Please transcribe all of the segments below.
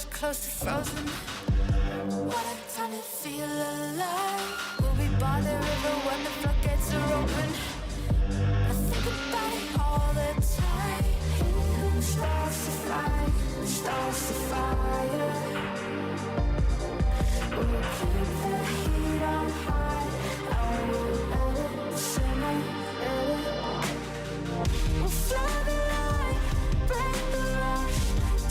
stars close to frozen. What a time to feel alive. We'll be by the river when the floodgates are open. I think about it all the time. He who starts the fire, starts the fire. We'll keep the heat on high, and we'll let it simmer, let it. We'll fly the line, break the rush,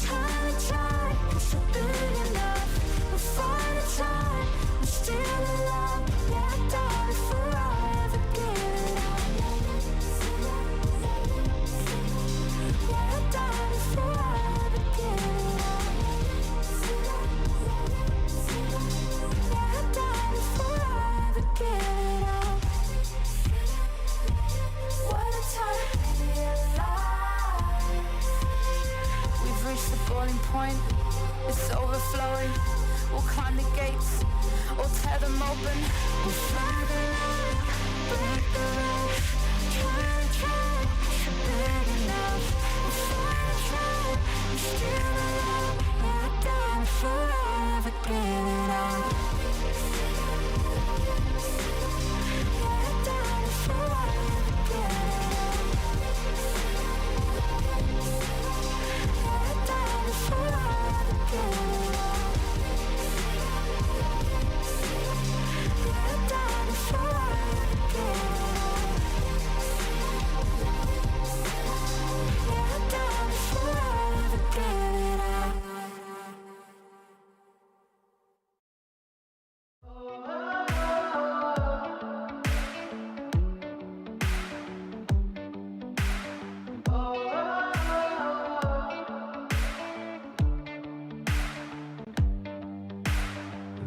time and tide, 'cause we're big enough. We'll find a time, we'll steal the love. Yeah, darling, forever give it up. Yeah, darling, forever give it up. Yeah, darling, forever give it up. What a time to be alive. We've reached the boiling point. It's overflowing. We'll climb the gates, we'll tear them open. We'll fly the line, break the rush. Try and try, you're big enough. We'll fly and try, we'll steal the love. Yeah, darling, forever give it up. Yeah, darling, forever give it up. Yeah, darling, forever give it up.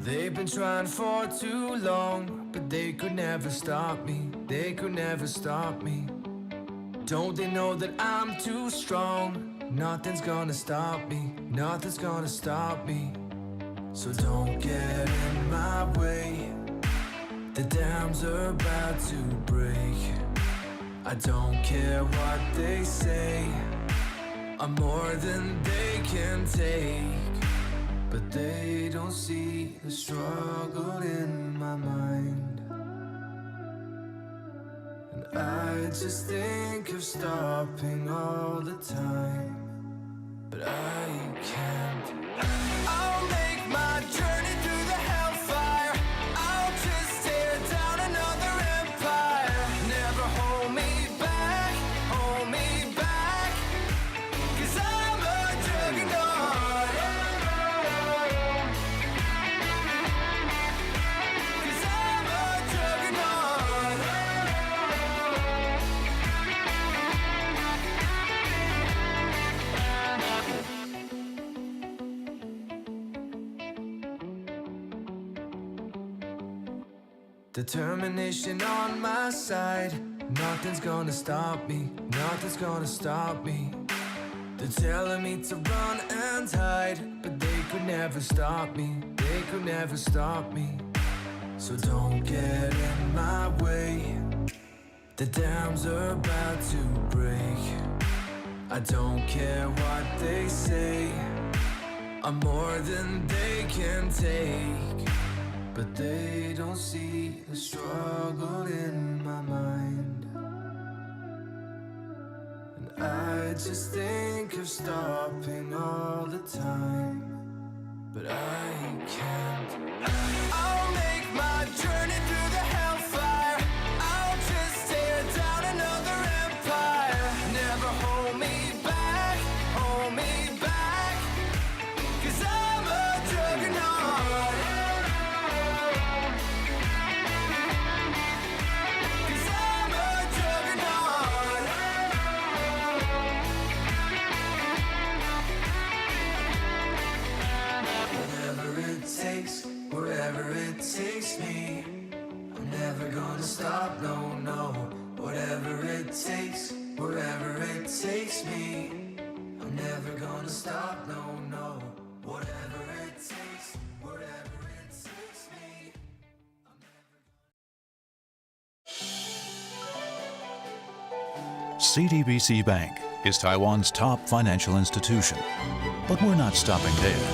They've been trying for too long, but they could never stop me. They could never stop me. Don't they know that I'm too strong? Nothing's gonna stop me. Nothing's gonna stop me. So don't get in my way. The dams are about to break. I don't care what they say. I'm more than they can take. But they don't see the struggle in my mind. And I just think of stopping all the time, but I can't. I'll make my journey through the hellfire. I'll just tear down another empire. Never hold me back, hold me back. 'Cause I'm a juggernaut. Determination on my side. Nothing's gonna stop me. Nothing's gonna stop me. They're telling me to run and hide, but they could never stop me. They could never stop me. So don't get in my way. The dams are about to break. I don't care what they say. I'm more than they can take. But they don't see the struggle in my mind. And I just think of stopping all the time, but I can't. I'll make my journey through the hellfire. I'll just tear down another empire. Never hold me back, hold me back. 'Cause I'm a juggernaut. Wherever it takes me, I'm never gonna stop, no, no. Whatever it takes, wherever it takes me, I'm never gonna stop, no, no. Whatever it takes, wherever it takes me, I'm never gonna... CTBC Bank is Taiwan's top financial institution, but we're not stopping there.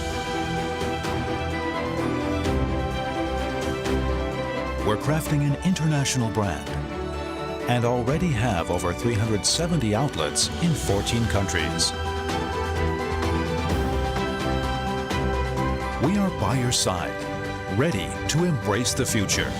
We're crafting an international brand and already have over 370 outlets in 14 countries. We are by your side, ready to embrace the future.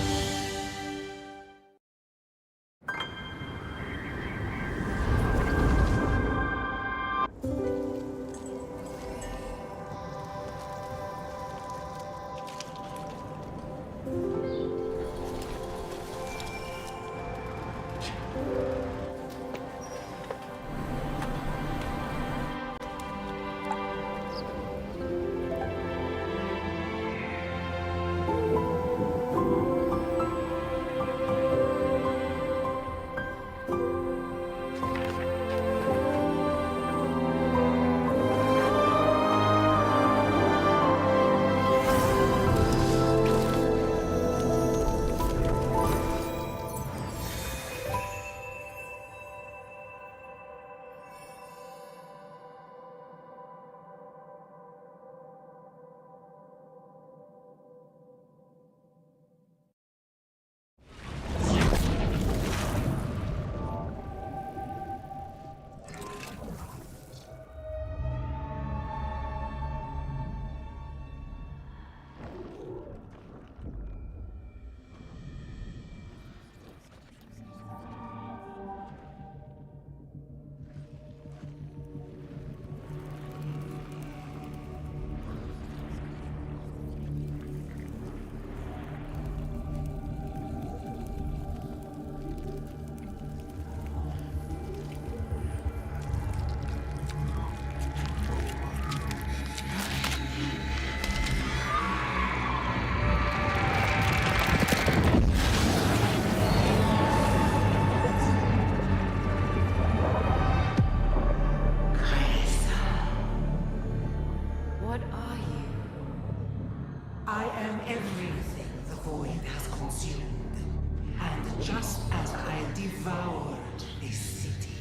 Just as I devoured this city,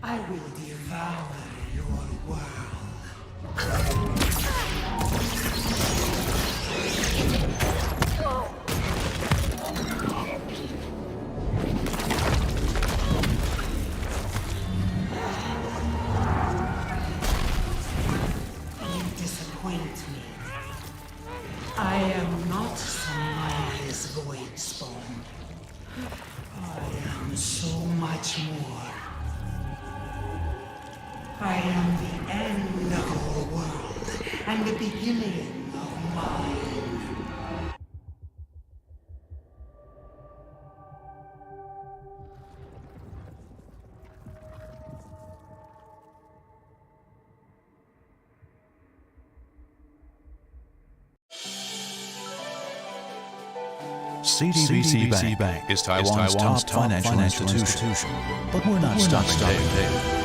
I will devour your world. You disappoint me. I am not Samara's void spawn. I am so much more. I am the end of your world and the beginning of mine. CDBC Bank is Taiwan's top financial institution. But we're not stopping there.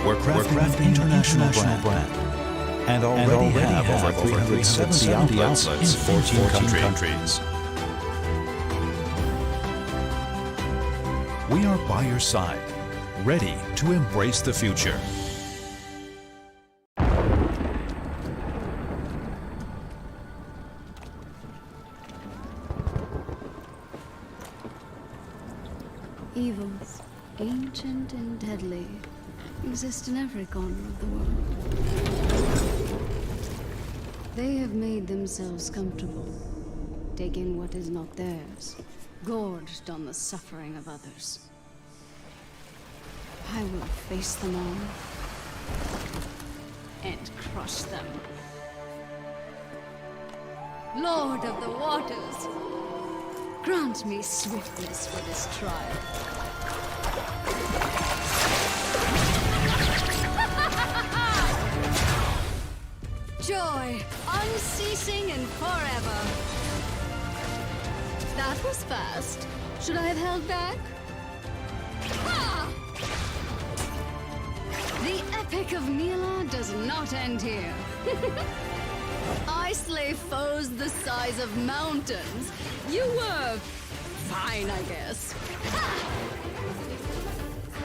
We're crafting an international brand and already have over 370 outlets in 14 countries. We are by your side, ready to embrace the future. Evils, ancient and deadly, exist in every corner of the world. They have made themselves comfortable, taking what is not theirs, gorged on the suffering of others. I will face them all and crush them. Lord of the waters, grant me swiftness for this trial. Joy, unceasing and forever. That was fast. Should I have held back? Ha! The epic of Mila does not end here. I slay foes the size of mountains. You were fine, I guess. Ha!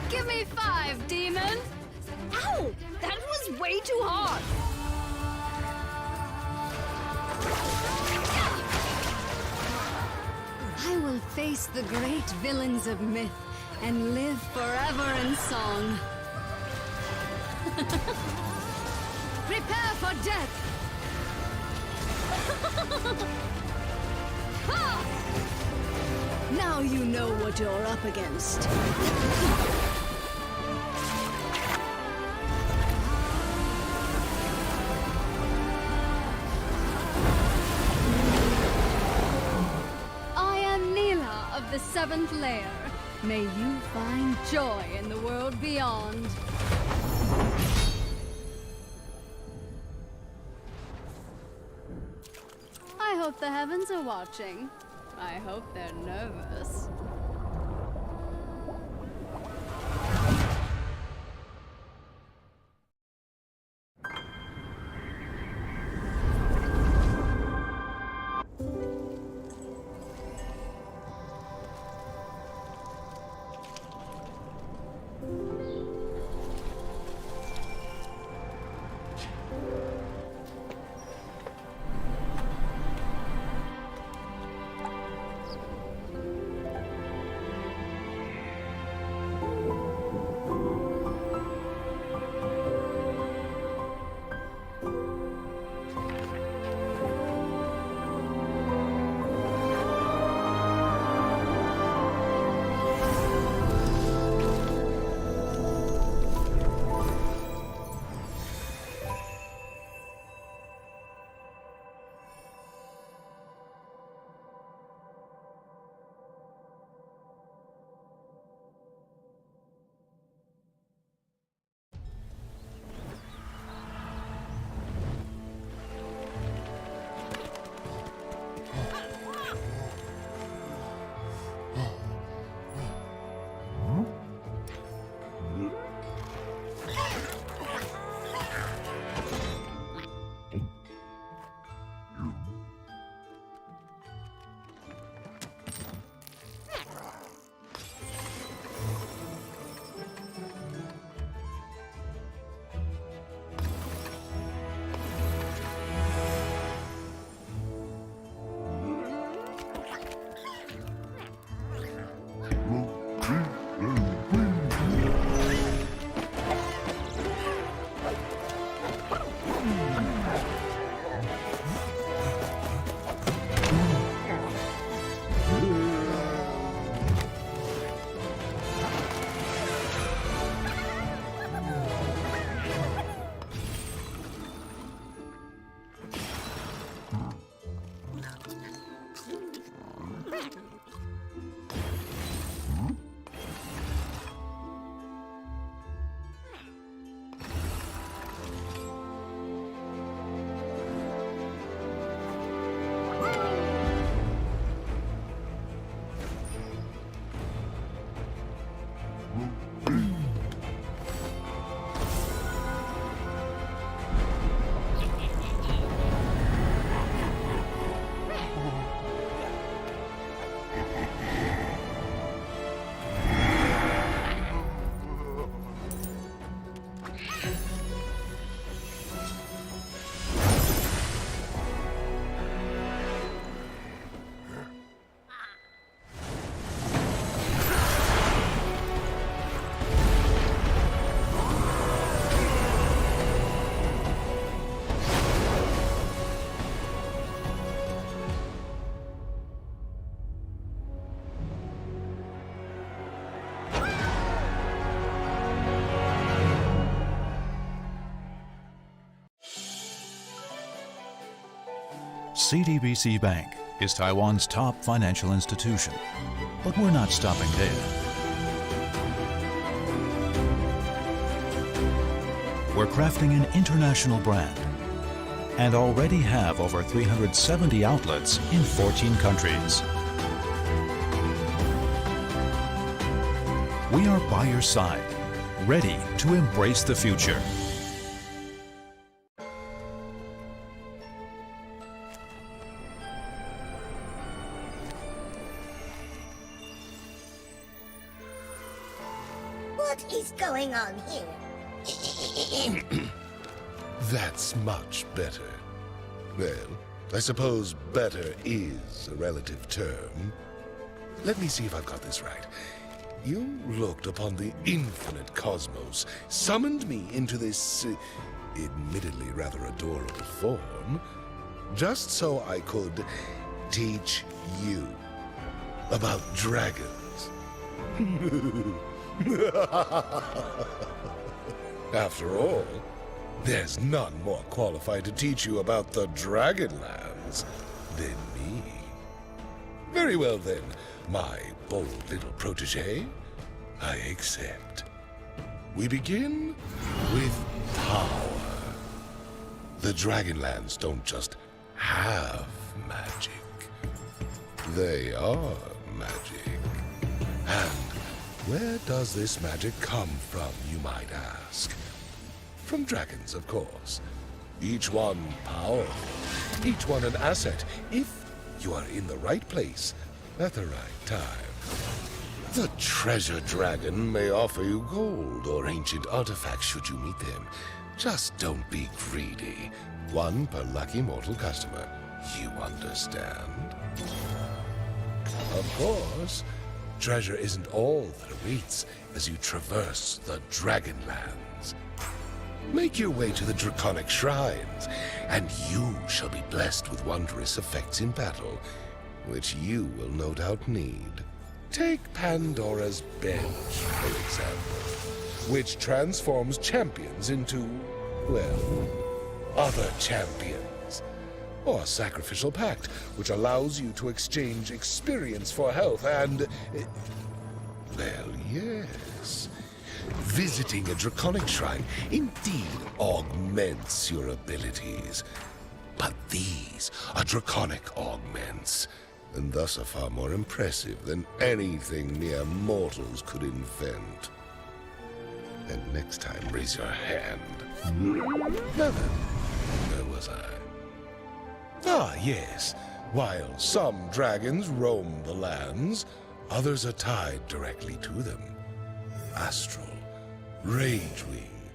Give me 5, demon! Ow! That was way too hard! I will face the great villains of myth and live forever in song. Prepare for death! Ha! Now you know what you're up against. I am Neela of the 7th layer. May you find joy in the world beyond. I hope the heavens are watching. I hope they're nervous. CTBC Bank is Taiwan's top financial institution, but we're not stopping there. We're crafting an international brand and already have over 370 outlets in 14 countries. We are by your side, ready to embrace the future. What is going on here? That's much better. Well, I suppose better is a relative term. Let me see if I've got this right. You looked upon the infinite cosmos, summoned me into this, admittedly rather adorable form, just so I could teach you about dragons. After all, there's none more qualified to teach you about the Dragonlands than me. Very well then, my bold little protege, I accept. We begin with power. The Dragonlands don't just have magic. They are magic. And where does this magic come from, you might ask? From dragons, of course. Each one powerful, each one an asset, if you are in the right place at the right time. The treasure dragon may offer you gold or ancient artifacts should you meet them. Just don't be greedy. One per lucky mortal customer. You understand? Of course, treasure isn't all that awaits as you traverse the Dragonlands. Make your way to the draconic shrines, and you shall be blessed with wondrous effects in battle, which you will no doubt need. Take Pandora's Bench, for example, which transforms champions into, well, other champions. Or Sacrificial Pact, which allows you to exchange experience for health and... well, yes. Visiting a draconic shrine indeed augments your abilities. But these are draconic augments, and thus are far more impressive than anything mere mortals could invent. And next time, raise your hand. Now then, where was I? Ah, yes. While some dragons roam the lands, others are tied directly to them. Astral, Ragewing,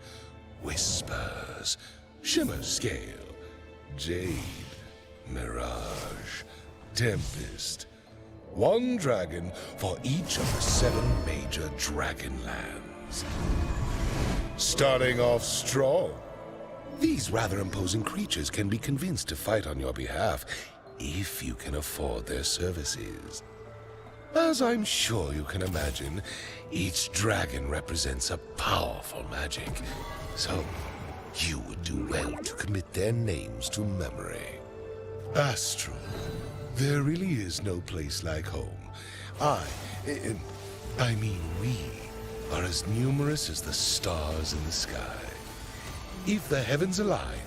Whispers, Shimmer Scale, Jade, Mirage, Tempest. One dragon for each of the 7 major Dragonlands. Starting off strong, these rather imposing creatures can be convinced to fight on your behalf if you can afford their services. As I'm sure you can imagine, each dragon represents a powerful magic, so you would do well to commit their names to memory. Astral, there really is no place like home. I mean we, are as numerous as the stars in the sky. If the heavens align,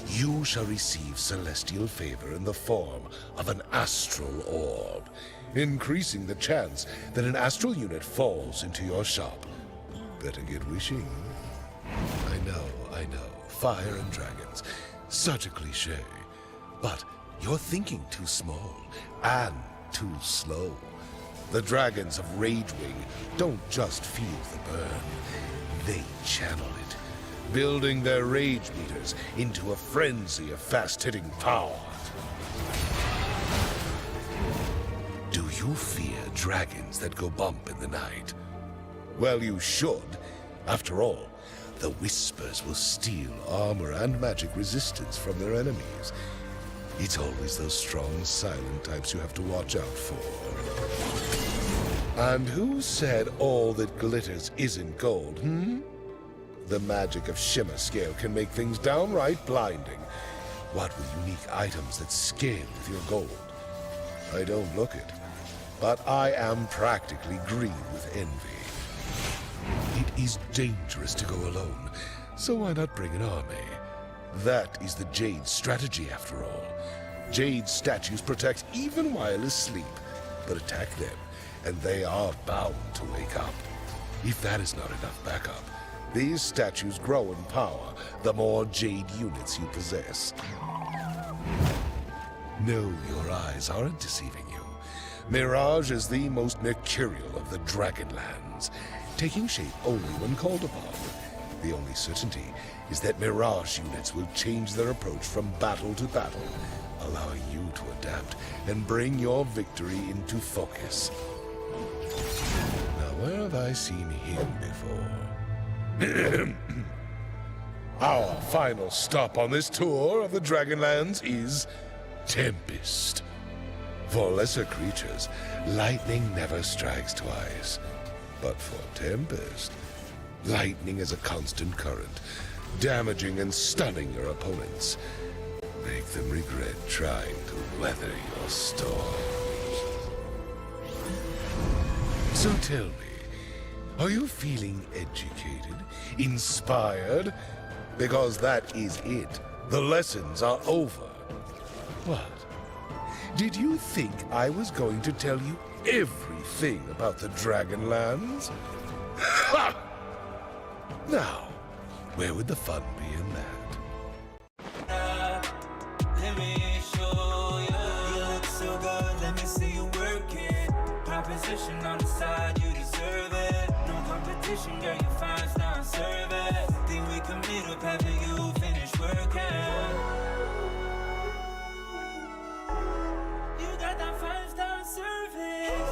you shall receive celestial favor in the form of an astral orb, increasing the chance that an astral unit falls into your shop. Better get wishing. I know. Fire and dragons. Such a cliché. But you're thinking too small and too slow. The dragons of Ragewing don't just feel the burn. They channel it, building their rage meters into a frenzy of fast-hitting power. Do you fear dragons that go bump in the night? Well, you should. After all, the Whispers will steal armor and magic resistance from their enemies. It's always those strong, silent types you have to watch out for. And who said all that glitters isn't gold, The magic of Shimmer Scale can make things downright blinding. What with unique items that scale with your gold? I don't look it, but I am practically green with envy. It is dangerous to go alone, so why not bring an army? That is the Jade strategy, after all. Jade statues protect even while asleep, but attack them, and they are bound to wake up. If that is not enough backup, these statues grow in power the more Jade units you possess. No, your eyes aren't deceiving you. Mirage is the most mercurial of the Dragonlands, taking shape only when called upon. The only certainty is that Mirage units will change their approach from battle to battle, allow you to adapt and bring your victory into focus. Now, where have I seen him before? Our final stop on this tour of the Dragonlands is Tempest. For lesser creatures, lightning never strikes twice. But for Tempest, lightning is a constant current, damaging and stunning your opponents. Make them regret trying to weather your storms. So tell me, are you feeling educated, inspired? Because that is it. The lessons are over. What? Did you think I was going to tell you everything about the Dragonlands? Ha! Now, where would the fun be in that? Let me show you. You look so good, let me see you work it. Proposition on the side, you deserve it. No competition, girl, you fine, now serve it. Think we can meet up after you finish working. You got that 5-star service.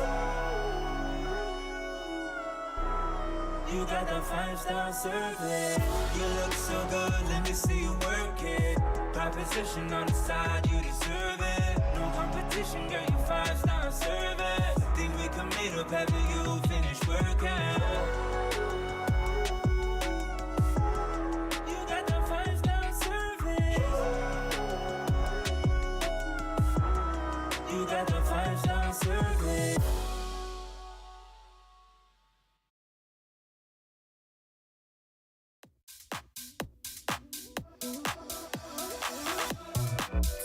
You got that 5-star service. You look so good, let me see you work it. Proposition on the side, you deserve it. No competition, girl, you 5-star service. Think we can meet up after you finish working. You got that 5-star service. You got that 5-star service.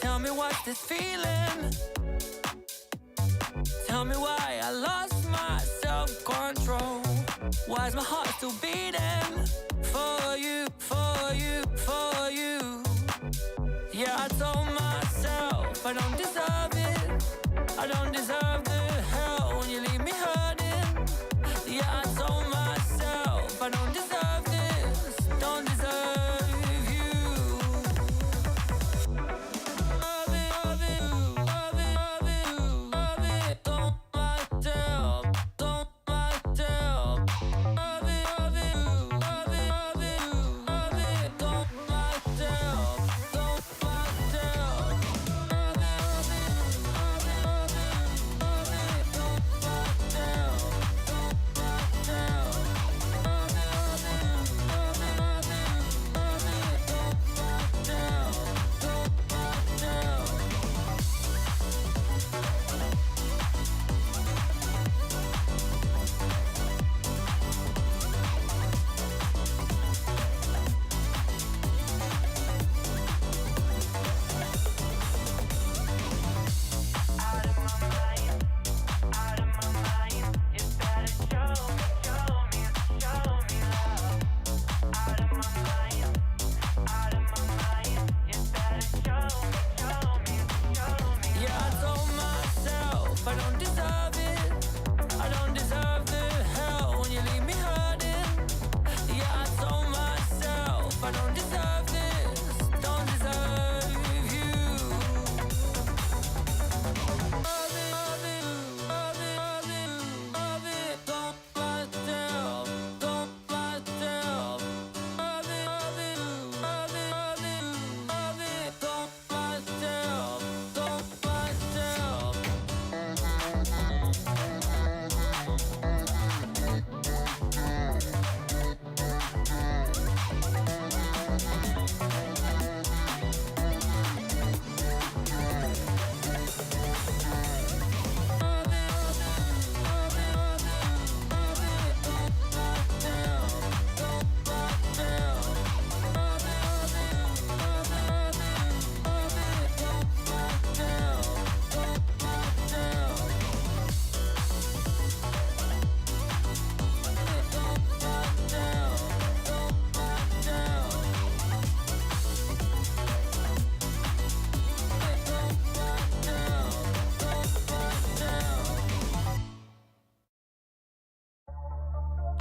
Tell me what's this feeling? Tell me why I lost my self-control. Why is my heart still beating? For you, for you, for you. Yeah, I told myself I don't deserve it. I don't deserve the hell when you leave me hurting. Yeah, I told myself I don't deserve this. Don't deserve you.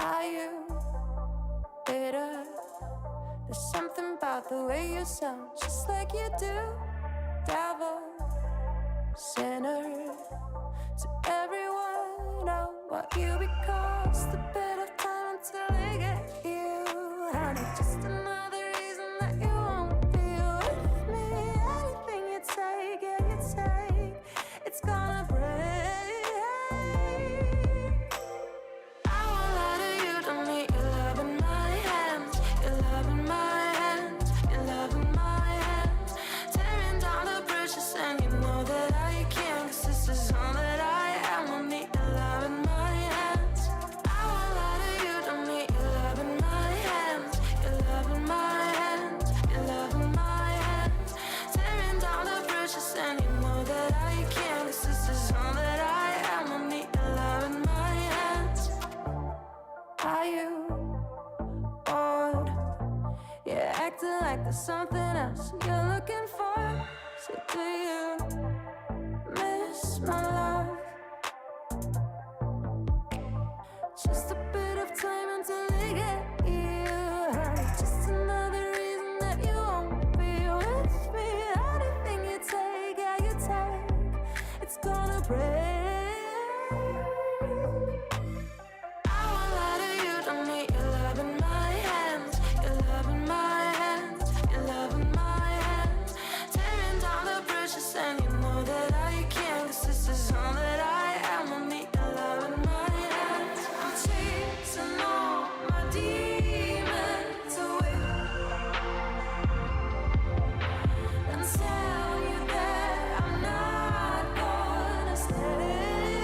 Are you bitter? There's something about the way you sound, just like you do. Devil sinner. To everyone, oh, what you because the bit of time until they get you. Honey, just another reason that you won't be with me. Anything you take, yeah, you take, it's gonna break. I won't lie to you, don't need your love in my hands, your love in my hands, your love in my hands. Tearing down the bridges and you know that I can't, 'cause this is all that I am. I need your love in my hands. I won't lie to you, don't need your love in my hands, your love in my hands, your love in my hands. Tearing down the bridges and you know that I can't, 'cause this is all that I am. I need your love in my hands. Are you bored? You're acting like there's something else you're looking for. So do you miss my love? Just a bit of time until they get you. Just another reason that you won't be with me. Anything you take, yeah, you take, it's gonna break. I won't lie to you, don't need your love in my hands, your love in my hands, your love in my hands. Tearing down the bridges and you know that I can't, 'cause this is all that I am. I need your love in my hands. I'm chasing all my demons away and tell you that I'm not gonna stay.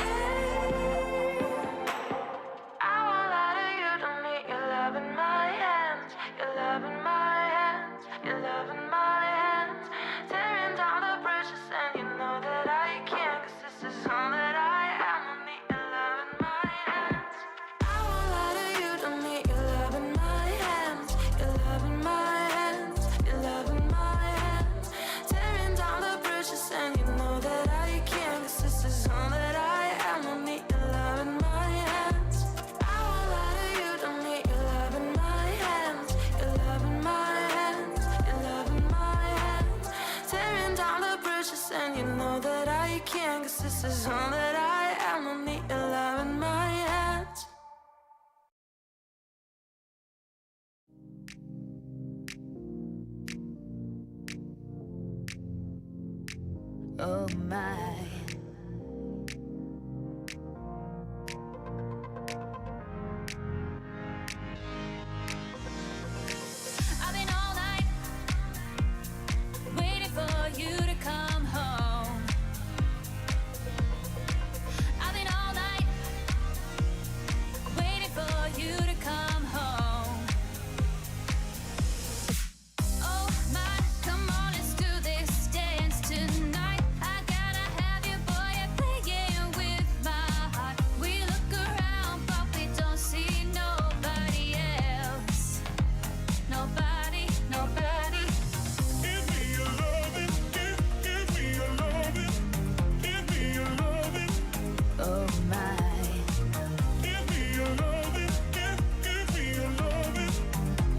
I won't lie to you, don't need your love in my hands, your love in my hands, your love in my hands. Tearing down the bridges and you know that I can't, 'cause this is all that I am. I need your love in my hands. I won't lie to you, don't need your love in my hands, your love in my hands, your love in my hands. Tearing down the bridges and you know that I can't, 'cause this is all that I am. I need your love in my hands. I won't lie to you, don't need your love in my hands, your love in my hands, your love in my hands. Tearing down the bridges and you know that I can't, 'cause this is all that I am. I need your love in my hands. Oh my. I've been all night waiting for you to come home. I've been all night waiting for you to come home. Oh my, come on, let's do this dance tonight. I gotta have you, boy, you're playing with my heart. We look around, but we don't see nobody else. Nobody, nobody. Give me your loving, give me your loving, give me your loving, Oh my. give me your loving, give me your loving,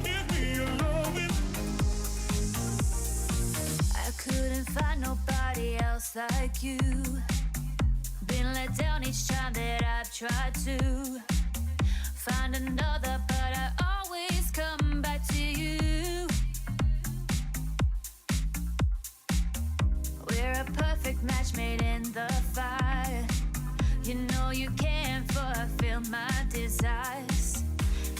give me your loving. I couldn't find nobody else like you. Been let down each time that I've tried to find another, but I always come back to you. We're a perfect match made in the fire. You know you can't fulfill my desires.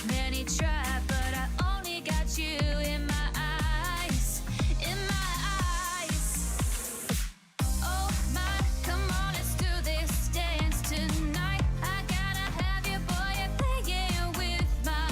Many try, but I only got you in my eyes, in my eyes. Oh my, come on, let's do this dance tonight. I gotta have you, boy, you're playing with my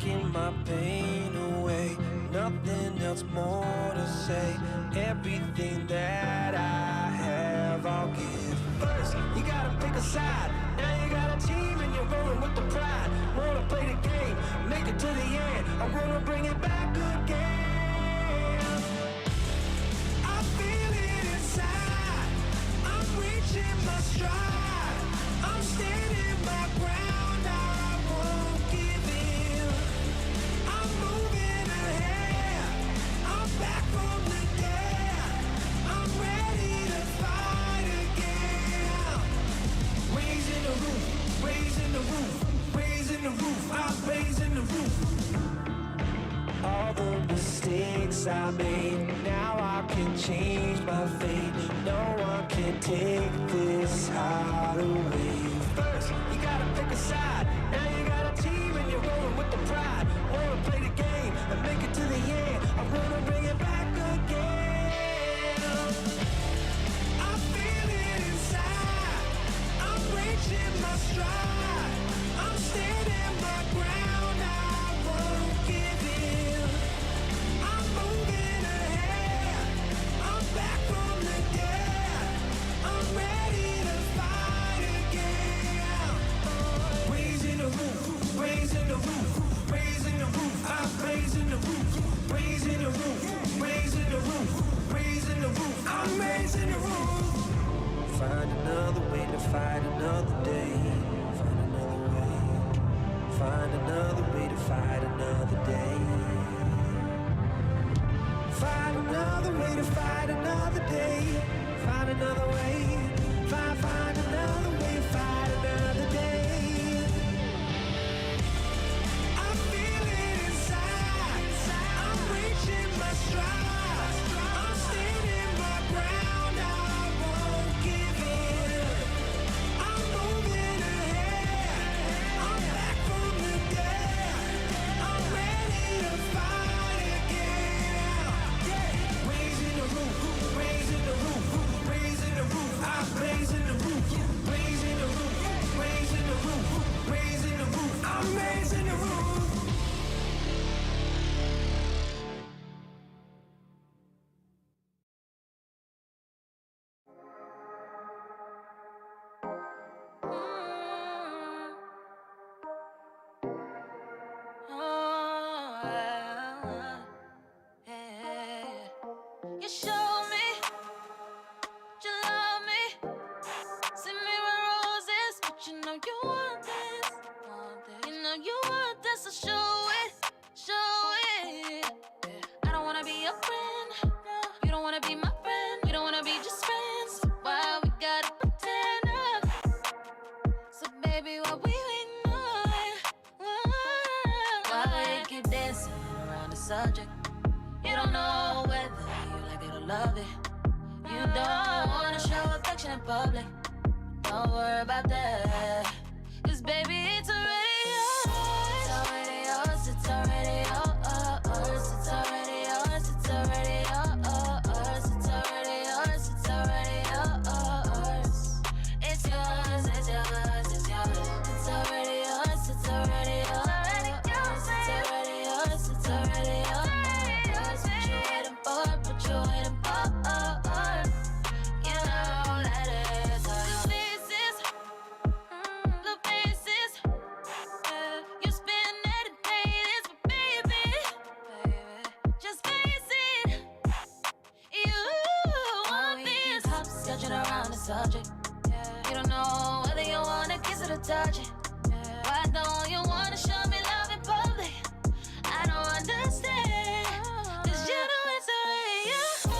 taking my pain away. Nothing else more to say. Everything that I have, I'll give. First, you gotta pick a side. Now you got a team and you're rolling with the pride. Wanna play the game, make it to the end. I wanna bring it back again. I feel it inside. I'm reaching my stride. I'm standing my ground. I won't give in. I'm moving ahead. I'm back from the dead. I'm ready to fight again. Raising the roof, raising the roof, raising the roof. I'm raising the roof. All the mistakes I made, now I can change my fate. No one can take this heart away. First, you gotta pick a side. Now you got a team and you're rolling with the pride. Wanna play the game and make it to the end. I wanna bring it back again. I feel it inside. I'm reaching my stride. I'm standing my ground. I won't give in. I'm moving ahead. I'm back from the dead. I'm ready to fight again. Raising the roof, raising the roof, raising the roof. I'm raising the roof, raising the roof, raising the roof, raising the roof. I'm raising the roof. Find another way to fight another day. Find another way. Find another way to fight another day. Find another way to fight another day. Find another way. Find another way to fight another day. I feel it inside. I'm reaching my stride. I'm standing my ground. I won't give in. I'm moving ahead. I'm back from the dead. I'm ready to fight again. Raising the roof, raising the roof, raising the roof. I'm raising the roof, raising the roof, raising the roof, raising the roof. I'm raising the roof. You show me you love me. Send me roses, but you know you want this. You know you want this, so show it, show it. I don't wanna be your friend, no. You don't wanna be my friend. We don't wanna be just friends. So why we gotta pretend? So baby, what we waiting on? Why we keep dancing around the subject? You don't know whether you like it or love it. You don't wanna show affection in public. Don't worry about that. 'Cause baby, it's already yours. It's already yours. It's already yours. It's already yours. It's already yours. It's already yours. It's already yours. It's yours. It's yours. It's yours. It's already yours. It's already yours. It's already yours. It's already yours. What you waiting for? What you waiting for? You know that it's all yours. Blue faces, you spend every day this, but baby, just face it. You want this. Sketching around the subject. You don't know whether you wanna kiss it or touch it. Why don't you wanna show me love in public? I don't understand. 'Cause you know it's already yours. It's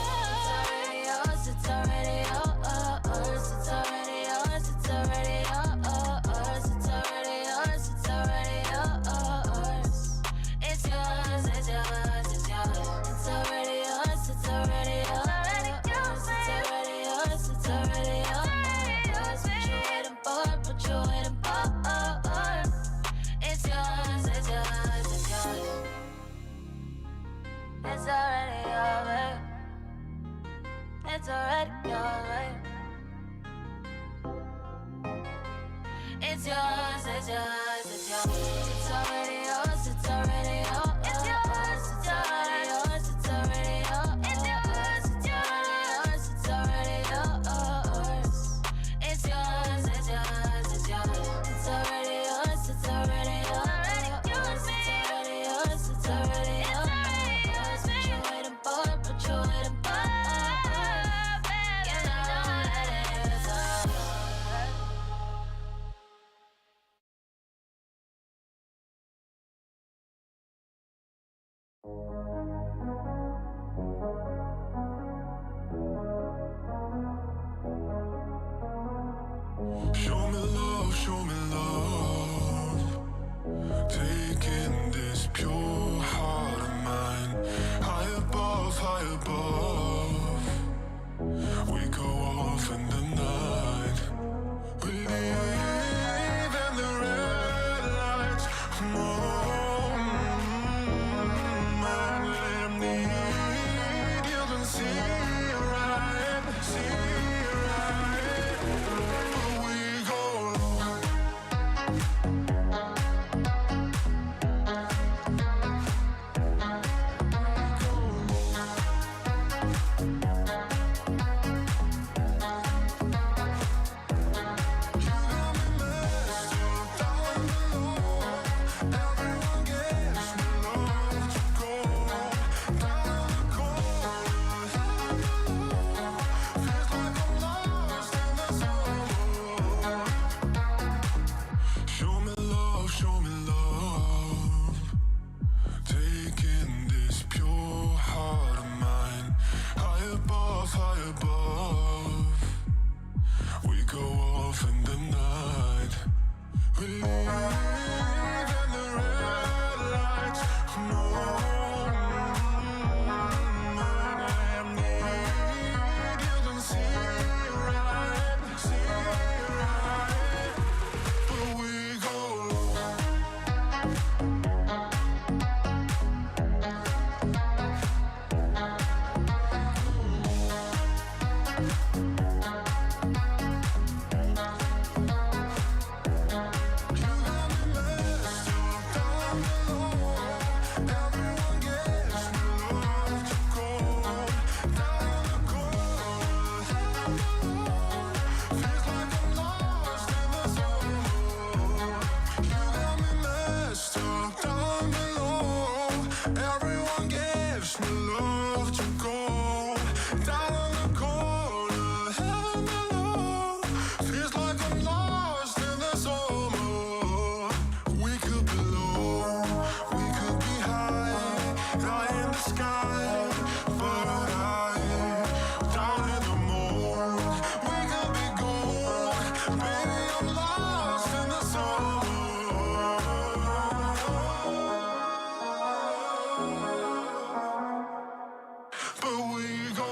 already yours. It's already yours. It's already yours. It's already yours. It's already yours. It's yours. It's yours. It's yours. It's already yours. It's already yours. It's already yours. It's already yours. What you waiting for? What you waiting for? It's yours. It's yours. It's yours. It's already yours. It's already yours. It's yours. It's yours. It's yours. It's already yours. It's already loved you go down in the corner, held me low. Feels like I'm lost in the summer. We could be low, we could be high in the sky, but down in the moon. We could be gold, baby. I'm lost in the summer. But we go.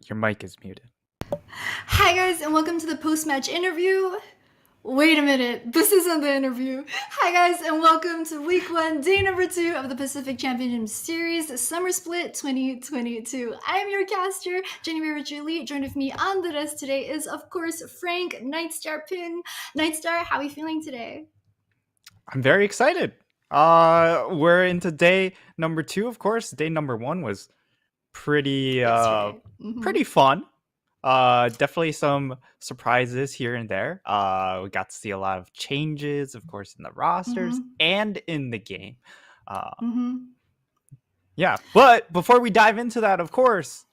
Your mic is muted. Hi guys, and welcome to the post-match interview. Wait a minute, this isn't the interview. Hi guys, and welcome to week 1, day number 2 of the Pacific Championship Series Summer Split 2022. I'm your caster, Jenny Julie. Joined with me on the desk today is, of course, Frank Nightstar Ping. Nightstar, how are you feeling today? I'm very excited. We're into day number 2, of course. Day number 1 was pretty pretty fun. Definitely some surprises here and there. We got to see a lot of changes, of course, in the rosters and in the game. Yeah, but before we dive into that, of course,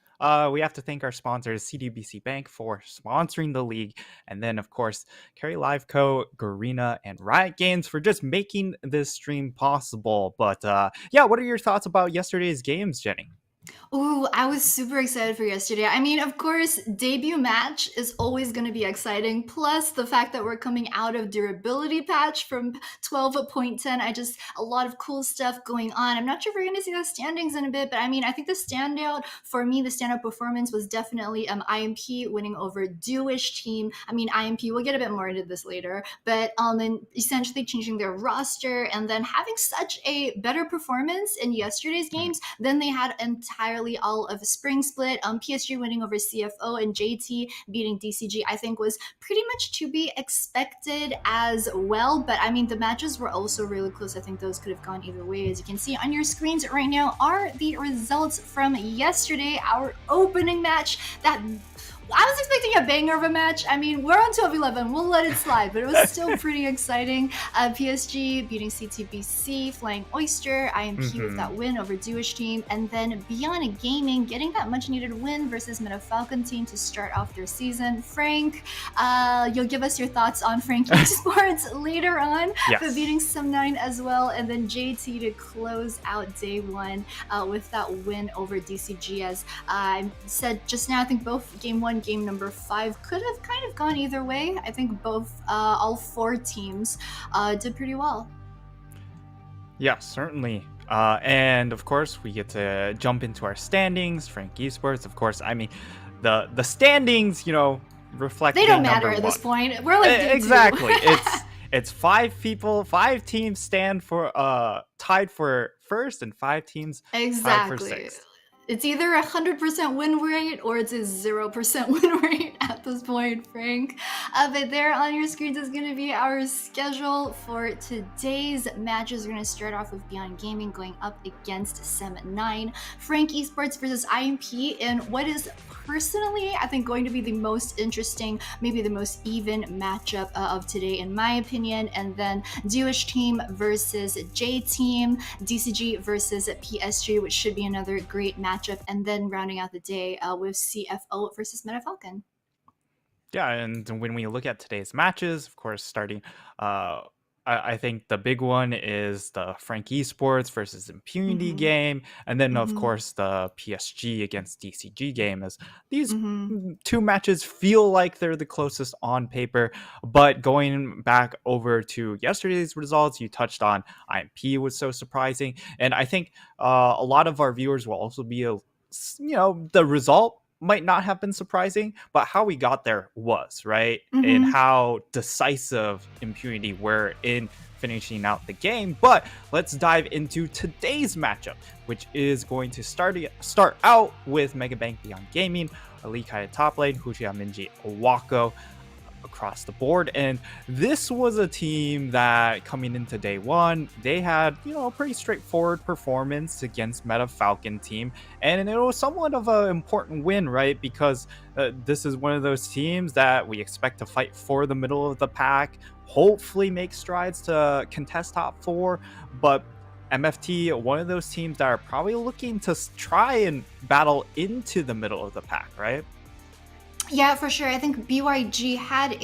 we have to thank our sponsors, CDBC Bank, for sponsoring the league. And then, of course, Carry Live Co., Garena, and Riot Games for just making this stream possible. But yeah, what are your thoughts about yesterday's games, Jenny? Ooh, I was super excited for yesterday. I mean, of course, debut match is always going to be exciting. Plus, the fact that we're coming out of durability patch from 12.10, a lot of cool stuff going on. I'm not sure if we're going to see those standings in a bit, but I mean, I think the standout performance was definitely IMP winning over Dewish team. I mean, IMP, we'll get a bit more into this later, but and essentially changing their roster and then having such a better performance in yesterday's games than they had entirely all of Spring Split. PSG winning over CFO and JT beating DCG, I think, was pretty much to be expected as well. But I mean, the matches were also really close. I think those could have gone either way. As you can see on your screens right now are the results from yesterday, our opening match. That I was expecting a banger of a match. I mean, we're on 12-11. We'll let it slide, but it was still pretty exciting. PSG beating CTBC, Flying Oyster, IMP with that win over Dewish team, and then Beyond Gaming getting that much-needed win versus Meta Falcon team to start off their season. Frank, you'll give us your thoughts on Frank Esports later on, but beating Sum9 as well, and then JT to close out day 1 with that win over DCG. As I said just now, I think both game 1, game number 5 could have kind of gone either way. I think all 4 teams did pretty well. Yeah, certainly. And of course, we get to jump into our standings. Frank Esports, of course. I mean, the standings, reflect. They don't matter at this point. We're like exactly. It's 5 teams stand for tied for first, and 5 teams tied for Exactly. sixth. It's either 100% win rate or it's a 0% win rate at this point, Frank. But there on your screens is going to be our schedule for today's matches. We're going to start off with Beyond Gaming going up against Sem9, Frank Esports versus IMP in what is personally, I think, going to be the most interesting, maybe the most even matchup of today, in my opinion. And then Jewish Team versus J Team, DCG versus PSG, which should be another great matchup. And then rounding out the day with CFO versus Meta Falcon. Yeah, and when we look at today's matches, of course, starting, I think the big one is the Frank Esports versus Impunity game, and then of course the PSG against DCG game. As these two matches feel like they're the closest on paper, but going back over to yesterday's results, you touched on IMP was so surprising, and I think a lot of our viewers will also be, the result might not have been surprising, but how we got there was, right? And how decisive Impunity were in finishing out the game. But let's dive into today's matchup, which is going to start out with Megabank Beyond Gaming, Lee Kai at top lane, Huchia Minji Owako across the board. And this was a team that coming into day one, they had, a pretty straightforward performance against Meta Falcon team. And it was somewhat of an important win, right? Because this is one of those teams that we expect to fight for the middle of the pack, hopefully make strides to contest top 4. But MFT, one of those teams that are probably looking to try and battle into the middle of the pack, right? Yeah, for sure. I think BYG had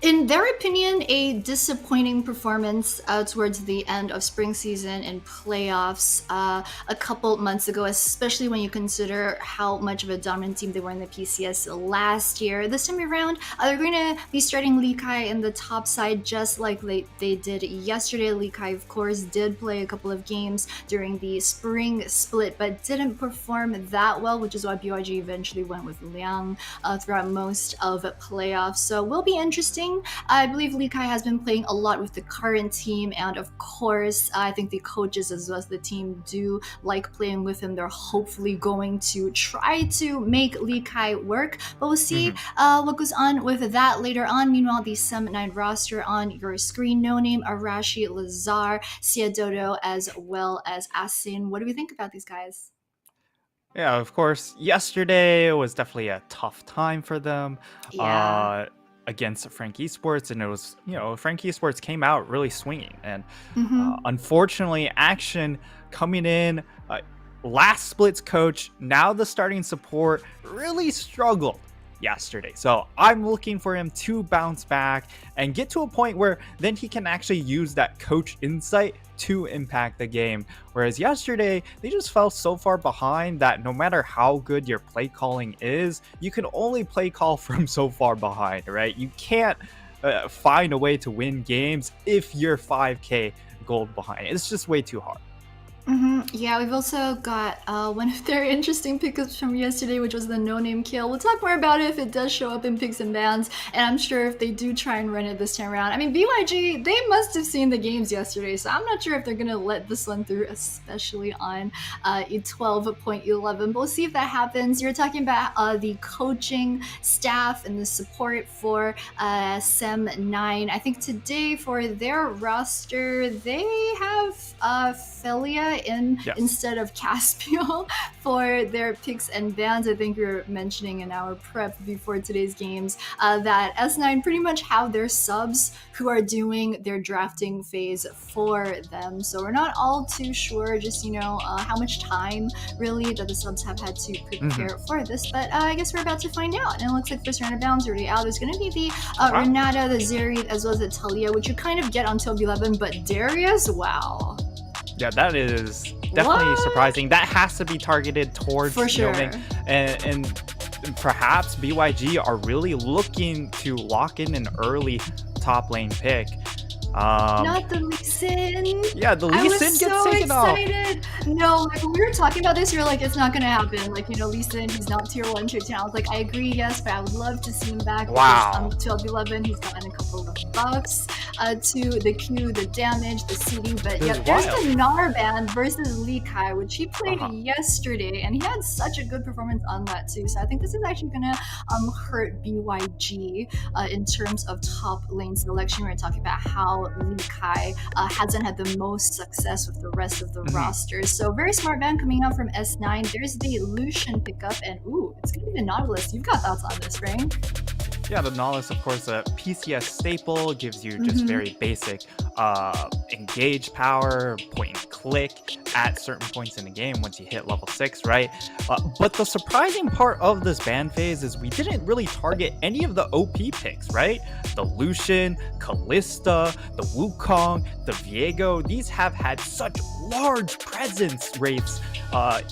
in their opinion, a disappointing performance towards the end of spring season and playoffs a couple months ago, especially when you consider how much of a dominant team they were in the PCS last year. This time around, they're going to be starting Lee Kai in the top side just like they did yesterday. Lee Kai, of course, did play a couple of games during the spring split, but didn't perform that well, which is why BYG eventually went with Liang throughout most of playoffs. So will be interesting. I believe Lee Kai has been playing a lot with the current team, and of course, I think the coaches as well as the team do like playing with him. They're hopefully going to try to make Lee Kai work, but we'll see what goes on with that later on. Meanwhile, the Sem9 roster on your screen: No Name, Arashi, Lazar, Sia Dodo, as well as Asin. What do we think about these guys? Yeah, of course, yesterday was definitely a tough time for them. Against Frank Esports, and it was, Frank Esports came out really swinging, and unfortunately, Action coming in, last split's coach, now the starting support, really struggled yesterday. So I'm looking for him to bounce back and get to a point where then he can actually use that coach insight to impact the game. Whereas yesterday, they just fell so far behind that no matter how good your play calling is, you can only play call from so far behind, right? You can't find a way to win games if you're 5k gold behind. It's just way too hard. Yeah, we've also got one of their interesting pickups from yesterday, which was the No Name kill. We'll talk more about it if it does show up in picks and bans, and I'm sure if they do try and run it this time around. I mean, BYG, they must have seen the games yesterday, so I'm not sure if they're going to let this one through, especially on a 12.11, but we'll see if that happens. You're talking about the coaching staff and the support for Sem9. I think today for their roster, they have Felia instead of Caspiel for their picks and bans. I think we were mentioning in our prep before today's games that S9 pretty much have their subs who are doing their drafting phase for them. So we're not all too sure just, how much time really that the subs have had to prepare for this. But I guess we're about to find out. And it looks like first round of bounds already out. There's going to be the Renata, the Zeri, as well as the Talia, which you kind of get on till 11, but Darius, wow. Yeah, that is definitely surprising. That has to be targeted towards Yeoming. And perhaps BYG are really looking to lock in an early top lane pick. Not the Lee Sin. Yeah, the I Lee was Sin gets so taken off. excited. No, like when we were talking about this, you're like, it's not gonna happen. Like, Lee Sin, he's not tier 1, tier 10. I was like, I agree, yes, but I would love to see him back. Wow. Because 12-11, he's gotten a couple of buffs to the Q, the damage, the CD. But yeah, there's the Narband versus Lee Kai, which he played yesterday, and he had such a good performance on that too. So I think this is actually gonna hurt BYG in terms of top lane selection. We're talking about how Lee Kai hasn't had the most success with the rest of the roster. So very smart ban coming out from S9. There's the Lucian pickup, and ooh, it's gonna be the Nautilus. You've got thoughts on this, right? Yeah, the Nautilus, of course, a PCS staple, gives you just very basic engage power, point and click at certain points in the game once you hit level 6, right? But the surprising part of this ban phase is we didn't really target any of the OP picks, right? The Lucian, Callista, the Wukong, the Viego, these have had such large presence rates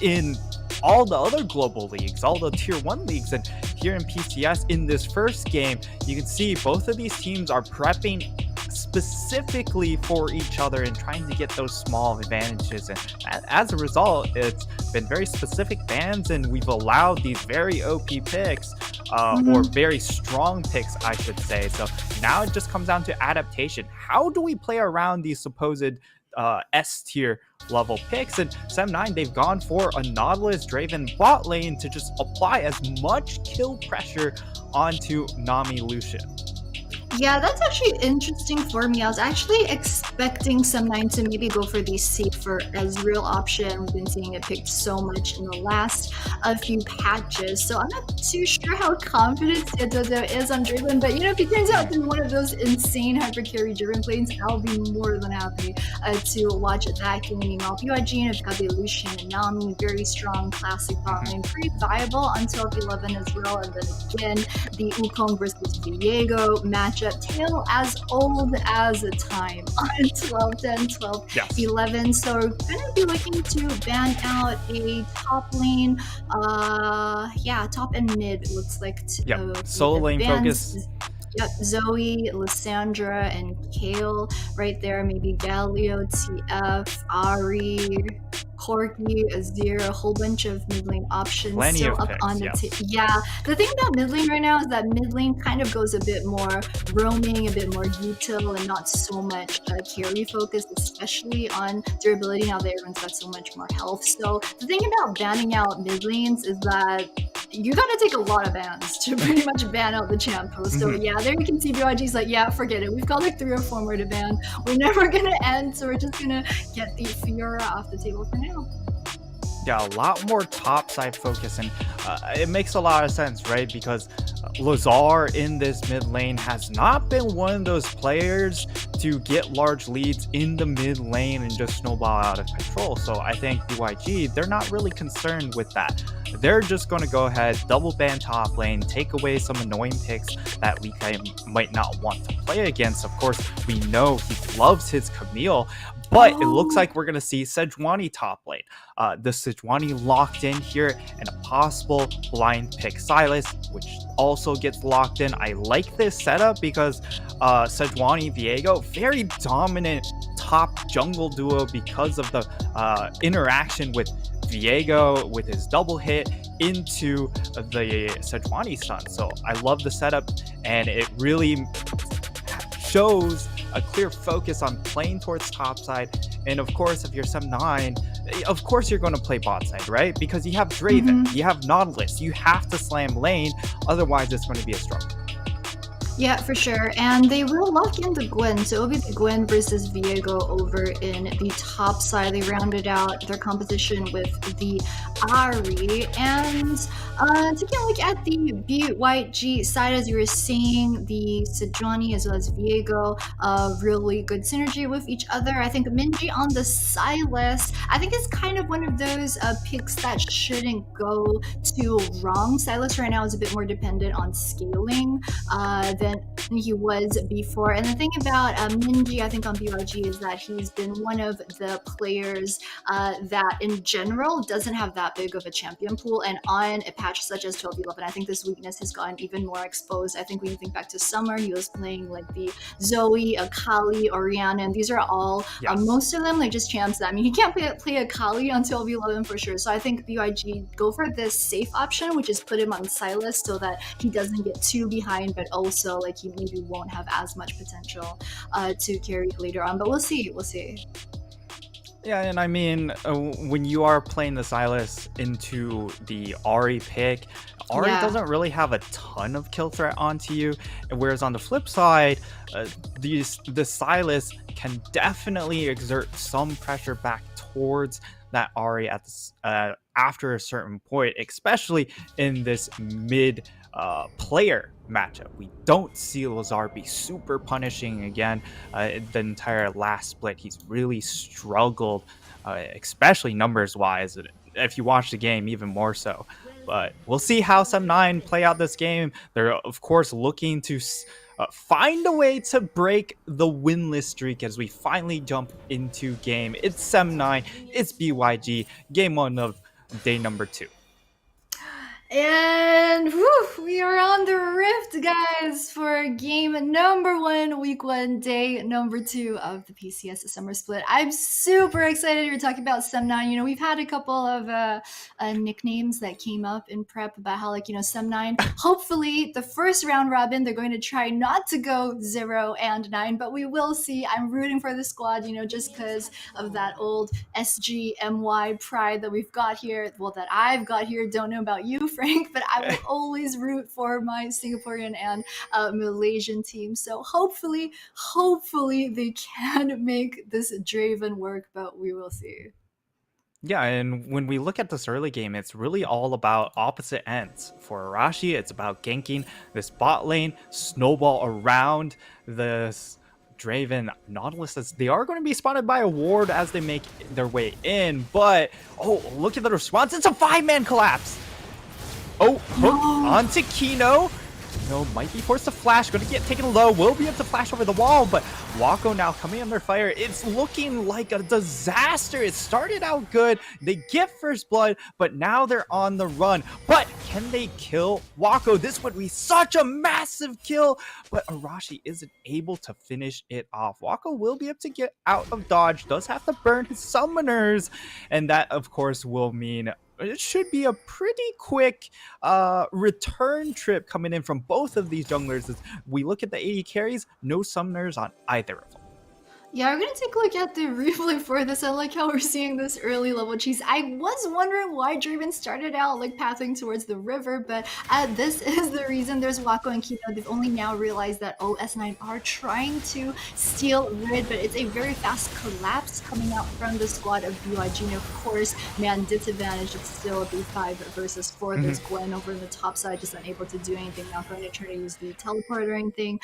in all the other global leagues, all the tier 1 leagues, and here in PCS in this first game, you can see both of these teams are prepping specifically for each other and trying to get those small advantages, and as a result, it's been very specific bans, and we've allowed these very OP picks or very strong picks, I should say. So now it just comes down to adaptation. How do we play around these supposed S tier level picks? And Sem9, they've gone for a Nautilus Draven bot lane to just apply as much kill pressure onto Nami Lucian. Yeah, that's actually interesting for me. I was actually expecting Sem9 to maybe go for the safer Ezreal option. We've been seeing it picked so much in the last few patches, so I'm not too sure how confident Dodo is on Draven, but if he turns out to be one of those insane hyper carry Draven plays, I'll be more than happy to watch that game. Meanwhile, BYG have got the Lucian and Nami, very strong classic bot lane, pretty viable until 11 as well, and then again, the Wukong versus Viego matchup, tale as old as time on 12-10, 12-11. So we're gonna be looking to ban out a top lane, top and mid, looks like. Solo lane focus. Yep, Zoe, Lysandra, and Kale right there. Maybe Galio, TF, Ari, Corky, Azir, a whole bunch of mid lane options. Plenty still of up picks, on the yeah. The thing about mid lane right now is that mid lane kind of goes a bit more roaming, a bit more util, and not so much carry focused, especially on durability now that everyone's got so much more health. So the thing about banning out mid lanes is that you gotta take a lot of bans to pretty much ban out the champ post. So yeah, there you can see BYG's like, yeah, forget it. We've got like 3 or 4 more to ban. We're never gonna end, so we're just gonna get the Fiora off the table for now. Yeah, a lot more top side focus, and it makes a lot of sense, right? Because Lazar in this mid lane has not been one of those players to get large leads in the mid lane and just snowball out of control. So I think BYG, they're not really concerned with that. They're just going to go ahead, double ban top lane, take away some annoying picks that Lee Kai might not want to play against. Of course, we know he loves his Camille, but it looks like we're going to see Sejuani top lane. The Sejuani locked in here, and a possible blind pick Silas, which also gets locked in. I like this setup because Sejuani Viego, very dominant top jungle duo because of the interaction with Viego with his double hit into the Sejuani stun. So I love the setup, and it really shows a clear focus on playing towards top side. And of course, if you're Sem9, of course you're going to play bot side, right? Because you have Draven, you have Nautilus, you have to slam lane, otherwise it's going to be a struggle. Yeah, for sure. And they will lock in the Gwen. So it'll be the Gwen versus Viego over in the top side. They rounded out their composition with the Ari. And taking a look at the BYG side, as you were saying, the Sejuani as well as Viego, really good synergy with each other. I think Minji on the Silas, I think is kind of one of those picks that shouldn't go too wrong. Silas right now is a bit more dependent on scaling than he was before. And the thing about Minji, I think on BYG, is that he's been one of the players that in general doesn't have that that big of a champion pool, and on a patch such as 12-11, I think this weakness has gotten even more exposed. I think when you think back to summer, he was playing like the Zoe, Akali, Orianna, and these are all most of them like just champs that, I mean, he can't play Akali on 12-11 for sure. So I think BYG go for this safe option, which is put him on Silas so that he doesn't get too behind, but also like he maybe won't have as much potential to carry later on. But we'll see. Yeah, and I mean, when you are playing the Silas into the Ahri pick, Ahri doesn't really have a ton of kill threat onto you, whereas on the flip side, the Silas can definitely exert some pressure back towards that Ahri at after a certain point, especially in this mid player matchup. We don't see Lazar be super punishing again. The entire last split, he's really struggled, especially numbers wise. If you watch the game, even more so. But we'll see how Sem9 play out this game. They're of course looking to find a way to break the winless streak as we finally jump into game. It's Sem9, it's BYG, game 1 of day number 2. And we are on the Rift, guys, for game number 1, week 1, day number 2 of the PCS summer split. I'm super excited. You're talking about Sem9. You know, we've had a couple of nicknames that came up in prep about how, like, you know, Sem9, hopefully the first round robin, they're going to try not to go 0 and 9, but we will see. I'm rooting for the squad, you know, just because of that old SGMY pride that we've got here. Well, that I've got here. Don't know about you, Frank, but I will always root for my Singaporean and Malaysian team. So hopefully they can make this Draven work, but we will see. Yeah, and when we look at this early game, it's really all about opposite ends. For Arashi, it's about ganking this bot lane, snowball around this Draven Nautilus. As they are going to be spotted by a ward as they make their way in, but look at the response. It's a 5-man collapse. Hook onto Kino. Kino might be forced to flash, going to get taken low, will be able to flash over the wall, but Wako now coming under fire. It's looking like a disaster. It started out good. They get first blood, but now they're on the run. But can they kill Wako? This would be such a massive kill, but Arashi isn't able to finish it off. Wako will be able to get out of dodge, does have to burn his summoners, and that, of course, will mean it should be a pretty quick return trip coming in from both of these junglers. As we look at the 80 carries, no summoners on either of them. Yeah, we're gonna take a look at the replay for this. I like how we're seeing this early level cheese. I was wondering why Draven started out like pathing towards the river, but this is the reason. There's Wako and Kino. They've only now realized that S9 are trying to steal Rid, but it's a very fast collapse coming out from the squad of BYG. And of course, man, disadvantage. It's still a B5 versus 4. There's Gwen over in the top side, just unable to do anything. Not going to try to use the teleport or anything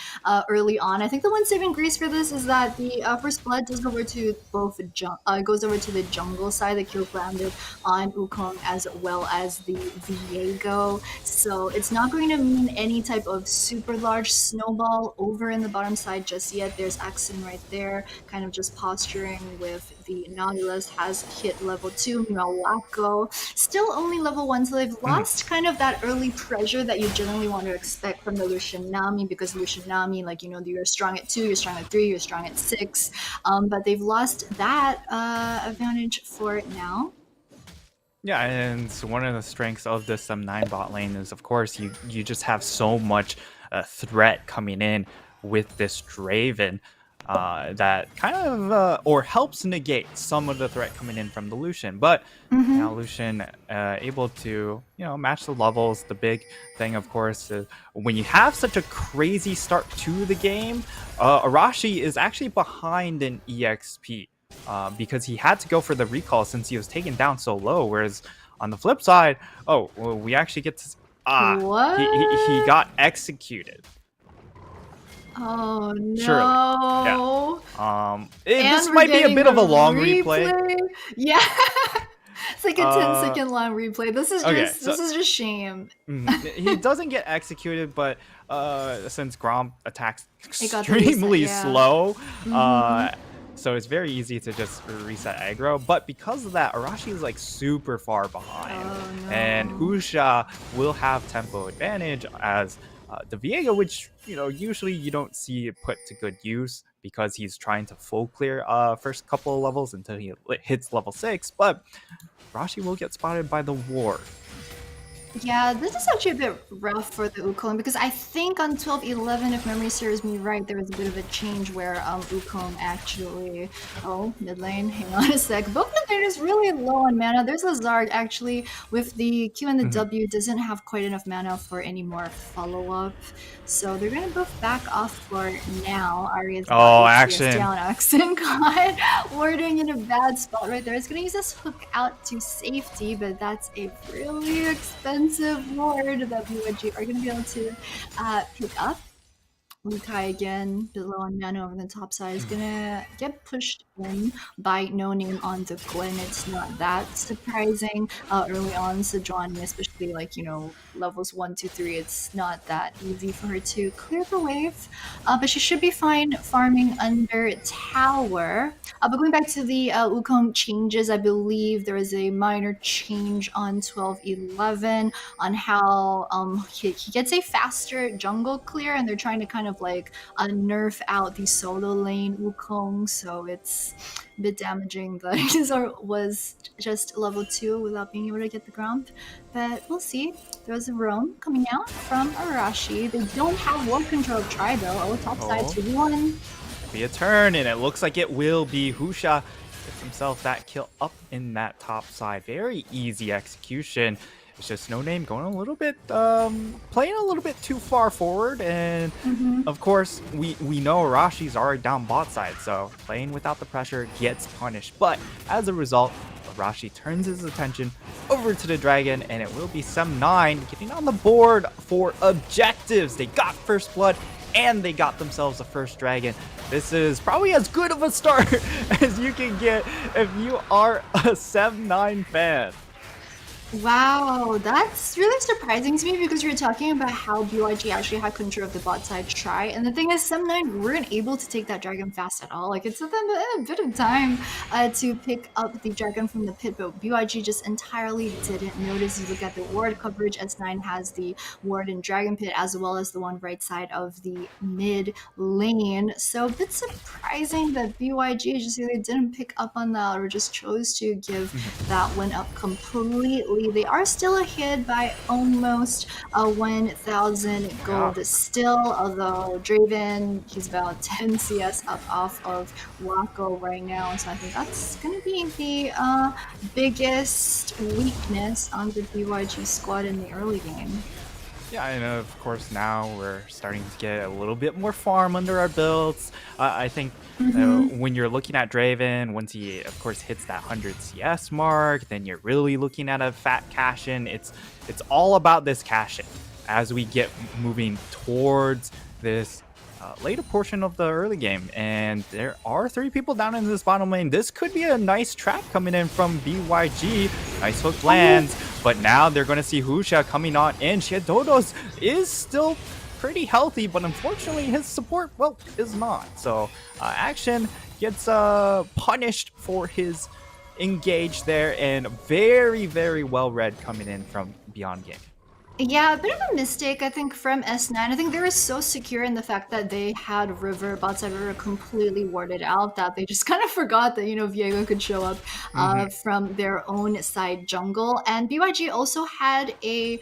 early on. I think the one saving grace for this is that the first blood goes over to goes over to the jungle side. The kill landed on Wukong as well as the Viego, so it's not going to mean any type of super large snowball over in the bottom side just yet. There's Axon right there, kind of just posturing with the Nautilus, has hit level 2. Wako still only level 1, so they've lost kind of that early pressure that you generally want to expect from the Lucian Nami, because Lucian Nami, like, you know, you're strong at 2, you're strong at 3, you're strong at 6, but they've lost that advantage for now. Yeah, and one of the strengths of the Sem9 bot lane is, of course, you just have so much threat coming in with this Draven that kind of or helps negate some of the threat coming in from the Lucian. But now Lucian able to, you know, match the levels. The big thing, of course, is when you have such a crazy start to the game, Arashi is actually behind in EXP because he had to go for the recall since he was taken down so low. Whereas on the flip side, we actually get to what? He got executed. Oh no! Surely. Yeah. This might be a bit of a long replay. Yeah, it's like a 10-second long replay. This is just shame. He doesn't get executed, but since Grom attacks extremely slow, so it's very easy to just reset aggro. But because of that, Arashi is like super far behind, and Husha will have tempo advantage as the Viego, which usually you don't see put to good use because he's trying to full clear first couple of levels until he hits level 6. But Arashi will get spotted by the ward. Yeah, this is actually a bit rough for the Wukong because I think on 12-11, if memory serves me right, there was a bit of a change where Wukong actually... Oh, mid lane, hang on a sec. Both mid laners really low on mana. There's a Zarg actually with the Q and the W doesn't have quite enough mana for any more follow-up. So they're going to both back off for now. Arya's action down. Axon got warding in a bad spot right there. It's going to use this hook out to safety, but that's a really expensive ward that BYG are going to be able to pick up. Lukai again, below on mana over the top side, is gonna get pushed in by No Name on the Gwen. It's not that surprising early on. Sejuani, especially like, levels 1, 2, 3, it's not that easy for her to clear the wave. But she should be fine farming under tower. But going back to the Wukong changes, I believe there is a minor change on 12-11 on how he gets a faster jungle clear, and they're trying to kind of like nerf out the solo lane Wukong, so it's a bit damaging that he was just level 2 without being able to get the ground. But we'll see. There's a roam coming out from Arashi. They don't have ward control try though. Oh, top side 2v1. Be a turn, and it looks like it will be Husha. Gets himself that kill up in that top side. Very easy execution. It's just No Name going a little bit, playing a little bit too far forward, and of course we know Arashi's already down bot side, so playing without the pressure gets punished. But as a result, Arashi turns his attention over to the dragon, and it will be Sem9 getting on the board for objectives. They got first blood, and they got themselves a first dragon. This is probably as good of a start as you can get if you are a Sem9 fan. Wow, that's really surprising to me because you're talking about how BYG actually had control of the bot side try, and the thing is, Sem9 weren't able to take that dragon fast at all. Like, it took them a bit of time to pick up the dragon from the pit, but BYG just entirely didn't notice. You look at the ward coverage, S9 has the ward in dragon pit as well as the one right side of the mid lane, so a bit surprising that BYG just either didn't pick up on that or just chose to give that one up completely. They are still ahead by almost 1,000 gold still, although Draven, he's about 10 CS up off of Wako right now, so I think that's going to be the biggest weakness on the BYG squad in the early game. Yeah, and of course now we're starting to get a little bit more farm under our belts. I think when you're looking at Draven, once he of course hits that 100 CS mark, then you're really looking at a fat cash-in. It's all about this cash-in as we get moving towards this later portion of the early game, and there are 3 people down in this bottom lane. This could be a nice trap coming in from BYG. Nice hook lands, but now they're going to see Husha coming on in. Shadodos is still pretty healthy, but unfortunately his support, well, is not. So Action gets punished for his engage there, and very, very well read coming in from Beyond Game. Yeah, a bit of a mistake, I think, from S9. I think they were so secure in the fact that they had River, botside River completely warded out that they just kind of forgot that, Viego could show up from their own side jungle. And BYG also had a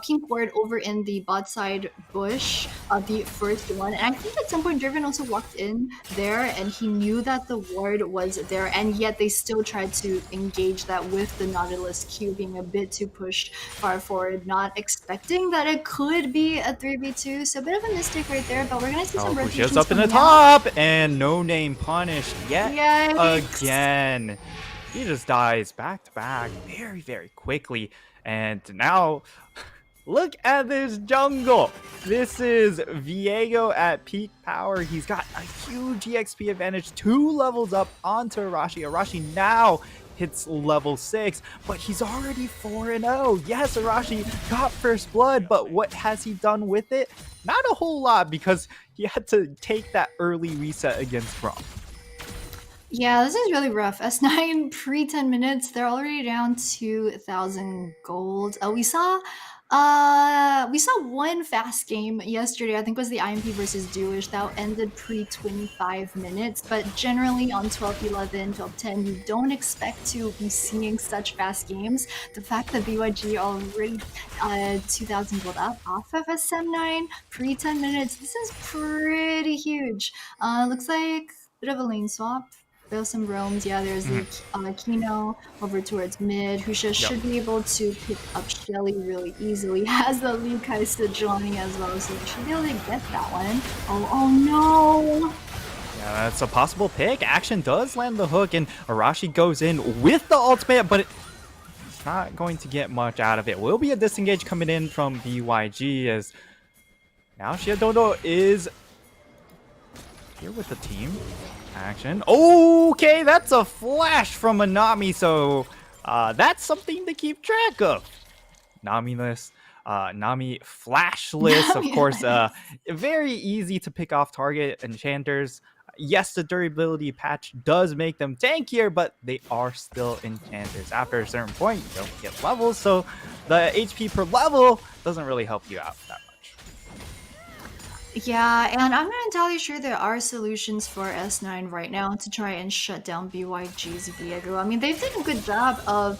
pink ward over in the bot side bush, the first one. And I think at some point Draven also walked in there and he knew that the ward was there, and yet they still tried to engage that with the Nautilus Q being a bit too pushed far forward, not expecting that it could be a 3v2, so a bit of a mistake right there, but we're gonna see some rotations just up in the top, and No Name punished yet again. He just dies back to back very, very quickly, and now look at this jungle. This is Viego at peak power. He's got a huge EXP advantage, 2 levels up onto Arashi. Arashi now hits level 6, but he's already 4-0. Yes, Arashi got first blood, but what has he done with it? Not a whole lot, because he had to take that early reset against Braum. Yeah, this is really rough. S9 pre 10 minutes, they're already down 2,000 gold. We saw one fast game yesterday. I think it was the IMP versus Dewish that ended pre 25 minutes. But generally on 12-11, 12-10, you don't expect to be seeing such fast games. The fact that BYG already 2,000 gold up off of SM9 pre 10 minutes, this is pretty huge. Looks like bit of a lane swap. There's some roams. Yeah, there's the Kino over towards mid, who should be able to pick up Shelly really easily. Has the Liu Kai Sejuani as well, so should be able to get that one. Oh no! Yeah, that's a possible pick. Action does land the hook, and Arashi goes in with the ultimate, but it's not going to get much out of it. Will be a disengage coming in from BYG, as now Shiadodo is here with the team. Action. Okay, that's a flash from a Nami, so that's something to keep track of. Nami-less, Nami flashless, of course. Very easy to pick off target enchanters. Yes, the durability patch does make them tankier, but they are still enchanters. After a certain point, you don't get levels, so the HP per level doesn't really help you out that much. Yeah, and I'm not entirely sure there are solutions for S9 right now to try and shut down BYG's Viego. I mean, they've done a good job of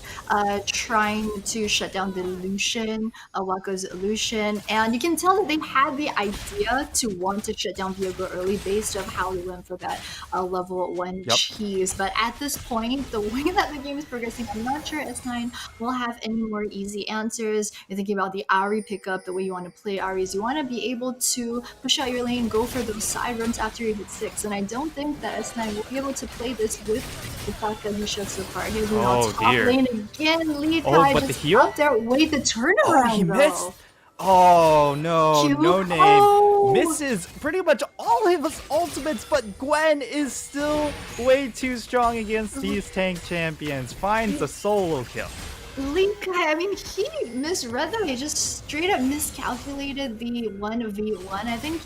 trying to shut down the Lucian, Wako's Lucian, and you can tell that they had the idea to want to shut down Viego early based on how they went for that level 1 cheese. But at this point, the way that the game is progressing, I'm not sure S9 will have any more easy answers. You're thinking about the Ari pickup, the way you want to play Ari is you want to be able to push out your lane, go for those side runs after you hit 6. And I don't think that S9 will be able to play this with the fact that he showed so far. He's on top lane again. Lead guy but just the heal? up there. Wait, the turnaround he though. missed. Oh no, Q? no name. Oh. Misses pretty much all of his ultimates, but Gwen is still way too strong against these tank champions. Finds a solo kill. Link, I mean, he misread them. He just straight up miscalculated the 1v1. I think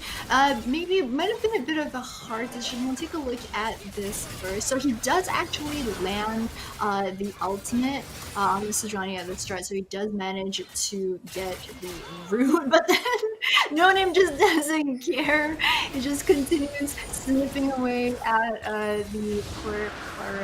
maybe it might have been a bit of a hard decision. We'll take a look at this first. So he does actually land the ultimate on the Sejuani at the start. So he does manage to get the root, but then No Name just doesn't care. He just continues sniffing away at the poor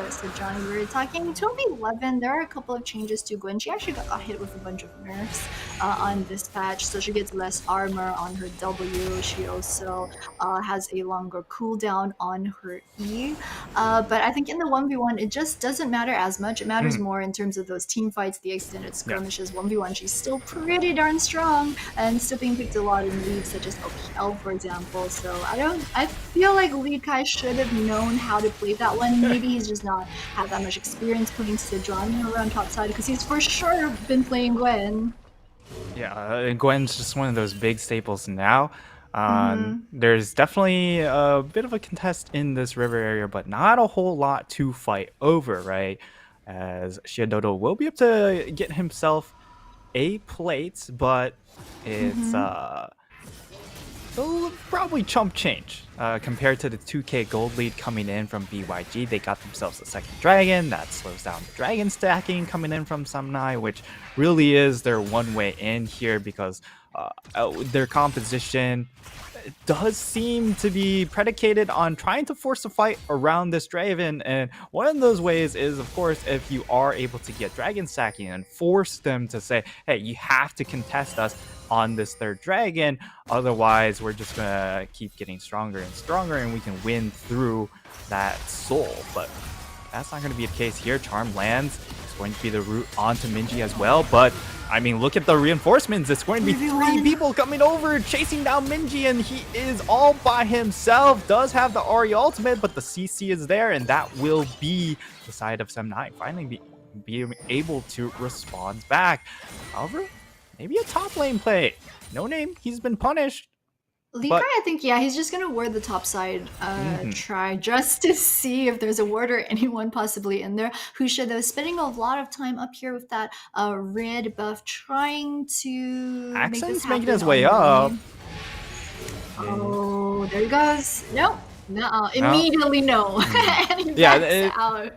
Sejuani. We're talking 12-11. There are a couple of changes to Gwen. She actually got hit with a bunch of nerfs on this patch, so she gets less armor on her W. She also has a longer cooldown on her E. But I think in the 1v1, it just doesn't matter as much. It matters more in terms of those team fights, the extended skirmishes. 1v1, she's still pretty darn strong and still being picked a lot in leagues such as OPL, for example. So I feel like Lee Kai should have known how to play that one. Maybe he's just not had that much experience putting Sejuani around topside because he's for sure been playing Gwen. Yeah, Gwen's just one of those big staples now. There's definitely a bit of a contest in this river area, but not a whole lot to fight over, right? As Shiadodo will be able to get himself a plate, but it's it'll probably chump change compared to the 2k gold lead coming in from BYG. They got themselves a second dragon that slows down the dragon stacking coming in from Samnai, which really is their one way in here because their composition does seem to be predicated on trying to force a fight around this dragon, and one of those ways is, of course, if you are able to get dragon stacking and force them to say, hey, you have to contest us on this third dragon, otherwise we're just gonna keep getting stronger and stronger and we can win through that soul. But that's not going to be the case here. Charm lands. It's going to be the route onto Minji as well, but I mean, look at the reinforcements. It's going to be 3 people coming over, chasing down Minji, and he is all by himself. Does have the Ari ultimate, but the CC is there, and that will be the side of Sem9 finally being able to respond back. However, maybe a top lane play. No Name, he's been punished. Lee Kai, I think, yeah, he's just gonna ward the top side try just to see if there's a ward or anyone possibly in there. Husha, though, spending a lot of time up here with that red buff, trying to Accent's making his way up. Oh, there he goes. Nope. No, immediately no. And he backs out.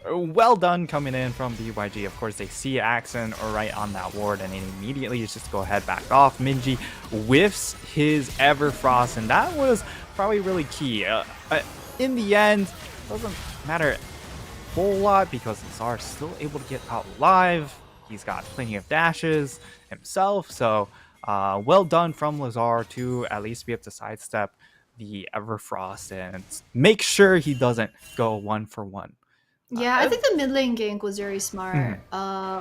Well done coming in from BYG. Of course, they see Axon right on that ward, and immediately just go ahead, back off. Minji whiffs his Everfrost, and that was probably really key. In the end, doesn't matter a whole lot because Lazar's still able to get out alive. He's got plenty of dashes himself, so well done from Lazar to at least be able to sidestep the Everfrost and make sure he doesn't go 1-for-1. Yeah, I think the mid lane gank was very smart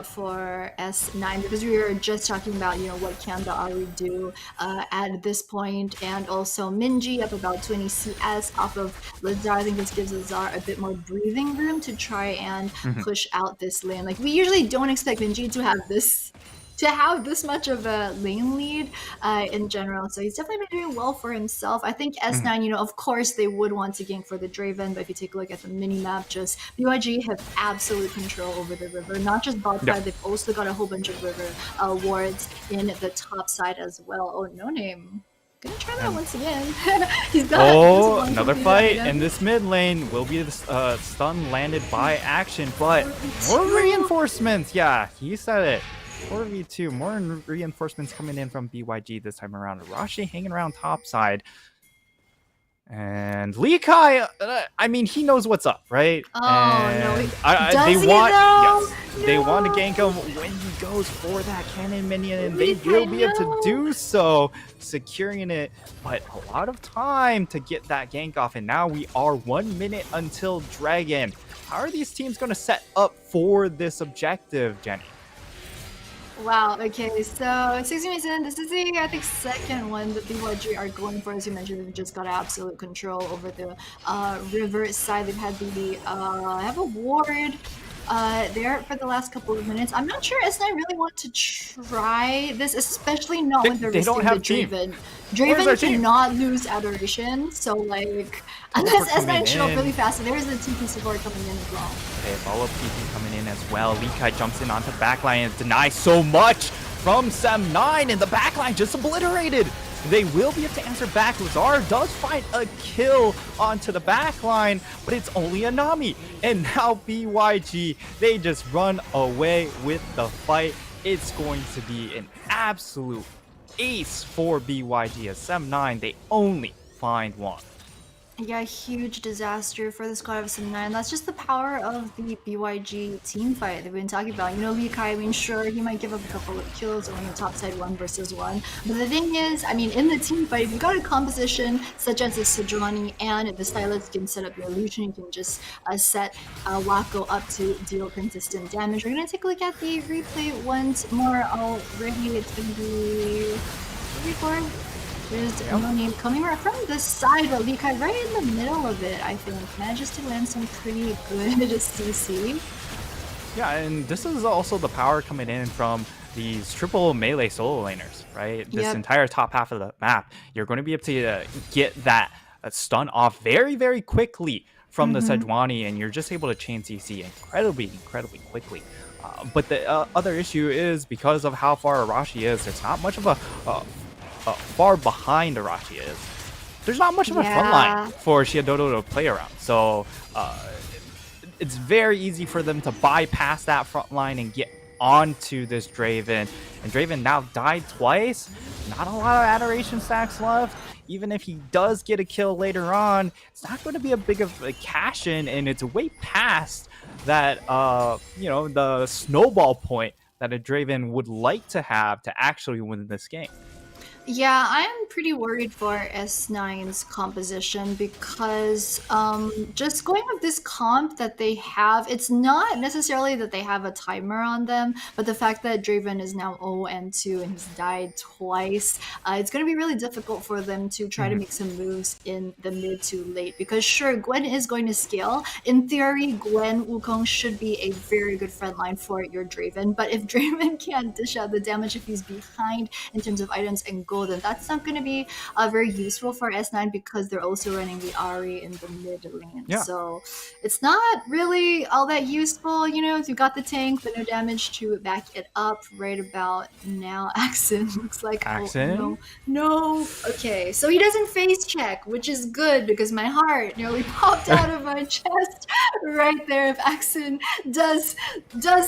for S9 because we were just talking about, what can the Ari do at this point, and also Minji up about 20 CS off of Lazar. I think this gives Lazar a bit more breathing room to try and push out this lane. Like, we usually don't expect Minji to have this much of a lane lead in general, so he's definitely been doing well for himself. I think S9, of course they would want to gank for the Draven, but if you take a look at the mini-map, just BYG have absolute control over the river, not just bot side, they've also got a whole bunch of river wards in the top side as well. Oh, no name. Gonna try that once again. He's got another fight in this mid lane. Will be the stun landed by Action, but more reinforcements. Yeah, he said it. 4v2, more reinforcements coming in from BYG this time around. Arashi hanging around top side. And Lee Kai, I mean, he knows what's up, right? Oh, and no. They want to gank him when he goes for that cannon minion, and they will be able to do so, securing it. But a lot of time to get that gank off, and now we are 1 minute until Dragon. How are these teams going to set up for this objective, Jenny? Wow, okay, so 60 minutes in, this is the, I think, second one that BYG are going for. As you mentioned, they've just got absolute control over the river side. They've had the, have a ward there for the last couple of minutes. I'm not sure S9 really want to try this, especially not when they're risking the Draven. Draven cannot lose Adoration, so like, unless S9 show up really fast, so there's the TP support coming in as well. Okay, follow TP coming in as well. Lee Kai jumps in onto backline and denies so much from Sem9, and the backline just obliterated. They will be able to answer back. Lazar does find a kill onto the backline, but it's only a Nami. And now BYG, they just run away with the fight. It's going to be an absolute ace for BYG. As Sem9, they only find one. Yeah, huge disaster for the squad of Sem9. That's just the power of the BYG team fight they've been talking about. Lee Kai, I mean, sure, he might give up a couple of kills on the top side 1 versus 1. But the thing is, I mean, in the team fight, if you got a composition such as the Sejuani and the Stylist, you can set up your illusion, you can just set Wako up to deal consistent damage. We're going to take a look at the replay once more already. It's going to be record. There's no name coming right from this side, but Lee Kai right in the middle of it, I think. Manages to land some pretty good CC. Yeah, and this is also the power coming in from these triple melee solo laners, right? This entire top half of the map, you're going to be able to get that stun off very, very quickly from the Sejuani, and you're just able to chain CC incredibly quickly. But the other issue is because of how far Arashi is, there's not much of a far behind Arashi is. There's not much of a front line for Shiadodo to play around. So it's very easy for them to bypass that front line and get onto this Draven. And Draven now died twice. Not a lot of Adoration stacks left. Even if he does get a kill later on, it's not going to be a big of a cash in, and it's way past that the snowball point that a Draven would like to have to actually win this game. Yeah, I'm pretty worried for S9's composition because just going with this comp that they have, it's not necessarily that they have a timer on them, but the fact that Draven is now 0-2 and he's died twice, it's going to be really difficult for them to try to make some moves in the mid to late, because sure, Gwen is going to scale. In theory, Gwen Wukong should be a very good frontline for your Draven, but if Draven can't dish out the damage, if he's behind in terms of items and gold, and that's not going to be very useful for S9 because they're also running the Ari in the mid lane. Yeah. So it's not really all that useful, you know. You got the tank, but no damage to back it up right about now. Accent looks like, Accent? oh no. Okay, so he doesn't face check, which is good because my heart nearly popped out of my chest right there if Accent does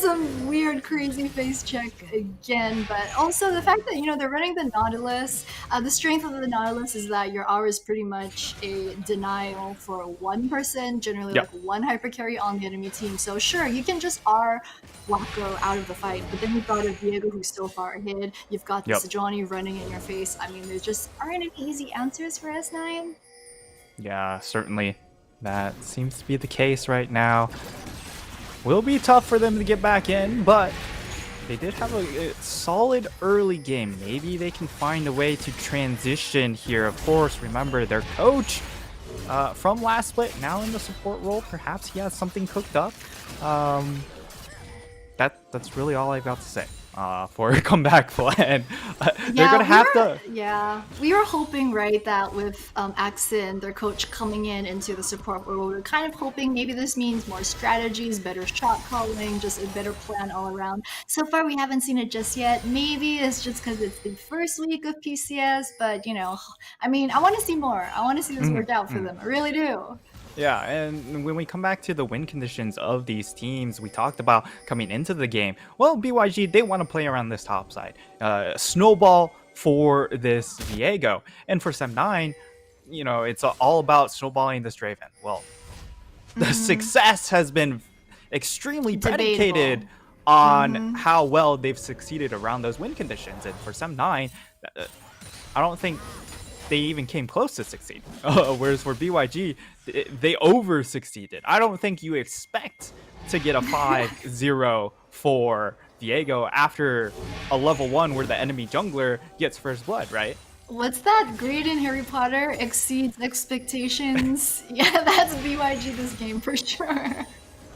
some weird crazy face check again. But also the fact that, you know, they're running the Nautilus. The strength of the Nautilus is that your R is pretty much a denial for one person, generally Yep. like one hyper carry on the enemy team. So sure, you can just R Wacko out of the fight, but then you've got a Diego who's so far ahead. You've got the Yep. Sejuani running in your face. I mean, there just aren't any easy answers for S9. Yeah, certainly. That seems to be the case right now. Will be tough for them to get back in, but they did have a solid early game. Maybe they can find a way to transition here. Of course, remember their coach from last split, now in the support role. Perhaps he has something cooked up. That's really all I've got to say for a comeback plan. They're gonna have to. Yeah, we were hoping, right, that with Axon, their coach, coming into the support role, we were kind of hoping maybe this means more strategies, better shot calling, just a better plan all around. So far, we haven't seen it just yet. Maybe it's just because it's the first week of PCS, but you know, I mean, I want to see more. I want to see this work out for them. I really do. Yeah, and when we come back to the win conditions of these teams, we talked about coming into the game. Well, BYG, they want to play around this top side. Snowball for this Diego. And for Sem9, you know, it's all about snowballing this Draven. Well, the success has been extremely predicated on how well they've succeeded around those win conditions. And for Sem9, I don't think they even came close to succeed. Whereas for BYG, they over succeeded. I don't think you expect to get a 5-0 for Diego after a level 1 where the enemy jungler gets first blood, right? What's that? Greed in Harry Potter exceeds expectations. Yeah, that's BYG this game for sure.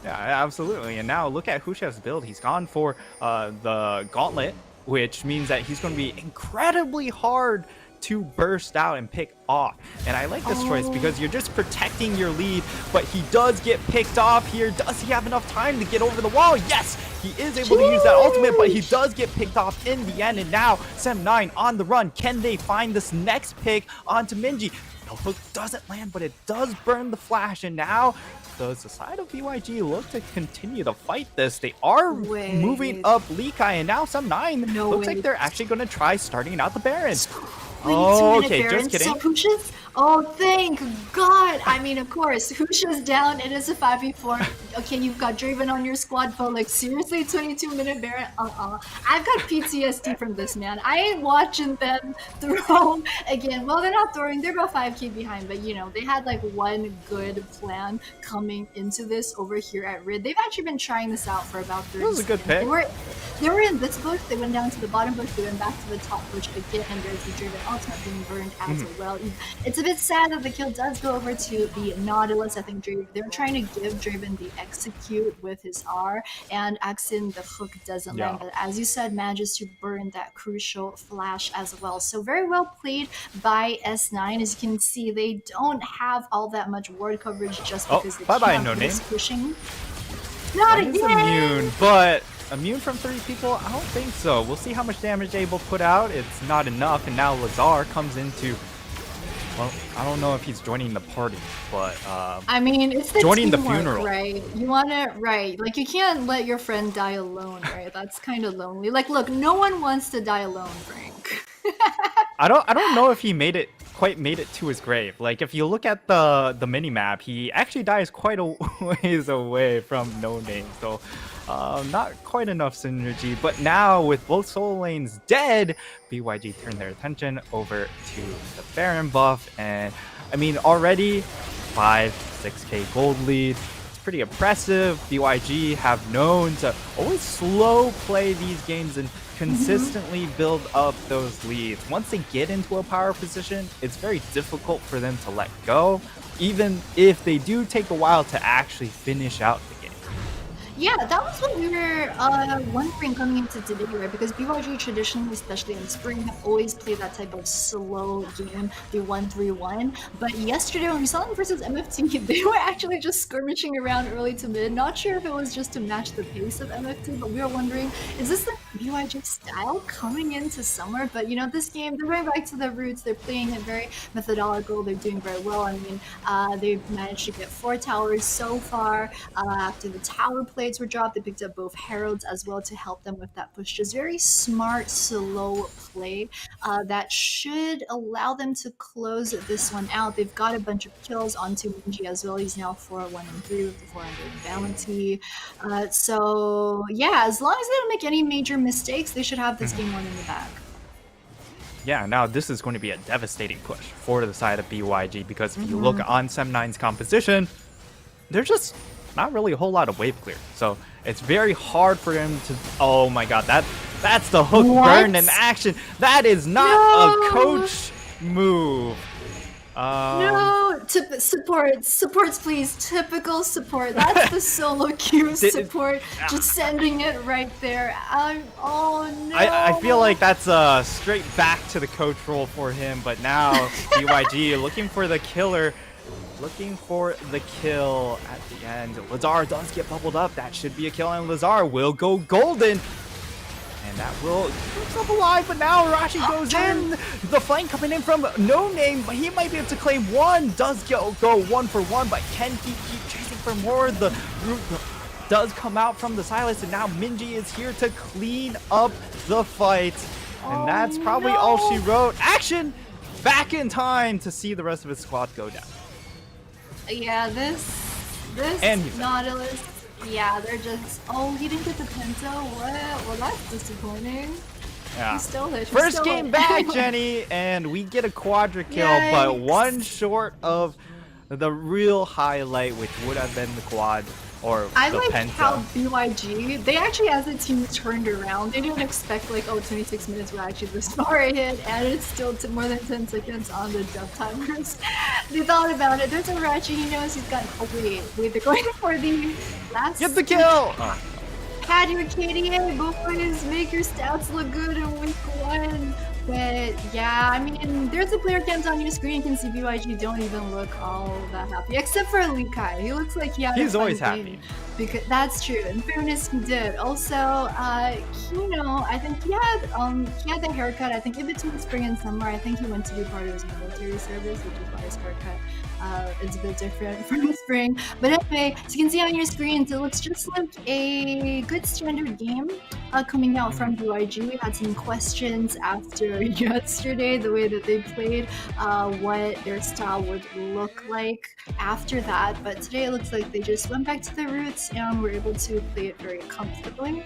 Yeah, absolutely. And now look at Hushev's build. He's gone for the Gauntlet, which means that he's going to be incredibly hard to burst out and pick off. And I like this choice because you're just protecting your lead, but he does get picked off here. Does he have enough time to get over the wall? Yes, he is able to use that ultimate, but he does get picked off in the end. And now Sem9 on the run. Can they find this next pick onto Minji? The hook doesn't land, but it does burn the flash. And now does the side of BYG look to continue to fight this? They are moving up Likai, and now Sem9 looks like they're actually going to try starting out the Baron. Oh, okay, just kidding. So Husha's, oh, thank God. I mean, of course, Husha's down. It is a 5v4. Okay, you've got Draven on your squad, but like, seriously, 22-minute Baron? I've got PTSD from this, man. I ain't watching them throw again. Well, they're not throwing. They're about 5k behind, but you know, they had like one good plan coming into this over here at Rid. They've actually been trying this out for about 30 seconds. That was a good pick. They were in this bush, they went down to the bottom bush, they went back to the top bush again, and there's the Draven ultimate being burned as well. It's a bit sad that the kill does go over to the Nautilus. I think they're trying to give Draven the execute with his R, and Axin, the hook doesn't land, but as you said, manages to burn that crucial flash as well. So very well played by S9. As you can see, they don't have all that much ward coverage just because they keep pushing. Not again! Immune, but immune from 3 people? I don't think so. We'll see how much damage they're able to put out. It's not enough, and now Lazar comes into... Well, I don't know if he's joining the party, but... I mean, it's the joining teamwork, the funeral. Right? You want to... Right. Like, you can't let your friend die alone, right? That's kind of lonely. Like, look, no one wants to die alone, Frank. I don't know if he quite made it to his grave. Like, if you look at the mini-map, he actually dies quite a ways away from No Name, so... not quite enough synergy, but now with both solo lanes dead, BYG turned their attention over to the Baron buff, and I mean already 5-6k gold lead. It's pretty impressive. BYG have known to always slow play these games and consistently build up those leads. Once they get into a power position, it's very difficult for them to let go, even if they do take a while to actually finish out the game. Yeah, that was what we were wondering coming into today, right? Because BYG traditionally, especially in spring, have always played that type of slow game, the 1-3-1. But yesterday when we saw them versus MFT, they were actually just skirmishing around early to mid. Not sure if it was just to match the pace of MFT, but we were wondering, is this the BYG style coming into summer? But you know, this game, they're going back to their roots. They're playing it very methodical. They're doing very well. I mean, they've managed to get 4 towers so far. After the tower plates were dropped, they picked up both heralds as well to help them with that push. Just very smart, slow play that should allow them to close this one out. They've got a bunch of kills onto Minji as well. He's now 4-1-3 with the 400 bounty. So yeah, as long as they don't make any major mistakes, they should have this game one in the bag. Yeah, now this is going to be a devastating push for the side of BYG, because if you look on Sem9's composition, there's just not really a whole lot of wave clear. So it's very hard for him to... Oh my god, that's the hook burn in action. That is not a coach move. No, supports please. Typical support. That's the solo queue support. Just sending it right there. Oh no. I feel like that's straight back to the coach role for him, but now BYG looking for the killer. Looking for the kill at the end. Lazar does get bubbled up. That should be a kill, and Lazar will go golden. And that will keep himself alive, but now Arashi goes in. The flank coming in from No Name, but he might be able to claim one. Does go 1-for-1, but can he keep chasing for more? The root does come out from the silence, and now Minji is here to clean up the fight. And that's probably all she wrote. Action! Back in time to see the rest of his squad go down. Yeah, this and Nautilus, yeah, they're just, oh, he didn't get the penta, what? Well, that's disappointing. Yeah. He stole it. First game back, Jenny, and we get a quadra kill, but one short of the real highlight, which would have been the quad. Or I the like penta. how BYG, they actually, as a team, turned around. They didn't expect like, oh, 26 minutes were actually this far ahead, and it's still more than 10 seconds on the dev timers. They thought about it. There's Arashi, he knows he's got, oh wait, they're going for the last... Get the kill! Had your KDA, boys, make your stats look good in week 1. But yeah, I mean, there's a player cams on your screen. You can see BYG don't even look all that happy, except for Likai. He looks like he had He's a fun always game. happy. Because that's true. In fairness, he did. Also, Kino, I think he had the haircut. I think in between spring and summer, I think he went to be part of his military service, which is why his haircut is a bit different from spring. But anyway, as you can see on your screens, it looks just like a good standard game coming out from BYG. We had some questions after yesterday, the way that they played, what their style would look like after that. But today it looks like they just went back to their roots and were able to play it very comfortably.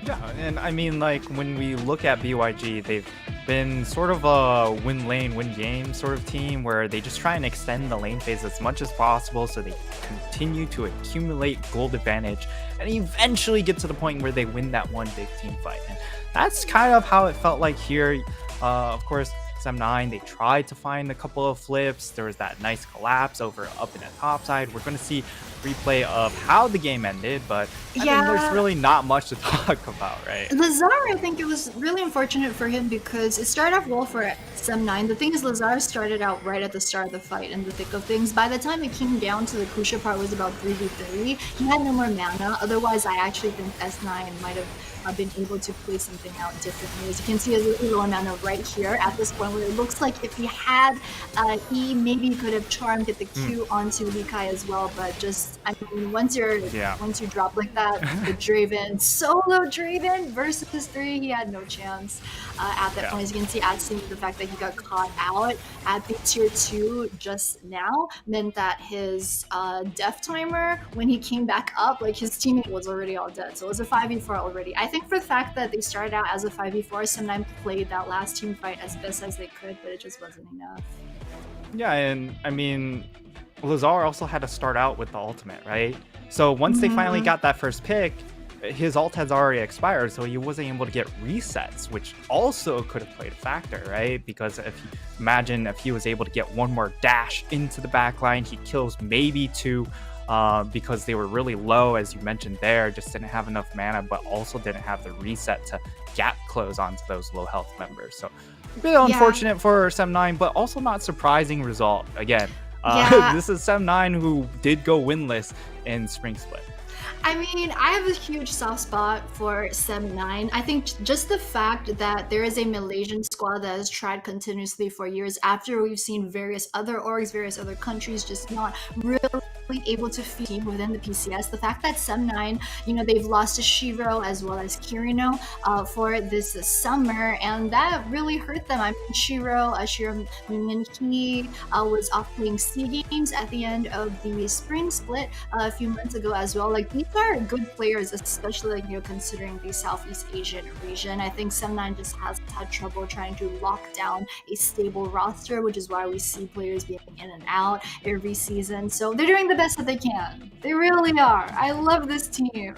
Yeah, and I mean, like, when we look at BYG, they've been sort of a win lane, win game sort of team where they just try and extend the lane phase as much as possible so they continue to accumulate gold advantage and eventually get to the point where they win that one big team fight. And that's kind of how it felt like here. Of course, Sem9, they tried to find a couple of flips. There was that nice collapse up in the top side. We're going to see replay of how the game ended, but I mean, there's really not much to talk about, right? Lazar, I think it was really unfortunate for him because it started off well for Sem9. The thing is, Lazar started out right at the start of the fight in the thick of things. By the time it came down to the crucial part, was about 3v3. He had no more mana. Otherwise, I actually think S9 might have been able to play something out differently. As you can see, a little low mana right here at this point where it looks like if he had E, maybe he could have charmed, get the Q onto Likai as well, but just, I mean, once you drop like that, the Draven, solo Draven versus 3, he had no chance at that point. As you can see, adding the fact that he got caught out at the tier 2 just now meant that his death timer, when he came back up, like his teammate was already all dead. So it was a 5v4 already. I think for the fact that they started out as a 5v4, Sem9 played that last team fight as best as they could, but it just wasn't enough. Yeah, and I mean, Lazar also had to start out with the ultimate, right? So once they finally got that first pick, his ult has already expired, so he wasn't able to get resets, which also could have played a factor, right? Because imagine if he was able to get one more dash into the backline, he kills maybe 2 because they were really low, as you mentioned there, just didn't have enough mana, but also didn't have the reset to gap close onto those low health members. So a bit unfortunate for Sem9, but also not surprising result. Again, this is Sem9 who did go winless in Spring Split. I mean, I have a huge soft spot for Sem9. I think just the fact that there is a Malaysian squad that has tried continuously for years after we've seen various other orgs, various other countries just not really able to feed within the PCS. The fact that Sem9, you know, they've lost to Shiro as well as Kirino for this summer, and that really hurt them. I mean, Shiro Minki was off playing SEA Games at the end of the Spring Split a few months ago as well. Like, these are good players, especially, like, you know, considering the Southeast Asian region. I think Sem9 just has had trouble trying to lock down a stable roster, which is why we see players being in and out every season. So they're doing the best that they can. They really are. I love this team.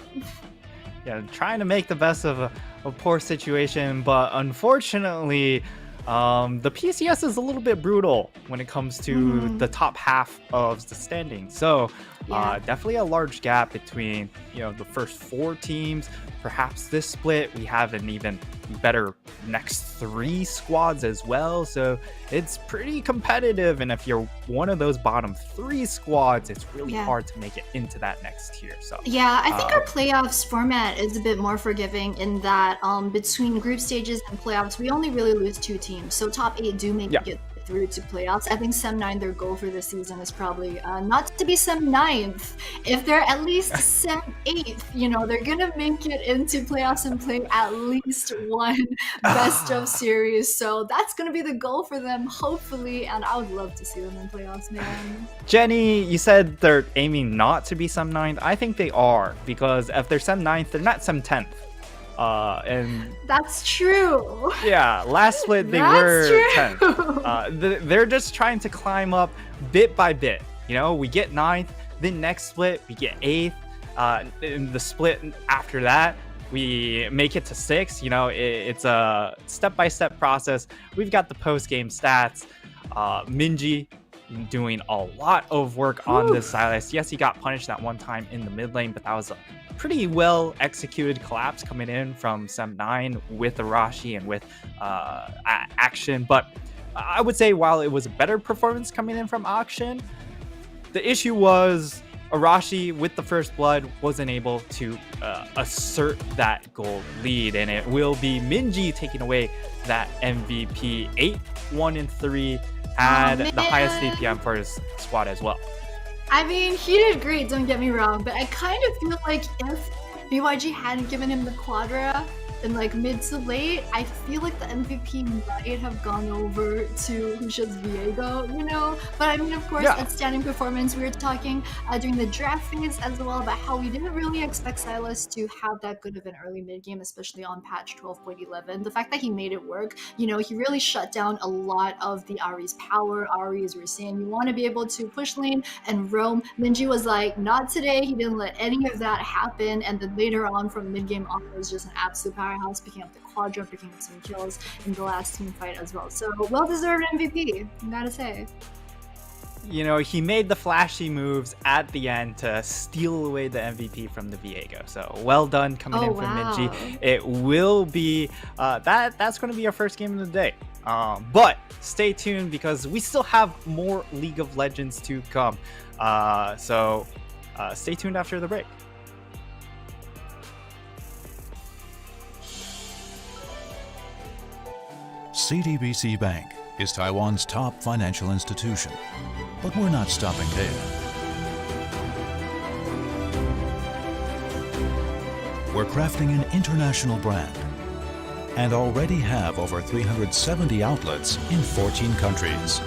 Yeah, trying to make the best of a poor situation, but unfortunately, the PCS is a little bit brutal when it comes to the top half of the standings. So definitely a large gap between, you know, the first 4 teams. Perhaps this split, we have an even better next 3 squads as well. So it's pretty competitive. And if you're one of those bottom 3 squads, it's really hard to make it into that next tier. So yeah, I think our playoffs format is a bit more forgiving in that between group stages and playoffs, we only really lose 2 teams. So top 8 do make it through to playoffs. I think Sem9, their goal for this season is probably not to be Sem9th. If they're at least Sem8th, you know, they're gonna make it into playoffs and play at least one best of series. So that's gonna be the goal for them, hopefully, and I would love to see them in playoffs, man. Jenny, you said they're aiming not to be Sem9th. I think they are, because if they're Sem9th, they're not Sem10th. And that's true. Yeah, last split they were 10th. They're just trying to climb up bit by bit. You know, we get 9th, then next split we get 8th. In the split after that, we make it to 6th. You know, it's a step-by-step process. We've got the post-game stats. Minji doing a lot of work on this Silas. Yes, he got punished that one time in the mid lane, but that was a pretty well executed collapse coming in from Sem9 with Arashi and with Action. But I would say while it was a better performance coming in from Action, the issue was Arashi with the first blood wasn't able to assert that gold lead, and it will be Minji taking away that MVP. 8-1-3, had the highest DPM for his squad as well. I mean, he did great, don't get me wrong, but I kind of feel like if BYG hadn't given him the Quadra in like mid to late, I feel like the MVP might have gone over to Husha's Viego, you know? But I mean, of course, outstanding performance. We were talking during the draft phase as well about how we didn't really expect Silas to have that good of an early mid game, especially on patch 12.11. The fact that he made it work, you know, he really shut down a lot of the Ahri's power. Ahri, as we were saying, you want to be able to push lane and roam. Minji was like, not today. He didn't let any of that happen. And then later on from mid game on, was just an absolute powerhouse, picking up the Quadra, picking up some kills in the last team fight as well. So well-deserved MVP, I gotta say. You know, he made the flashy moves at the end to steal away the MVP from the Viego. So well done coming in from Minji. It will be, that's going to be our first game of the day. But stay tuned because we still have more League of Legends to come. So stay tuned after the break. CTBC Bank is Taiwan's top financial institution, but we're not stopping there. We're crafting an international brand and already have over 370 outlets in 14 countries.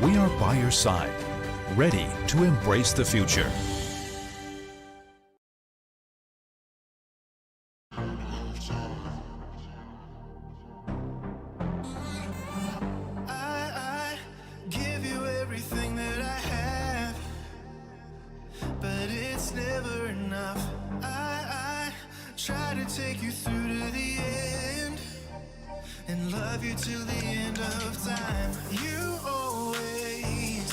We are by your side, ready to embrace the future. Take you through to the end and love you till the end of time. You always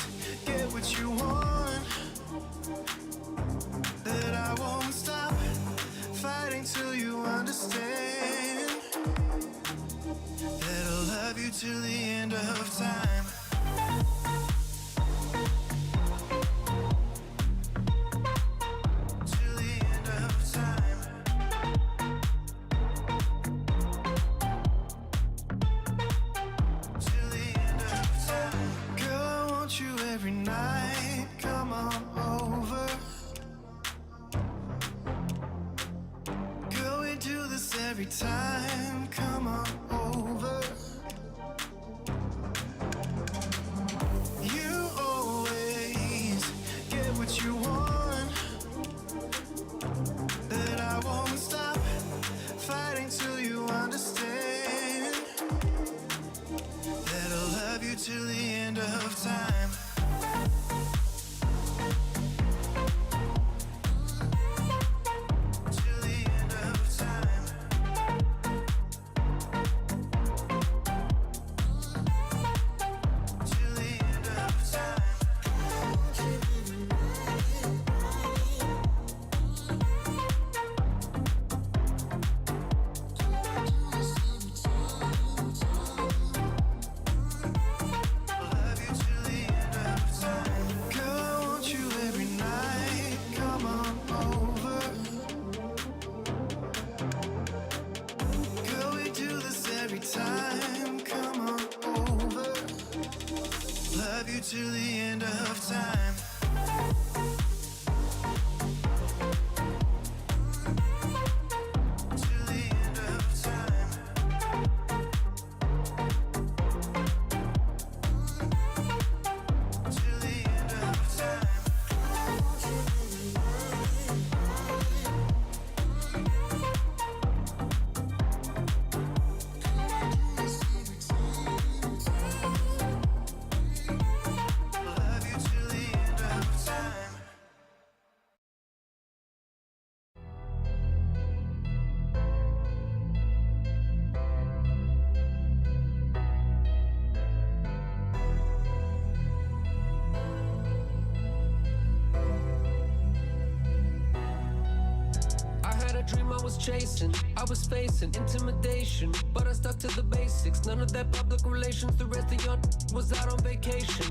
a dream I was chasing. I was facing intimidation, but I stuck to the basics. None of that public relations. The rest of y'all was out on vacation.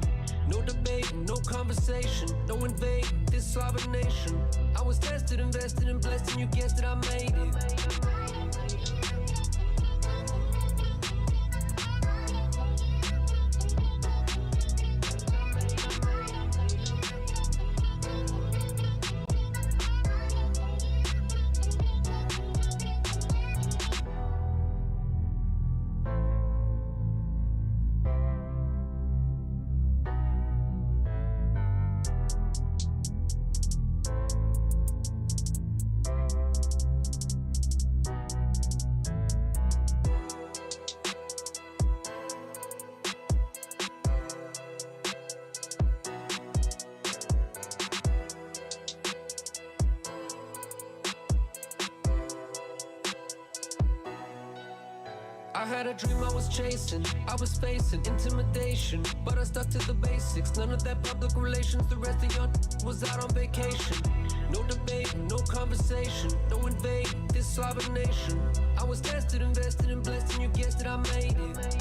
No debating, no conversation, no invading this sovereign nation. I was tested, invested, and blessed, and you guessed it, I made it. I had a dream I was chasing. I was facing intimidation, but I stuck to the basics. None of that public relations. The rest of y'all was out on vacation. No debating, no conversation, no invading this sovereign nation. I was tested, invested, and blessed, and you guessed it, I made it.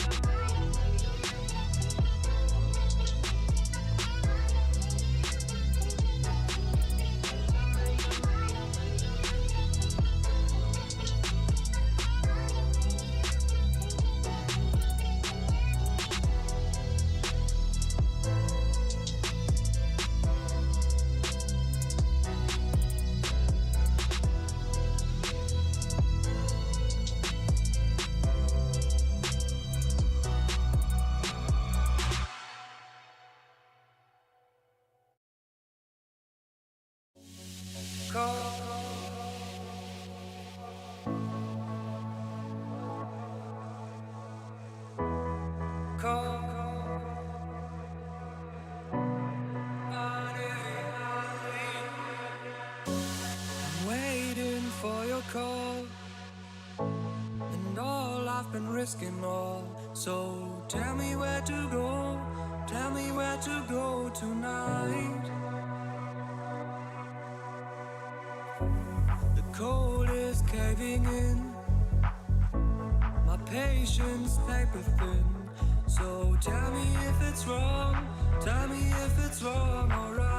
For your call, and all I've been risking all. So tell me where to go, tell me where to go tonight. The cold is caving in, my patience paper thin. So tell me if it's wrong, tell me if it's wrong, alright.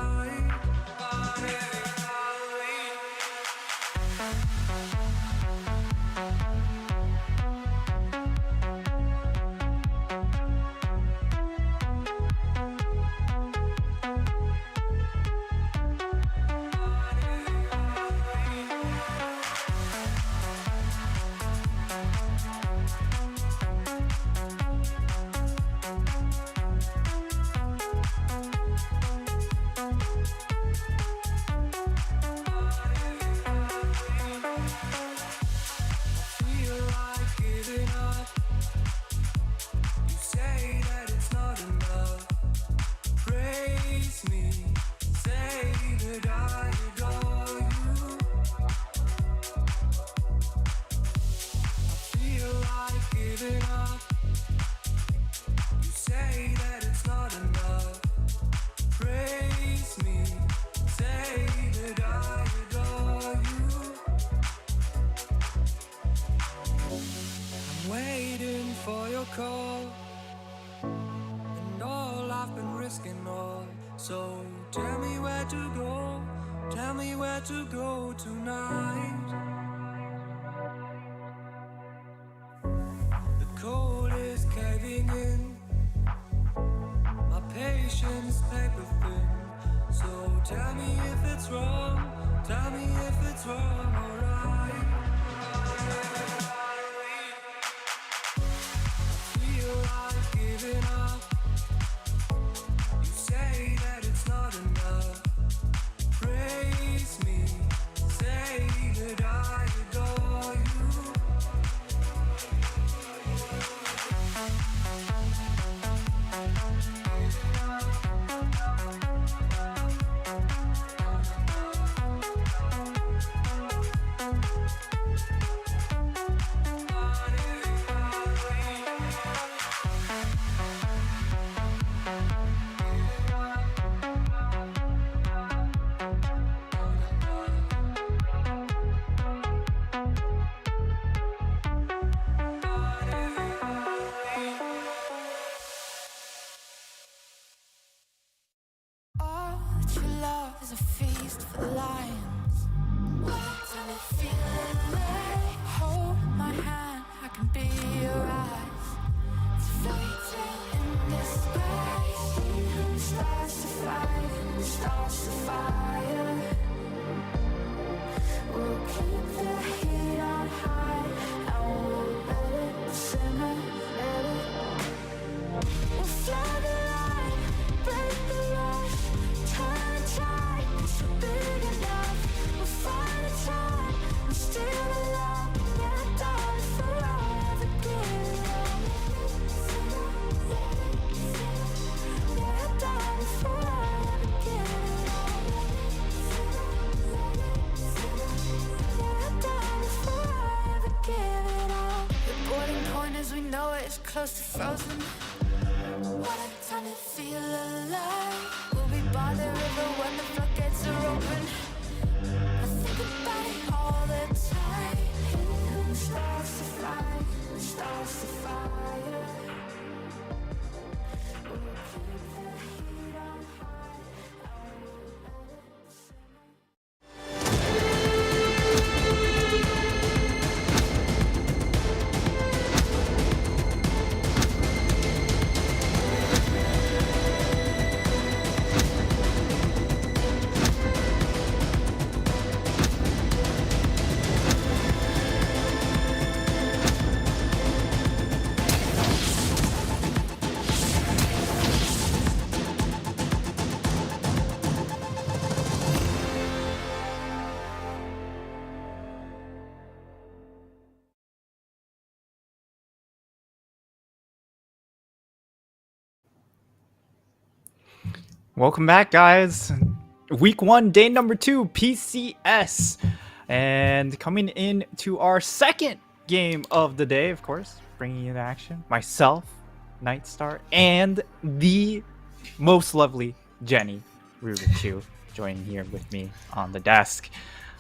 Call, and all I've been risking all. So tell me where to go, tell me where to go tonight. The cold is caving in, my patience paper thin. So tell me if it's wrong, tell me if it's wrong, alright. Giving up. You say that it's not enough. Praise me, say that I adore you. true love is a feast for the lions. Tell me feel alive. Hold my hand, I can be your eyes. It's a fairy tale in disguise. The stars to fight, the stars to fire. We'll keep the heat on high, and we'll let it simmer, let it. We'll fly the line, break the rush, turn the tide. It's big enough. We'll find a time and steal the light. Yeah, darling, forever give it up. Yeah, darling, forever give it up. Yeah, darling, forever give it up. The boiling point as we know it is close to frozen. What a time to feel alive. We'll be by the river when the floodgates are open. I think about it all the time. The stars to fly, the stars to fire. We'll keep the heat on high, and we'll let it simmer. Welcome back, guys. Week 1, day number 2, PCS. And coming in to our second game of the day, of course, bringing you the action. Myself, Nightstar, and the most lovely Jenny Rubik joining here with me on the desk.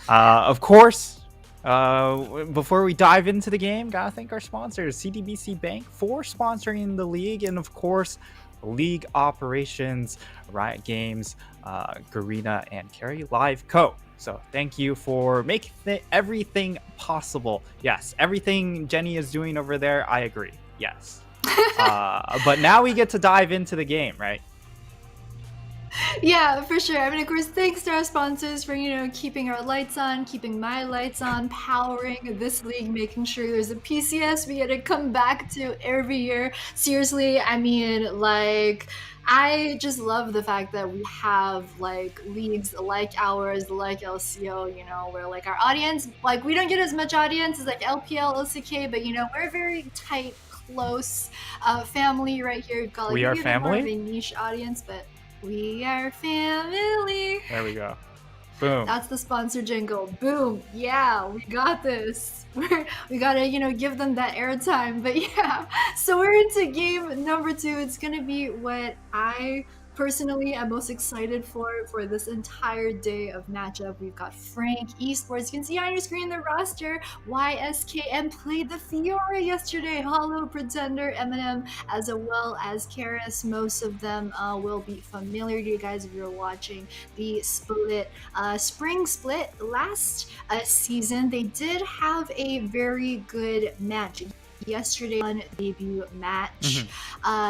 Of course, before we dive into the game, gotta thank our sponsors, CDBC Bank, for sponsoring the league, and of course, League Operations, Riot Games, Garena, and Carry Live Co. So thank you for making everything possible. Yes, everything Jenny is doing over there, I agree. Yes. But now we get to dive into the game, right? Yeah, for sure. I mean, of course, thanks to our sponsors for, keeping our lights on, keeping my lights on, powering this league, making sure there's a PCS we get to come back to every year. Seriously, I mean, I just love the fact that we have leagues like ours, like LCO, where our audience, we don't get as much audience as LPL, LCK, but we're a very tight, close family right here. We've got We are maybe a bit more of family? a niche audience, but we are family. There we go. Boom. That's the sponsor jingle. Boom. Yeah, we got this. We gotta, give them that airtime. But yeah, so we're into game number 2. It's gonna be what I personally am most excited for this entire day of matchup. We've got Frank Esports. You can see on your screen the roster. YSKM played the Fiora yesterday. Hollow, Pretender, Eminem, as well as Karis. Most of them will be familiar to you guys if you're watching the spring split last season. They did have a very good match yesterday on debut match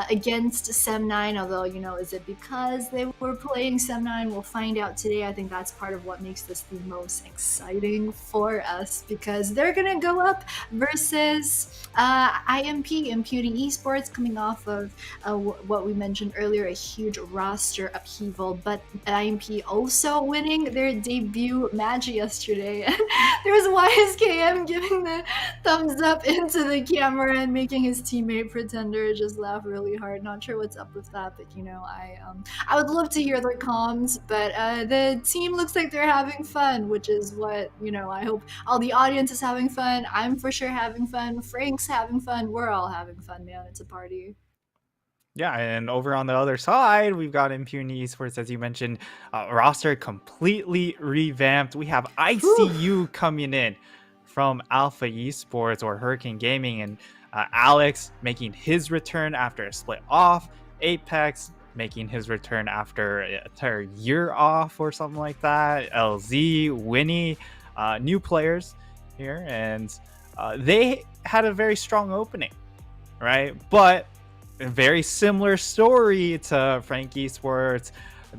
against Sem9, although is it because they were playing Sem9? We'll find out today. I think that's part of what makes this the most exciting for us, because they're gonna go up versus Imputing Esports, coming off of what we mentioned earlier, a huge roster upheaval, but IMP also winning their debut match yesterday. There was YSKM giving the thumbs up into the camera and making his teammate Pretender just laugh really hard. Not sure what's up with that, but I would love to hear their comms, but the team looks like they're having fun, which is what I hope all the audience is having fun. I'm for sure having fun. Frank's having fun. We're all having fun, man. It's a party. Yeah, and over on the other side, we've got Impunity Esports, as you mentioned, roster completely revamped. We have ICU coming in from Alpha Esports or Hurricane Gaming, and Alex making his return after a split off. Apex making his return after an entire year off or something like that. LZ, Winnie, new players here, and they had a very strong opening, right? But a very similar story to Frank Esports.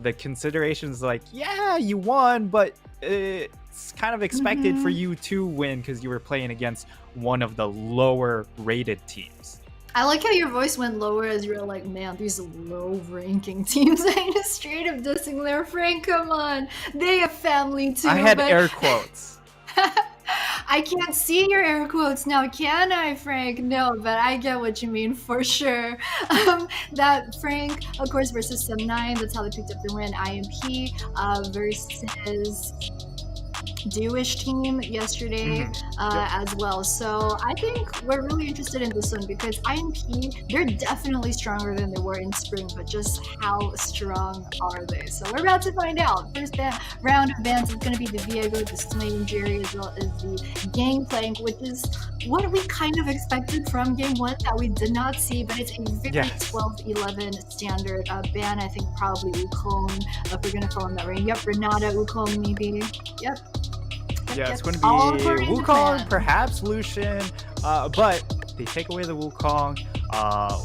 The considerations like, yeah, you won, but it's kind of expected for you to win because you were playing against one of the lower rated teams. I like how your voice went lower as you were like, man, these low-ranking teams. I just straight up dissing there. Frank, come on. They have family too. I had air quotes. I can't see your air quotes now, can I, Frank? No, but I get what you mean for sure. That Frank, of course, versus Sem9, that's how they picked up the win. IMP versus Jewish team yesterday as well. So I think we're really interested in this one because IMP, they're definitely stronger than they were in spring, but just how strong are they? So we're about to find out. First round of bands is going to be the Viego, the Slaying Jerry, as well as the Gangplank, which is what we kind of expected from game one that we did not see, but it's a very 12-11 standard ban. I think probably Wukong, if we're going to follow in that range. Yep, Renata, Wukong maybe. Yep. Yeah, it's going to be Wukong, perhaps Lucian, but they take away the Wukong.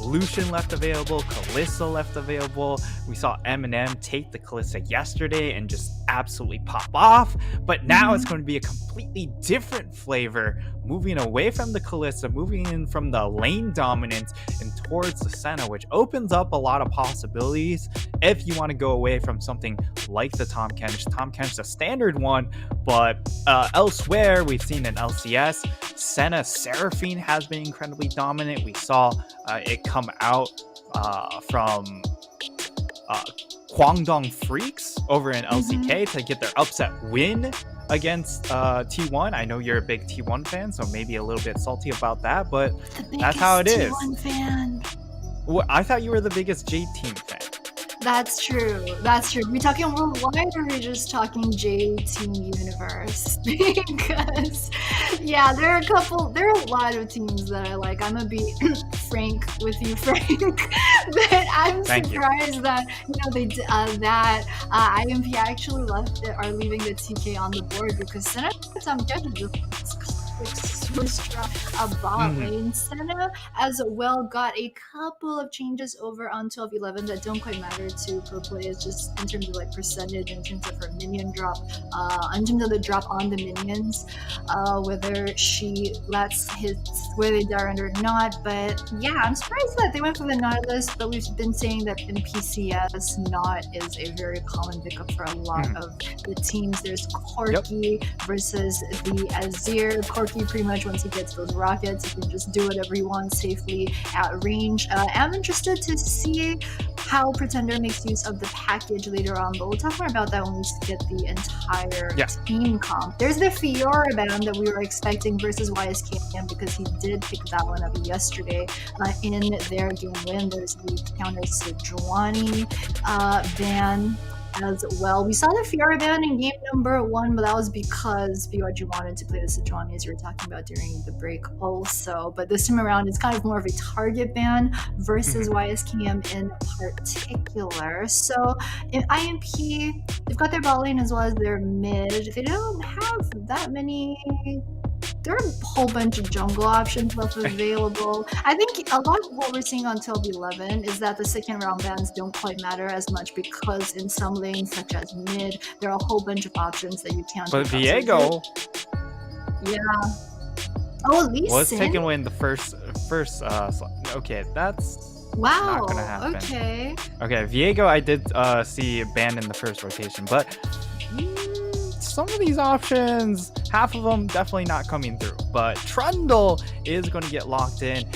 Lucian left available, Kalista left available. We saw Eminem take the Kalista yesterday and just absolutely pop off, but now it's going to be a completely different flavor, moving away from the Kalista, moving in from the lane dominance and towards the Senna, which opens up a lot of possibilities if you want to go away from something like the Tahm Kench. Tahm Kench's a standard one, but elsewhere we've seen an LCS. Senna Seraphine has been incredibly dominant. We saw it come out from Kwangdong Freaks over in LCK to get their upset win against T1. I know you're a big T1 fan, so maybe a little bit salty about that, but that's how it is. T1 fan. Well, I thought you were the biggest J Team fan. That's true. That's true. Are we talking worldwide or are we just talking J-Team Universe? Because, yeah, there are a lot of teams that I like. I'm going to be frank with you, Frank. But I'm surprised that, they did that. IMP actually are leaving the TK on the board because Senna Tahm Kench just super strong. Bot lane. Senna as well got a couple of changes over on 12-11 that don't quite matter to pro players, just in terms of like percentage, in terms of her minion drop, in terms of the drop on the minions, whether she lets hits where they die or not. But yeah, I'm surprised that they went for the Nautilus, but we've been saying that in PCS, Naut is a very common pickup for a lot of the teams. There's Corki versus the Azir. Corki pretty much once he gets those rockets, he can just do whatever he wants safely at range. I'm interested to see how Pretender makes use of the package later on, but we'll talk more about that when we get the entire team comp. There's the Fiora band that we were expecting versus YSKM because he did pick that one up yesterday in their game win. There's the counter Sejuani ban as well. We saw the Fiora ban in game number 1, but that was because BYG wanted to play the Sejuani, as you were talking about during the break also. But this time around, it's kind of more of a target ban versus YSKM in particular. So in IMP, they've got their bot lane as well as their mid. They don't have that many. There are a whole bunch of jungle options left available. I think a lot of what we're seeing on 12-11 is that the second round bans don't quite matter as much because in some lanes, such as mid, there are a whole bunch of options that you can't. But Viego, was taken away in the first. Okay, that's not gonna happen. Okay, Viego, I did see banned in the first rotation, but. Some of these options, half of them definitely not coming through, but Trundle is going to get locked in.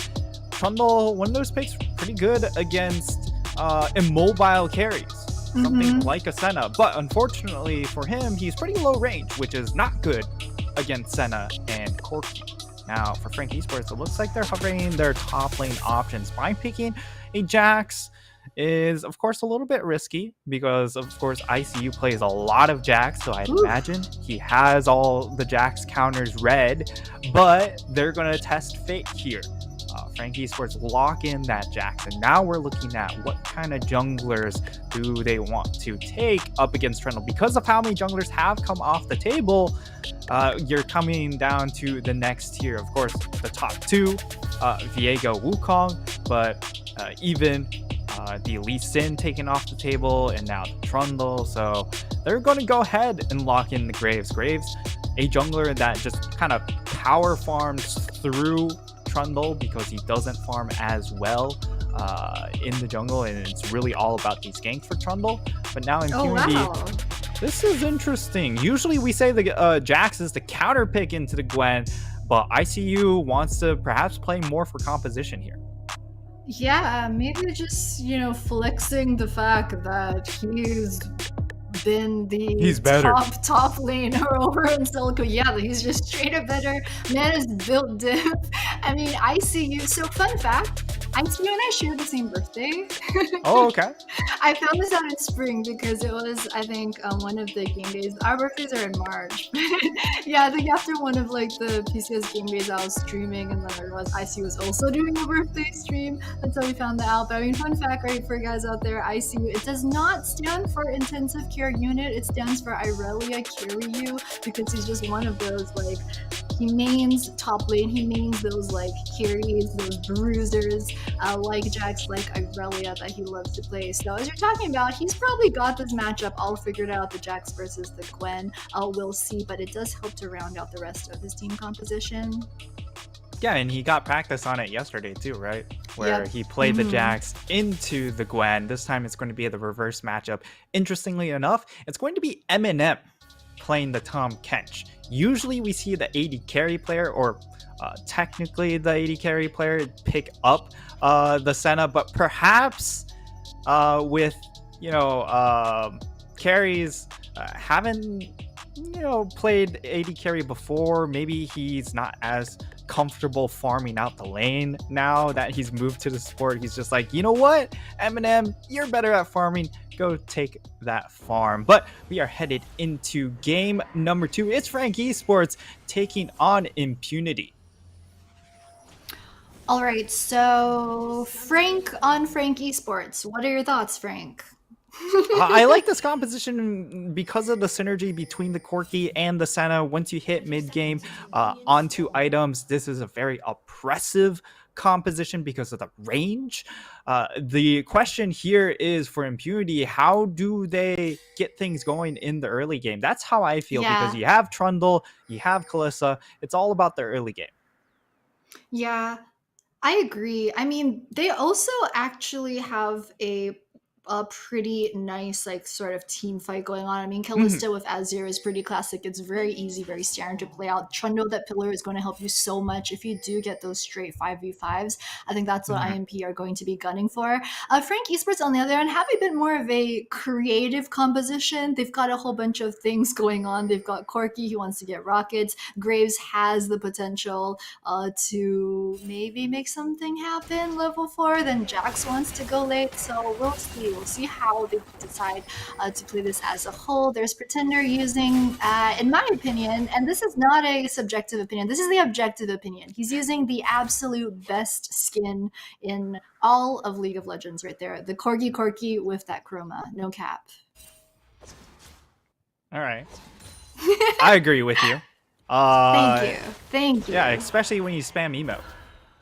Trundle, one of those picks, pretty good against immobile carries, something like a Senna, but unfortunately for him, he's pretty low range, which is not good against Senna and Corki. Now, for Frank Esports, it looks like they're hovering their top lane options by picking a Jax. Is of course a little bit risky because of course ICU plays a lot of Jax, so I'd imagine he has all the Jax counters read, but they're going to test Fate here. Frankie Sports lock in that Jax, and now we're looking at what kind of junglers do they want to take up against Trundle. Because of how many junglers have come off the table, you're coming down to the next tier. Of course, the top two, Viego, Wukong, but even the Lee Sin taken off the table, and now the Trundle. So they're going to go ahead and lock in the Graves. Graves, a jungler that just kind of power farms through Trundle because he doesn't farm as well in the jungle, and it's really all about these ganks for Trundle. But now Impunity, this is interesting. Usually we say the Jax is the counter pick into the Gwen, but ICU wants to perhaps play more for composition here. Yeah, maybe just, you know, flexing the fact that he's been the top laner over in Silico. Yeah, he's just straight up better. Man is built diff. I mean, ICU. So fun fact, ICU and I share the same birthday. Oh, okay. I found this out in spring because it was, I think, one of the game days. Our birthdays are in March. Yeah, I think after one of like the PCS game days, I was streaming, and then I realized ICU was also doing a birthday stream. That's how we found that out. But I mean, fun fact, right, for guys out there, ICU, it does not stand for intensive care unit. It stands for Irelia Carry You, because he's just one of those, like, he mains top lane, he mains those like carries, those bruisers, like Jax, like Irelia, that he loves to play. So as you're talking about, he's probably got this matchup all figured out, the Jax versus the Gwen. We'll see, but it does help to round out the rest of his team composition. Yeah, and he got practice on it yesterday too, right? Where he played the Jax into the Gwen. This time it's going to be the reverse matchup. Interestingly enough, it's going to be Eminem playing the Tom Kench. Usually we see the AD carry player, or technically the AD carry player, pick up the Senna, but perhaps with, you know, carries haven't, you know, played AD carry before. Maybe he's not as comfortable farming out the lane now that he's moved to the support. He's just like, you know what, Eminem, you're better at farming, go take that farm. But we are headed into game number 2. It's Frank Esports taking on Impunity. All right, so Frank on Frank Esports. What are your thoughts, Frank? I like this composition because of the synergy between the Corki and the Senna. Once you hit mid-game onto items, this is a very oppressive composition because of the range. The question here is for Impunity, how do they get things going in the early game? That's how I feel, because you have Trundle, you have Kalista. It's all about the early game. Yeah, I agree. I mean, they also actually have a pretty nice, like, sort of team fight going on. I mean, Kalista with Azir is pretty classic. It's very easy, very standard to play out. Trundle, that pillar, is going to help you so much if you do get those straight 5v5s. I think that's what IMP are going to be gunning for. Frank Esports, on the other hand, have a bit more of a creative composition. They've got a whole bunch of things going on. They've got Corki, who wants to get rockets. Graves has the potential to maybe make something happen level 4. Then Jax wants to go late, so we'll see. We'll see how they decide to play this as a whole. There's Pretender using, in my opinion, and this is not a subjective opinion, this is the objective opinion. He's using the absolute best skin in all of League of Legends right there. The Corgi with that chroma. No cap. All right. I agree with you. Thank you. Yeah, especially when you spam emote.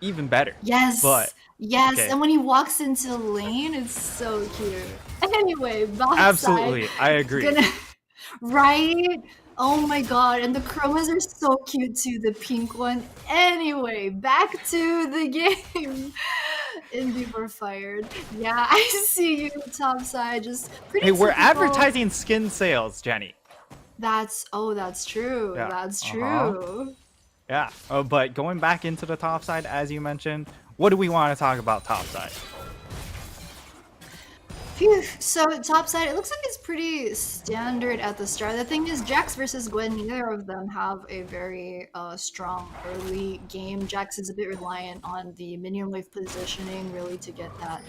Even better. Yes. But yes, and when he walks into the lane, it's so cute. Anyway, bot absolutely, side, I agree. Right? Oh my god, and the chromas are so cute too, the pink one. Anyway, back to the game. Indy were fired. Yeah, I see you top side, just pretty Hey, we're typical. advertising skin sales, Jenny. That's true. Yeah. That's true. Yeah, but going back into the top side, as you mentioned, what do we want to talk about top side? Phew. So top side, it looks like it's pretty standard at the start. The thing is, Jax versus Gwen, neither of them have a very strong early game. Jax is a bit reliant on the minion wave positioning, really, to get that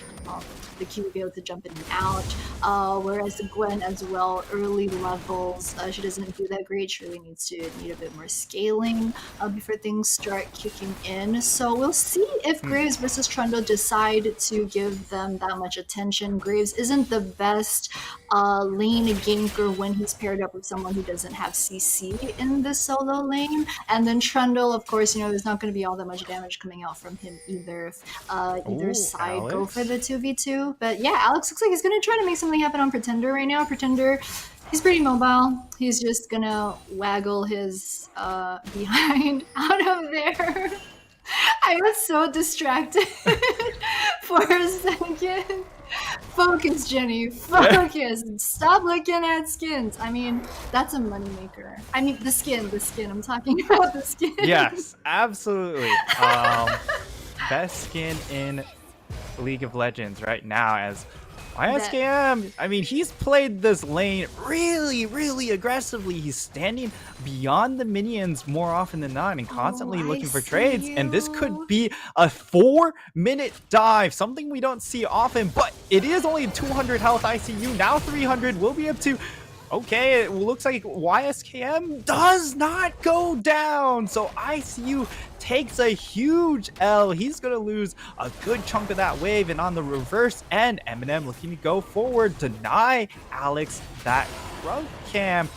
the Q to be able to jump in and out. Whereas Gwen as well, early levels, she doesn't do that great. She really needs to need a bit more scaling before things start kicking in. So we'll see if Graves versus Trundle decide to give them that much attention. Graves isn't the best lane ganker when he's paired up with someone who doesn't have CC in the solo lane. And then Trundle, of course, there's not going to be all that much damage coming out from him either if either side go for the 2v2. But yeah, Alex looks like he's going to try to make something happen on Pretender right now. Pretender, he's pretty mobile. He's just going to waggle his behind out of there. I was so distracted for a second. Focus, Jenny. Focus. Stop looking at skins. I mean, that's a moneymaker. I mean, the skin. I'm talking about the skin. Yes, absolutely. Best skin in League of Legends right now as YSKM. I mean, he's played this lane really, really aggressively. He's standing beyond the minions more often than not and constantly looking for trades. And this could be a 4-minute dive, something we don't see often, but it is only 200 health ICU. Now 300. We'll be up to... Okay, it looks like YSKM does not go down. So ICU takes a huge L. He's going to lose a good chunk of that wave. And on the reverse end, Eminem looking to go forward, deny Alex that rug camp.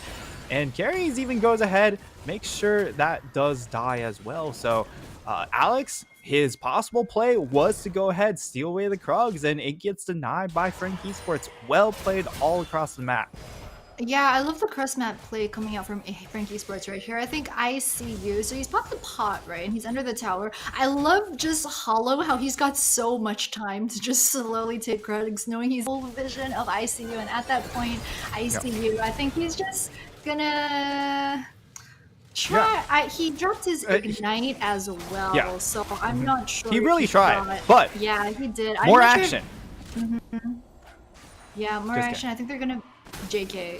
And Carries even goes ahead, makes sure that does die as well. So Alex, his possible play was to go ahead, steal away the Krugs, and it gets denied by Frank Esports. Well played all across the map. Yeah, I love the cross map play coming out from Frank Esports right here. I think ICU, so he's popped the pot, right? And he's under the tower. I love just Hollow, how he's got so much time to just slowly take Krugs, knowing he's full vision of ICU. And at that point, ICU, I think he's just gonna try. Yeah. He dropped his Ignite as well, Yeah. so I'm not sure. He really tried, but yeah, he did. More action. Yeah, more action. I think they're gonna... JK.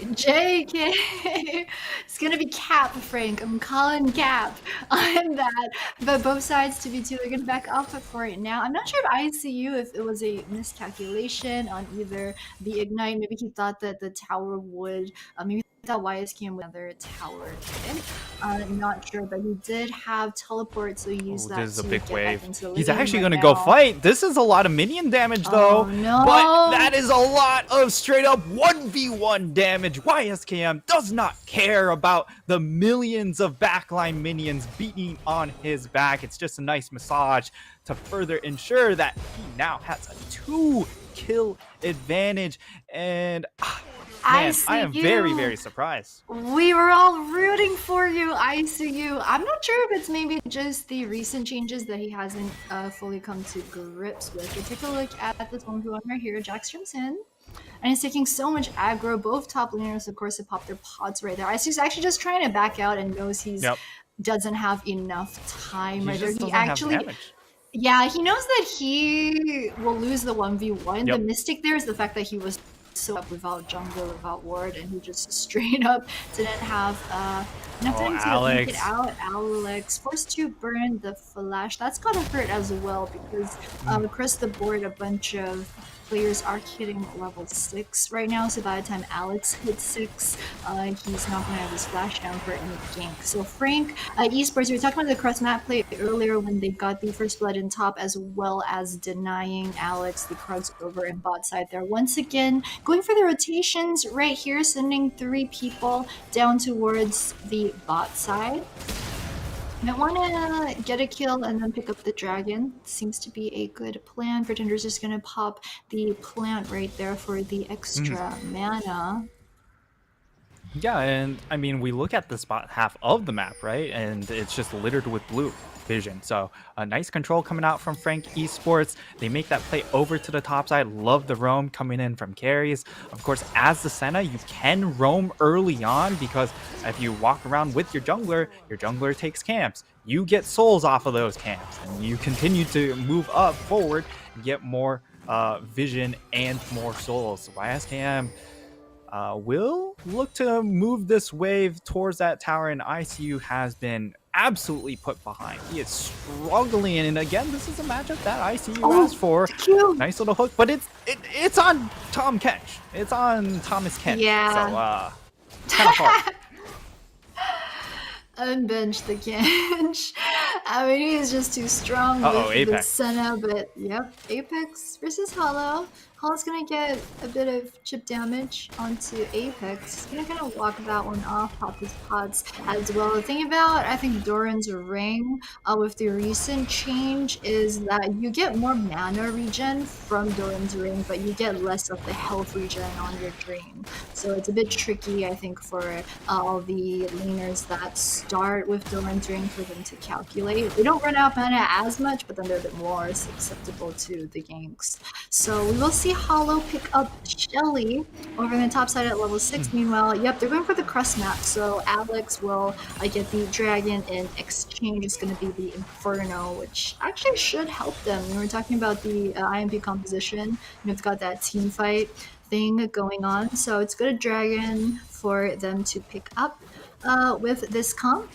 It's gonna be Cap, Frank. I'm calling Cap on that. But both sides, 2v2, are gonna back off for it now. I'm not sure if ICU, if it was a miscalculation on either the Ignite. Maybe he thought that the tower would, maybe that YSKM with another tower hit. Not sure, but he did have teleport, so he used that. This is a to big get wave. back into the He's lead actually right going to go now. fight. This is a lot of minion damage, though. Oh, no. But that is a lot of straight up 1v1 damage. YSKM does not care about the millions of backline minions beating on his back. It's just a nice massage to further ensure that he now has a 2-kill advantage. And man, I am very, very surprised. We were all rooting for you, ICU. I'm not sure if it's maybe just the recent changes that he hasn't fully come to grips with. But take a look at this one right here. Jax jumps in. And he's taking so much aggro. Both top laners, of course, have popped their pods right there. ICU's actually just trying to back out and knows he's doesn't have enough time. He just he actually... Yeah, he knows that he will lose the 1v1. The mistake there is the fact that he was so up without jungle, without ward, and he just straight up didn't have enough time to think it out. Alex forced to burn the flash. That's gotta hurt as well because across the board a bunch of players are hitting level 6 right now, so by the time Alex hits 6, he's not going to have his flash down for any gank. So Frank Esports, we were talking about the cross map play earlier when they got the first blood in top as well as denying Alex the Krugs over in bot side there. Once again, going for the rotations right here, sending 3 people down towards the bot side. I want to get a kill and then pick up the dragon. Seems to be a good plan. Pretender's just going to pop the plant right there for the extra mana. Yeah, and I mean, we look at the spot half of the map, right? And it's just littered with blue vision. So a nice control coming out from Frank Esports. They make that play over to the top side. Love the roam coming in from carries. Of course, as the Senna, you can roam early on because if you walk around with your jungler takes camps. You get souls off of those camps and you continue to move up forward and get more vision and more souls. YSKM will look to move this wave towards that tower, and ICU has been absolutely put behind. He is struggling, and again, this is a matchup that ICU asked for. Nice little hook, but it's on Tom Kench. It's on Thomas Kench. Yeah. So kind of hard. Unbench the Kench. I mean, he is just too strong with the Apex. Senna, but yep, Apex versus Hollow. Hollow's gonna get a bit of chip damage onto Apex. He's gonna kind of walk that one off, pop his pots as well. The thing about, I think, Doran's Ring with the recent change is that you get more mana regen from Doran's Ring, but you get less of the health regen on your Dream. So it's a bit tricky, I think, for all the laners that start with Doran's Ring for them to calculate. They don't run out mana as much, but then they're a bit more susceptible to the ganks. So we will see Hollow pick up Shelly over in the top side at level 6. Meanwhile, yep, they're going for the Crust map, so Alex will get the Dragon in exchange. It's going to be the Inferno, which actually should help them. We were talking about the IMP composition, it's got that team fight thing going on, so it's good Dragon for them to pick up with this comp.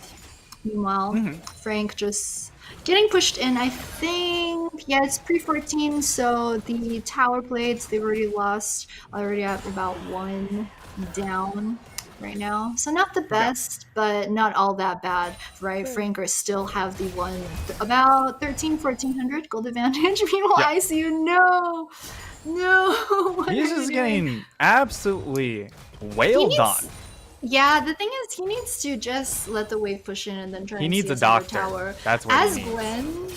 Meanwhile, Frank just getting pushed in, I think. Yeah, it's pre-14, so the tower plates, they've already lost, already at about 1 down right now. So not the best, but not all that bad, right? Frankers still have the about 1400 gold advantage. Meanwhile, ICU, no! He's just getting absolutely wailed on. Yeah, the thing is, he needs to just let the wave push in and then try. He and needs see a doctor. Tower. That's what As he needs. Gwen,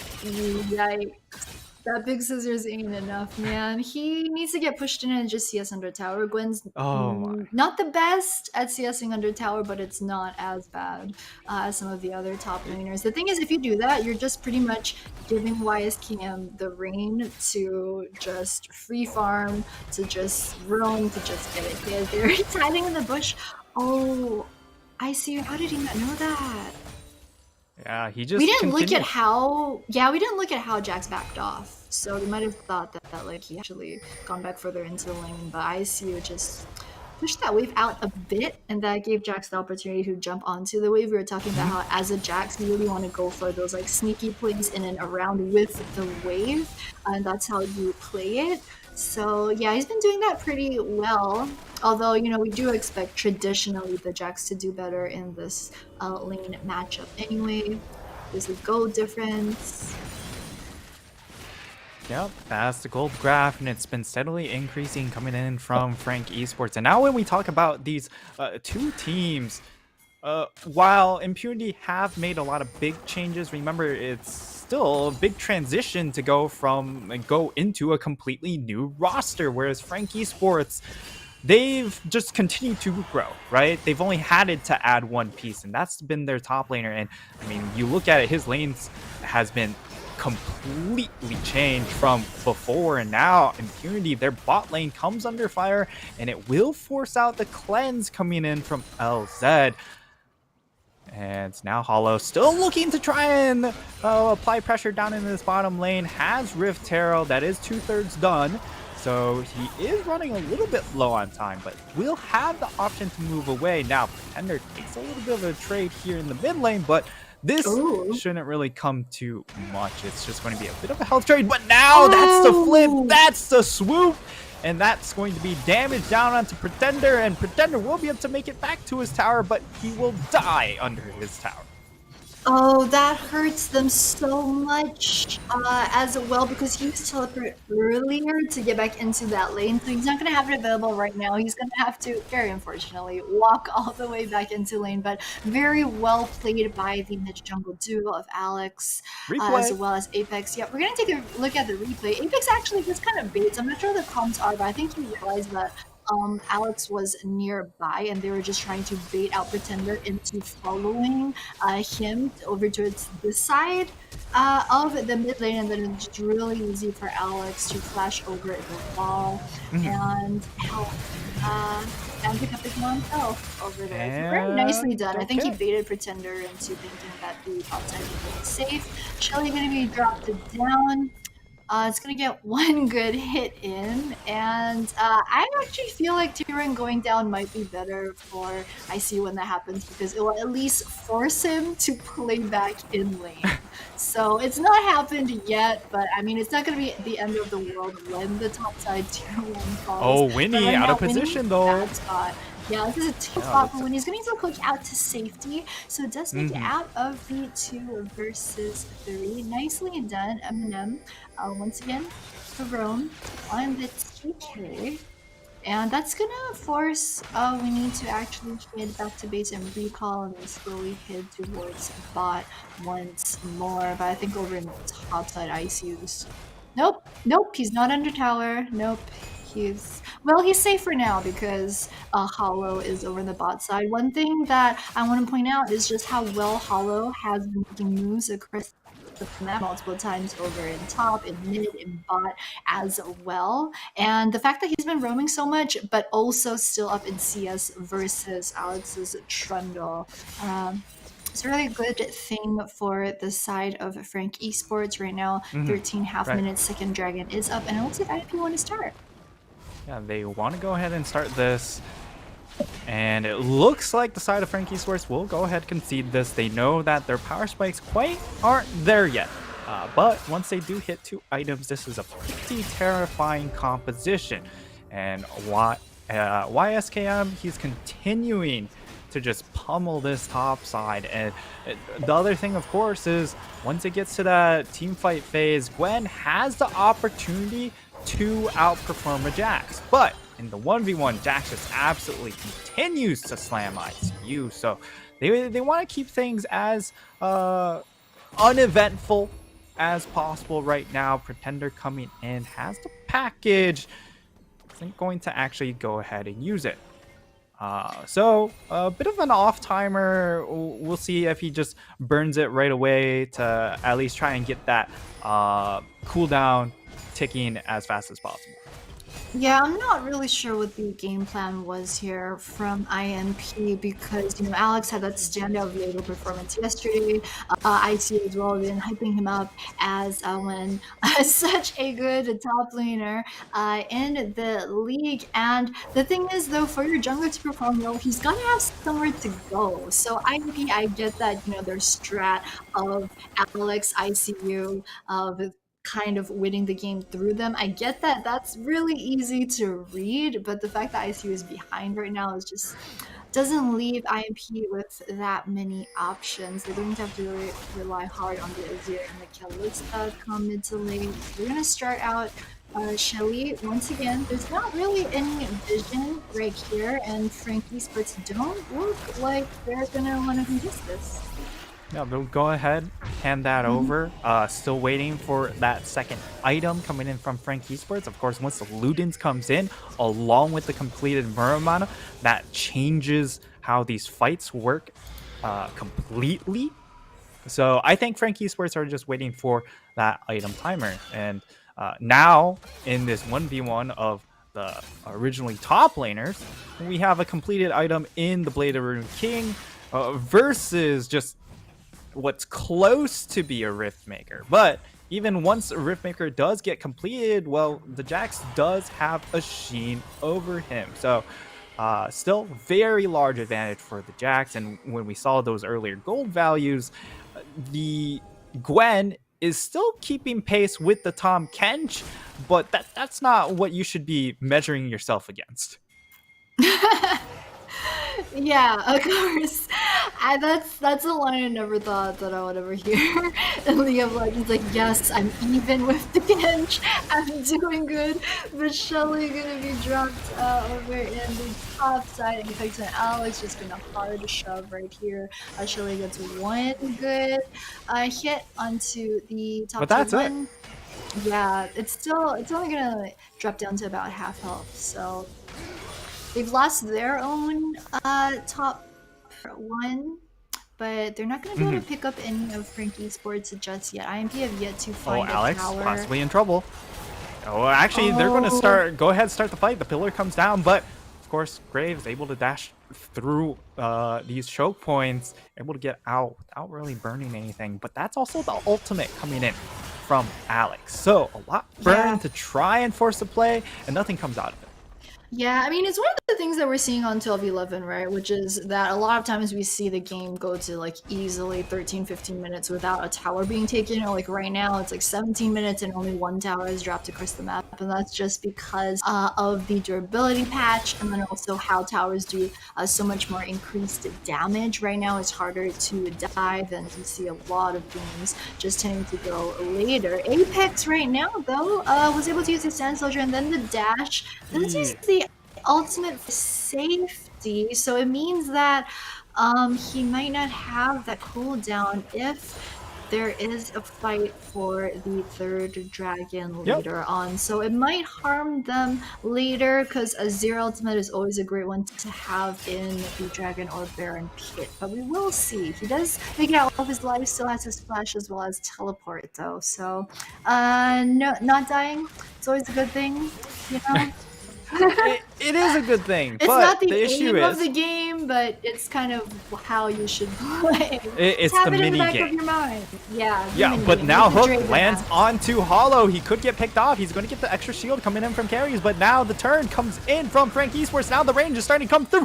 yikes. That big scissors ain't enough, man. He needs to get pushed in and just CS under tower. Gwen's not the best at CSing under tower, but it's not as bad as some of the other top laners. The thing is, if you do that, you're just pretty much giving YSKM the reign to just free farm, to just roam, to just get it hit. They're hiding in the bush. Oh, I see. How did he not know that? Yeah, he just. We didn't look at how. Yeah, we didn't look at how Jax backed off. So they might have thought that like he actually gone back further into the lane, but ICU just pushed that wave out a bit, and that gave Jax the opportunity to jump onto the wave. We were talking about how as a Jax, you really want to go for those like sneaky plays in and around with the wave, and that's how you play it. So yeah, he's been doing that pretty well. Although, we do expect traditionally the Jax to do better in this lane matchup anyway. There's a gold difference. Yep, that's the gold graph, and it's been steadily increasing coming in from Frank Esports. And now when we talk about these two teams, while Impunity have made a lot of big changes, remember it's still a big transition to go into a completely new roster, whereas Frank Esports, they've just continued to grow, right? They've only had it to add one piece, and that's been their top laner. And I mean, you look at it, his lanes has been completely changed from before, and now Impunity, their bot lane comes under fire, and it will force out the cleanse coming in from LZ. And now Hollow still looking to try and apply pressure down into this bottom lane. Has Rift Herald, that is 2/3 done. So he is running a little bit low on time, but will have the option to move away. Now, Pretender takes a little bit of a trade here in the mid lane, but this shouldn't really come too much. It's just going to be a bit of a health trade, but now that's the flip, that's the swoop, and that's going to be damage down onto Pretender, and Pretender will be able to make it back to his tower, but he will die under his tower. Oh, that hurts them so much as well, because he was teleported earlier to get back into that lane, so he's not going to have it available right now. He's going to have to, very unfortunately, walk all the way back into lane, but very well played by the mid-jungle duo of Alex as well as Apex. Yeah, we're going to take a look at the replay. Apex actually just kind of baits. I'm not sure what the comms are, but I think he realized that Alex was nearby, and they were just trying to bait out Pretender into following him over towards this side of the mid lane, and then it's just really easy for Alex to flash over the wall and help and pick up his one himself over there. Very nicely done. I think he baited Pretender into thinking that the outside was safe. Shelly gonna be dropped down. It's gonna get one good hit in, and I actually feel like Tyrion going down might be better for IC when that happens because it will at least force him to play back in lane. So it's not happened yet, but I mean it's not gonna be the end of the world when the top side tier 1 falls. Oh, But Winnie right out now, of Winnie's position in a though. bad spot. Yeah, this is a tough Yeah, spot for when he's going to click out to safety. So it does make it Mhm. out of the 2 versus 3. Nicely done, Eminem. Once again, Rome on the TK. And that's gonna force we need to actually head back to base and recall and then slowly head towards bot once more. But I think over in top side ICUs. Nope, nope, he's not under tower. Nope. He's safe for now because Hollow is over the bot side. One thing that I want to point out is just how well Hollow has been making moves across the map multiple times over in top, in mid, in bot as well. And the fact that he's been roaming so much, but also still up in CS versus Alex's Trundle. It's a really good thing for the side of Frank Esports right now. 13.5 Right. minutes, second dragon is up, and it looks like IMP want to start. Yeah, they want to go ahead and start this. And it looks like the side of Frankie Sports will go ahead and concede this. They know that their power spikes quite aren't there yet. But once they do hit 2 items, this is a pretty terrifying composition. And YSKM, he's continuing to just pummel this top side. And the other thing, of course, is once it gets to that team fight phase, Gwen has the opportunity to outperform a Jax. But in the 1v1, Jax just absolutely continues to slam ICU. So they want to keep things as uneventful as possible right now. Pretender coming in has the package. Isn't going to actually go ahead and use it. So a bit of an off timer. We'll see if he just burns it right away to at least try and get that cooldown ticking as fast as possible. Yeah, I'm not really sure what the game plan was here from IMP because, Alex had that standout Viego performance yesterday. IC as well been hyping him up as when such a good top laner in the league. And the thing is, though, for your jungler to perform well, he's got to have somewhere to go. So IMP, I get that, their strat of Alex, ICU, of kind of winning the game through them. I get that that's really easy to read, but the fact that ICU is behind right now is just doesn't leave IMP with that many options. They're going to have to really rely hard on the Azir and the Kalista come mid to late. They're going to start out Shelly. Once again, there's not really any vision right here, and Frankie Sports don't look like they're going to want to contest this. Yeah, they'll go ahead, hand that over. Still waiting for that second item coming in from Frank Esports. Of course, once the Ludens comes in, along with the completed Muramana, that changes how these fights work completely. So I think Frank Esports are just waiting for that item timer. And now, in this 1v1 of the originally top laners, we have a completed item in the Blade of Rune King versus just what's close to be a Riftmaker. But even once a Riftmaker does get completed, well, the Jax does have a Sheen over him. So still very large advantage for the Jax. And when we saw those earlier gold values, the Gwen is still keeping pace with the Tahm Kench, but that's not what you should be measuring yourself against. Yeah, of course. That's a line I never thought that I would ever hear in League of Legends. Like, yes, I'm even with the Genj. I'm doing good. But Shelly gonna be dropped over in the top side. And Effect on Alex just gonna hard shove right here. Shelly gets one good hit onto the top. But that's it. Yeah, it's only gonna drop down to about half health. So they've lost their own top 1, but they're not going to be able to pick up any of Frank Esports just yet. IMP have yet to find a Alex tower. possibly in trouble. Oh, actually, they're going to go ahead and start the fight. The pillar comes down, but of course, Graves able to dash through these choke points, able to get out without really burning anything. But that's also the ultimate coming in. from Alex. So a lot burn Yeah. to try and force the play, and nothing comes out of it. Yeah, I mean, it's one of the things that we're seeing on 12-11, right? Which is that a lot of times we see the game go to like easily 13, 15 minutes without a tower being taken. Or like right now, it's like 17 minutes and only one tower is dropped across the map. And that's just because of the durability patch, and then also how towers do so much more increased damage. Right now, it's harder to dive, and you see a lot of games just tending to go later. Apex right now, though, was able to use his Sand Soldier and then the dash. This is the ultimate for safety, so it means that he might not have that cooldown if there is a fight for the third dragon later on. So it might harm them later, because a zero ultimate is always a great one to have in the dragon or baron pit. But we will see. He does make it out of his life, still has his flash as well as teleport though. So no, not dying, it's always a good thing, you know. It is a good thing. It's but not the issue aim is of the game, but it's kind of how you should play. it's Just have the it in mini the back game. of your mind. Yeah. the Yeah, mini but game now with the Hook Dragon lands Mask. onto Hollow. He could get picked off. He's going to get the extra shield coming in from carries, but now the turn comes in from Frank Esports. Now the range is starting to come through.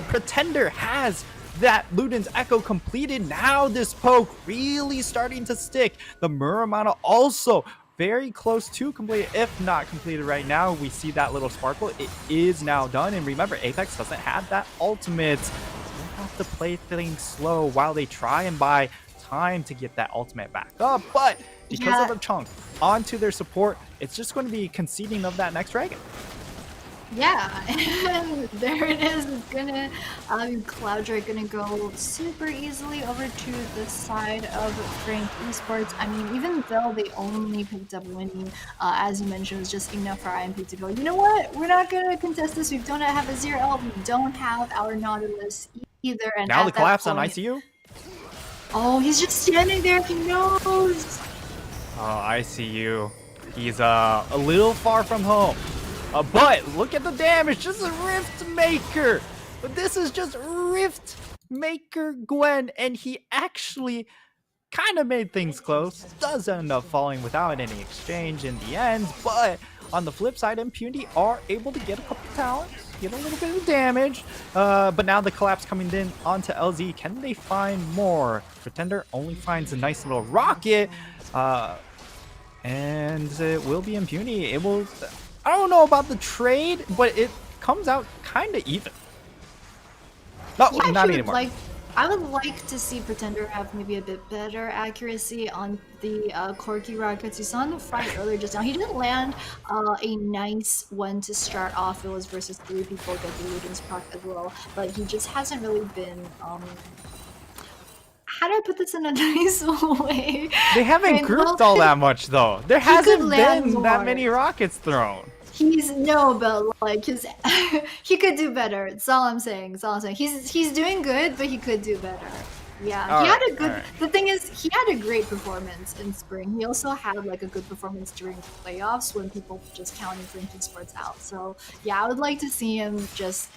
Pretender has that Luden's Echo completed. Now this poke really starting to stick. The Muramana also very close to complete, if not completed right now. We see that little sparkle. It is now done. And remember, Apex doesn't have that ultimate. They have to play things slow while they try and buy time to get that ultimate back up. But because of the chunk onto their support, it's just going to be conceding of that next dragon. Yeah, and there it is. It's gonna, Cloud Drake gonna go super easily over to the side of Frank Esports. I mean, even though they only picked up Winnie, as you mentioned, it was just enough for IMP to go, you know what? We're not gonna contest this. We don't have a 0L. We don't have our Nautilus either. And Now at the that collapse on point- ICU. Oh, he's just standing there. He knows. Oh, ICU. He's a little far from home. But look at the damage, just a Rift Maker. But this is just Rift Maker Gwen, and he actually kind of made things close. Does end up falling without any exchange in the end, but on the flip side, Impunity are able to get a couple talents, get a little bit of damage. But now the collapse coming in onto LZ. Can they find more? Pretender only finds a nice little rocket, and it will be Impunity. It will. I don't know about the trade, but it comes out kind of even. No, Yeah, not I anymore. I would like to see Pretender have maybe a bit better accuracy on the Corky rockets. You saw in the fight earlier just now, he didn't land a nice one to start off. It was versus 3 people, get the Luden's proc as well, but he just hasn't really been how do I put this in a nice way? They haven't And, grouped well, all that much though. There he could hasn't land been that more. many rockets thrown. He's no, but like his, he could do better. That's all I'm saying. That's all I'm saying. He's doing good, but he could do better. Yeah, All he had right, a good. all right. The thing is, he had a great performance in spring. He also had like a good performance during playoffs when people just counting Frankie Sports out. So yeah, I would like to see him just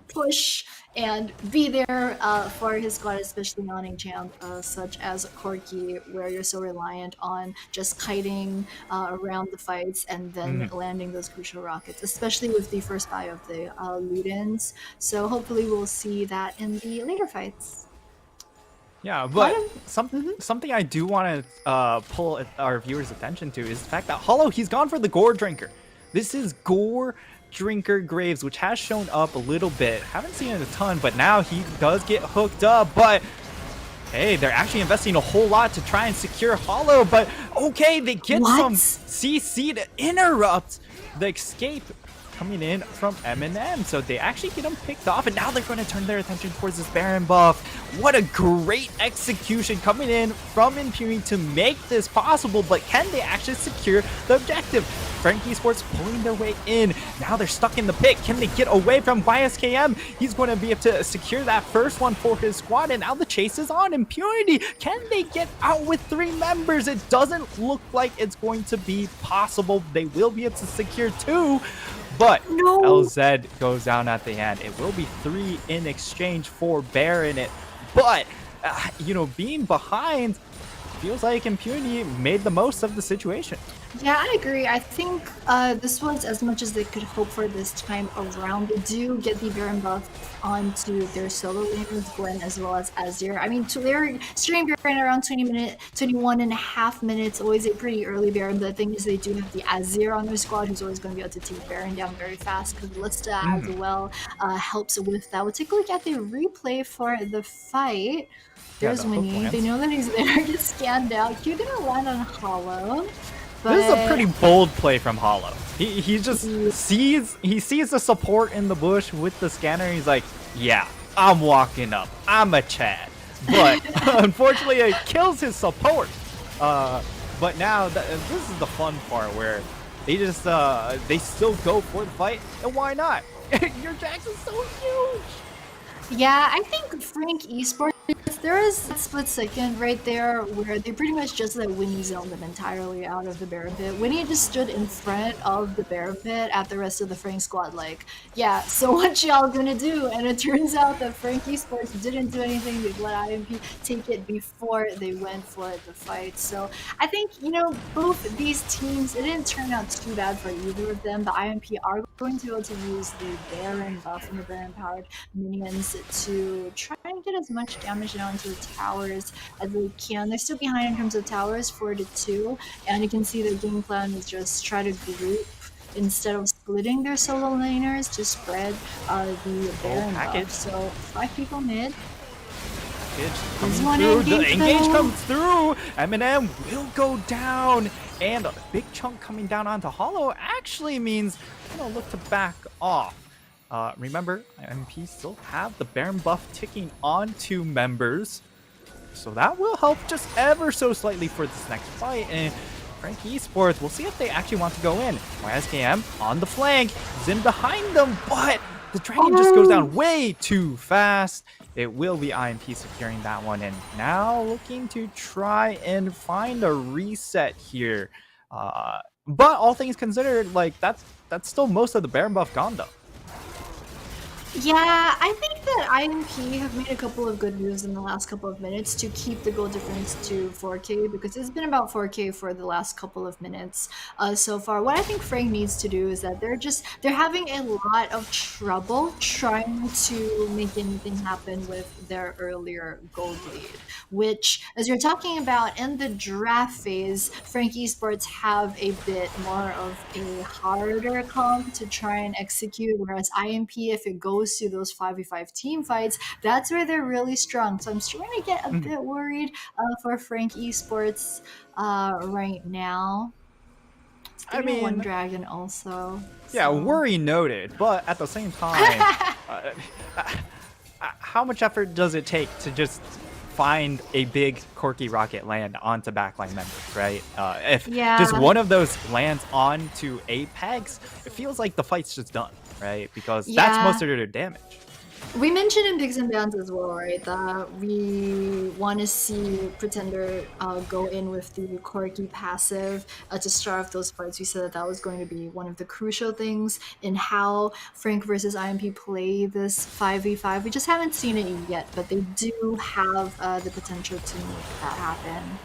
push and be there for his squad, especially on a champ such as Corky, where you're so reliant on just kiting around the fights and then landing those crucial rockets, especially with the first buy of the Ludens. So hopefully we'll see that in the later fights. Yeah, but something I do want to pull our viewers' attention to is the fact that Hollow, he's gone for the Gore Drinker. This is Gore Drinker Graves, which has shown up a little bit. Haven't seen it a ton, but now he does get hooked up. But hey, they're actually investing a whole lot to try and secure Hollow. But okay, they get some CC to interrupt the escape coming in from Eminem. So they actually get him picked off, and now they're going to turn their attention towards this Baron buff. What a great execution coming in from Impunity to make this possible, but can they actually secure the objective? Frankie Sports pulling their way in. Now they're stuck in the pit. Can they get away from YSKM? He's going to be able to secure that first one for his squad, and now the chase is on. Impunity, can they get out with 3 members? It doesn't look like it's going to be possible. They will be able to secure 2, but LZ goes down at the end. It will be 3 in exchange for Baron. But, being behind, feels like Impunity made the most of the situation. Yeah, I agree. I think this was as much as they could hope for this time around. They do get the Baron buff onto their solo laners, Gwen as well as Azir. I mean, they're streaming Baron around 21 and a half minutes, always a pretty early Baron. But the thing is, they do have the Azir on their squad, who's always going to be able to take Baron down very fast, because Lista as well helps with that. We'll take a look at the replay for the fight. There's Winnie. They know that he's there. Gets scanned out. Q gonna land on Hollow. But this is a pretty bold play from Hollow. He just sees the support in the bush with the scanner. And he's like, yeah, I'm walking up. I'm a Chad. But unfortunately, it kills his support. But now this is the fun part where they just they still go for the fight, and why not? Your Jax is so huge. Yeah, I think Frank Esports, there is a split second right there where they pretty much just let Winnie zone them entirely out of the Baron pit. Winnie just stood in front of the Baron pit at the rest of the Frank squad like, yeah, so what y'all gonna do? And it turns out that Frank Esports didn't do anything. They let IMP take it before they went for the fight. So I think, you know, both these teams, it didn't turn out too bad for either of them. The IMP are going to be able to use the Baron buff and the Baron powered minions to try and get as much damage down to the towers as they can. They're still behind in terms of towers, 4-2, and you can see their game plan is just try to group instead of splitting their solo laners to spread the Baron buff. So 5 people mid. The engage comes through. Eminem will go down, and a big chunk coming down onto Hollow actually means gonna look to back off. Remember, MP still have the Baron buff ticking onto members, so that will help just ever so slightly for this next fight. And Frank Esports, we'll see if they actually want to go in. YSKM on the flank, Zin behind them, but the dragon just goes down way too fast. It will be IMP securing that one, and now looking to try and find a reset here. But all things considered, like that's still most of the Baron buff gone though. Yeah, I think that IMP have made a couple of good moves in the last couple of minutes to keep the goal difference to 4K, because it's been about 4K for the last couple of minutes so far. What I think Frank needs to do is that they're having a lot of trouble trying to make anything happen with their earlier gold lead, which, as you're talking about in the draft phase, Frank Esports have a bit more of a harder comp to try and execute, whereas IMP, if it goes to those 5v5 team fights, that's where they're really strong. So I'm starting to get a bit worried for Frank Esports right now. I mean, one dragon also. Yeah, so. Worry noted, but at the same time, how much effort does it take to just find a big Corky rocket land onto backline members, right? If just one of those lands onto Apex, it feels like the fight's just done, right? Because that's most of their damage. We mentioned in Pigs and Bans as well, right, that we want to see Pretender go in with the Corky passive to start off those fights. We said that was going to be one of the crucial things in how Frank versus IMP play this 5v5. We just haven't seen it yet, but they do have the potential to make that happen.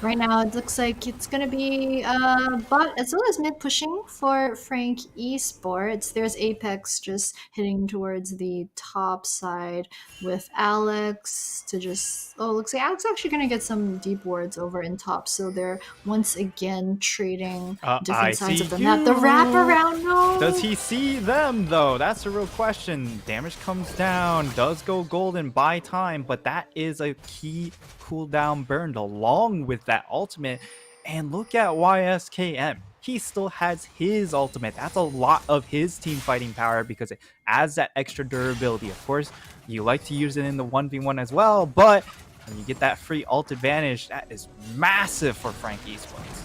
Right now, it looks like it's going to be bot as well as mid pushing for Frank Esports. There's Apex just hitting towards the top side with Alex to just... Oh, looks like Alex actually going to get some deep wards over in top. So they're once again trading different sides of the map. The wraparound, no! Does he see them, though? That's a real question. Damage comes down, does go golden by time, but that is a key cooldown burned along with that ultimate. And look at YSKM. He still has his ultimate. That's a lot of his team fighting power because it adds that extra durability. Of course, you like to use it in the 1v1 as well, but when you get that free ult advantage, that is massive for Frank Esports.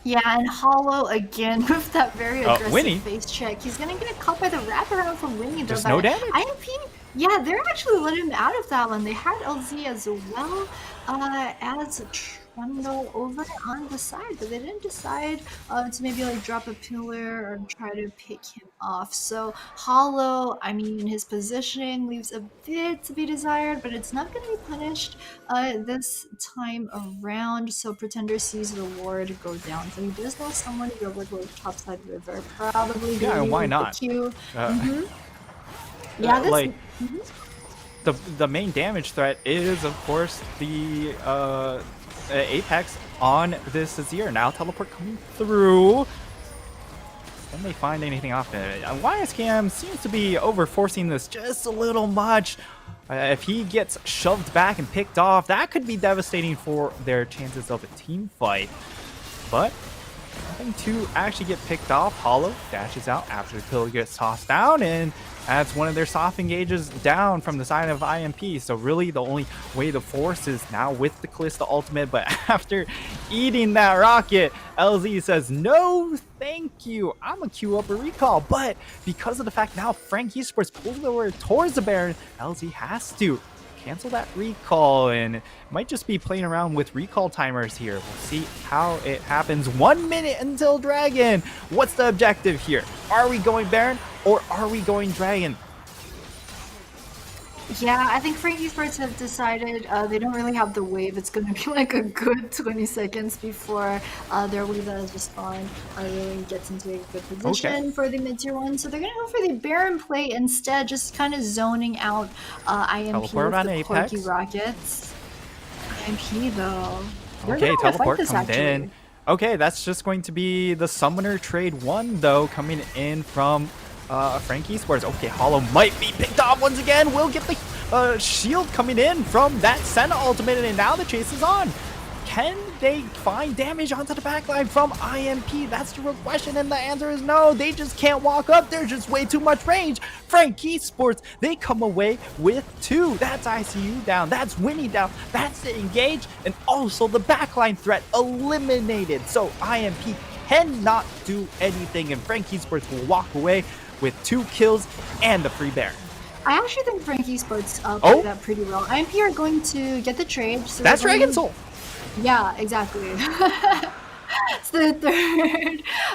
Yeah, and Hollow again with that very aggressive Winnie. face check. He's gonna get caught by the wraparound from Winnie. Just no damage. IMP, they're actually letting him out of that one. They had LZ as well as Go over on the side, but they didn't decide to maybe like drop a pillar or try to pick him off. So Hollow, I mean, his positioning leaves a bit to be desired, but it's not going to be punished this time around. So Pretender sees the ward go down, so he does know someone to go with topside river, probably Yeah, going why with not? the Q. Yeah, this. Like the main damage threat is, of course, the Apex on this Azir. Now teleport coming through. Can they find anything off it? YSKM seems to be overforcing this just a little much. If he gets shoved back and picked off, that could be devastating for their chances of a team fight. But nothing to actually get picked off. Hollow dashes out after the pillar gets tossed down, and that's one of their soft engages down from the side of IMP. So really the only way to force is now with the Kalista ultimate, but after eating that rocket, LZ says, no thank you, I'm gonna queue up a recall. But because of the fact now Frank Esports pulls over towards the Baron, LZ has to cancel that recall and might just be playing around with recall timers here. We'll see how it happens. 1 minute until Dragon. What's the objective here? Are we going Baron or are we going Dragon? Yeah, I think Frank Esports have decided they don't really have the wave. It's going to be like a good 20 seconds before their wave that has just spawned really gets into a good position for the mid-tier one. So they're going to go for the Baron play instead, just kind of zoning out IMP with the Corky Rockets. IMP though. Okay, teleport coming in. Okay, that's just going to be the Summoner trade 1 though, coming in from Frank Esports. Okay, Hollow might be picked off once again. We'll get the shield coming in from that Senna ultimate, and now the chase is on. Can they find damage onto the backline from IMP? That's the real question, and the answer is no. They just can't walk up. There's just way too much range. Frank Esports, they come away with 2. That's ICU down. That's Winnie down. That's the engage, and also the backline threat eliminated. So IMP cannot do anything, and Frank Esports will walk away with 2 kills and the free Baron. I actually think Frank Esports played that pretty well. IMP are going to get the trade. So that's Dragon Soul. Yeah, exactly. It's the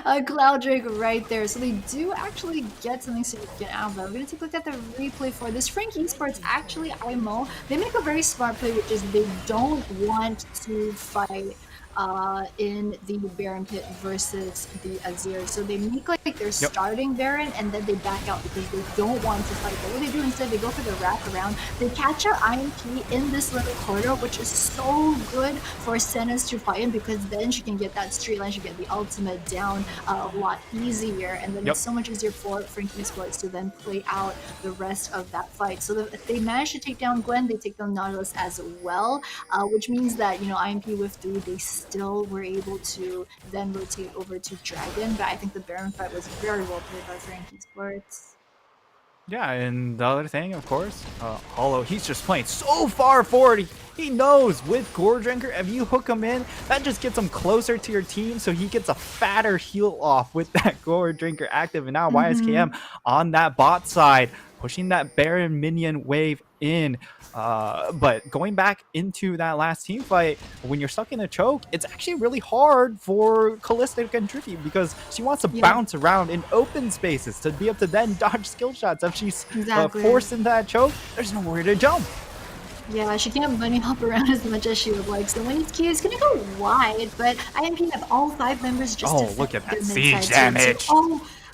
third Cloud Drake right there. So they do actually get something significant out of that. We're going to take a look at the replay for this. Frank Esports actually, IMO, they make a very smart play, which is they don't want to fight in the Baron pit versus the Azir. So they make like their starting Baron and then they back out because they don't want to fight. But what they do instead, they go for the wrap around. They catch out IMP in this little corridor, which is so good for Senna's to fight in because then she can get that straight line, she can get the ultimate down a lot easier. And then it's so much easier for Frank Esports to then play out the rest of that fight. So if they manage to take down Gwen, they take down Nautilus as well, which means that, you know, IMP with 3, they still were able to then rotate over to Dragon, but I think the Baron fight was very well played by Frank Esports. Yeah, and the other thing, of course, Hollow, he's just playing so far forward. He knows with Gore Drinker, if you hook him in, that just gets him closer to your team, so he gets a fatter heal off with that Gore Drinker active. And now YSKM on that bot side, pushing that Baron minion wave in. But going back into that last team fight, when you're stuck in a choke, it's actually really hard for Kalista to contribute because she wants to bounce around in open spaces to be able to then dodge skill shots. If she's forced into that choke, there's nowhere to jump. Yeah, she can't bunny hop around as much as she would like. So Winnie's Q is going to go wide, but IMP have all 5 members just to look at that siege damage.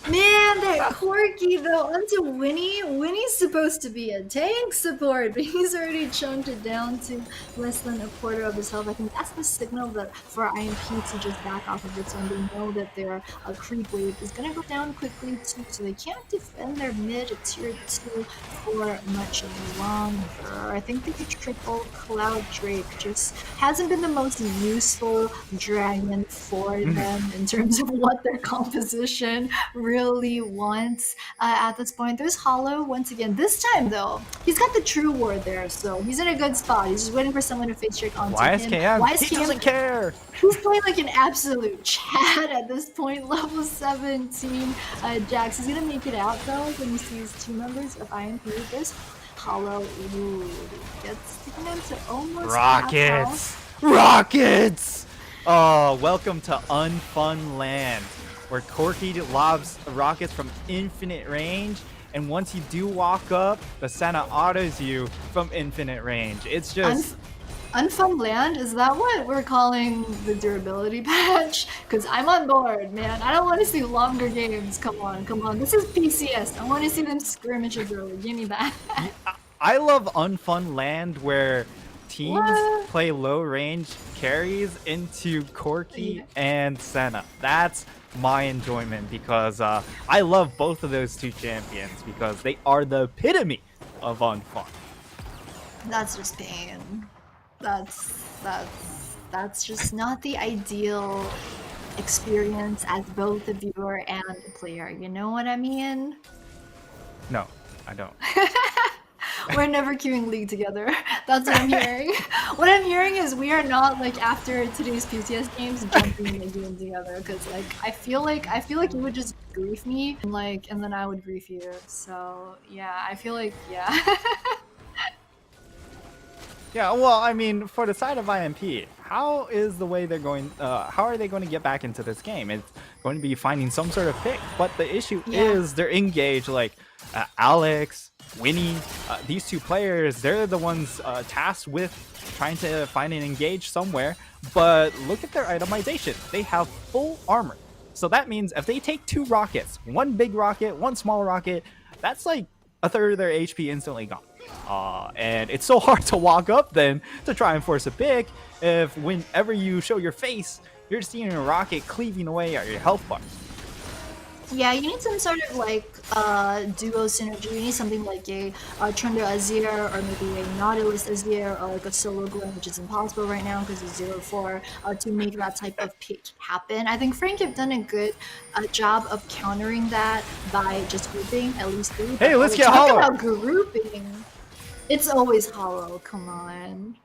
Man, that Corky though onto Winnie. Winnie's supposed to be a tank support, but he's already chunked it down to less than a quarter of his health. I think that's the signal that for IMP to just back off of it, so they know that their creep wave is gonna go down quickly too, so they can't defend their mid tier 2 for much longer. I think the triple Cloud Drake just hasn't been the most useful dragon for them in terms of what their composition really wants at this point. There's Hollow once again. This time though, he's got the true ward there, so he's in a good spot. He's just waiting for someone to face trick onto him. YSKM, he doesn't care. He's playing like an absolute Chad at this point. Level 17 Jax is gonna make it out though when he sees 2 members of IMP. There's Hollow. Ooh, gets taken down to almost Rockets. rockets! Oh, welcome to Unfun Land, where Corky lobs rockets from infinite range, and once you do walk up, the Senna autos you from infinite range. It's just... Unfun Land? Is that what we're calling the durability patch? Because I'm on board, man. I don't want to see longer games. Come on, come on. This is PCS. I want to see them skirmishes early. Give me that. I love Unfun Land where teams What? play low range carries into Corky and Senna. That's my enjoyment because I love both of those two champions because they are the epitome of unfun. That's just pain. That's just not the ideal experience as both a viewer and a player. You know what I mean? No, I don't. We're never queuing League together. That's what I'm hearing. What I'm hearing is we are not like after today's PCS games jumping in the game together because like I feel like you would just grief me and then I would grief you. So yeah, I feel like yeah. Yeah, well, I mean, for the side of IMP, how is the way they're going? How are they going to get back into this game? It's going to be finding some sort of pick, but the issue is they're engaged. Like Alex, Winnie, these two players, they're the ones tasked with trying to find and engage somewhere. But look at their itemization; they have full armor. So that means if they take two rockets, one big rocket, one small rocket, that's like a third of their HP instantly gone. And it's so hard to walk up then to try and force a pick if whenever you show your face, you're seeing a rocket cleaving away at your health bar. Yeah, you need some sort of like duo synergy. You need something like a Trundle Azir or maybe a Nautilus Azir or like a solo Gwen, which is impossible right now because it's 0-4 to make that type of pick happen. I think Frank have done a good job of countering that by just grouping at least 3. Hey, let's get talk Hollow. about grouping. It's always Hollow. Come on.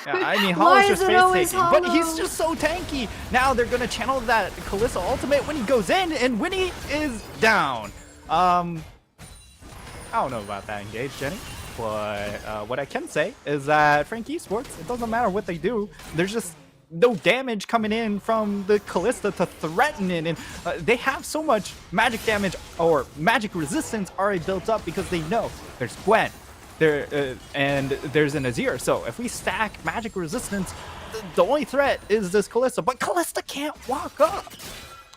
Yeah, I mean, Why Hollow's just is it always face taking, but he's Hollow? just so tanky. Now they're gonna channel that Kalista ultimate when he goes in, and Winnie is down. I don't know about that engage, Jenny, but what I can say is that Frank Esports, it doesn't matter what they do, there's just no damage coming in from the Kalista to threaten it, and they have so much magic damage or magic resistance already built up because they know there's Gwen. And there's an Azir, so if we stack magic resistance, the only threat is this Kalista, but Kalista can't walk up.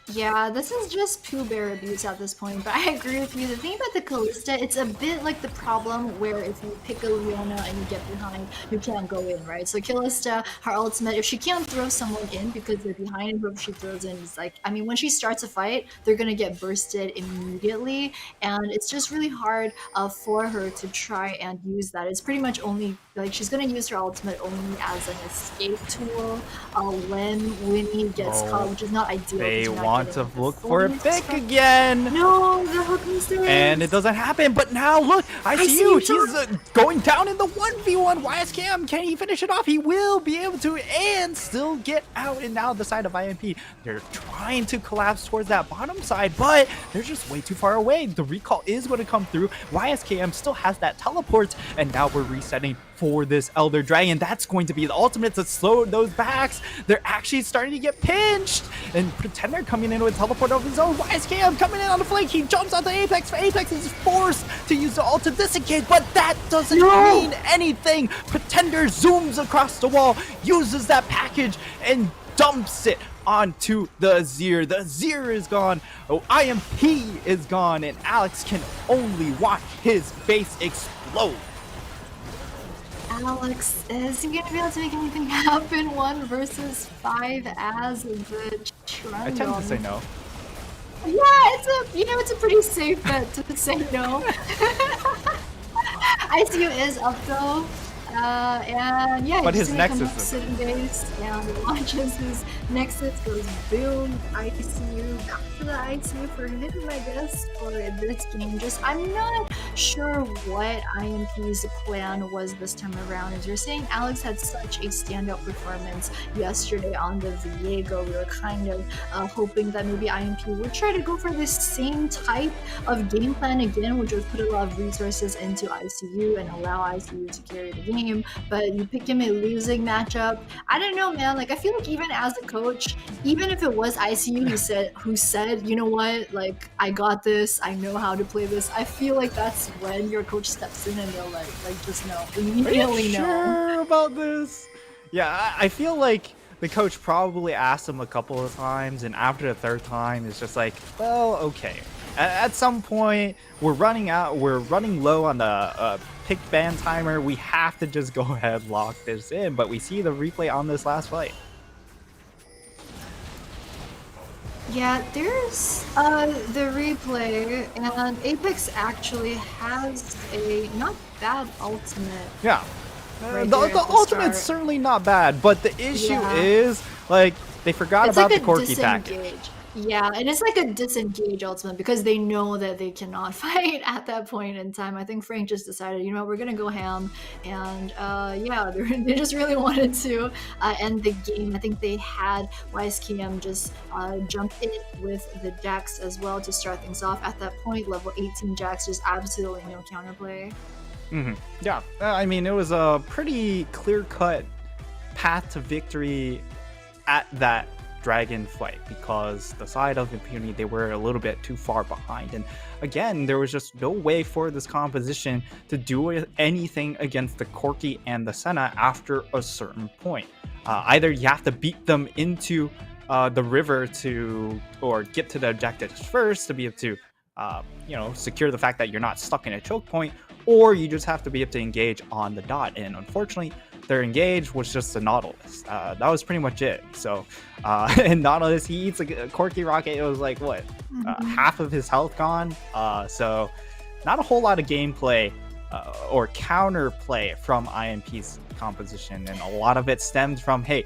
Yeah, this is just Pooh Bear abuse at this point, but I agree with you. The thing about the Kalista, it's a bit like the problem where if you pick a Leona and you get behind, you can't go in, right? So Kalista, her ultimate, if she can't throw someone in because they're behind and whoever she throws in is like, I mean, when she starts a fight, they're gonna get bursted immediately, and it's just really hard for her to try and use that. It's pretty much only, like, she's gonna use her ultimate only as an escape tool when Winnie gets caught, which is not ideal. They want to look for a pick again. No, the hook mistake. And it doesn't happen, but now look, I see you. He's going down in the 1v1. YSKM, can he finish it off? He will be able to and still get out. And now the side of IMP, they're trying to collapse towards that bottom side, but they're just way too far away. The recall is going to come through. YSKM still has that teleport, and now we're resetting for this Elder Dragon. That's going to be the ultimate to slow those backs. They're actually starting to get pinched, and Pretender coming in with teleport of his own. YSKM coming in on the flank. He jumps onto Apex. Apex is forced to use the ult to disengage, but that doesn't mean anything. Pretender zooms across the wall, uses that package, and dumps it onto the Azir. The Azir is gone. Oh, IMP is gone, and Alex can only watch his base explode. Alex, is he gonna be able to make anything happen 1 versus 5 as the Trundle? I tend to say no. Yeah, it's a pretty safe bet to say no. ICU is up though. And yeah, but he's his gonna come Nexus up is sitting base and launches his Nexus, goes boom, ICU, back to the ICU for him, I guess, for this game. I'm not sure what IMP's plan was this time around. As you're saying, Alex had such a standout performance yesterday on the Viego. We were kind of hoping that maybe IMP would try to go for this same type of game plan again, which would put a lot of resources into ICU and allow ICU to carry the game. But you pick him a losing matchup. I don't know, man. Like, I feel like even as a coach, even if it was ICU who said, you know what, like, I got this, I know how to play this, I feel like that's when your coach steps in and they'll like just know, immediately know. Sure about this? Yeah, I feel like the coach probably asked him a couple of times, and after the third time, it's just like, well, okay. At some point, we're running low on the pick ban timer. We have to just go ahead, lock this in. But we see the replay on this last fight. Yeah, there's the replay, and Apex actually has a not bad ultimate. Yeah. Right the there at the ultimate's start. certainly not bad, but the issue is, like, they forgot It's about like the a Corky package. disengage. Yeah, and it's like a disengage ultimate because they know that they cannot fight at that point in time. I think Frank just decided, you know what, we're gonna go ham, and yeah, they just really wanted to end the game. I think they had YSKM just jump in with the Jax as well to start things off. At that point, level 18 Jax, just absolutely no counterplay. Yeah, I mean, it was a pretty clear-cut path to victory at that Dragon fight because the side of Impunity, they were a little bit too far behind. And again, there was just no way for this composition to do anything against the Corky and the Senna after a certain point. Either you have to beat them into the river or get to the objectives first to be able to secure the fact that you're not stuck in a choke point, or you just have to be able to engage on the dot. And unfortunately, their engage was just a Nautilus. That was pretty much it. So, and Nautilus, he eats a Corky rocket. It was like, what, half of his health gone? So, not a whole lot of gameplay or counterplay from IMP's composition. And a lot of it stemmed from, hey,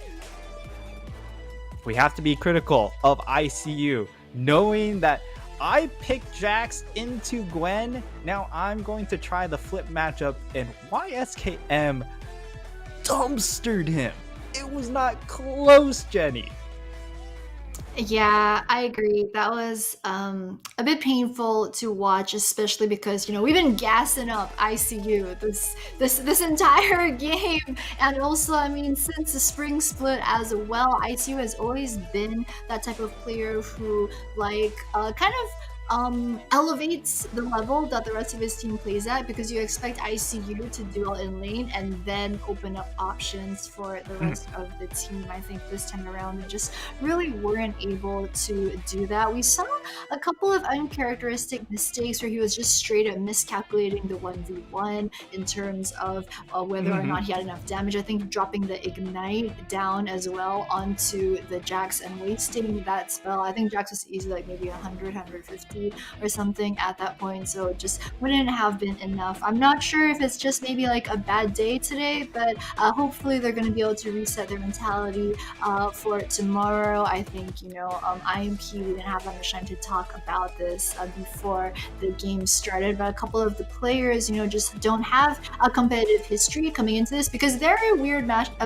we have to be critical of ICU, knowing that I picked Jax into Gwen. Now I'm going to try the flip matchup, and YSKM dumpstered him. It was not close, Jenny. Yeah, I agree. That was a bit painful to watch, especially because we've been gassing up ICU this entire game, and also I mean since the spring split as well, ICU has always been that type of player who kind of elevates the level that the rest of his team plays at, because you expect ICU to do well in lane and then open up options for the rest of the team. I think this time around they just really weren't able to do that. We saw a couple of uncharacteristic mistakes where he was just straight up miscalculating the 1v1 in terms of whether or not he had enough damage. I think dropping the ignite down as well onto the Jax and wasting that spell. I think Jax was easily like maybe 100, 150 or something at that point, so it just wouldn't have been enough. I'm not sure if it's just maybe like a bad day today, but hopefully they're going to be able to reset their mentality for tomorrow. I think IMP, we didn't have that much time to talk about this before the game started, but a couple of the players just don't have a competitive history coming into this because they're a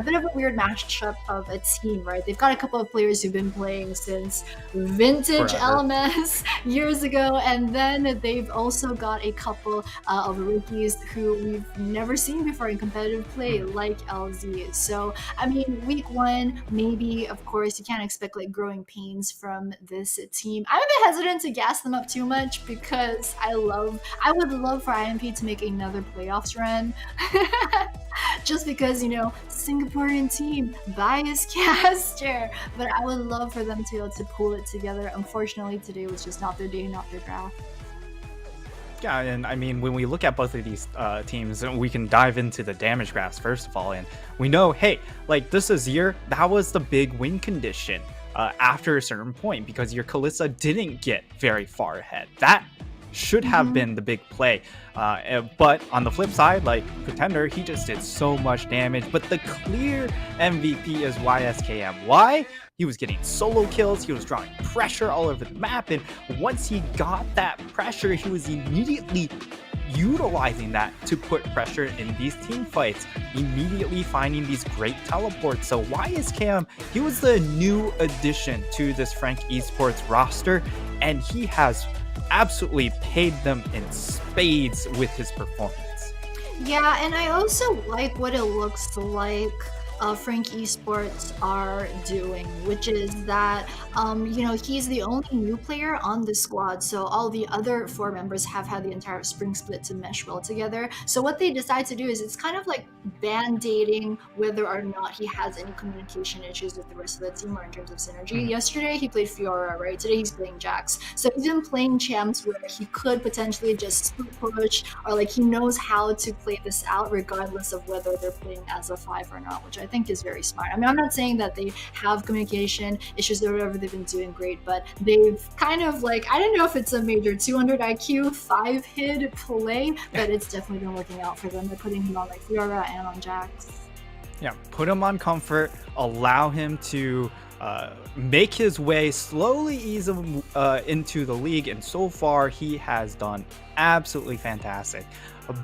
bit of a weird matchup of a team, right? They've got a couple of players who've been playing since vintage Forever. LMS years ago, and then they've also got a couple of rookies who we've never seen before in competitive play, like LZ. So I mean, week one, maybe of course you can't expect like growing pains from this team. I'm a bit hesitant to gas them up too much because I would love for IMP to make another playoffs run. Just because Singaporean team, bias caster, but I would love for them to be able to pull it together. Unfortunately, today was just not their day, not their draft. Yeah, and I mean, when we look at both of these teams, we can dive into the damage graphs first of all, and we know, hey, like this Azir, that was the big win condition after a certain point because your Kalista didn't get very far ahead. That should have been the big play. But on the flip side, like Pretender, he just did so much damage. But the clear MVP is YSKM. Why? He was getting solo kills. He was drawing pressure all over the map. And once he got that pressure, he was immediately utilizing that to put pressure in these team fights, immediately finding these great teleports. So why is Cam? He was the new addition to this Frank Esports roster, and he has absolutely paid them in spades with his performance. Yeah, and I also like what it looks like Frank Esports are doing, which is that, he's the only new player on the squad. So all the other 4 members have had the entire spring split to mesh well together. So what they decide to do is it's kind of like band-aiding whether or not he has any communication issues with the rest of the team or in terms of synergy. Yesterday he played Fiora, right? Today he's playing Jax. So he's been playing champs where he could potentially just push, or like he knows how to play this out regardless of whether they're playing as a 5 or not, which I think is very smart. I mean, I'm not saying that they have communication issues or whatever, they've been doing great, but they've kind of like, I don't know if it's a major 200 IQ 5-hit play, but it's definitely been working out for them. They're putting him on like Fiora and on Jax. Yeah, put him on comfort, allow him to make his way, slowly ease him into the league, and so far he has done absolutely fantastic.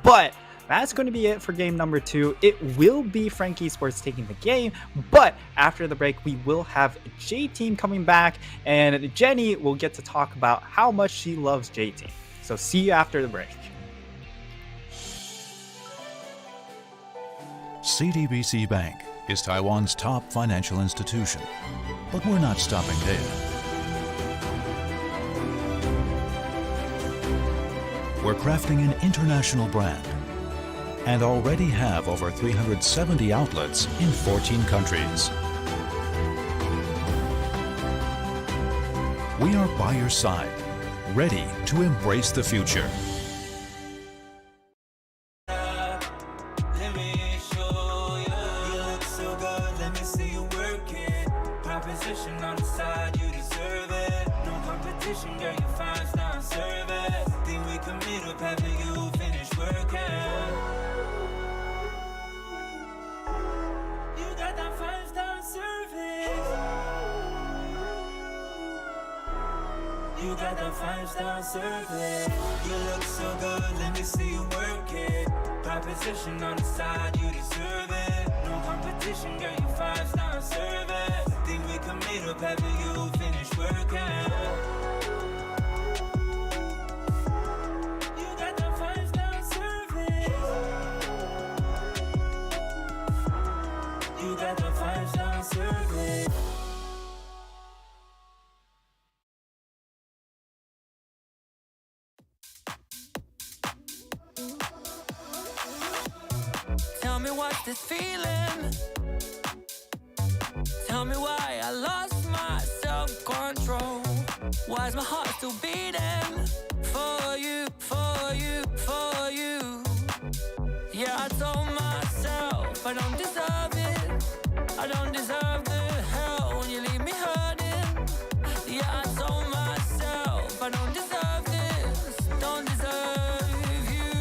But that's going to be it for game number 2. It will be Frank Esports taking the game, but after the break, we will have J-Team coming back, and Jenny will get to talk about how much she loves J-Team. So see you after the break. CTBC Bank is Taiwan's top financial institution, but we're not stopping there. We're crafting an international brand and already have over 370 outlets in 14 countries. We are by your side, ready to embrace the future. Let me show you. You look so good, let me see you work it. Proposition on the side, you deserve it. No competition, girl, you fine, not service. Think we can meet up after you finish working. You got that 5-star service. You got that 5-star service. You look so good, let me see you work it. Proposition on the side, you deserve it. No competition, girl, you 5-star service. Think we can meet up after you finish working. You got that 5-star service. You got that 5-star service. Tell me what's this feeling? Tell me why I lost my self-control. Why is my heart still beating? For you, for you, for you. Yeah, I told myself I don't deserve it. I don't deserve the hell when you leave me hurting. Yeah, I told myself I don't deserve this. Don't deserve you.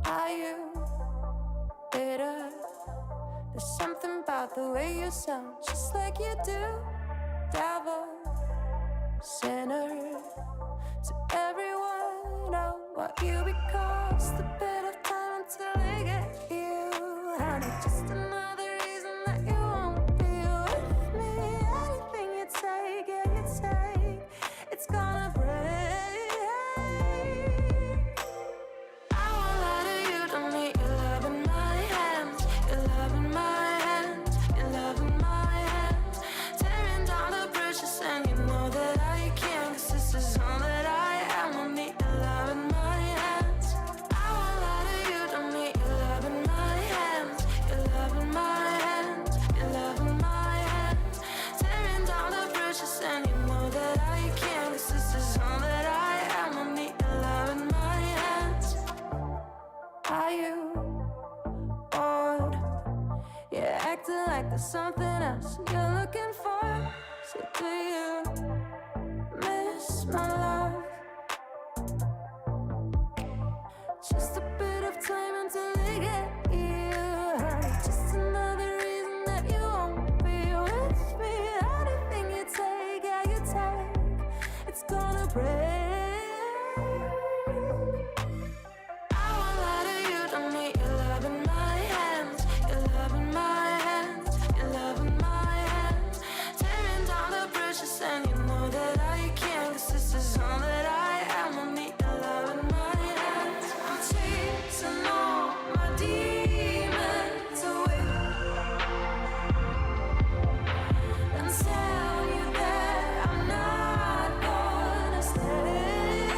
Are you bitter? There's something about the way you sound, just like you do. Devil, sinner, to everyone, oh, what you because the bit of time until they get you. And it's just another reason that you won't be with me. Anything you take, yeah, you take, it's gonna break. I won't lie to you, don't need your love in my hands, your love in my hands, your love in my hands. Tearing down the bridges and you know that I can't, 'cause this is all that I am. Don't need your love in my hands. I won't lie to you, don't need your love in my hands, your love in my hands, your love in my hands. Tearing down the bridges and you know that I can't, 'cause this is all that I am. Don't need your love in my hands. Are you bored? You're acting like there's something else you're looking for. So do you miss my love? Just a bit of time until they get you. Just another reason that you won't be with me. Anything you take, yeah, you take, it's gonna break. I won't lie to you, don't need your love in my hands, your love in my hands, your love in my hands. Tearing down the bridges and you know that I can't, 'cause this is all that I am. Don't need your love in my hands. I'm chasing all my demons away and tell you that I'm not gonna stay.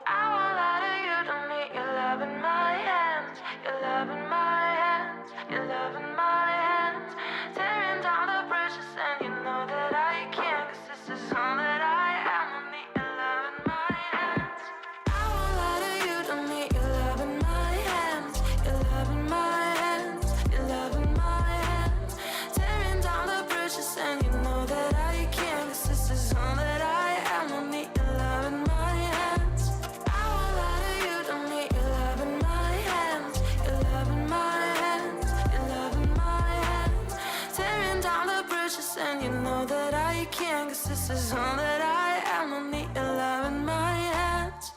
I won't lie to you, don't need your love in my hands, your love in my hands, your love in my hands. Tearing down the bridges and you know that I can't, 'cause this is all that I am. Don't need your love in my hands. I won't lie to you, don't need your love in my hands, your love in my hands, your love in my hands. Tearing down the bridges and you know that I can't, 'cause this is all that I am. Don't need your love in my hands. I won't lie to you, don't need your love in my hands, your love in my hands, your love in my hands. Tearing down the bridges and you know that I can't, 'cause this is all that I am. Don't need your love in my hands.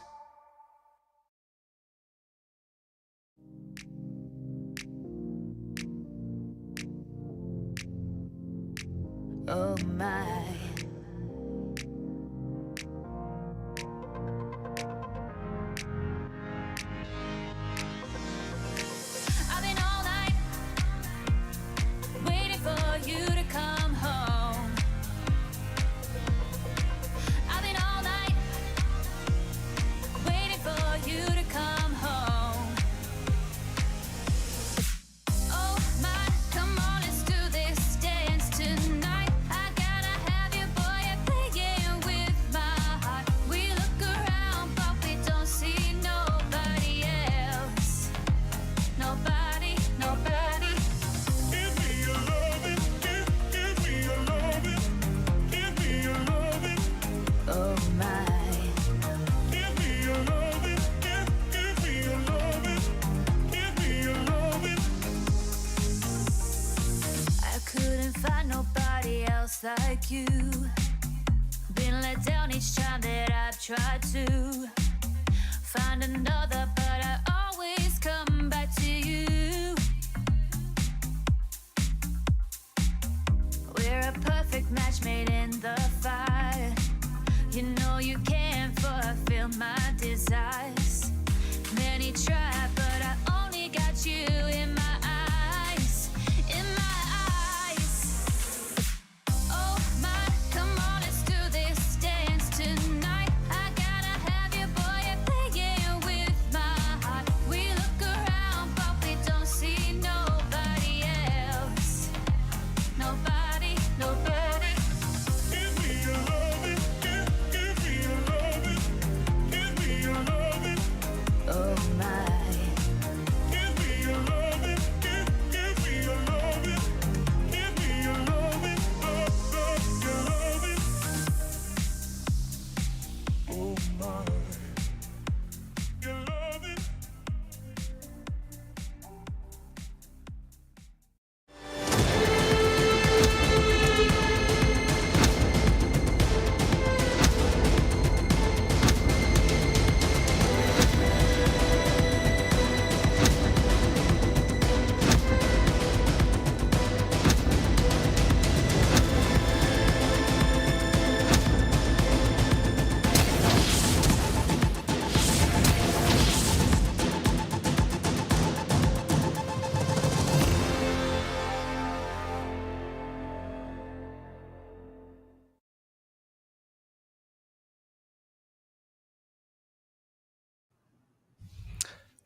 Oh my. I've been all night waiting for you to come home. I've been all night waiting for you to come home. Oh my, come on, let's do this dance tonight. I gotta have you, boy, you're playing with my heart. We look around, but we don't see nobody else. Nobody, nobody. Give me your loving, give me your loving, give me your loving, Oh my. give me your loving, give me your loving, give me your loving. I couldn't find nobody else like you. Been let down each time that I've tried to find another, but I always come back to you. We're a perfect match made in the fire. You know you can't fulfill my desires. Many try, but I only got you in my eyes, in my eyes. Oh my, come on, let's do this dance tonight. I gotta have you, boy, you're playing with my heart. We look around, but we don't see nobody else. Nobody, nobody. Give me your loving, give me your loving, give me your loving, Oh my. give me your loving,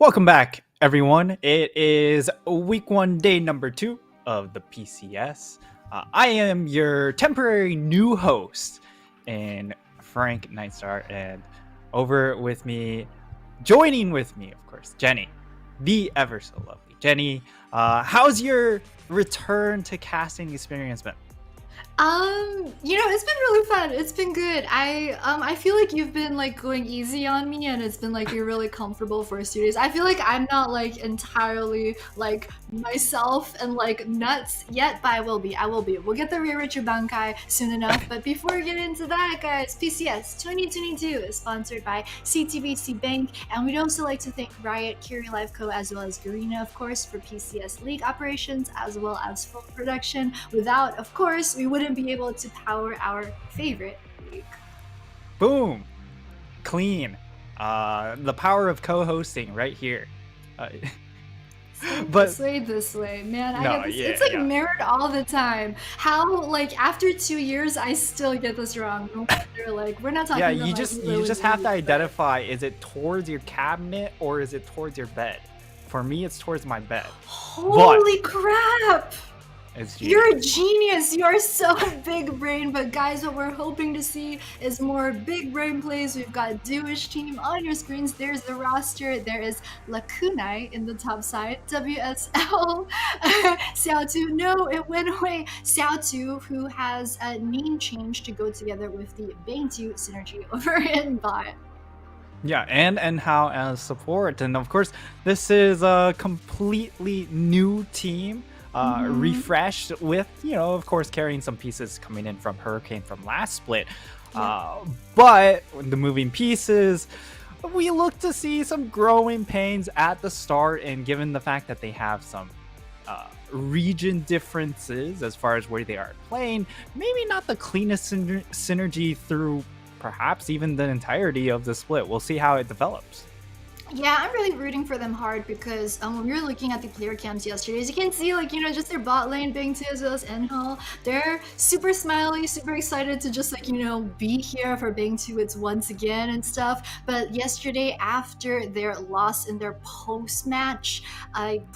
Welcome back, everyone. It is week 1, day number 2 of the PCS. I am your temporary new host, and Frank Nightstar, and over with me, joining with me, of course, Jenny, the ever so lovely Jenny. How's your return to casting experience been? It's been really fun. It's been good. I feel like you've been like going easy on me, and it's been like you're really comfortable for 2 days. I feel like I'm not like entirely like myself and like nuts yet, but I will be. We'll get the Ryoichi Bankai soon enough. But before we get into that, guys, PCS 2022 is sponsored by CTBC Bank, and we'd also like to thank Riot, Curie Life Co, as well as Garena, of course, for PCS League operations as well as full production. Without, of course, we wouldn't be able to power our favorite league. Boom, clean. The power of co-hosting right here. But this way, man. I No, get this. yeah, It's like yeah. mirrored all the time. How like after 2 years, I still get this wrong. No wonder, like we're not talking. yeah, about, you like, just really have to really identify, is it towards your cabinet or is it towards your bed? For me, it's towards my bed. Holy crap! It's You're a genius. You are so big brain. But guys, what we're hoping to see is more big brain plays. We've got Doish team on your screens. There's the roster. There is Lakunai in the top side. WSL. Xiaotu. No, it went away. Xiaotu, who has a name change to go together with the Bangtu synergy over in bot. Yeah, and how as support. And of course, this is a completely new team. Refreshed with, of course, carrying some pieces coming in from Hurricane from last split. But the moving pieces, we look to see some growing pains at the start, and given the fact that they have some region differences as far as where they are playing, maybe not the cleanest synergy through perhaps even the entirety of the split. We'll see how it develops. Yeah, I'm really rooting for them hard because when we were looking at the player cams yesterday, as you can see, like, just their bot lane, Bangtu as well as Enhal, they're super smiley, super excited to just like, be here for Bangtu it's once again and stuff. But yesterday, after their loss in their post-match,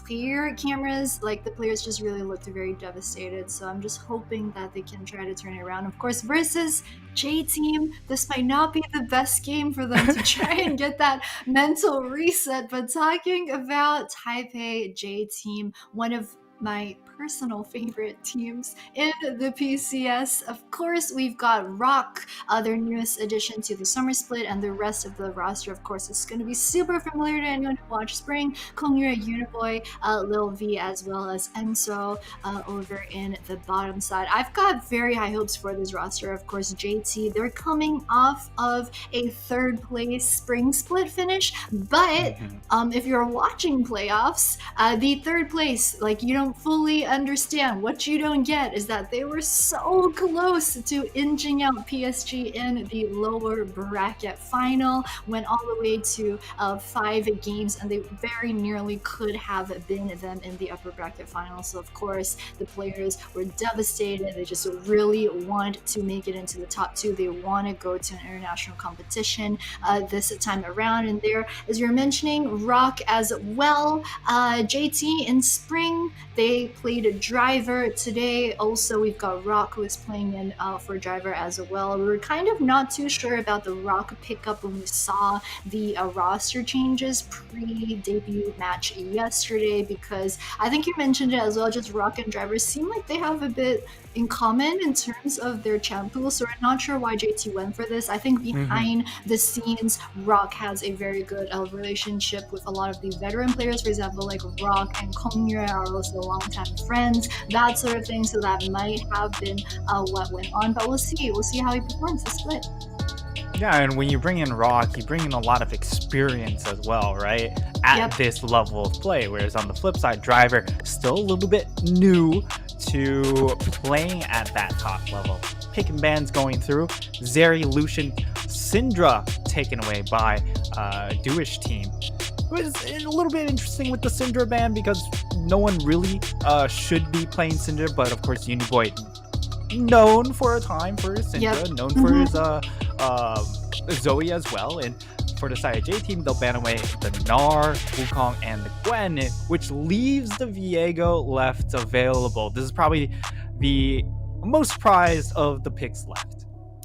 player cameras, like the players just really looked very devastated. So I'm just hoping that they can try to turn it around. Of course, versus J Team, this might not be the best game for them to try and get that mental reset. But talking about Taipei J Team, one of my personal favorite teams in the PCS. Of course, we've got Rock, their newest addition to the summer split, and the rest of the roster, of course, is going to be super familiar to anyone who watched Spring. Kongyura, Uniboy, Lil V, as well as Enso over in the bottom side. I've got very high hopes for this roster. Of course, JT, they're coming off of a third place spring split finish, but if you're watching playoffs, the third place, like, you don't fully understand. What you don't get is that they were so close to inching out PSG in the lower bracket final, went all the way to 5 games, and they very nearly could have been them in the upper bracket final. So of course the players were devastated. They just really want to make it into the top 2. They want to go to an international competition this time around. And there, as you're mentioning, Rock as well. JT in spring, they played a driver today. Also, we've got Rock, who is playing in for driver as well. We were kind of not too sure about the Rock pickup when we saw the roster changes pre-debut match yesterday, because I think you mentioned it as well, just Rock and driver seem like they have a bit in common in terms of their champ pool, so we're not sure why JT went for this. I think behind the scenes, Rock has a very good relationship with a lot of the veteran players. For example, like Rock and Kongyura are also longtime friends, that sort of thing, so that might have been what went on, but we'll see how he performs this split. Yeah, and when you bring in Rock, you bring in a lot of experience as well, right? At this level of play, whereas on the flip side, Driver still a little bit new to playing at that top level. Picking bans going through, Zeri, Lucian, Syndra taken away by Doish team. It was a little bit interesting with the Syndra ban because no one really should be playing Syndra, but of course Uniboy, known for a time for his Syndra, known for his Zoe as well, and for the side of J team, they'll ban away the Gnar, Wukong, and the Gwen, which leaves the Viego left available. This is probably the most prized of the picks left.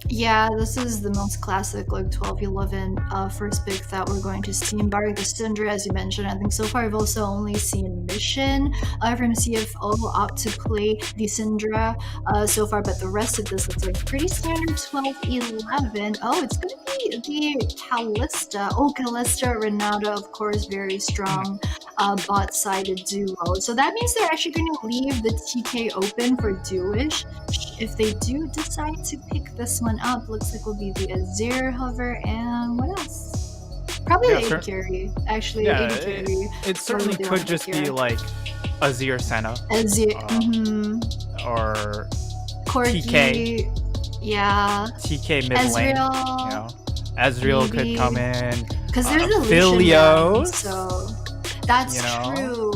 Yeah, this is the most classic, like 12-11 first pick that we're going to see. Barring the Syndra, as you mentioned, I think so far we've also only seen Mission from CFO opt to play the Syndra so far, but the rest of this looks like pretty standard 12-11. Oh, it's going to be the Callista. Oh, Callista, Renata, of course, very strong bot-sided duo. So that means they're actually going to leave the TK open for Duish. If they do decide to pick this one up, looks like will be the Azir hover and what else? Probably the AD carry. Actually, AD carry. It certainly could just be like Azir Senna. Azir, or Corki, TK. Yeah. TK mid lane. Ezreal. You know, Ezreal could come in. Because there's a Philios. So that's true.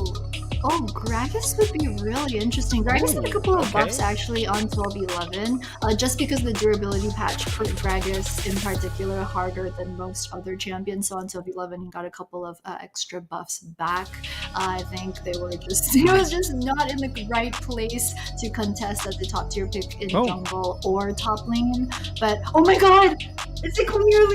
Oh, Gragas would be really interesting. Gragas had a couple of buffs actually on 12-11, just because the durability patch for Gragas in particular harder than most other champions. So on 12-11, he got a couple of extra buffs back. I think he was just not in the right place to contest as the top tier pick in jungle or top lane. But oh my god, it's a Comir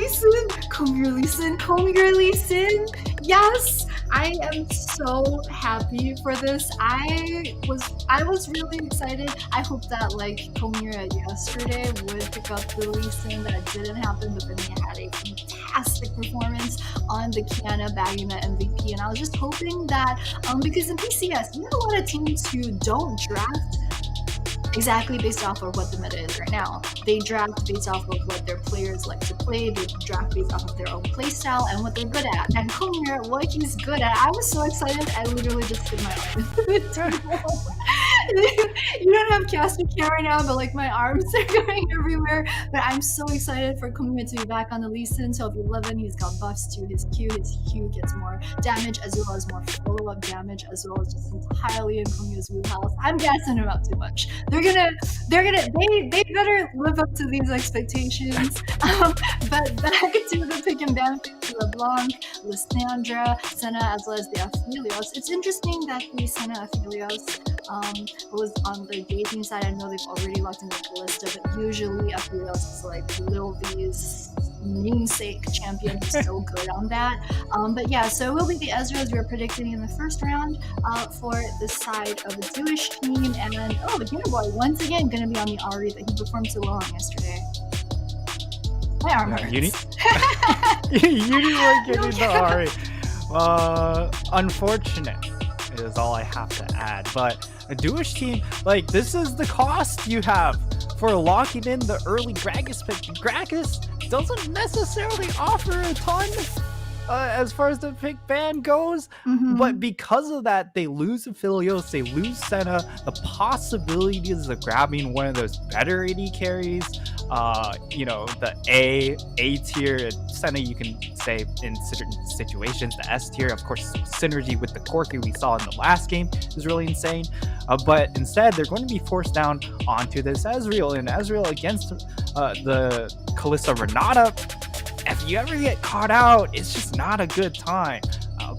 Lee Sin. Yes, I am so happy for this. I was really excited. I hope that like Komira yesterday would pick up the Lee Sin. That didn't happen, but then he had a fantastic performance on the Kiana bagging the MVP, and I was just hoping that because in PCS you have a lot of teams who don't draft exactly based off of what the meta is right now. They draft based off of what their players like to play. They draft based off of their own play style and what they're good at. And Komir, what he's good at, I was so excited, I literally just hit my arm into the table. You don't have casting cam right now, but like my arms are going everywhere. But I'm so excited for Komir to be back on the Lee Sin. So if you're 11, he's got buffs to his Q. His Q gets more damage as well as more follow-up damage, as well as just entirely in Komir's wheelhouse. I'm gassing him up too much. They better live up to these expectations. But back to the pick and ban pick to LeBlanc, Lysandra, Senna, as well as the Aphelios. It's interesting that the Senna Aphelios was on the dating side. I know they've already locked in the Callista, but usually Aphelios is like Lil V's namesake champion. He's so good on that. But yeah, so it will be the Ezra as we were predicting in the first round for the side of the Jewish team. And the Boy once again going to be on the Ari that he performed so well on yesterday. My arm hurts. Uni like getting the Ari. Unfortunate is all I have to add. But a Jewish team, like, this is the cost you have for locking in the early Gragas pick. Gragas doesn't necessarily offer a ton as far as the pick ban goes, but because of that, they lose Aphelios, they lose Senna. The possibilities of grabbing one of those better AD carries, the A tier, Senna you can say in certain situations, the S tier, of course, synergy with the Corki we saw in the last game is really insane. But instead, they're going to be forced down onto this Ezreal, and Ezreal against the Kalista Renata. If you ever get caught out, it's just not a good time.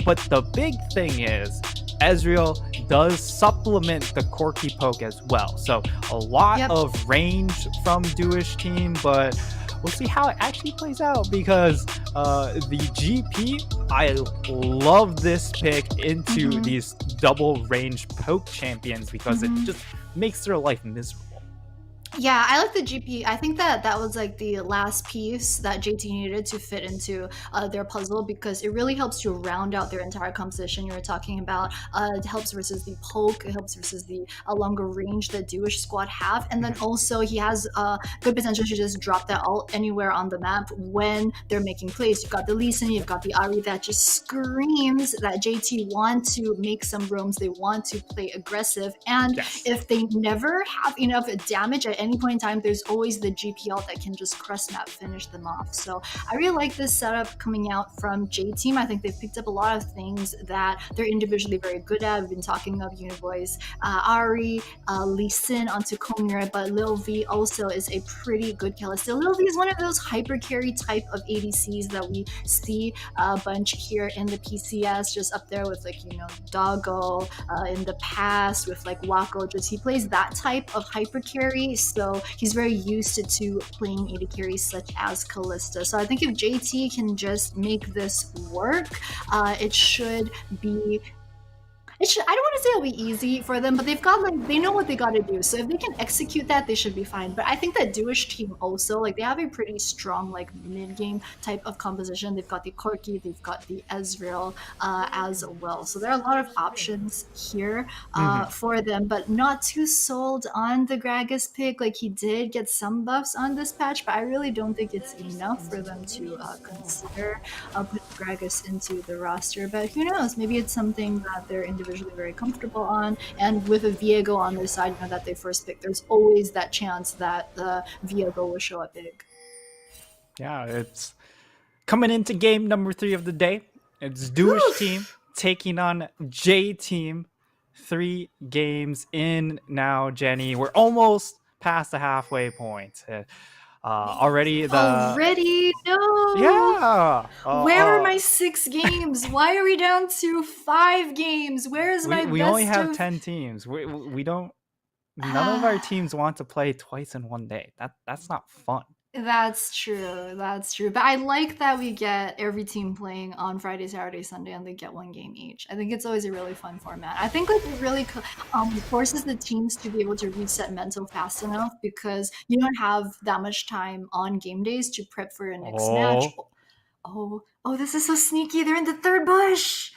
But the big thing is, Ezreal does supplement the Corki poke as well. So a lot of range from Jewish team, but we'll see how it actually plays out, because the GP, I love this pick into these double range poke champions, because it just makes their life miserable. Yeah, I like the GP. I think that was like the last piece that JT needed to fit into their puzzle, because it really helps to round out their entire composition. You were talking about it helps versus the poke, it helps versus the longer range that Jewish squad have, and then also he has good potential to just drop that ult anywhere on the map when they're making plays. You've got the Lee Sin, you've got the Ari that just screams that JT want to make some roams, they want to play aggressive, and if they never have enough damage at any point in time, there's always the GPL that can just cross map finish them off. So I really like this setup coming out from J Team. I think they've picked up a lot of things that they're individually very good at. We've been talking of Uniboy's Ari, Lee Sin onto Komura, but Lil V also is a pretty good Kalista. Lil V is one of those hyper carry type of ADCs that we see a bunch here in the PCS, just up there with like, you know, Doggo in the past with like Wako. Just he plays that type of hyper carry, so he's very used to playing AD carries such as Kalista. So I think if JT can just make this work, it should be. I don't want to say it'll be easy for them, but they've got like they know what they got to do. So if they can execute that, they should be fine. But I think that Duish team also like they have a pretty strong like mid game type of composition. They've got the Corki, they've got the Ezreal as well. So there are a lot of options here for them, but not too sold on the Gragas pick. Like he did get some buffs on this patch, but I really don't think it's enough for them to consider putting Gragas into the roster. But who knows? Maybe it's something that they're individually very comfortable on, and with a Viego on their side, you know, that they first pick, there's always that chance that the Viego will show up big. Yeah, it's coming into game number 3 of the day. It's Duish team taking on J team. 3 games in now, Jenny. We're almost past the halfway point. Already no. Yeah. Where are my 6 games? Why are we down to 5 games? Where is my we only have 10 teams. We don't. None of our teams want to play twice in one day. That's not fun. That's true. But I like that we get every team playing on Friday, Saturday, Sunday, and they get 1 game each. I think it's always a really fun format. I think like it really forces the teams to be able to reset mental fast enough, because you don't have that much time on game days to prep for your next match. Oh, this is so sneaky. They're in the 3rd bush.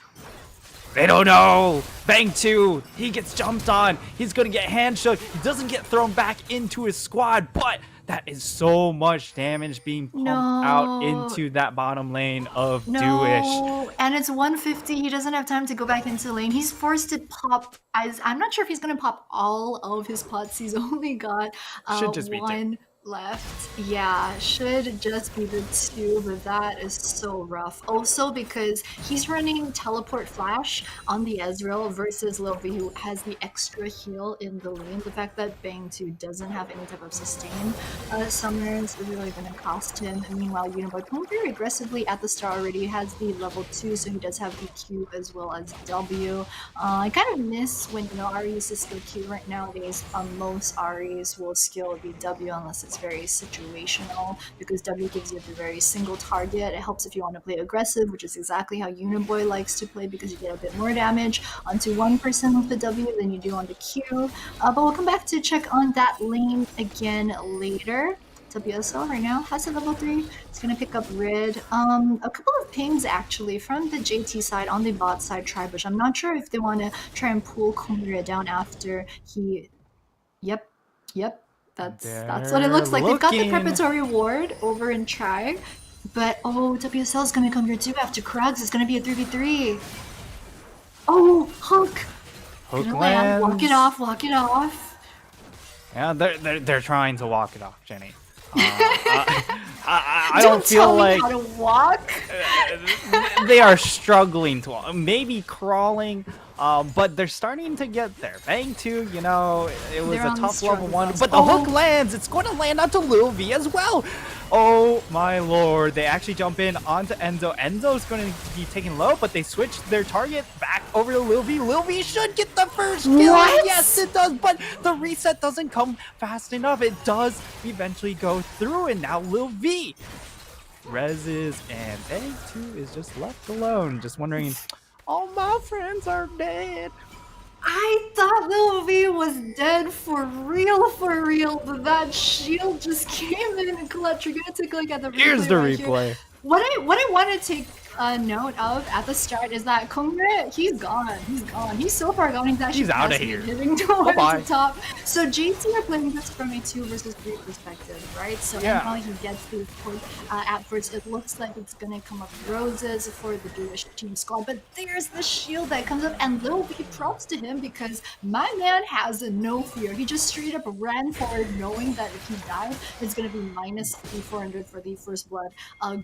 They don't know. Bang 2. He gets jumped on. He's going to get handshook. He doesn't get thrown back into his squad, but that is so much damage being pumped out into that bottom lane of Duish. And it's 150. He doesn't have time to go back into lane. He's forced to pop. I'm not sure if he's going to pop all of his pots. He's only got Should just be 1 left. Yeah, should just be the 2, but that is so rough. Also because he's running teleport flash on the Ezreal versus Lil V, who has the extra heal in the lane. The fact that Bang 2 doesn't have any type of sustain summons is really going to cost him. And meanwhile, Uniboy playing very aggressively at the start already. He has the level 2, so he does have the Q as well as W. I kind of miss when, you know, Ari uses to skill Q. Right nowadays, most Aris will skill the W unless it's very situational, because W gives you a very single target. It helps if you want to play aggressive, which is exactly how Uniboy likes to play, because you get a bit more damage onto one person with the W than you do on the Q. But we'll come back to check on that lane again later. WSL right now has a level 3. It's going to pick up Rid. A couple of pings actually from the JT side on the bot side Tribush. I'm not sure if they want to try and pull Komura down after he... Yep. That's what it looks like. They've got the preparatory ward over in Tri, but WSL is going to come here too after Krugs. It's going to be a 3v3. Oh, Hook lands. Walk it off. Yeah, they're trying to walk it off, Jenny. I don't feel like how to walk. They are struggling to walk. Maybe crawling. But they're starting to get there. Bang 2, you know, it was a tough level 1, but the hook lands. It's going to land onto Lil V as well. Oh my lord. They actually jump in onto Enzo. Enzo's going to be taken low, but they switch their target back over to Lil V. Lil V should get the first kill. What? Yes, it does, but the reset doesn't come fast enough. It does eventually go through, and now Lil V reses, and Bang 2 is just left alone, just wondering, all my friends are dead. I thought Lil V was dead for real, but that shield just came in clutch. You're gonna take a look at the replay. Here's the right replay. Here. What I want to take note of at the start is that Kongre, he's gone. He's gone. He's so far gone. He's actually He's outta passing here. and hitting towards Bye-bye. the top. So JT are playing this from a 2 versus 3 perspective, right? So Yeah. while he gets the point, at first it looks like it's gonna come up roses for the Jewish team squad, but there's the shield that comes up, and Lil V, props to him because my man has no fear. He just straight up ran forward, knowing that if he died, it's gonna be minus 400 for the first blood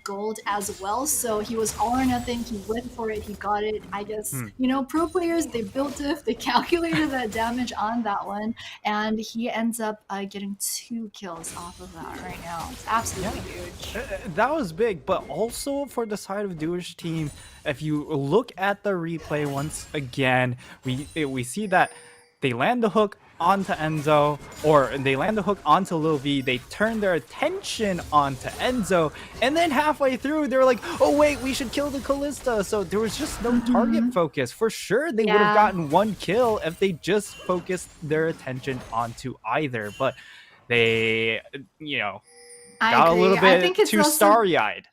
gold as well. So he was all or nothing. He went for it. He got it. I guess you know, pro players, they built it. They calculated that damage on that one, and he ends up getting 2 kills off of that right now. It's absolutely huge. That was big, but also for the side of Jewish team, if you look at the replay once again, we see that they land the hook onto Enzo, or they land the hook onto Lil V, they turn their attention onto Enzo, and then halfway through they're like, oh wait, we should kill the Callista. So there was just no target focus. For sure they would have gotten 1 kill if they just focused their attention onto either, but they, you know, got a little bit too starry-eyed.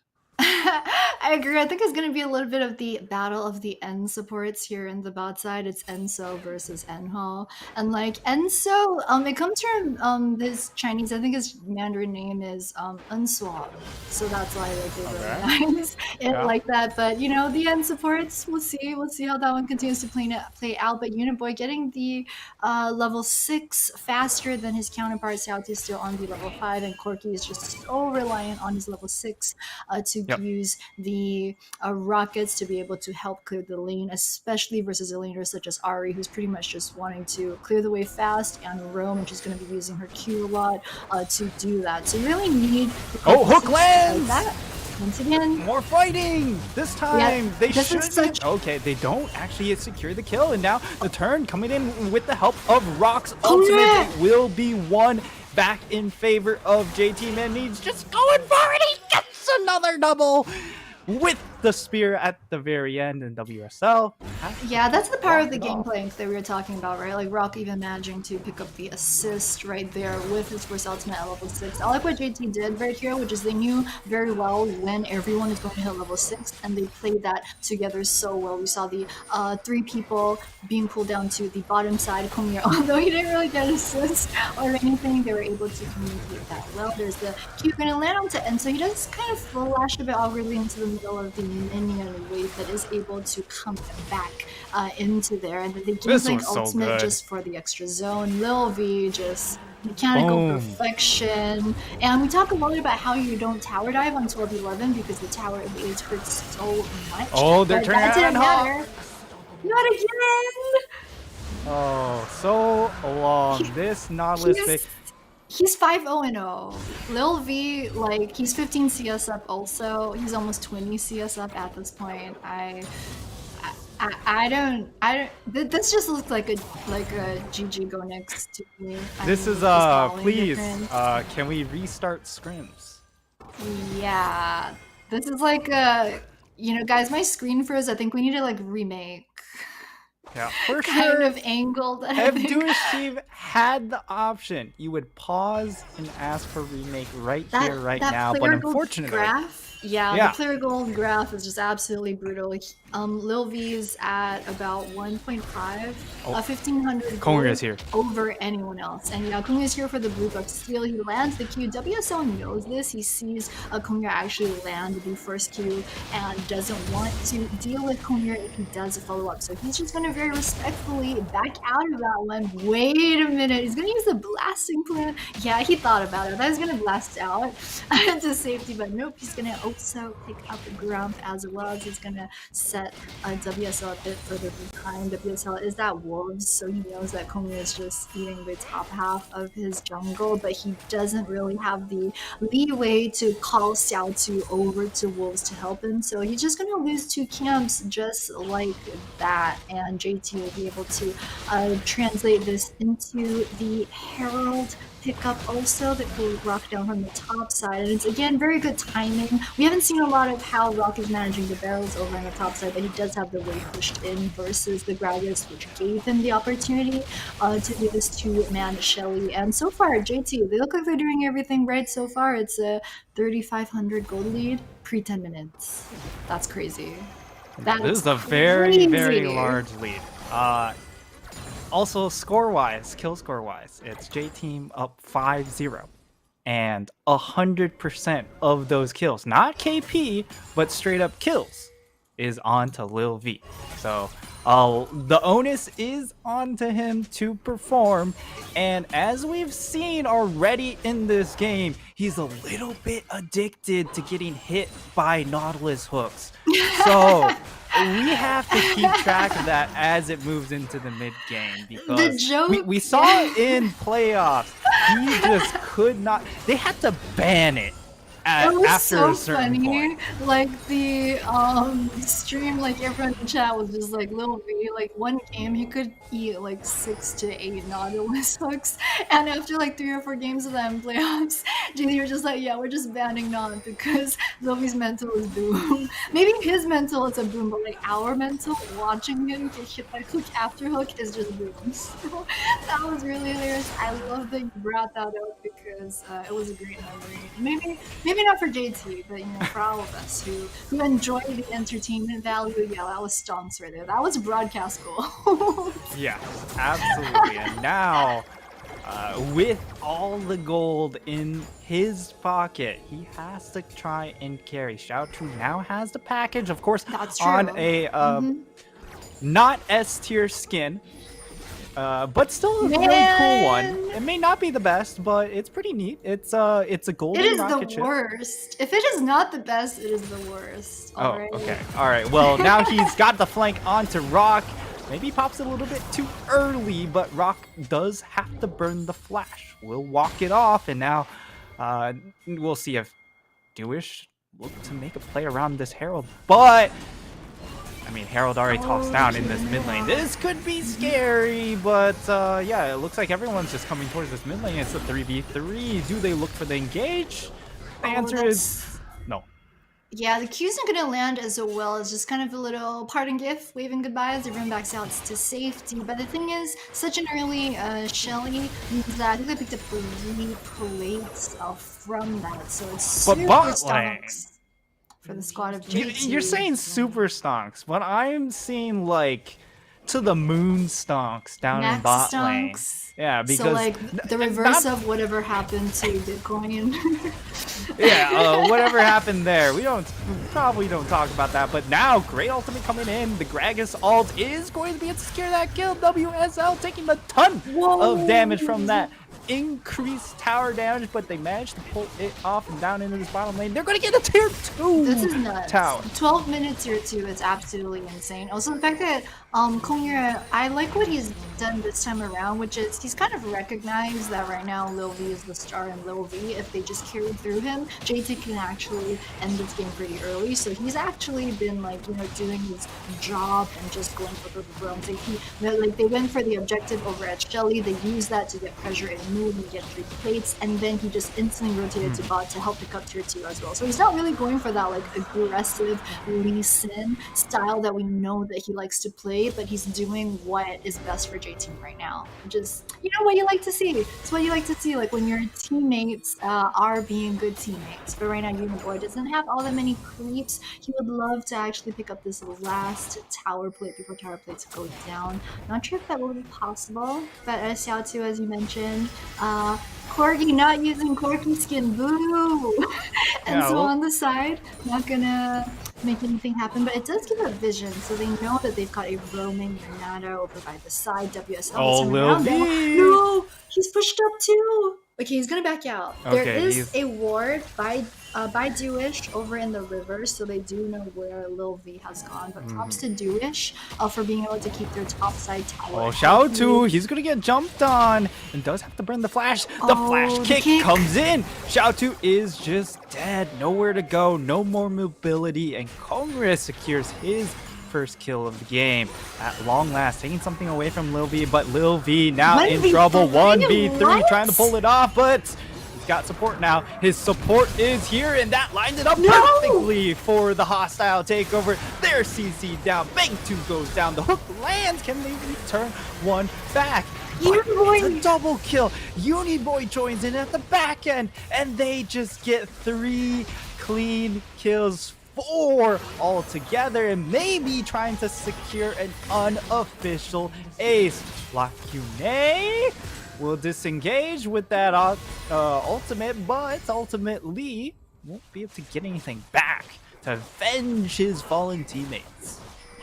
I agree. I think it's going to be a little bit of the battle of the end supports here in the bot side. It's Enso versus Enho. And like Enso, it comes from this Chinese, I think his Mandarin name is Unswab. So that's why they really nice it like that. But you know, the end supports, we'll see. We'll see how that one continues to play out. But Uniboy getting the level 6 faster than his counterpart. Xiaotu is still on the level 5, and Corky is just so reliant on his level 6 to use the rockets to be able to help clear the lane, especially versus a laner such as Ari, who's pretty much just wanting to clear the way fast and roam, and she's going to be using her Q a lot to do that. So you really need hook lands! Like that. Once again, more fighting this time. They should okay, they don't actually secure the kill, and now the turn coming in with the help of Rock's ultimate will be won back in favor of JT. Man needs just going for it. He gets another double with the spear at the very end in WSL. Yeah, that's the power of the gameplay that we were talking about, right? Like Rock even managing to pick up the assist right there with his first ultimate at level 6. I like what JT did right here, which is they knew very well when everyone is going to hit level 6, and they played that together so well. We saw the 3 people being pulled down to the bottom side. Komiya, although he didn't really get an assist or anything, they were able to communicate that well. There's the Q going to land onto N, so he does kind of flash a bit awkwardly into the middle of the minion wave that is able to come back into there, and then they give like ultimate just for the extra zone. Lil V just mechanical perfection, and we talk a lot about how you don't tower dive on 12-11 because the tower evades hurts so much. Oh, they're turning that didn't matter. Not again. Oh, so long. This Nautilus pick. He's 5-0-0. Lil V, like, he's 15 CS up also. He's almost 20 CS up at this point. I don't, this just looks like a GG go next to me. This is, please, can we restart scrims? Yeah. This is like you know, guys, my screen froze. I think we need to, like, remake. Yeah, for kind of angled. If Jewish team had the option, you would pause and ask for remake right here, right now. But unfortunately, the player gold graph is just absolutely brutal. Lil V's at about 1.5, 1500 gold is here over anyone else. And yeah, Kongya is here for the blue buff steal. He lands the Q. WSL knows this. He sees Kongya actually land the first Q and doesn't want to deal with Kongya if he does a follow up. So he's just going to very respectfully back out of that one. Wait a minute, he's going to use the blasting plan. Yeah, he thought about it. That was going to blast out to safety, but nope, he's going to also pick up the ground as well. He's going to set WSL a bit further behind. WSL is that Wolves, so he knows that Komi is just eating the top half of his jungle, but he doesn't really have the leeway to call Xiaotu over to Wolves to help him, so he's just going to lose 2 camps just like that, and JT will be able to translate this into the Herald pick up also that will rock down from the top side, and it's again very good timing. We haven't seen a lot of how Rock is managing the barrels over on the top side, but he does have the wave pushed in versus the Gragas, which gave him the opportunity to do this two-man Shelly. And so far, JT, they look like they're doing everything right so far. It's a 3,500 gold lead pre 10 minutes. That's crazy. This is a very, very large lead. Also, score-wise, kill score-wise, it's J-Team up 5-0. And 100% of those kills, not KP, but straight up kills, is on to Lil V. So the onus is on to him to perform. And as we've seen already in this game, he's a little bit addicted to getting hit by Nautilus hooks. So we have to keep track of that as it moves into the mid game, because we saw it in playoffs. He just could not. They had to ban it. It was after so a certain funny. point. Like the stream, like everyone in chat was just like, Lil V, like one game he could eat like 6 to 8 Nautilus hooks, and after like 3 or 4 games of that in playoffs, JD was just like, yeah, we're just banning Naut because Lil V's mental is boom. Maybe his mental is a boom, but like our mental, watching him get hit by hook after hook is just boom. So that was really hilarious. I love that you brought that up because it was a great memory. Maybe not for JT, but you know, for all of us who enjoy the entertainment value. Yeah, that was stonks right there. That was a broadcast goal. Yeah, absolutely. And now, with all the gold in his pocket, he has to try and carry. Xiaotu now has the package, of course, on a not S tier skin. But still a really cool one. It may not be the best, but it's pretty neat. It's a golden rocket ship. It is the worst. If it is not the best, it is the worst. Alright. Okay. Alright. Well, now he's got the flank onto Rock. Maybe he pops it a little bit too early, but Rock does have to burn the flash. We'll walk it off, and now we'll see if Dewish look to make a play around this Herald. But I mean, Herald already tossed down in this mid lane. This could be scary, but yeah, it looks like everyone's just coming towards this mid lane. It's a 3v3. Do they look for the engage? The answer is no. Yeah, the Q's not gonna land as well. It's just kind of a little parting gift, waving goodbyes. Everyone backs out to safety. But the thing is, such an early Shelly means that I think they picked up 3 plates from that, so it's super stonks for the squad of JT. You're saying super stonks, but I'm seeing like to the moon stonks down in bot lane. Yeah, because so like the reverse of whatever happened to Bitcoin. Yeah, whatever happened there. We probably don't talk about that. But now, great ultimate coming in. The Gragas ult is going to be able to secure that kill. WSL taking a ton of damage from that increased tower damage, but they managed to pull it off and down into this bottom lane. They're going to get a tier 2 This is nuts. tower. 12 minutes tier 2 is absolutely insane. Also, the fact that Kongya, I like what he's done this time around, which is he's kind of recognized that right now Lil V is the star, and Lil V, if they just carry through him, JT can actually end this game pretty early. So he's actually been like, you know, doing his job and just going for the realm. They went for the objective over at Shelly. They used that to get pressure and move and get 3 plates, and then he just instantly rotated to bot to help pick up tier 2 as well. So he's not really going for that like aggressive Lee Sin style that we know that he likes to play, but he's doing what is best for JT right now. Just, you know, what you like to see. It's what you like to see, like when your teammates are being good teammates. But right now, Uniboy doesn't have all that many creeps. He would love to actually pick up this last tower plate before tower plates go down. Not sure if that will be possible, but Xiaotu, as you mentioned, Corgi not using Corki skin, boo! And so on the side, not gonna make anything happen, but it does give a vision, so they know that they've got a roaming Renata over by the side. WSL Lil V! No! He's pushed up too! Okay, he's gonna back out. Okay, there is a ward by Dewish over in the river, so they do know where Lil V has gone. But props to Dewish for being able to keep their top side tower. Oh, Xiaotu, he's gonna get jumped on and does have to burn the flash. The flash kick comes in. Xiaotu is just dead. Nowhere to go, no more mobility, and Kongra secures his first kill of the game. At long last, taking something away from Lil V, but Lil V now in 1v3? trouble. 1v3, What? trying to pull it off, but he's got support now. His support is here, and that lined it up perfectly for the hostile takeover. Their CC down. Bang 2 goes down. The hook lands. Can they return one back? Uniboy. It's a double kill. Uniboy joins in at the back end, and they just get 3 clean kills, 4 altogether, and maybe trying to secure an unofficial ace. Lakune will disengage with that ultimate, but ultimately won't be able to get anything back to avenge his fallen teammates.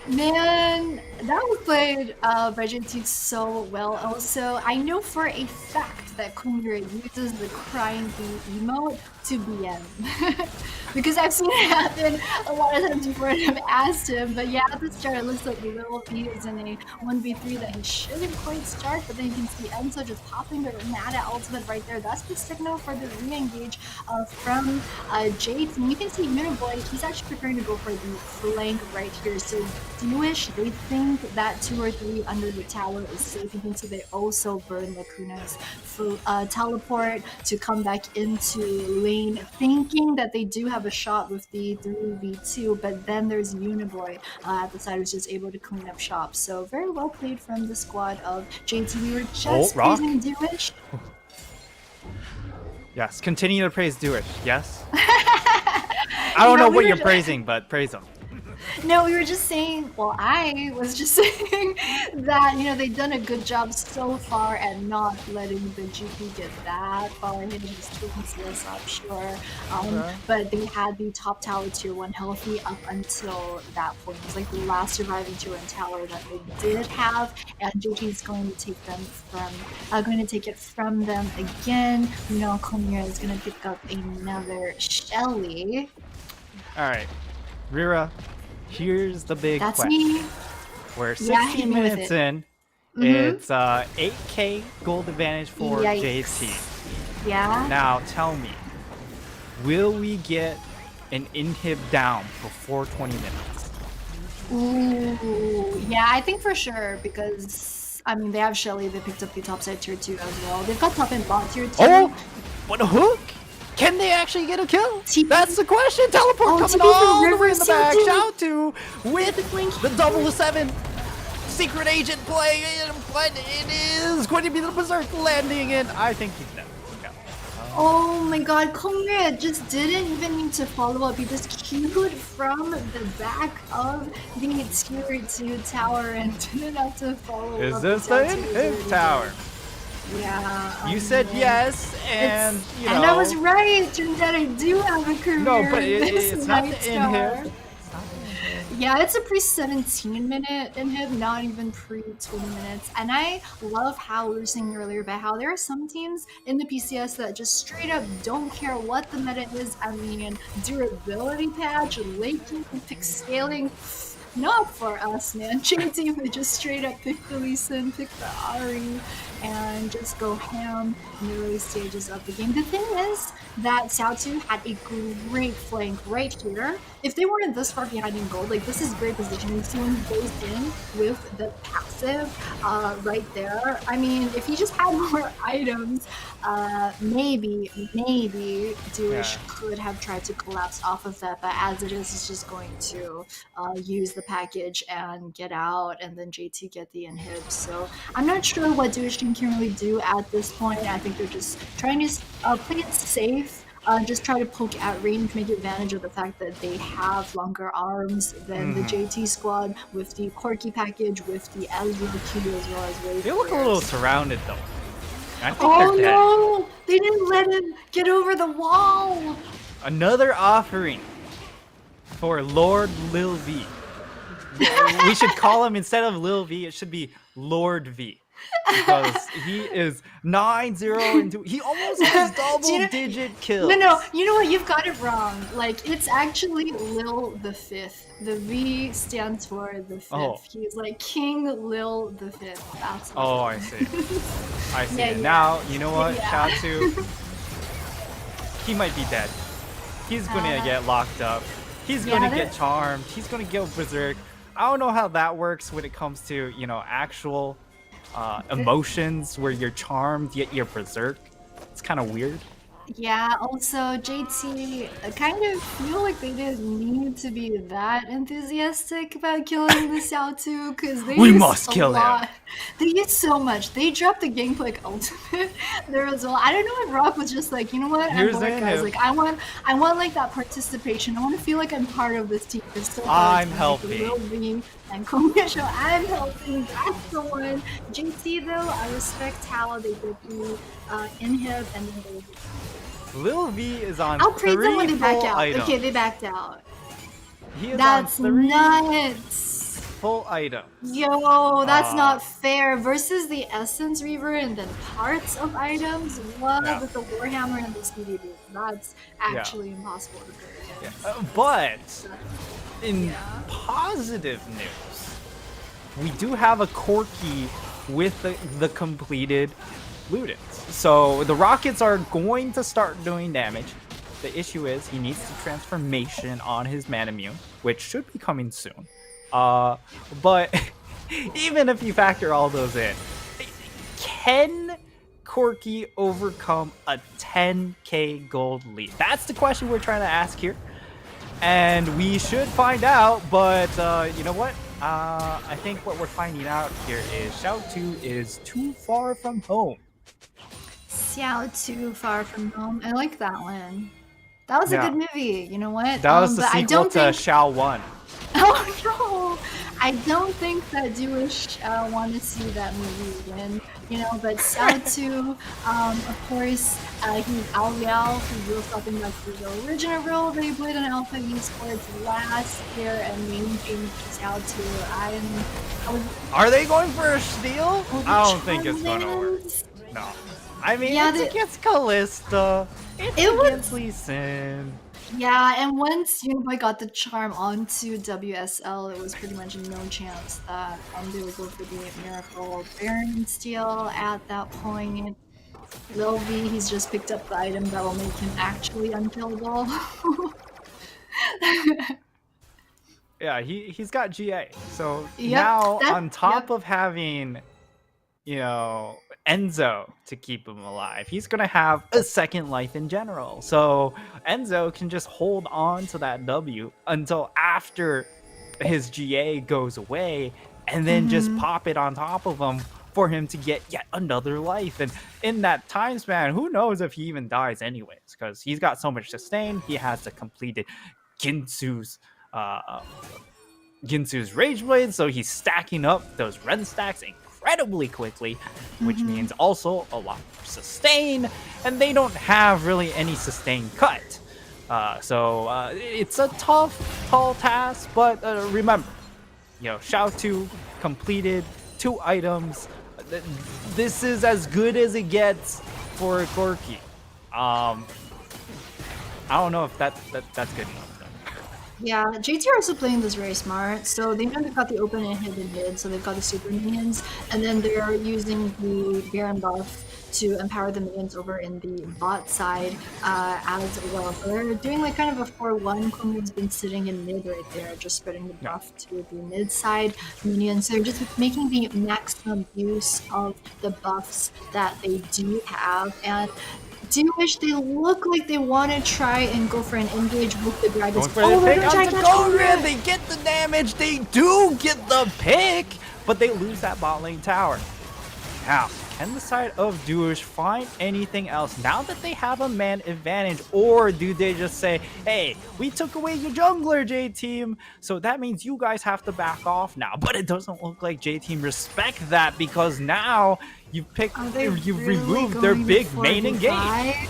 Man, that was played by JT so well. Also, I know for a fact that Kumira uses the crying bee emote to BM. Because I've seen it happen a lot of times before, and I've asked him. But yeah, at the start, it looks like Lil V is in a 1v3 that he shouldn't quite start, but then you can see Enzo just popping the Nada ultimate right there. That's the signal for the re-engage from JT. And you can see Uniboy, he's actually preparing to go for the flank right here. So Dewish, they think that 2 or 3 under the tower is safe. You can see they also burn Lacuna's teleport to come back into lane, thinking that they do have a shot with the 3v2, but then there's Uniboy at the side who's just able to clean up shop. So very well played from the squad of JT. We were just praising Dewish. Yes, continue to praise Dewish. Yes. I don't know what you're praising, but praise him. No, we were just saying, well, I was just saying that, you know, they've done a good job so far at not letting the GP get that far into his PCS up, sure. But they had the top tower tier 1 healthy up until that point. It was like the last surviving tier 1 tower that they did have, and JT is going to take them from, going to take it from them again. You know, Komira is going to pick up another Shelly. All right, Rira. Here's the big question. Me. We're 60 minutes in. It's 8k gold advantage for JT. Yeah. Now tell me, will we get an inhib down before 20 minutes? Ooh, yeah, I think for sure, because I mean they have Shelly, they picked up the top side tier 2 as well. They've got top and bot tier 2. Oh, what a hook! Can they actually get a kill? That's the question. Teleport coming all the way in the back. Shout to with the 007 secret agent play, but it is going to be the Berserk landing, and I think he's dead. Oh my god, Kongrad just didn't even need to follow up. He just queued from the back of the tier 2 tower and didn't have to follow up. Is this the inhib tower? Yeah. You said yes, and you know. And I was right. Turns out I do have a career. No, but it's not the inhib. Yeah, it's a pre-17 minute inhib, not even pre-20 minutes. And I love how we were saying earlier about how there are some teams in the PCS that just straight up don't care what the meta is. I mean, durability patch, late game, pick scaling. Not for us, man. JT would just straight up pick the Lee Sin, pick the Ahri, and just go ham in the early stages of the game. The thing is that Xiaotu had a great flank right here. If they weren't this far behind in gold, like this is great positioning. See when he goes in with the passive right there. I mean, if he just had more items, maybe Dewish could have tried to collapse off of that, but as it is, he's just going to use the package and get out, and then JT get the inhib. So I'm not sure what Dewish team can really do at this point. I think they're just trying to play it safe. Just try to poke at range, make advantage of the fact that they have longer arms than the JT squad with the Corki package, with the Ezra Q as well as Wave. They look a little surrounded though. I think oh they're dead. No! They didn't let him get over the wall! Another offering for Lord Lil V. We should call him, instead of Lil V, it should be Lord V. Because he is 9-0 into, he almost has double-digit kills. No, you know what? You've got it wrong. Like, it's actually Lil the Fifth. The V stands for the Fifth. Oh. He's like King Lil the Fifth. That's what I see. I see. Yeah. Now, you know what, Xiaotu? He might be dead. He's gonna get locked up. He's gonna get charmed. He's gonna go berserk. I don't know how that works when it comes to, you know, actual emotions where you're charmed yet you're berserk. It's kind of weird. Yeah, also JT, I kind of feel like they didn't need to be that enthusiastic about killing the Xiao because they We used must a kill him. lot. They used so much. They dropped the Gangplank ultimate there as well. I don't know if Rock was just like, you know what, I'm Here's bored, the guys. hint. Like I want like that participation. I want to feel like I'm part of this team. It's so I'm hard to make helping. a Lil V and Konya show. I'm helping. That's the one. JT though, I respect how they did the inhib and then they. Lil V is on I'll praise them when they 3 back full out. items. Okay, they backed out. He is That's on 3 nuts. full items. Yo, that's not fair. Versus the Essence Reaver and then parts of items. What Yeah. with the Warhammer and the CDB? That's actually impossible to play against. But in positive news, we do have a Corki with the completed Ludens. So the rockets are going to start doing damage. The issue is he needs the transformation on his Manamune, which should be coming soon. But even if you factor all those in, can Corki overcome a 10k gold lead? That's the question we're trying to ask here. And we should find out, but you know what? I think what we're finding out here is Xiao Tu is too far from home. Xiao Too Far From Home. I like that one. That was a good movie. You know what? That was the but I sequel don't to think... Xiao 1. Oh no! I don't think that Jewish want to see that movie win, you know. But Xiao Tu, of course, he's Ao Liao, who was talking about the original role they played in Alpha Esports last year, and maintained Xiao Tu. Are they going for a steal? I don't think it's gonna work. No. I mean, Yeah, it's against Callista. It's against Lee Sin. Yeah, and once Uniboy got the charm onto WSL, it was pretty much no chance that they would go for the Miracle Baron steal at that point. Lil V, he's just picked up the item that will make him actually unkillable. Yeah, he's got GA. So Yep, now on top of having, you know, Enzo to keep him alive, he's gonna have a second life in general. So Enzo can just hold on to that W until after his GA goes away, and then just pop it on top of him for him to get yet another life. And in that time span, who knows if he even dies anyways, because he's got so much sustain. He has the completed Ginsu's Rage Blade, so he's stacking up those red stacks incredibly quickly, which means also a lot of sustain, and they don't have really any sustain cut. So it's a tall task, but remember, you know, Xiao Tu completed 2 items. This is as good as it gets for a Corki. I don't know if that's good enough. Yeah, JT are also playing this very smart. So they know they've got the open and hidden mid, so they've got the super minions, and then they're using the Baron buff to empower the minions over in the bot side as well. So they're doing like kind of a 4-1. Komu's been sitting in mid right there, just spreading the buff to the mid side minions. So they're just making the maximum use of the buffs that they do have. And do wish they look like they want to try and go for an engage with the dragons. They get the damage, they do get the pick, but they lose that bot lane tower. Now, can the side of Duish find anything else now that they have a man advantage, or do they just say, hey, we took away your jungler, J-Team, so that means you guys have to back off now? But it doesn't look like J-Team respect that, because now you've removed their big main engage.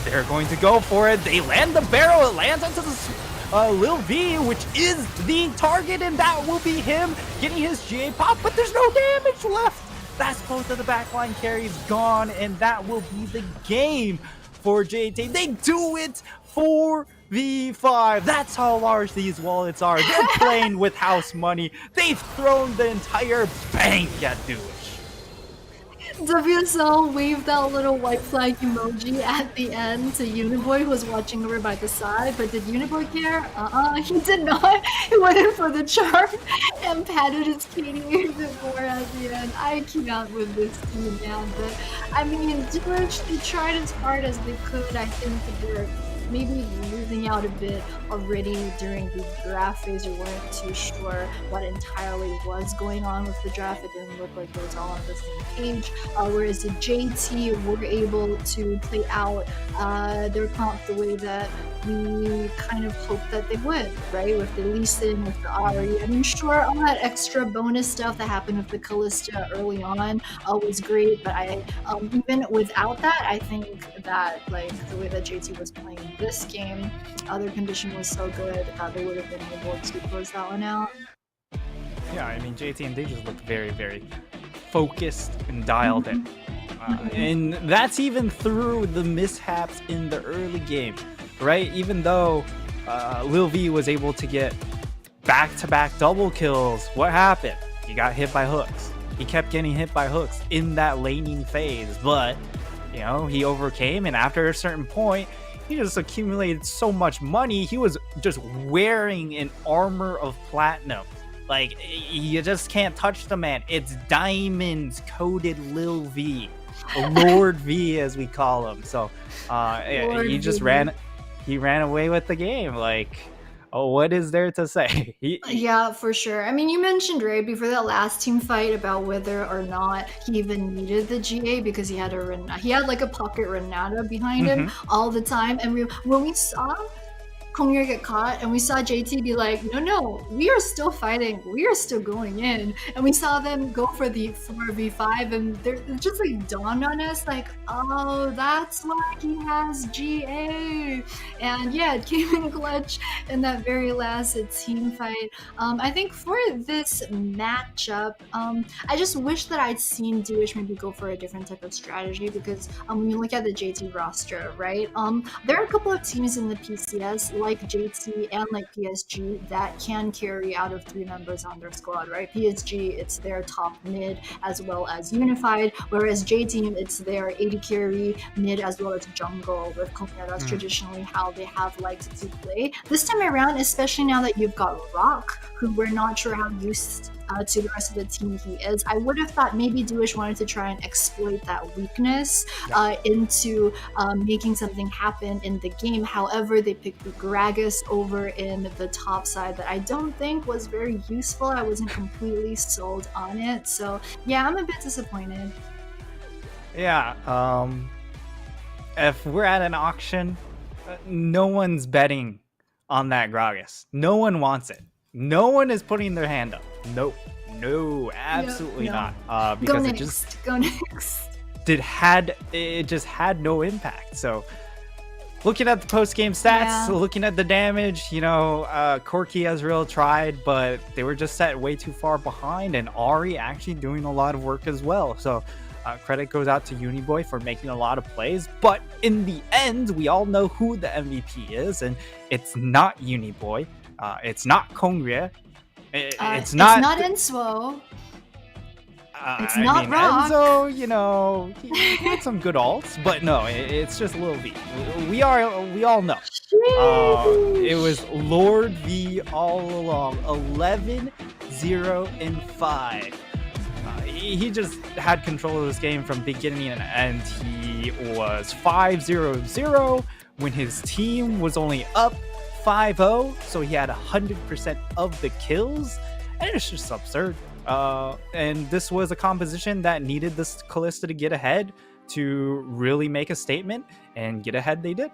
They're going to go for it. They land the barrel. It lands onto the Lil V, which is the target, and that will be him getting his GA pop, but there's no damage left. That's both of the backline carries gone, and that will be the game for JT. They do it 4v5. That's how large these wallets are. They're playing with house money. They've thrown the entire bank at Duish. WSL waved that little white flag emoji at the end to Uniboy, who was watching over by the side. But did Uniboy care? He did not. He went in for the charm and patted his kitty a bit more at the end. I can't with this team, man. But I mean, Jewish, they tried as hard as they could. I think they're maybe losing out a bit already during the draft phase. We weren't too sure what entirely was going on with the draft. It didn't look like they were all on the same page. Whereas the JT were able to play out their comp the way that we kind of hoped that they would, right? With the Lee Sin, with the Ari. I mean, sure, all that extra bonus stuff that happened with the Callista early on was great, but I even without that, I think that like the way that JT was playing this game, their condition was so good that they would have been able to close that one out. Yeah, I mean, JT and they just looked very, very focused and dialed in. And that's even through the mishaps in the early game, right? Even though Lil V was able to get back-to-back double kills, what happened? He got hit by hooks. He kept getting hit by hooks in that laning phase, but, you know, he overcame, and after a certain point, he just accumulated so much money, he was just wearing an armor of platinum. Like, you just can't touch the man. It's diamonds coated Lil V. Lord V, as we call him. So he just ran away with the game. Like, oh, what is there to say? Yeah, for sure. I mean, you mentioned Ray before that last team fight about whether or not he even needed the GA because he had like a pocket Renata behind him all the time. And when we saw Kongir get caught and we saw JT be like, no, we are still fighting, we are still going in, and we saw them go for the 4v5, and it just like dawned on us like, oh, that's why he has GA. And yeah, it came in clutch in that very last team fight. I think for this matchup, I just wish that I'd seen Dewish maybe go for a different type of strategy, because when you look at the JT roster, right, there are a couple of teams in the PCS like JT and like PSG that can carry out of 3 members on their squad, right? PSG, it's their top mid as well as unified, whereas JT, it's their AD carry mid as well as jungle with Konya. That's traditionally how they have liked to play. This time around, especially now that you've got Rock, who we're not sure how used to the rest of the team he is, I would have thought maybe Dewish wanted to try and exploit that weakness into making something happen in the game. However, they picked the Gragas over in the top side that I don't think was very useful. I wasn't completely sold on it. So yeah, I'm a bit disappointed. Yeah, if we're at an auction, no one's betting on that Gragas. No one wants it. No one is putting their hand up. Nope. No, absolutely not. Because it just had no impact. So looking at the post-game stats, looking at the damage, Corky Ezreal tried, but they were just set way too far behind, and Ari actually doing a lot of work as well. So credit goes out to Uniboy for making a lot of plays, but in the end, we all know who the MVP is, and it's not Uniboy. It's not Kongria. It's not Enso. It's not Rock. Enzo, he had some good ults, but no, it's just Lil V. We all know. It was Lord V all along. 11-0-5. He just had control of this game from beginning and end. He was 5-0-0 when his team was only up 5-0, so he had 100% of the kills, and it's just absurd. And this was a composition that needed this Callista to get ahead to really make a statement, and get ahead they did.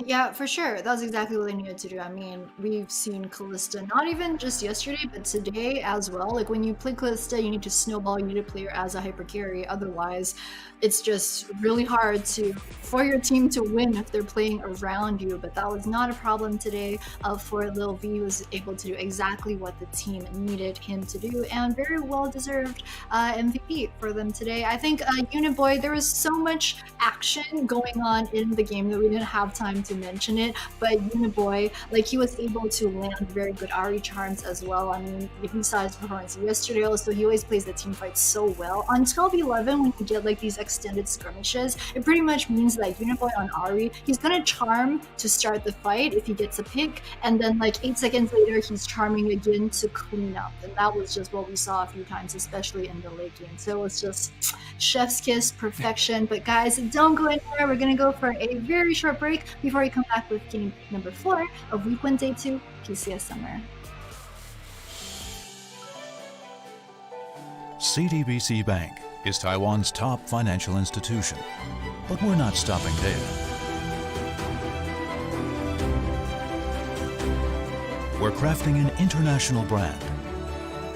Yeah, for sure. That was exactly what they needed to do. I mean, we've seen Callista not even just yesterday, but today as well. Like, when you play Callista, you need to snowball, you need to play her as a hyper carry. Otherwise, it's just really hard for your team to win if they're playing around you. But that was not a problem today for Lil V. He was able to do exactly what the team needed him to do, and very well deserved MVP for them today. I think Uniboy, there was so much action going on in the game that we didn't have time forgetting to mention it, but Uniboy, like he was able to land very good Ari charms as well. I mean, if we saw his performance yesterday also, he always plays the team fight so well. On 12-11, when you get like these extended skirmishes, it pretty much means that Uniboy on Ari, he's gonna charm to start the fight if he gets a pick, and then like 8 seconds later, he's charming again to clean up. And that was just what we saw a few times, especially in the late game. So it was just chef's kiss, perfection. But guys, don't go anywhere. We're gonna go for a very short break before we come back with game number 4 of week 1, day 2, PCS Summer. CTBC Bank is Taiwan's top financial institution, but we're not stopping there. We're crafting an international brand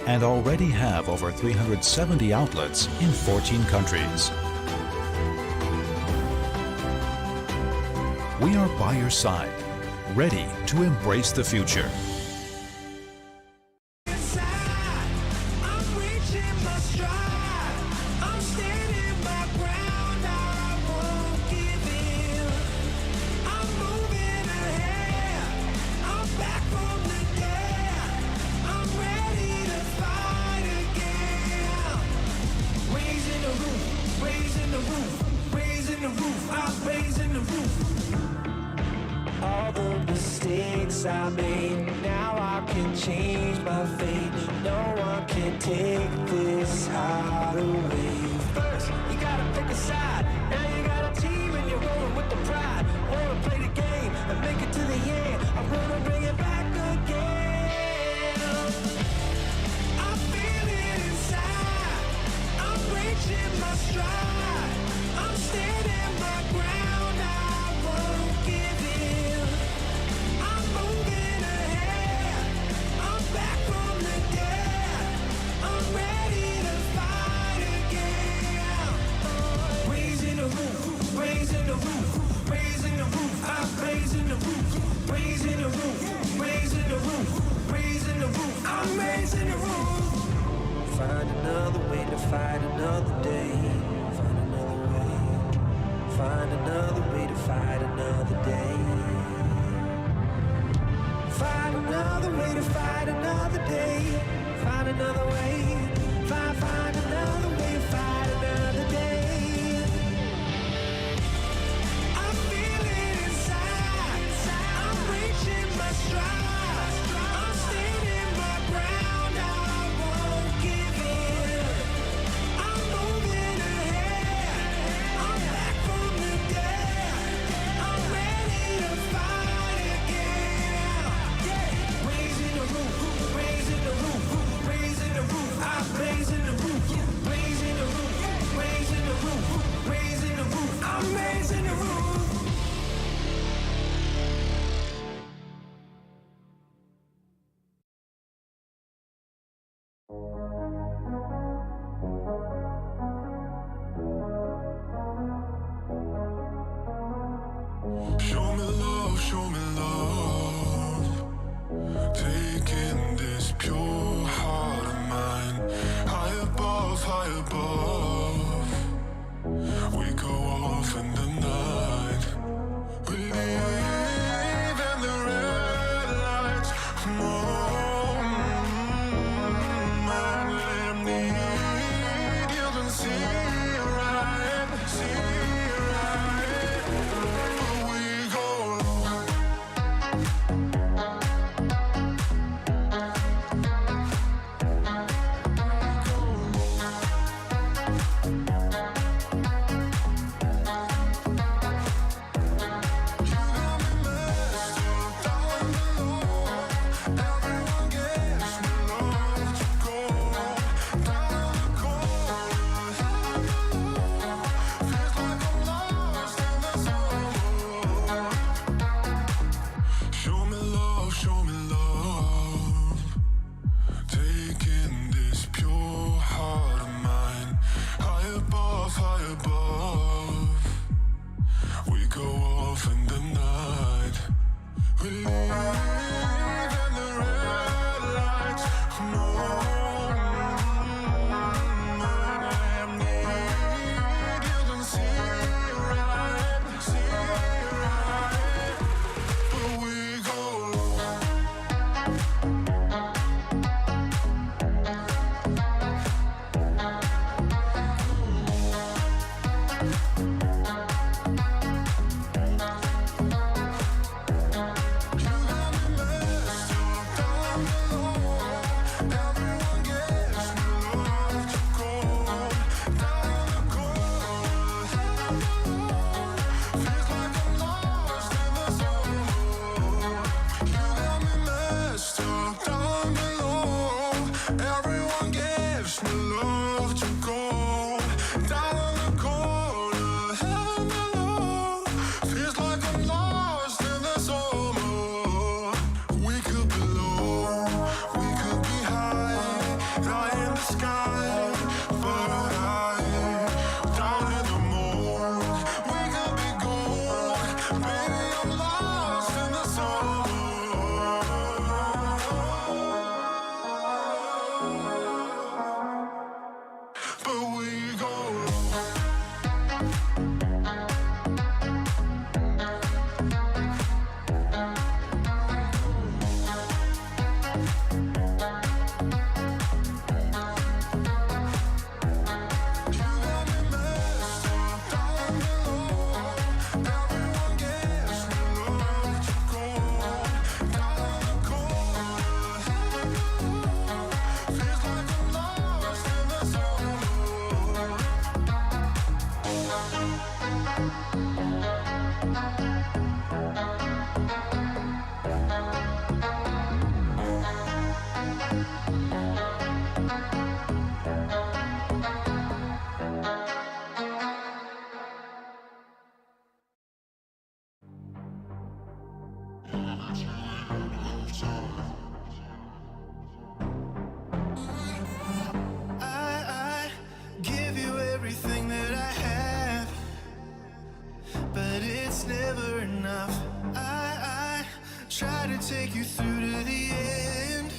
and already have over 370 outlets in 14 countries. We are by your side, ready to embrace the future. All the mistakes I made, now I can change my fate. No one can take this heart away. First, you gotta pick a side. Now you got a team and you're rolling with the pride. Wanna play the game and make it to the end. I'm gonna bring it back again. I feel it inside. I'm reaching my stride. I'm standing my ground. I won't give in. I'm moving ahead. I'm back from the dead. I'm ready to fight again. Raising the roof, raising the roof, raising the roof. I'm raising the roof, raising the roof, raising the roof, raising the roof. I'm raising the roof. Find another way to fight another day. Find another way. Find another way to fight another day. Find another way to fight another day. Find another way. Find another way to fight another day. I feel it inside. I'm reaching my stride. I'm standing my ground. I won't give in. I'm moving ahead. I'm back from the dead. I'm ready to fight again. Raising the roof, raising the roof, raising the roof. I'm raising the roof, raising the roof, raising the roof, raising the roof. I'm raising the roof. Show me love, show me love. Taking this pure heart of mine high above, high above. We go off in the night. We leave in the red lights. Man, let 'em need. You can see right, see right. We go low. I give you everything that I have, but it's never enough. I try to take you through to the end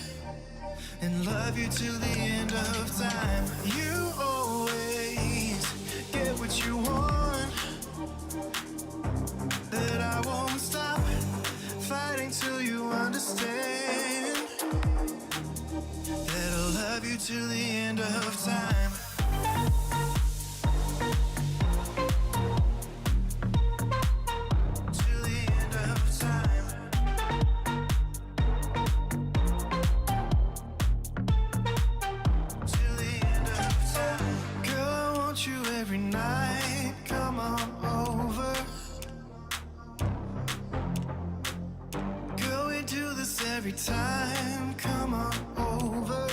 and love you till the end of time. You always get what you want, that I won't stop fighting till you understand, that I'll love you till the end of time. Till the end of time. Till the end of time. Girl, I want you every night. Come on over. Girl, we do this every time. Come on over.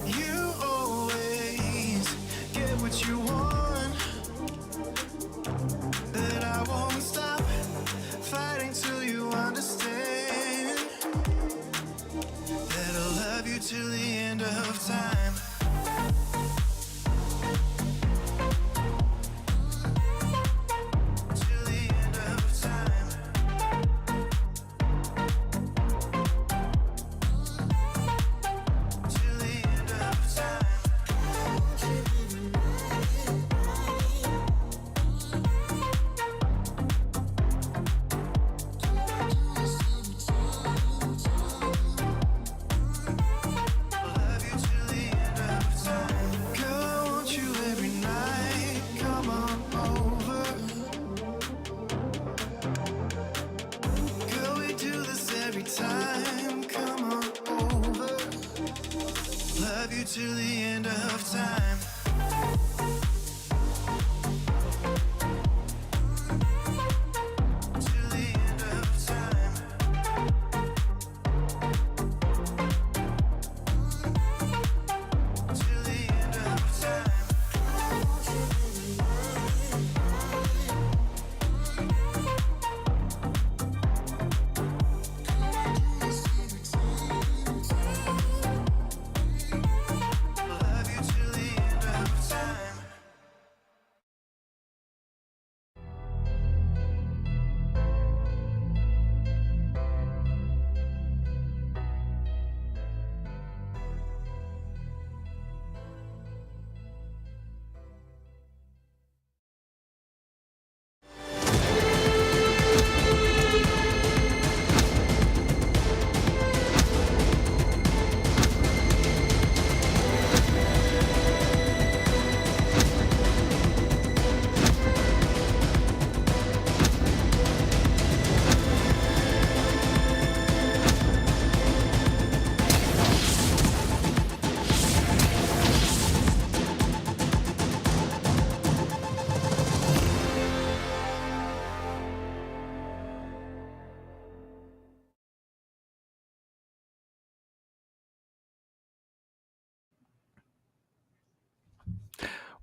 You always get what you want, that I won't stop fighting till you understand, that I'll love you till the end of time. Till the end of time. Till the end of time. Love you till the end of time. Girl, I want you every night. Come on over. Girl, we do this every time. Come on over. Love you till the end of time. Till the end of time. Till the end of time. Love you till the end of time.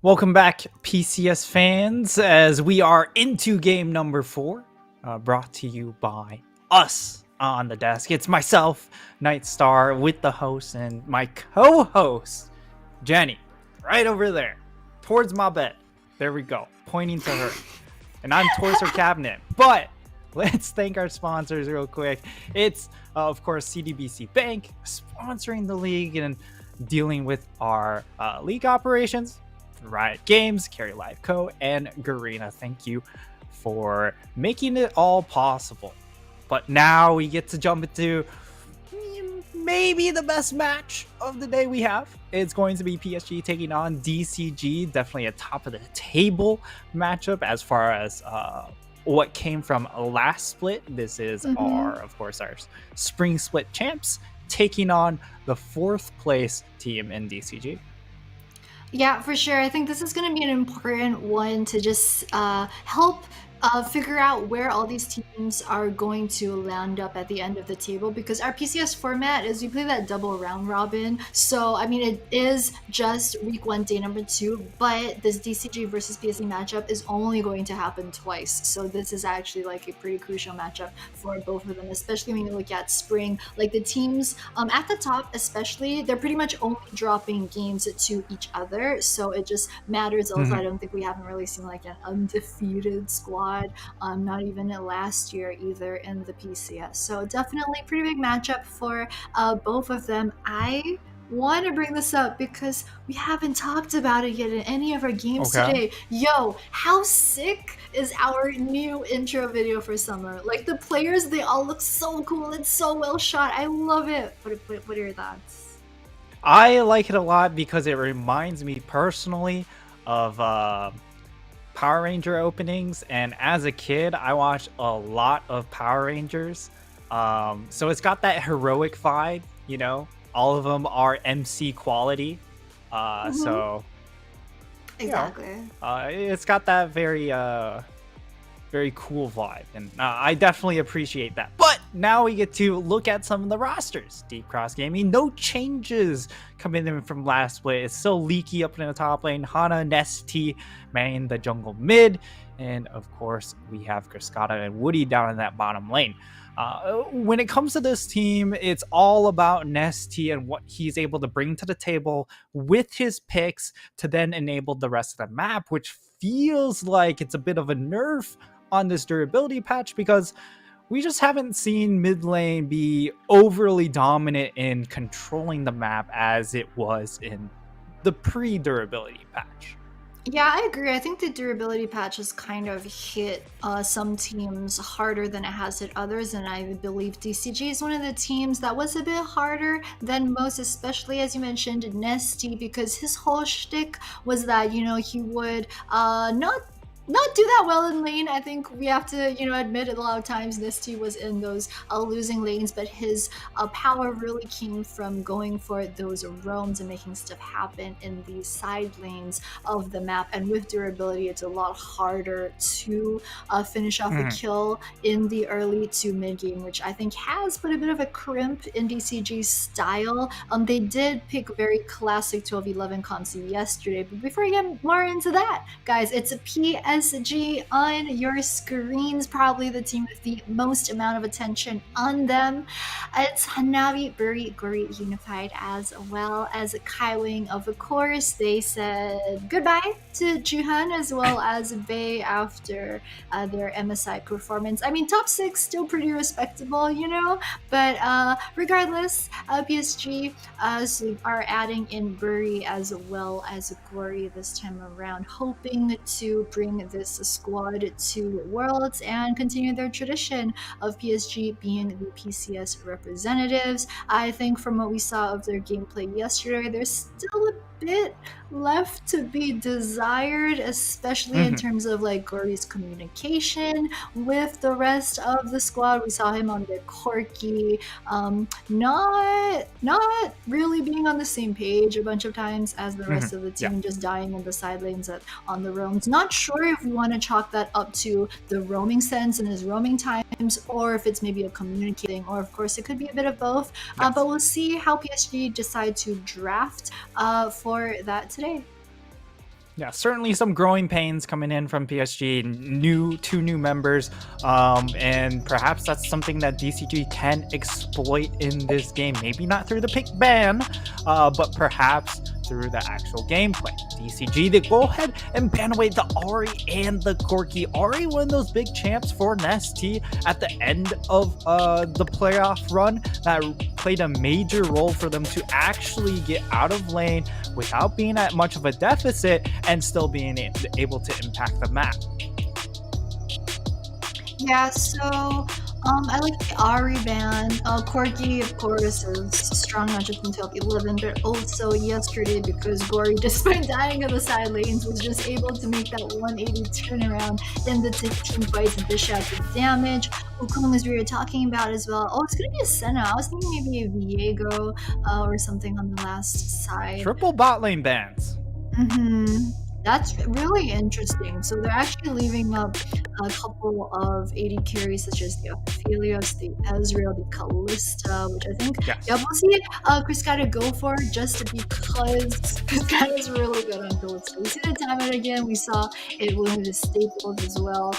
Welcome back, PCS fans, as we are into game number 4, brought to you by us on the desk. It's myself, Nightstar, with the host and my co-host, Jenny, right over there, towards my bed. There we go, pointing to her. And I'm towards her cabinet. But let's thank our sponsors real quick. It's, of course, CDBC Bank, sponsoring the league and dealing with our league operations. Riot Games, Carry Live Co, and Garena. Thank you for making it all possible. But now we get to jump into maybe the best match of the day we have. It's going to be PSG taking on DCG. Definitely a top of the table matchup as far as what came from last split. This is of course, our spring split champs taking on the 4th place team in DCG. Yeah, for sure. I think this is going to be an important one to just help figure out where all these teams are going to land up at the end of the table, because our PCS format is we play that double round robin. So I mean, it is just week 1, day number 2, but this DCG versus PSG matchup is only going to happen twice. So this is actually like a pretty crucial matchup for both of them, especially when you look at spring. Like the teams at the top, especially, they're pretty much only dropping games to each other. So it just matters also. I don't think we haven't really seen like an undefeated squad, not even last year either in the PCS. So definitely pretty big matchup for both of them. I want to bring this up because we haven't talked about it yet in any of our games today. Yo, how sick is our new intro video for summer? Like the players, they all look so cool. It's so well shot. I love it. What are your thoughts? I like it a lot because it reminds me personally of Power Ranger openings, and as a kid I watched a lot of Power Rangers, so it's got that heroic vibe, you know. All of them are MC quality, so exactly, it's got that very very cool vibe, and I definitely appreciate that. But now we get to look at some of the rosters. Deep Cross Gaming, no changes coming in from last split. It's still Leaky up in the top lane, Hana, Nesty manning the jungle mid, and of course we have Griscata and Woody down in that bottom lane. When it comes to this team, it's all about Nesty and what he's able to bring to the table with his picks to then enable the rest of the map, which feels like it's a bit of a nerf on this durability patch, because we just haven't seen mid lane be overly dominant in controlling the map as it was in the pre-durability patch. Yeah, I agree. I think the durability patch has kind of hit some teams harder than it has hit others, and I believe DCG is one of the teams that was a bit harder than most, especially as you mentioned, Nesty, because his whole shtick was that, you know, he would not do that well in lane. I think we have to, you know, admit it, a lot of times Nesty was in those losing lanes, but his power really came from going for those roams and making stuff happen in the side lanes of the map. And with durability, it's a lot harder to finish off a kill in the early to mid game, which I think has put a bit of a crimp in DCG's style. They did pick very classic 12-11 comps yesterday, but before we get more into that, guys, it's a PSG on your screens, probably the team with the most amount of attention on them. It's Hanabi, Buri, Gori Unified, as well as Kai Wing. Of course, they said goodbye to Juhan as well as Bei after their MSI performance. I mean, top 6 still pretty respectable, you know, but regardless, PSG are adding in Buri as well as Gori this time around, hoping to bring this squad to Worlds and continue their tradition of PSG being the PCS representatives. I think from what we saw of their gameplay yesterday, there's still a bit left to be desired, especially in terms of like Gori's communication with the rest of the squad. We saw him on the Corki, not really being on the same page a bunch of times as the rest of the team, just dying in the side lanes on the roams. Not sure if we want to chalk that up to the roaming sense and his roaming times, or if it's maybe a communicating, or of course it could be a bit of both. But we'll see how PSG decide to draft for that today. Yeah, certainly some growing pains coming in from PSG, two new members, and perhaps that's something that DCG can exploit in this game. Maybe not through the pick ban, but perhaps through the actual gameplay. DCG, they go ahead and ban away the Ahri and the Corki. Ahri, one of those big champs for Nesty at the end of the playoff run, that played a major role for them to actually get out of lane without being at much of a deficit and still being able to impact the map. Yeah, so I like the Ahri ban. Corgi, of course, is strong not just in 12-11, but also yesterday, because Gori, despite dying on the side lanes, was just able to make that 180 turnaround in the team fights and dish out the damage. Ukun, as we were talking about as well. Oh, it's going to be a Senna. I was thinking maybe a Viego or something on the last side. Triple bot lane bans. That's really interesting. So they're actually leaving up a couple of AD carries such as the Aphelios, the Ezreal, the Callista, which I think we'll see Chris gotta go for just because Chris is really good on Callista. We see the time and again. We saw it with the staples as well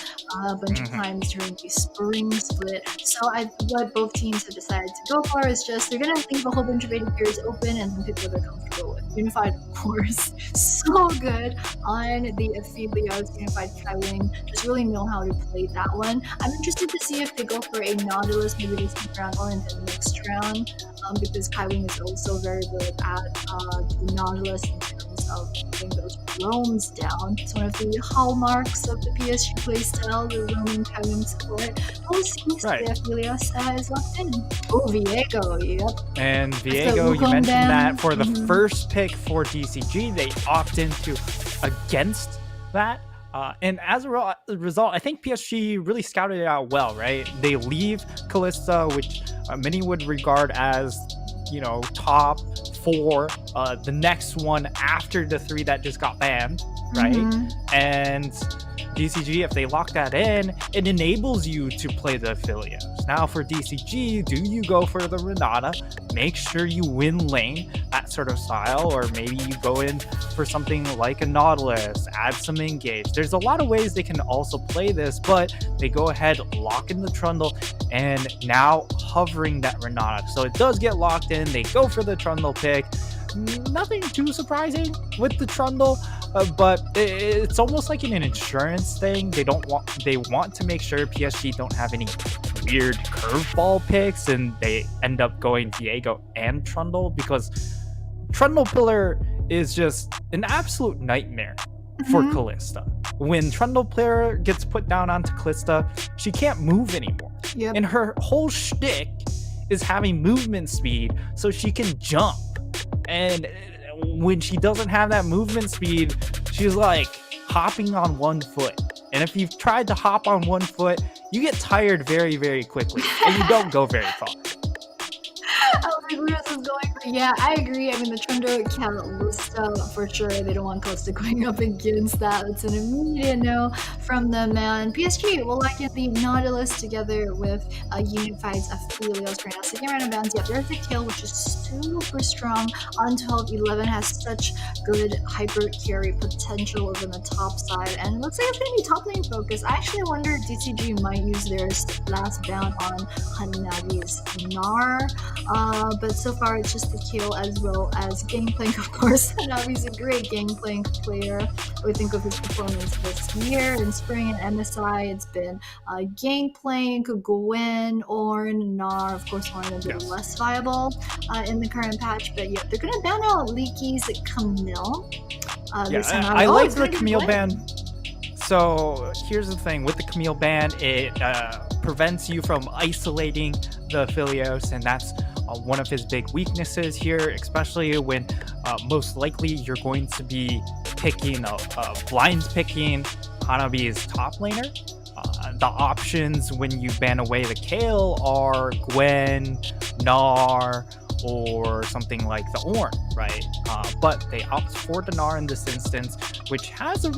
a bunch of times during the spring split. So what both teams have decided to go for is just they're gonna leave a whole bunch of AD carries open and then pick what they're comfortable with. Unified, of course, so good on the Aphelios. Unified Kaiwing just really know how to play that one. I'm interested to see if they go for a Nautilus, maybe this round or in the next round, because Kaiwing is also very good at the Nautilus in terms of putting those roams down. It's one of the hallmarks of the PSG playstyle, the roaming Kaiwing support. We'll see if the Aphelios is locked in. Oh, Viego, yep. And Viego, you mentioned that for the first pick for DCG, they opt into against that. And as a result, I think PSG really scouted it out well, right? They leave Callista, which many would regard as, top 4, the next one after the 3 that just got banned, right? And DCG, if they lock that in, it enables you to play the Aphelios. Now for DCG, do you go for the Renata? Make sure you win lane, that sort of style, or maybe you go in for something like a Nautilus, add some engage. There's a lot of ways they can also play this, but they go ahead, lock in the Trundle, and now hovering that Renata. So it does get locked in, they go for the Trundle pick. Nothing too surprising with the Trundle, but it's almost like an insurance thing. They want to make sure PSG don't have any weird curveball picks, and they end up going Viego and Trundle, because Trundle Pillar is just an absolute nightmare for Callista. When Trundle Pillar gets put down onto Callista, she can't move anymore. And her whole shtick is having movement speed so she can jump. And when she doesn't have that movement speed, she's like hopping on one foot. And if you've tried to hop on one foot, you get tired very, very quickly, and you don't go very far. I was like, where this is going? But yeah, I agree. I mean, the Trundle Callista for sure. They don't want Callista going up against that. It's an immediate no from them. And PSG will lock in the Nautilus together with Unified's Aphelios right now. Second round of bans. Yeah, there's the kill, which is super strong on 12-11. Has such good hyper carry potential over the top side. And it looks like it's going to be top lane focus. I actually wonder if DCG might use their last bound on Hanabi's Gnar. But so far it's just the kill as well as Gangplank, of course. Hanabi's a great Gangplank player. We think of his performance this year in spring and MSI. It's been Gangplank, Gwen, Ornn, Gnar. Of course, Ornn a bit less viable in the current patch, but yeah, they're gonna ban out Leaky's Camille. I like the Camille ban. So here's the thing with the Camille ban, it prevents you from isolating the Aphelios, and that's one of his big weaknesses here, especially when most likely you're going to be picking blind picking Hanabi's top laner. The options when you ban away the Kayle are Gwen, Gnar, or something like the Ornn, right? But they opt for the Gnar in this instance, which has a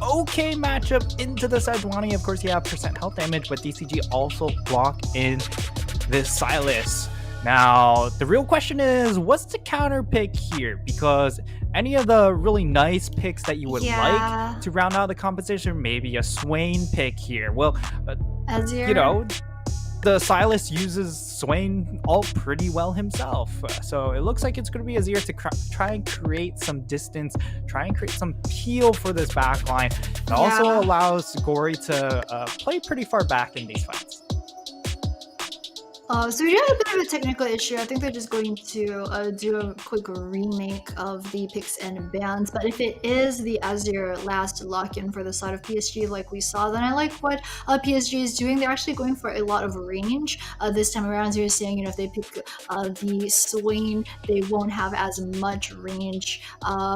okay matchup into the Sejuani. Of course, you have percent health damage, but DCG also block in this Sylas. Now, the real question is, what's the counter pick here? Because any of the really nice picks that you would like to round out the competition, maybe a Swain pick here. Well, the Sylas uses Swain all pretty well himself. So it looks like it's going to be Azir to try and create some distance, try and create some peel for this backline. It also allows Gory to play pretty far back in these fights. So we do have a bit of a technical issue. I think they're just going to do a quick remake of the picks and bans. But if it is the Azir last lock-in for the side of PSG like we saw, then I like what PSG is doing. They're actually going for a lot of range this time around. So you're saying, if they pick the Swain, they won't have as much range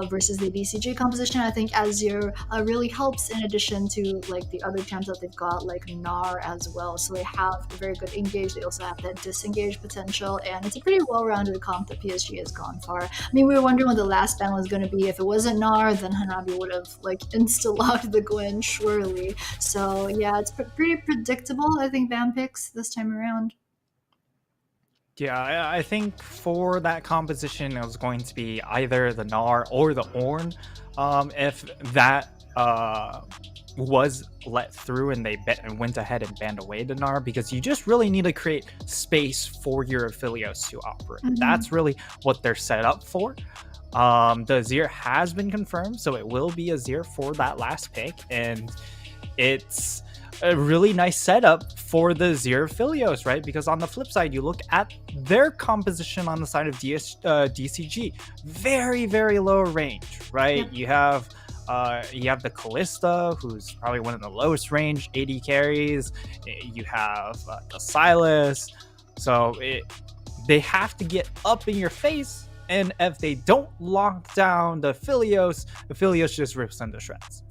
versus the BCG composition. I think Azir really helps in addition to like the other champs that they've got, like Gnar as well. So they have a very good engage. They also have have that disengage potential, and it's a pretty well-rounded comp that PSG has gone for. I mean, we were wondering what the last ban was going to be. If it wasn't Gnar, then Hanabi would have like insta-locked the Gwen surely. So yeah, it's pretty predictable, I think, ban picks this time around. Yeah, I think for that composition, it was going to be either the Gnar or the Ornn. If that was let through and they went ahead and banned away the Gnar, because you just really need to create space for your Aphelios to operate. That's really what they're set up for. The Azir has been confirmed, so it will be Azir for that last pick, and it's a really nice setup for the Azir Aphelios, right? Because on the flip side, you look at their composition on the side of DCG, very, very low range, right? You have the Kalista, who's probably one of the lowest range AD carries. You have the Sylas. So they have to get up in your face, and if they don't lock down the Aphelios just rips them to shreds.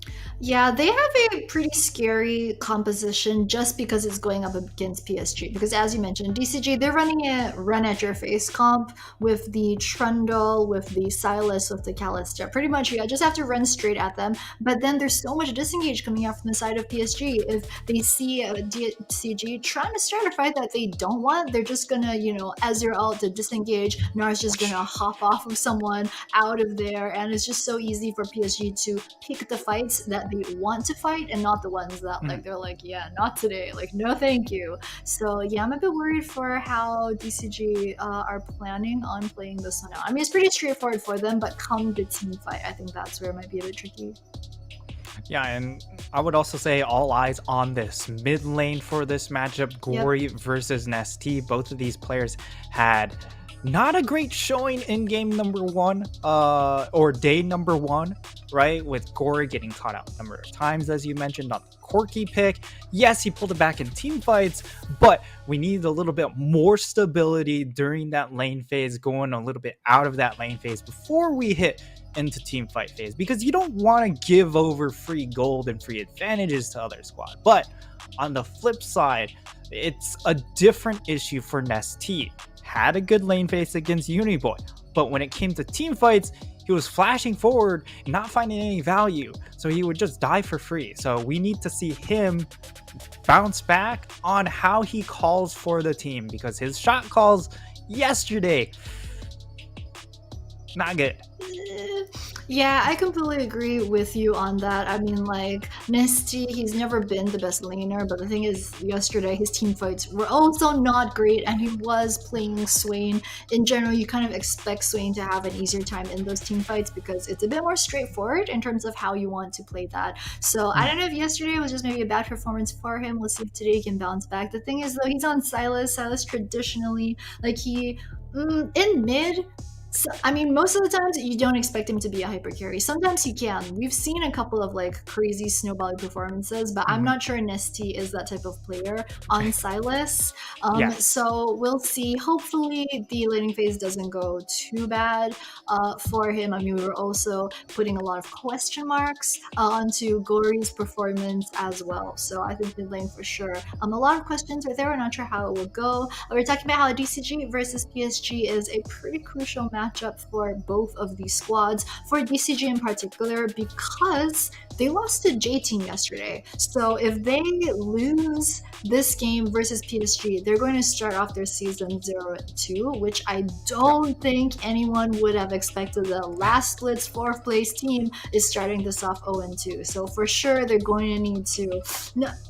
Yeah, they have a pretty scary composition just because it's going up against PSG. Because as you mentioned, DCG, they're running a run at your face comp with the Trundle, with the Sylas, with the Kalista. Pretty much, you just have to run straight at them. But then there's so much disengage coming out from the side of PSG. If they see DCG trying to start a fight that they don't want, they're just gonna, Azir ult to disengage. Gnar's just gonna hop off of someone out of there, and it's just so easy for PSG to pick the fights that they want to fight and not the ones that they're like, yeah, not today, like, no thank you. So yeah, I'm a bit worried for how DCG are planning on playing this one out. I mean, it's pretty straightforward for them, but come the team fight, I think that's where it might be a bit tricky. Yeah, and I would also say all eyes on this mid lane for this matchup, Gory versus Nesty. Both of these players had not a great showing in game number one, or day number one, right? With Gory getting caught out a number of times, as you mentioned, on the Corki pick. Yes, he pulled it back in team fights, but we needed a little bit more stability during that lane phase, going a little bit out of that lane phase before we hit into team fight phase, because you don't want to give over free gold and free advantages to other squad. But on the flip side, it's a different issue for Nesty. Had a good lane phase against Uniboy, but when it came to team fights, he was flashing forward, not finding any value, so he would just die for free. So we need to see him bounce back on how he calls for the team, because his shot calls yesterday, not good. Yeah, I completely agree with you on that. I mean, like, Nesty, he's never been the best laner, but the thing is, yesterday his team fights were also not great, and he was playing Swain. In general, you kind of expect Swain to have an easier time in those team fights because it's a bit more straightforward in terms of how you want to play that. So I don't know if yesterday was just maybe a bad performance for him. Let's see if today he can bounce back. The thing is, though, he's on Sylas. Sylas traditionally, like, he in mid. So, I mean, most of the times you don't expect him to be a hyper carry. Sometimes you can. We've seen a couple of like crazy snowball performances, but I'm not sure Nesty is that type of player on Sylas. So we'll see. Hopefully the laning phase doesn't go too bad for him. I mean, we were also putting a lot of question marks onto Gory's performance as well. So I think mid lane for sure. A lot of questions right there. We're not sure how it will go. We're talking about how DCG versus PSG is a pretty crucial matchup for both of these squads, for DCG in particular, because they lost to J-Team yesterday. So if they lose this game versus PSG, they're going to start off their season 0-2, which I don't think anyone would have expected. The last split's 4th place team is starting this off 0-2. So for sure, they're going to need to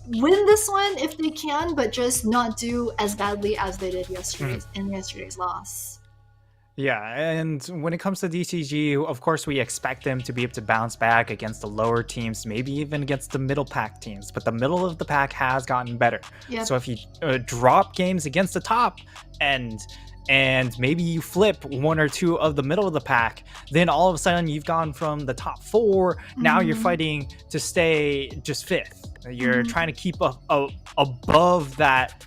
win this one if they can, but just not do as badly as they did in yesterday's loss. Yeah, and when it comes to DCG, of course, we expect them to be able to bounce back against the lower teams, maybe even against the middle pack teams, but the middle of the pack has gotten better. So if you drop games against the top and maybe you flip 1 or 2 of the middle of the pack, then all of a sudden you've gone from the top 4, now you're fighting to stay just 5th. You're trying to keep above that,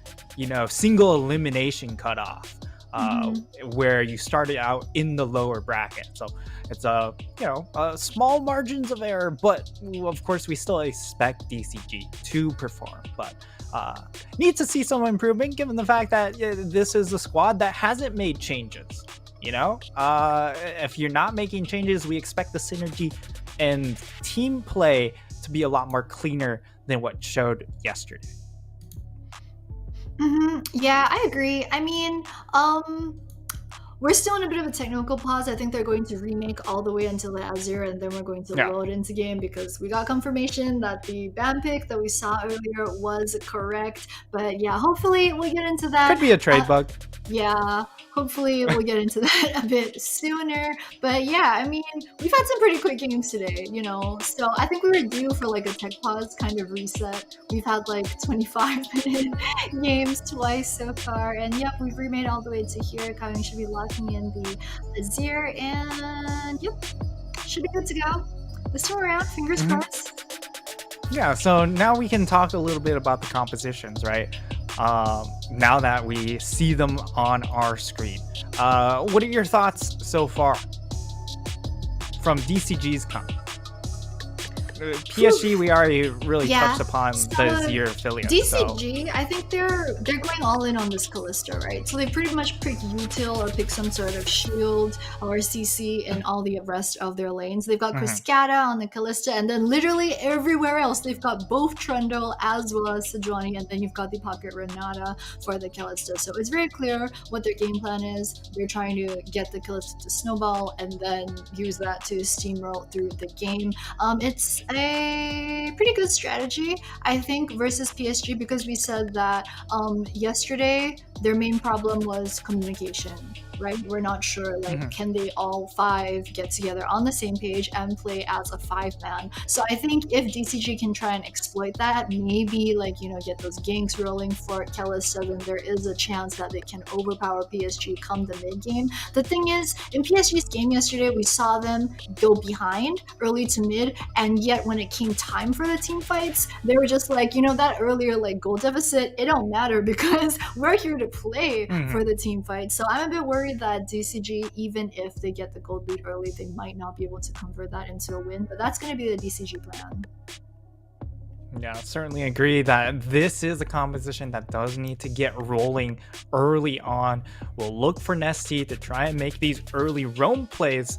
single elimination cutoff. Where you started out in the lower bracket. So It's small margins of error, but of course we still expect DCG to perform. But need to see some improvement given the fact that this is a squad that hasn't made changes. If you're not making changes, we expect the synergy and team play to be a lot more cleaner than what showed yesterday. Yeah, I agree. I mean, we're still in a bit of a technical pause. I think they're going to remake all the way until the Azure, and then we're going to load into game because we got confirmation that the ban pick that we saw earlier was correct. But yeah, hopefully we'll get into that. Could be a trade bug. Yeah, hopefully we'll get into that a bit sooner. But yeah, I mean, we've had some pretty quick games today, so I think we were due for like a tech pause kind of reset. We've had like 25-minute games twice so far, and yep, we've remade all the way to here. Kyle should be locking in the Azir, and yep, should be good to go. This time around, fingers crossed. Yeah, so now we can talk a little bit about the compositions, right? Now that we see them on our screen. What are your thoughts so far from DCG's comp? PSG, we already really touched upon the Azir affiliate. DCG, I think they're going all in on this Kalista, right? So they pretty much pick util or pick some sort of shield or CC in all the rest of their lanes. They've got Cascada on the Kalista, and then literally everywhere else they've got both Trundle as well as Sejuani, and then you've got the Pocket Renata for the Kalista. So it's very clear what their game plan is. They're trying to get the Kalista to snowball and then use that to steamroll through the game. It's a pretty good strategy, I think, versus PSG, because we said that yesterday their main problem was communication, right? We're not sure, can they all five get together on the same page and play as a 5-man? So I think if DCG can try and exploit that, maybe get those ganks rolling for Kalista, then there is a chance that they can overpower PSG come the mid game. The thing is, in PSG's game yesterday, we saw them go behind early to mid, and yet when it came time for the team fights, they were just that earlier goal deficit, it don't matter because we're here to play for the team fight. So I'm a bit worried that DCG, even if they get the gold lead early, they might not be able to convert that into a win, but that's going to be the DCG plan. Yeah, certainly agree that this is a composition that does need to get rolling early on. We'll look for Nesty to try and make these early roam plays,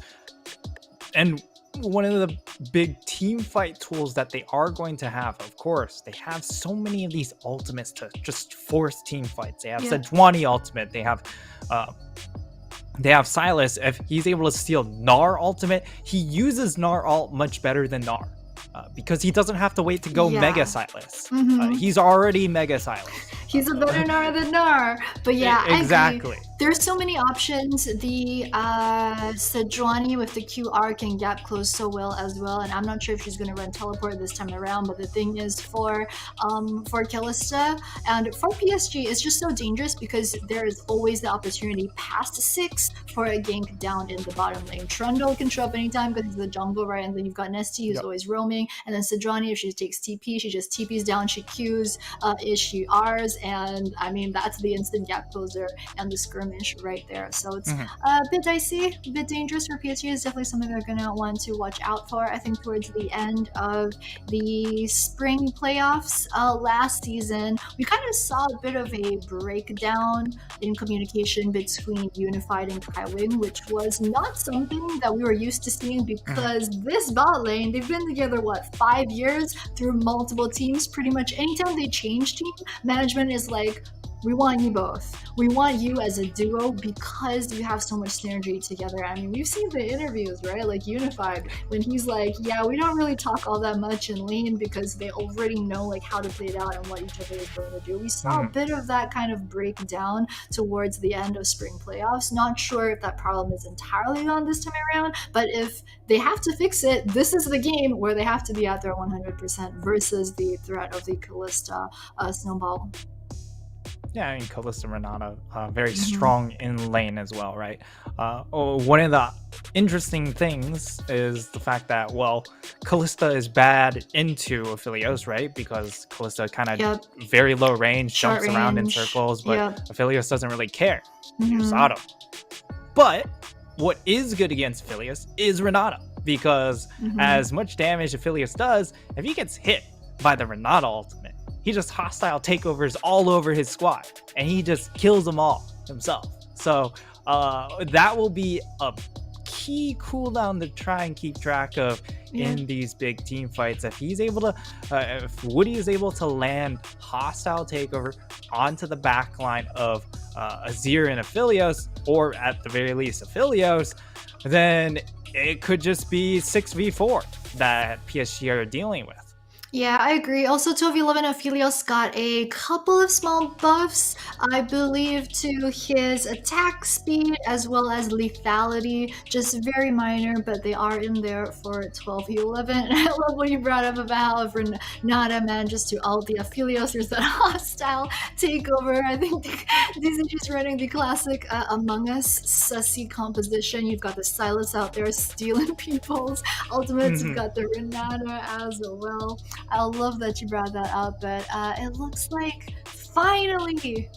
and one of the big team fight tools that they are going to have, of course, they have so many of these ultimates to just force team fights. They have Sejuani ultimate, they have Silas. If he's able to steal Gnar ultimate, he uses Gnar ult much better than Gnar. Because he doesn't have to wait to go Mega Silas. He's already Mega Silas. He's a better Gnar than Gnar. But yeah, exactly. I agree. There's so many options. The Sejuani with the QR can gap close so well as well, and I'm not sure if she's going to run teleport this time around. But the thing is, for Kalista and for PSG, it's just so dangerous because there is always the opportunity past 6 for a gank down in the bottom lane. Trundle can show up anytime because he's the jungle, right? And then you've got Nesty who's always roaming, and then Sejuani, if she takes TP, she just TPs down, she Qs, is she Rs, and I mean that's the instant gap closer and the skirmish right there. So it's a bit dicey, a bit dangerous for PSG. It's definitely something they're going to want to watch out for. I think towards the end of the spring playoffs last season, we kind of saw a bit of a breakdown in communication between Unified and Kaiwing, which was not something that we were used to seeing because this bot lane, they've been together, 5 years through multiple teams. Pretty much anytime they change team, management is like, we want you both. We want you as a duo because you have so much synergy together. I mean, we've seen the interviews, right? Like Unified, when he's like, yeah, we don't really talk all that much in lane because they already know how to play it out and what each other is going to do. We saw a bit of that kind of breakdown towards the end of spring playoffs. Not sure if that problem is entirely gone this time around, but if they have to fix it, this is the game where they have to be out there 100% versus the threat of the Kalista snowball. Yeah, I mean, Kalista Renata, very strong in lane as well, right? One of the interesting things is the fact that, Kalista is bad into Aphelios, right? Because Kalista kind of very low range, jumps around in circles, but Aphelios doesn't really care. He just auto. But what is good against Aphelios is Renata, because as much damage Aphelios does, if he gets hit by the Renata ultimate, he just hostile takeovers all over his squad, and he just kills them all himself. So that will be a key cooldown to try and keep track of in these big team fights. If he's able to, if Woody is able to land hostile takeover onto the back line of Azir and Aphelios, or at the very least Aphelios, then it could just be 6v4 that PSG are dealing with. Yeah, I agree. Also, 12-11 Aphelios got a couple of small buffs, I believe, to his attack speed as well as lethality. Just very minor, but they are in there for 12-11. And I love what you brought up about how if Renata manages to ult the Aphelios, there's that hostile takeover. I think this is just running the classic Among Us sussy composition. You've got the Silas out there stealing people's ultimates. You've got the Renata as well. I love that you brought that up, but it looks like finally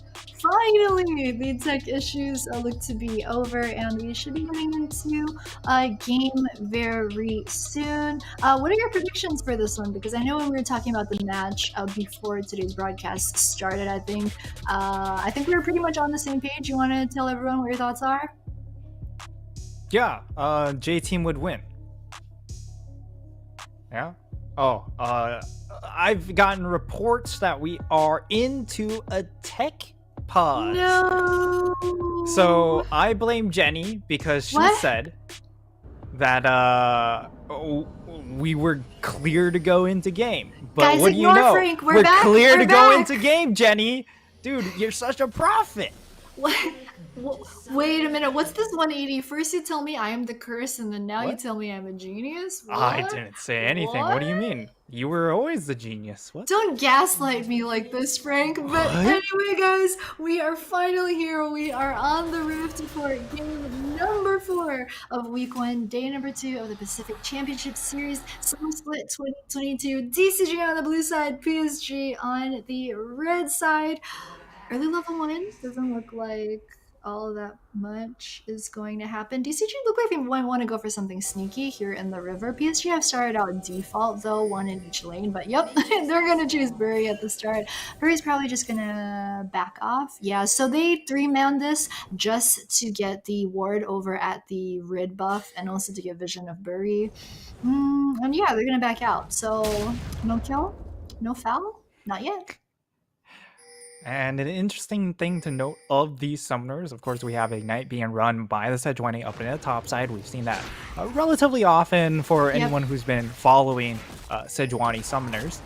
the tech issues look to be over, and we should be getting into a game very soon. What are your predictions for this one? Because I know when we were talking about the match before today's broadcast started, I think we were pretty much on the same page. You want to tell everyone what your thoughts are? Yeah, J team would win. Yeah. Oh, I've gotten reports that we are into a tech pause. No. So I blame Jenny because she said that we were clear to go into game. But guys, what do you know? Frank. We're back. clear we're to back. go into game, Jenny. Dude, you're such a prophet. What? Wait a minute. What's this 180? First you tell me I am the curse, and then now you tell me I'm a genius? What? I didn't say anything. What do you mean? You were always the genius. What? Don't gaslight me like this, Frank. But anyway, guys, we are finally here. We are on the rift for game number 4 of week 1, day number 2 of the Pacific Championship Series, Summer Split 2022. DCG on the blue side, PSG on the red side. Early level 1 doesn't look like all that much is going to happen. DCG look like they might want to go for something sneaky here in the river. PSG have started out default though, 1 in each lane, but yep, they're gonna choose Bury at the start. Bury's probably just gonna back off. Yeah, so they 3-man this just to get the ward over at the Rid buff and also to get vision of Bury. And yeah, they're gonna back out. So no kill, no foul, not yet. And an interesting thing to note of these summoners, of course, we have Ignite being run by the Sejuani up in the top side. We've seen that relatively often for anyone who's been following Sejuani summoners.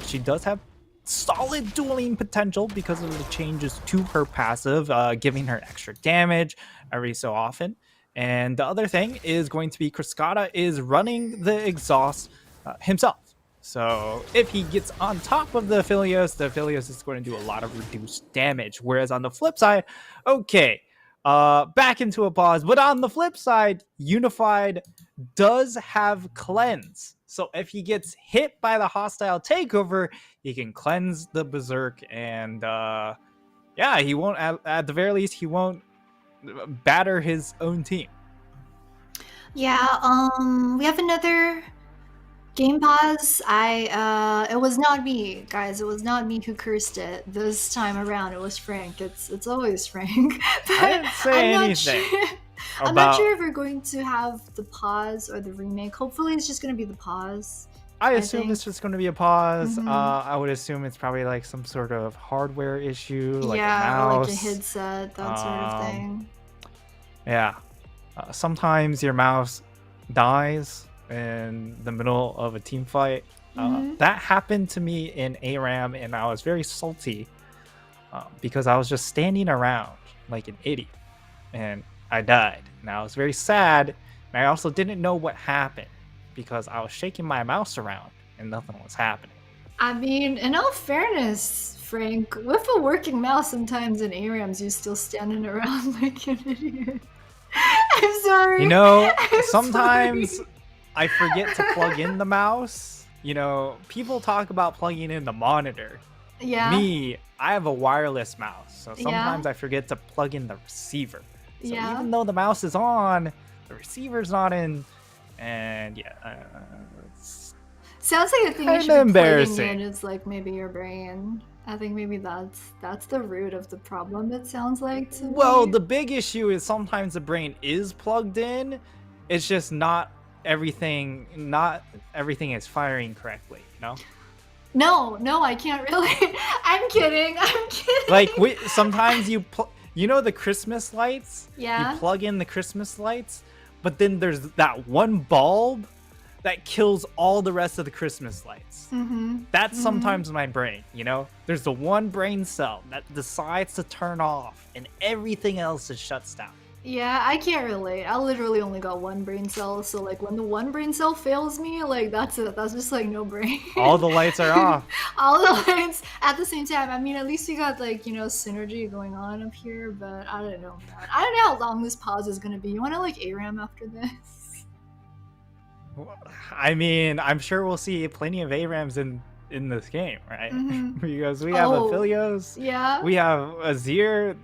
She does have solid dueling potential because of the changes to her passive, giving her extra damage every so often. And the other thing is going to be Cascada is running the exhaust himself. So if he gets on top of the Aphelios is going to do a lot of reduced damage. Whereas on the flip side, okay, back into a pause. But on the flip side, Unified does have cleanse. So if he gets hit by the hostile takeover, he can cleanse the Berserk. And yeah, he won't, at the very least, he won't batter his own team. Yeah, we have another game pause. It was not me, guys. It was not me who cursed it this time around. It was Frank. It's always Frank. But I didn't say anything. I'm not sure if we're going to have the pause or the remake. Hopefully, it's just going to be the pause. I assume it's just going to be a pause. I would assume it's probably like some sort of hardware issue, like a mouse, like a headset, that sort of thing. Yeah. Sometimes your mouse dies in the middle of a team fight. That happened to me in ARAM, and I was very salty because I was just standing around like an idiot and I died. And I was very sad, and I also didn't know what happened because I was shaking my mouse around and nothing was happening. I mean, in all fairness, Frank, with a working mouse sometimes in ARAMs you're still standing around like an idiot. I'm sorry. You know, sometimes I forget to plug in the mouse. You know, people talk about plugging in the monitor. Yeah. Me, I have a wireless mouse, so sometimes I forget to plug in the receiver. So Yeah. even though the mouse is on, the receiver's not in, and yeah, it's Sounds like a thing you Kinda should be plugging embarrassing. in is like maybe your brain. I think maybe that's the root of the problem. It sounds like to well, me. the big issue is sometimes the brain is plugged in. It's just not everything is firing correctly, you know? No, I can't really. I'm kidding. I'm kidding. Like sometimes you know the Christmas lights? Yeah. You plug in the Christmas lights, but then there's that one bulb that kills all the rest of the Christmas lights. Mm-hmm. That's sometimes my brain, you know? There's the one brain cell that decides to turn off and everything else just shuts down. Yeah, I can't relate. I literally only got one brain cell, so like when the one brain cell fails me, like that's it. That's just like no brain. All the lights are off. All the lights at the same time. I mean, at least we got like, synergy going on up here, but I don't know, man. I don't know how long this pause is gonna be. You wanna like ARAM after this? I mean, I'm sure we'll see plenty of ARAMs in this game, right? Mhm. Because we have Oh, Aphelios, Yeah. we have Azir.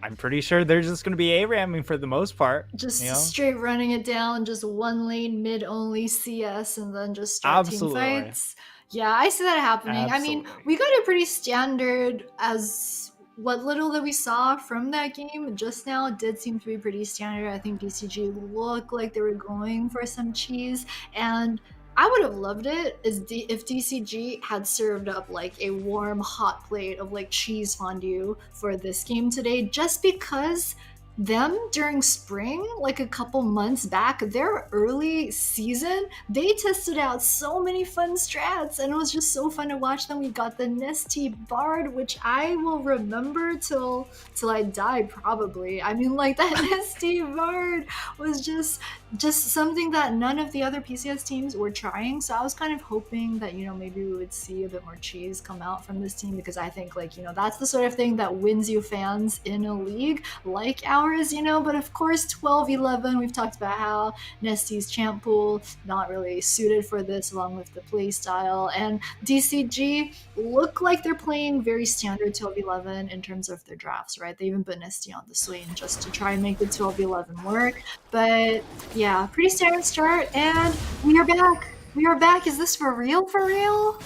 I'm pretty sure they're just going to be ARAMing for the most part. Just you know? straight running it down, just one lane mid only CS, and then just start Absolutely. team fights. Yeah, I see that happening. I mean, Absolutely. we got it pretty standard as what little that we saw from that game just now did seem to be pretty standard. I think DCG looked like they were going for some cheese, and I would have loved it if DCG had served up like a warm hot plate of like cheese fondue for this game today, just because them during spring, like a couple months back, their early season, they tested out so many fun strats, and it was just so fun to watch them. We got the Nesty Bard, which I will remember till I die, probably. I mean, like that Nesty Bard was just something that none of the other PCS teams were trying. So I was kind of hoping that maybe we would see a bit more cheese come out from this team, because I think like that's the sort of thing that wins you fans in a league like ours. But of course 12-11, we've talked about how Nesty's champ pool not really suited for this, along with the play style, and DCG look like they're playing very standard 12-11 in terms of their drafts, right? They even put Nesty on the swing just to try and make the 12-11 work. But yeah, pretty standard start, and we are back. We are back. Is this for real? For real?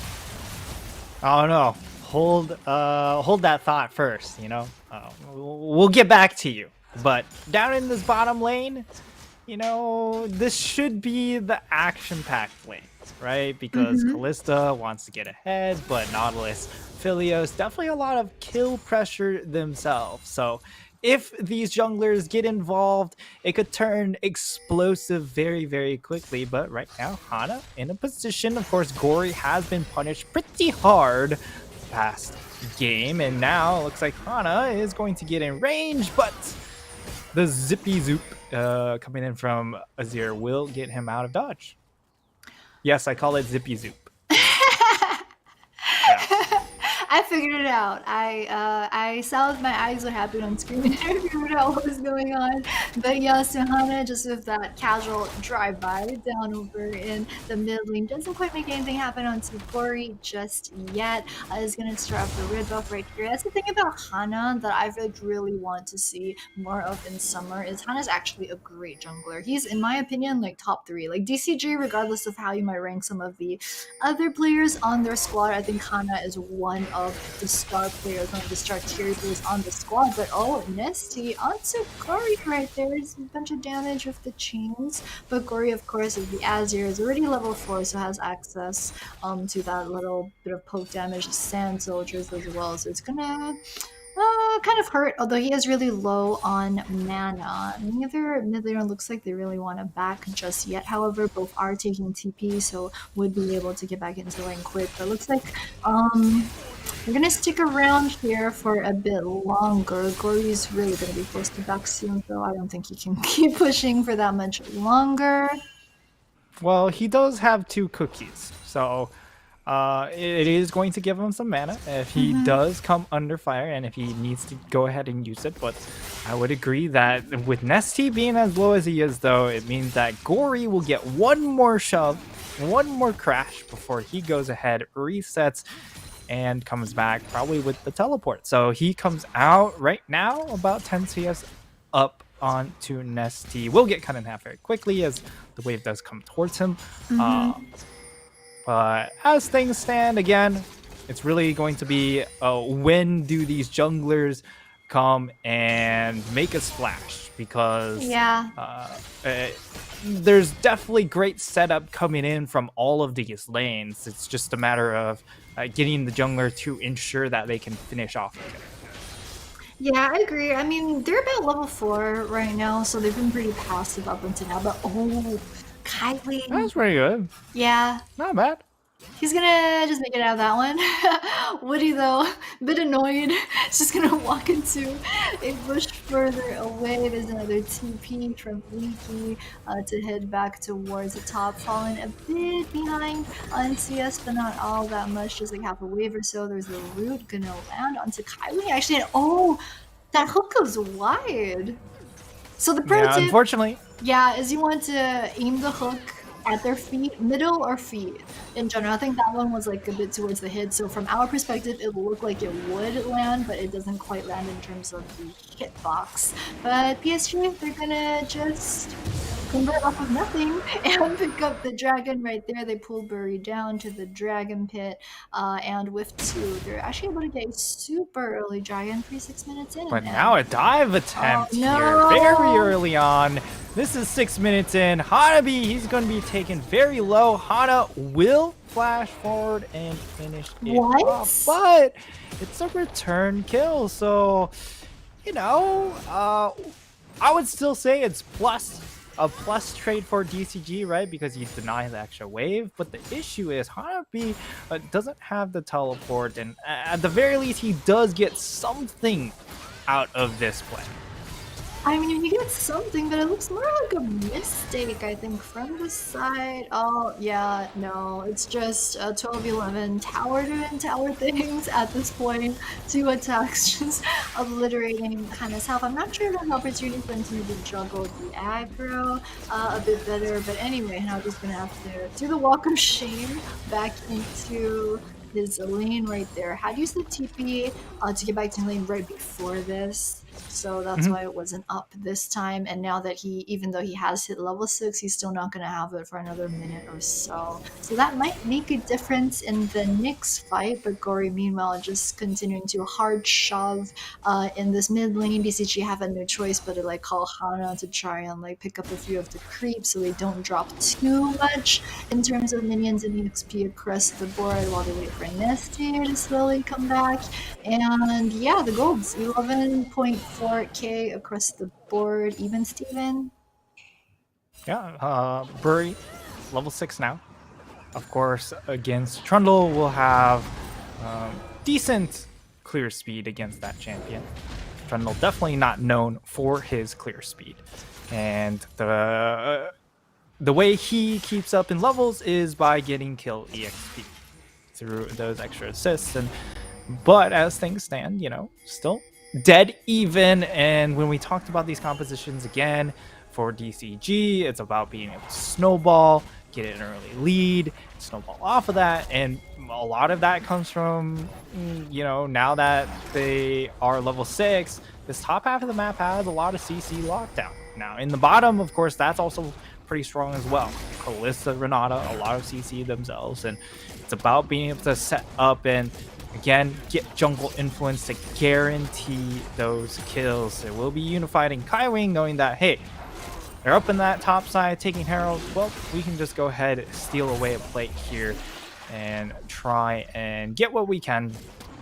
I don't know. Hold that thought first. We'll get back to you. But down in this bottom lane, this should be the action-packed lane, right? Because Callista wants to get ahead, but Nautilus, Philios, definitely a lot of kill pressure themselves. So if these junglers get involved, it could turn explosive very, very quickly. But right now, Hana in a position. Of course, Gory has been punished pretty hard past game, and now it looks like Hana is going to get in range, but the zippy zoop coming in from Azir will get him out of dodge. Yes, I call it zippy zoop. I figured it out. I saw with my eyes what happened on screen and I figured out what was going on. But yeah, Suhana just with that casual drive-by down over in the mid lane doesn't quite make anything happen on Gory just yet. Is gonna start off the red buff right here. That's the thing about Hana that I really want to see more of in summer, is Hana's actually a great jungler. He's, in my opinion, like top 3. Like DCG, regardless of how you might rank some of the other players on their squad, I think Hana is one of the star players, one of the star tier players on the squad. But Nesty onto Gory right there. There's a bunch of damage with the chains, but Gory, of course, is the Azir, is already level 4, so has access to that little bit of poke damage, sand soldiers as well. So it's gonna kind of hurt, although he is really low on mana. Neither mid laner looks like they really want to back just yet. However, both are taking TP, so would be able to get back into lane quick. But it looks like we're gonna stick around here for a bit longer. Gory's really gonna be forced to back soon, so I don't think he can keep pushing for that much longer. Well, he does have 2 cookies, so it is going to give him some mana if he does come under fire and if he needs to go ahead and use it. But I would agree that with Nesty being as low as he is, though, it means that Gory will get one more shove, one more crash before he goes ahead, resets, and comes back probably with the teleport. So he comes out right now about 10 CS up onto Nesty. Will get cut in half very quickly as the wave does come towards him. But as things stand, again, it's really going to be when do these junglers come and make a splash, because there's definitely great setup coming in from all of these lanes. It's just a matter of getting the jungler to ensure that they can finish off the kill. Yeah, I agree. I mean, they're about level 4 right now, so they've been pretty passive up until now. But Kylie. That's pretty good. Yeah. Not bad. He's gonna just make it out of that one. Woody, though, a bit annoyed. He's just gonna walk into a bush further away. There's another TP from Leaky to head back towards the top, falling a bit behind on CS, but not all that much, just like half a wave or so. There's the root gonna land onto Kylie. Actually, that hook goes wide. So the pro tip, unfortunately, is you want to aim the hook at their feet, middle or feet in general. I think that one was like a bit towards the head, so from our perspective it looked like it would land, but it doesn't quite land in terms of the hitbox. But PSG, they're gonna just convert off of nothing and pick up the dragon right there. They pull Bury down to the dragon pit, and with 2, they're actually able to get a super early dragon 6 minutes in. But now a dive attempt here very early on. This is 6 minutes in. Hanabi, he's going to be taken very low. Hana will flash forward and finish it off, but it's a return kill. So, I would still say it's a plus trade for DCG, right? Because you deny the extra wave. But the issue is Hanabi doesn't have the teleport, and at the very least, he does get something out of this play. I mean, you get something, but it looks more like a mistake, I think, from the side. Oh, yeah, no, it's just 12-11 tower doing tower things at this point. 2 attacks just obliterating Hana's health. I'm not sure if there's an opportunity for him to maybe juggle the aggro a bit better, but anyway, now just gonna have to do the walk of shame back into his lane right there. Had used the TP to get back to the lane right before this, so that's why it wasn't up this time. And now that even though he has hit level 6, he's still not going to have it for another minute or so. So that might make a difference in the next fight. But Gory, meanwhile, just continuing to hard shove in this mid lane. DCG have no choice but to call Hana to try and pick up a few of the creeps so they don't drop too much in terms of minions and XP across the board while they wait for Nesty to slowly come back. And yeah, the golds 11.4k across the board. Even Steven? Yeah, Bury, level 6 now. Of course, against Trundle, we'll have decent clear speed against that champion. Trundle definitely not known for his clear speed. And the way he keeps up in levels is by getting kill EXP through those extra assists. But as things stand, still dead even. And when we talked about these compositions again for DCG, it's about being able to snowball, get an early lead, snowball off of that. And a lot of that comes from, now that they are level 6, this top half of the map has a lot of CC lockdown. Now in the bottom, of course, that's also pretty strong as well. Kalista, Renata, a lot of CC themselves, and it's about being able to set up and again get jungle influence to guarantee those kills. It will be unified in Kaiwing, knowing that hey, they're up in that top side taking Herald. Well, we can just go ahead, steal away a plate here and try and get what we can,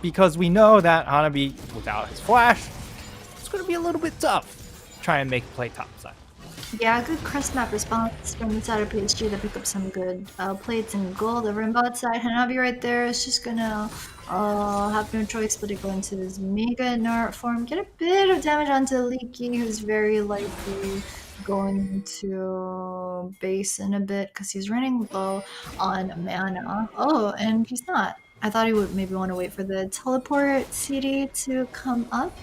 because we know that Hanabi without his flash, it's going to be a little bit tough to try and make a play top side. Yeah, good crest map response from the side of PSG to pick up some good plates and gold over on bot side. Hanabi right there is just gonna have no choice but to go into this Mega Nart form, get a bit of damage onto Leaky, who's very likely going to base in a bit because he's running low on mana. Oh, and he's not. I thought he would maybe want to wait for the teleport CD to come up.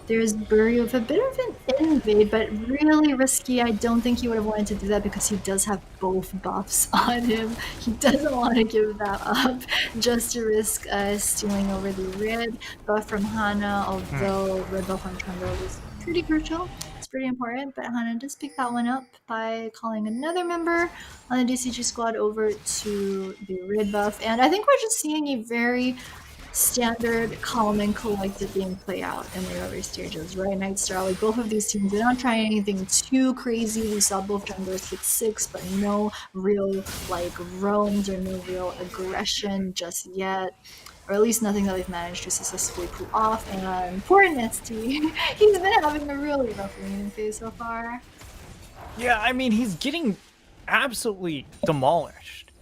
There's Bury with a bit of an invade, but really risky. I don't think he would have wanted to do that because he does have both buffs on him. He doesn't want to give that up just to risk stealing over the red buff from Hana, although red buff on Trundle was pretty crucial. It's pretty important, but Hana does pick that one up by calling another member on the DCG squad over to the red buff. And I think we're just seeing a very standard, calm, and collected game play out in the early stages, right? Nightstar, like both of these teams, they're not trying anything too crazy. We saw both junglers hit 6, but no real like roams or no real aggression just yet. Or at least nothing that they've managed to successfully pull off. And poor Nesty, he's been having a really rough laning phase so far. Yeah, I mean, he's getting absolutely demolished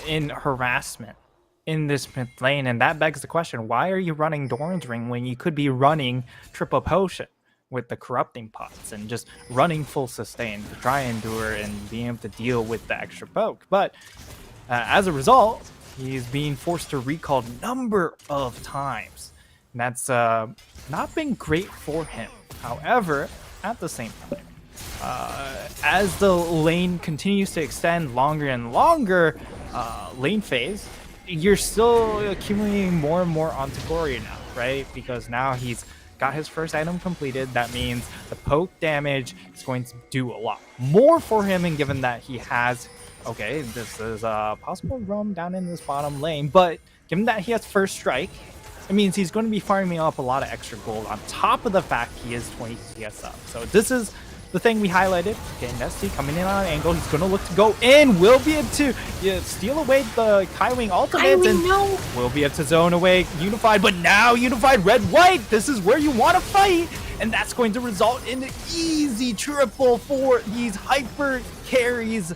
in harassment in this mid lane, and that begs the question, why are you running Doran's Ring when you could be running Triple Potion with the corrupting pots and just running full sustain to try and endure and being able to deal with the extra poke? But as a result, he's being forced to recall a number of times. And that's not been great for him. However, at the same time, as the lane continues to extend longer and longer lane phase, you're still accumulating more and more onto Gory now, right? Because now he's got his first item completed. That means the poke damage is going to do a lot more for him, and given that he has, okay, this is a possible roam down in this bottom lane, but given that he has first strike, it means he's going to be farming up a lot of extra gold on top of the fact he is 20 CS up. So this is the thing we highlighted. Okay, Nesty coming in on an angle. He's going to look to go in. Will be able to steal away the Kaiwing ultimate, and will be able to zone away Unified. But now Unified red-white. This is where you want to fight, and that's going to result in an easy triple for these hyper carries.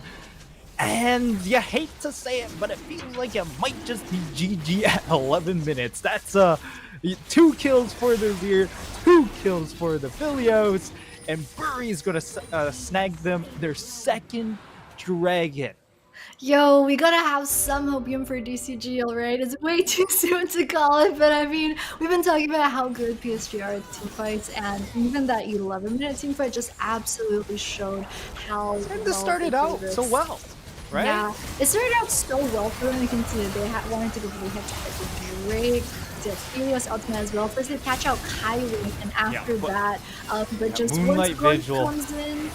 And you hate to say it, but it feels like it might just be GG at 11 minutes. That's 2 kills for the Rear, 2 kills for the Filios, and Bury's gonna snag them their second dragon. Yo, we gotta have some hopium for DCG, alright? It's way too soon to call it, but I mean, we've been talking about how good PSG are at teamfights, and even that 11-minute teamfight just absolutely showed how And this started out so well, right? Yeah, it started out so well for them. You can see they wanted to go for the head-to-head with Drake, the Helios ultimate as well. First they catch out Kaiwing, and after that, but just once Gory comes in,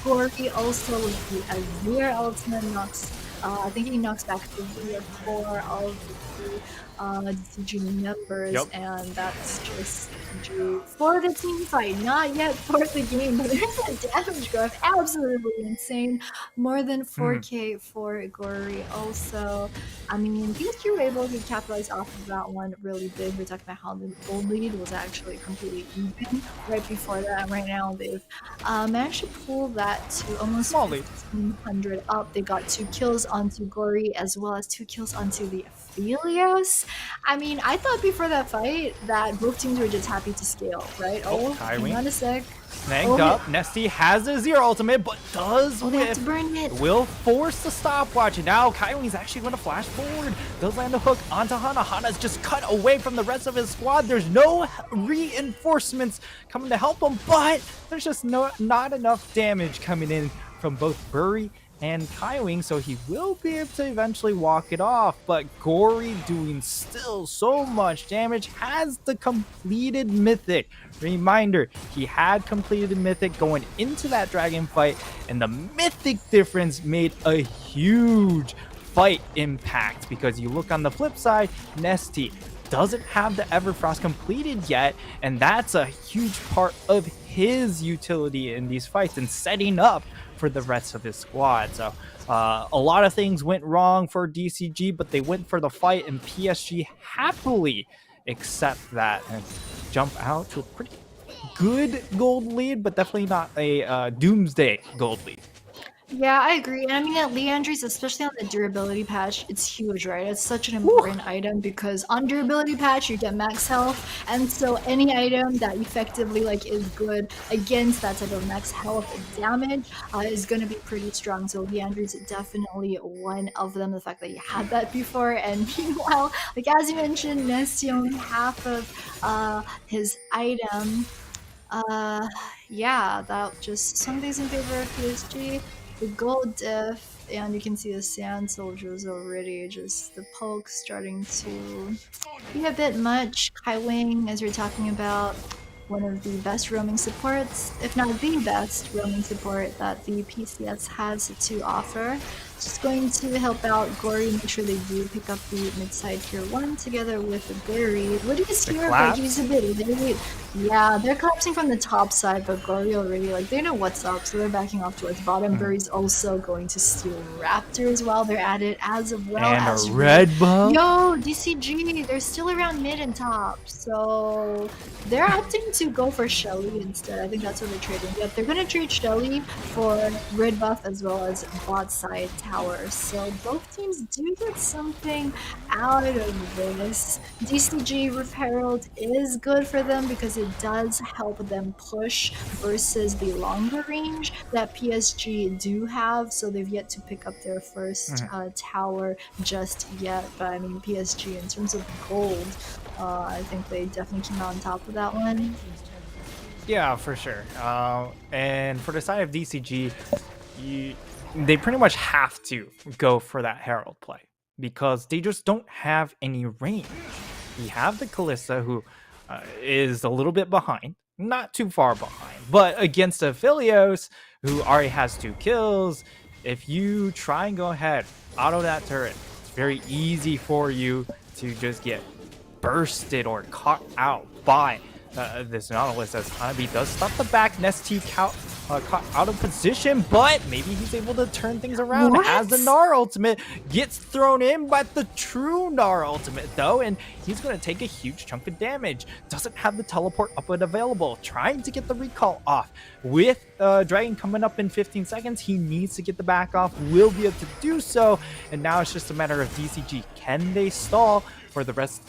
Gory also with the Azir ultimate knocks, I think he knocks back the 3 or 4 of the DCG members, and that's just GG for the team fight, not yet for the game, but there's a damage graph, absolutely insane, more than 4k for Gory also. I mean, PSG were able to capitalize off of that one really big. We're talking about how the gold lead was actually completely even right before that, and right now they've managed to pull that to almost 1,500 up. They got 2 kills onto Gory as well as 2 kills onto the Filios. I mean, I thought before that fight that both teams were just happy to scale, right? Hang on a sec. Snagged up. Nesty has his Azir ultimate, but does they have to burn it. Will force the stopwatch. And now Kaiwing's actually going to flash forward. Does land a hook onto Hana. Hana's just cut away from the rest of his squad. There's no reinforcements coming to help him, but there's just not enough damage coming in from both Bury and Kaiwing, so he will be able to eventually walk it off. But Gory, doing still so much damage, has the completed mythic. Reminder, he had completed mythic going into that dragon fight, and the mythic difference made a huge fight impact, because you look on the flip side, Nesty doesn't have the Everfrost completed yet, and that's a huge part of his utility in these fights and setting up for the rest of his squad. So a lot of things went wrong for DCG, but they went for the fight, and PSG happily accept that and jump out to a pretty good gold lead, but definitely not a doomsday gold lead. Yeah, I agree. And I mean, at Leandry's, especially on the durability patch, it's huge, right? It's such an important item, because on durability patch, you get max health. And so any item that effectively is good against that type of max health damage is going to be pretty strong. So Leandry's definitely one of them. The fact that you had that before. And meanwhile, as you mentioned, Nesty only half of his item. Yeah, that just some things in favor of PSG. The gold diff, and you can see the sand soldiers already, just the poke starting to be a bit much. Kaiwing, as you're talking about, one of the best roaming supports, if not the best roaming support that the PCS has to offer. Just going to help out Gory, make sure they do pick up the mid-side tier 1 together with Barry. What is here, but he's a bit late. Yeah, they're collapsing from the top side, but Gory already, like, they know what's up, so they're backing off towards bottom. Barry's also going to steal Raptors while they're at it, as well and as a red buff. Yo, DCG, they're still around mid and top, so they're opting to go for Shelly instead. I think that's what they're trading. Yep, they're going to trade Shelly for red buff as well as bot side tower. So both teams do get something out of this. DCG Roof Herald is good for them because it does help them push versus the longer range that PSG do have. So they've yet to pick up their first tower just yet. But I mean, PSG in terms of gold, I think they definitely came out on top of that one. Yeah, for sure. And for the side of DCG, they pretty much have to go for that Herald play because they just don't have any range. You have the Kalista, who is a little bit behind, not too far behind, but against Aphelios, who already has 2 kills, if you try and go ahead, auto that turret, it's very easy for you to just get bursted or caught out by this Nautilus, as Hanabi does stop the back. Nesty caught out of position, but maybe he's able to turn things around as the Gnar ultimate gets thrown in by the true Gnar ultimate, though, and he's going to take a huge chunk of damage. Doesn't have the teleport up and available, trying to get the recall off. With Dragon coming up in 15 seconds, he needs to get the back off, will be able to do so, and now it's just a matter of DCG. Can they stall for the rest,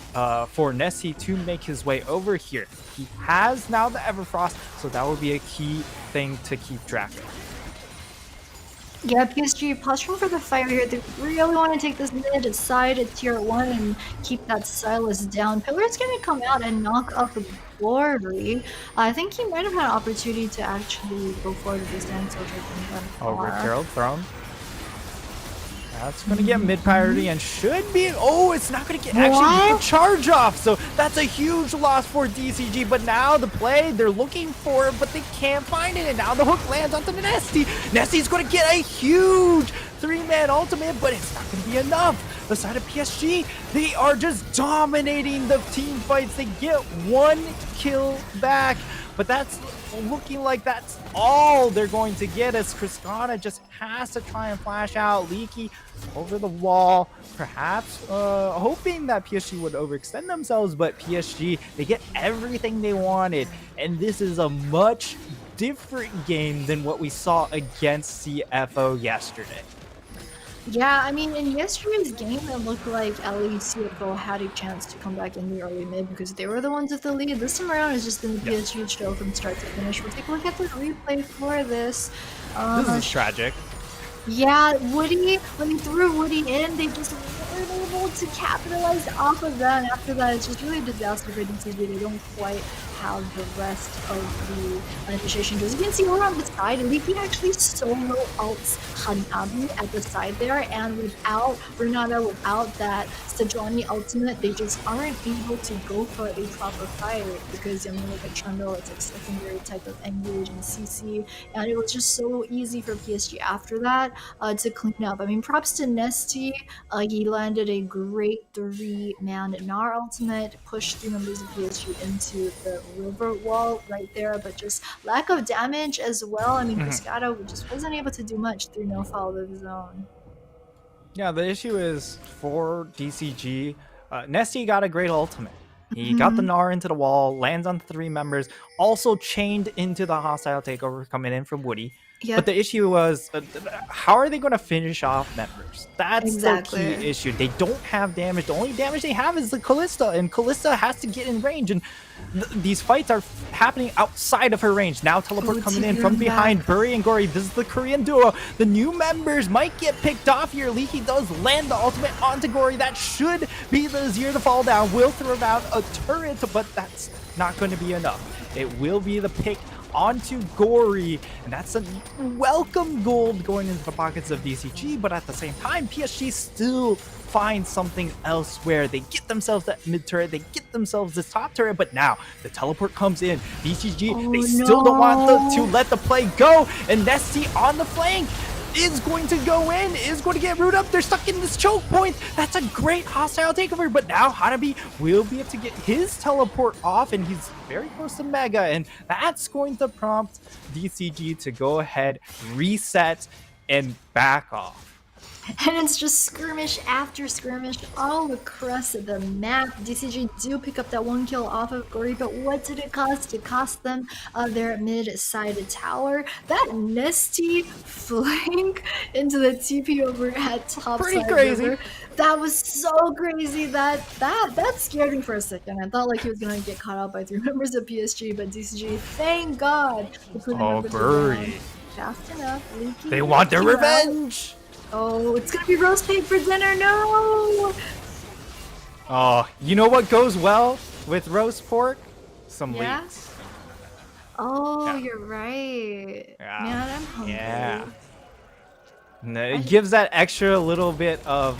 for Nessie to make his way over here? He has now the Everfrost, so that would be a key thing to keep track of. Yeah, PSG posturing for the fire here. They really want to take this mid side at tier 1 and keep that Silas down. Pillar's going to come out and knock up Glory. I think he might have had an opportunity to actually go forward with this dance over Rip Herald thrown. That's going to get mid priority and should be. Oh, it's not going to get actually get charge off. So that's a huge loss for DCG. But now the play, they're looking for it, but they can't find it. And now the hook lands onto the Nesty. Nesty's going to get a huge 3-man ultimate, but it's not going to be enough. The side of PSG, they are just dominating the team fights. They get 1 kill back, but that's looking like that's all they're going to get, as Kriskana just has to try and flash out. Leaky over the wall, perhaps hoping that PSG would overextend themselves, but PSG, they get everything they wanted, and this is a much different game than what we saw against CFO yesterday. Yeah, I mean, in yesterday's game, it looked like LE CFO had a chance to come back in the early mid because they were the ones with the lead. This time around, it's just been the PSG show from start to finish. We'll take a look at the replay for this. This is tragic. Yeah, Woody, when he threw Woody in, they just weren't able to capitalize off of that. And after that, it's just really a disaster for DCG. They don't quite have the rest of the initiation drills. You can see over on the side, Leaky actually solo ults Hanabi at the side there, and without Renata, without that Sejuani ultimate, they just aren't able to go for a proper fight because, I mean, look at Trundle, it's like secondary type of engage and CC, and it was just so easy for PSG after that to clean up. I mean, props to Nesty, he landed a great 3-man Gnar ultimate, pushed 3 members of PSG into the river wall right there, but just lack of damage as well. I mean, Cascada just wasn't able to do much through no follow of his own. Yeah, the issue is for DCG, Nesty got a great ultimate. He got the Gnar into the wall, lands on 3 members, also chained into the hostile takeover coming in from Woody. Yep. But the issue was, how are they going to finish off members? That's the key issue. They don't have damage. The only damage they have is the Kalista, and Kalista has to get in range, and these fights are happening outside of her range. Now teleport coming in from behind, Burry and Gory. This is the Korean duo. The new members might get picked off here. Leaky does land the ultimate onto Gory. That should be the Azir to fall down. Will throw out a turret, but that's not going to be enough. It will be the pick onto Gory, and that's a welcome gold going into the pockets of DCG, but at the same time, PSG still find something elsewhere. They get themselves that mid turret, they get themselves this top turret, but now the teleport comes in. DCG, they still don't want to let the play go, and Nesty on the flank is going to go in, is going to get rooted up. They're stuck in this choke point. That's a great hostile takeover, but now Hanabi will be able to get his teleport off, and he's very close to Mega, and that's going to prompt DCG to go ahead, reset, and back off. And it's just skirmish after skirmish all across the map. DCG do pick up that 1 kill off of Gory, but what did it cost? It cost them their mid-sided tower. That Nesty flank into the TP over at top Pretty side crazy. river. That was so crazy. That scared me for a second. I thought like he was gonna get caught out by 3 members of PSG, but DCG, thank God, Oh, Birdie. Fast enough. Leaky, They want their leaky revenge. Oh, it's gonna be roast pig for dinner, no! Oh, you know what goes well with roast pork? Some leeks. Oh, Yeah. you're right. Yeah. Man, I'm hungry. Yeah. And it gives that extra little bit of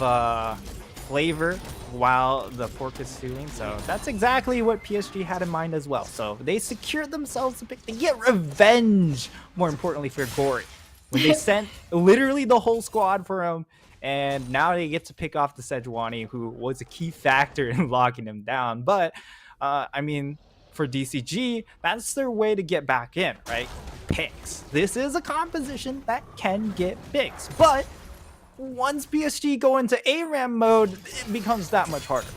flavor while the pork is stewing. So that's exactly what PSG had in mind as well. So they secured themselves a pick. They get revenge, more importantly, for Gory. When they sent literally the whole squad for him, and now they get to pick off the Sejuani, who was a key factor in locking him down. But, I mean, for DCG, that's their way to get back in, right? Picks. This is a composition that can get picks, but once PSG go into ARAM mode, it becomes that much harder.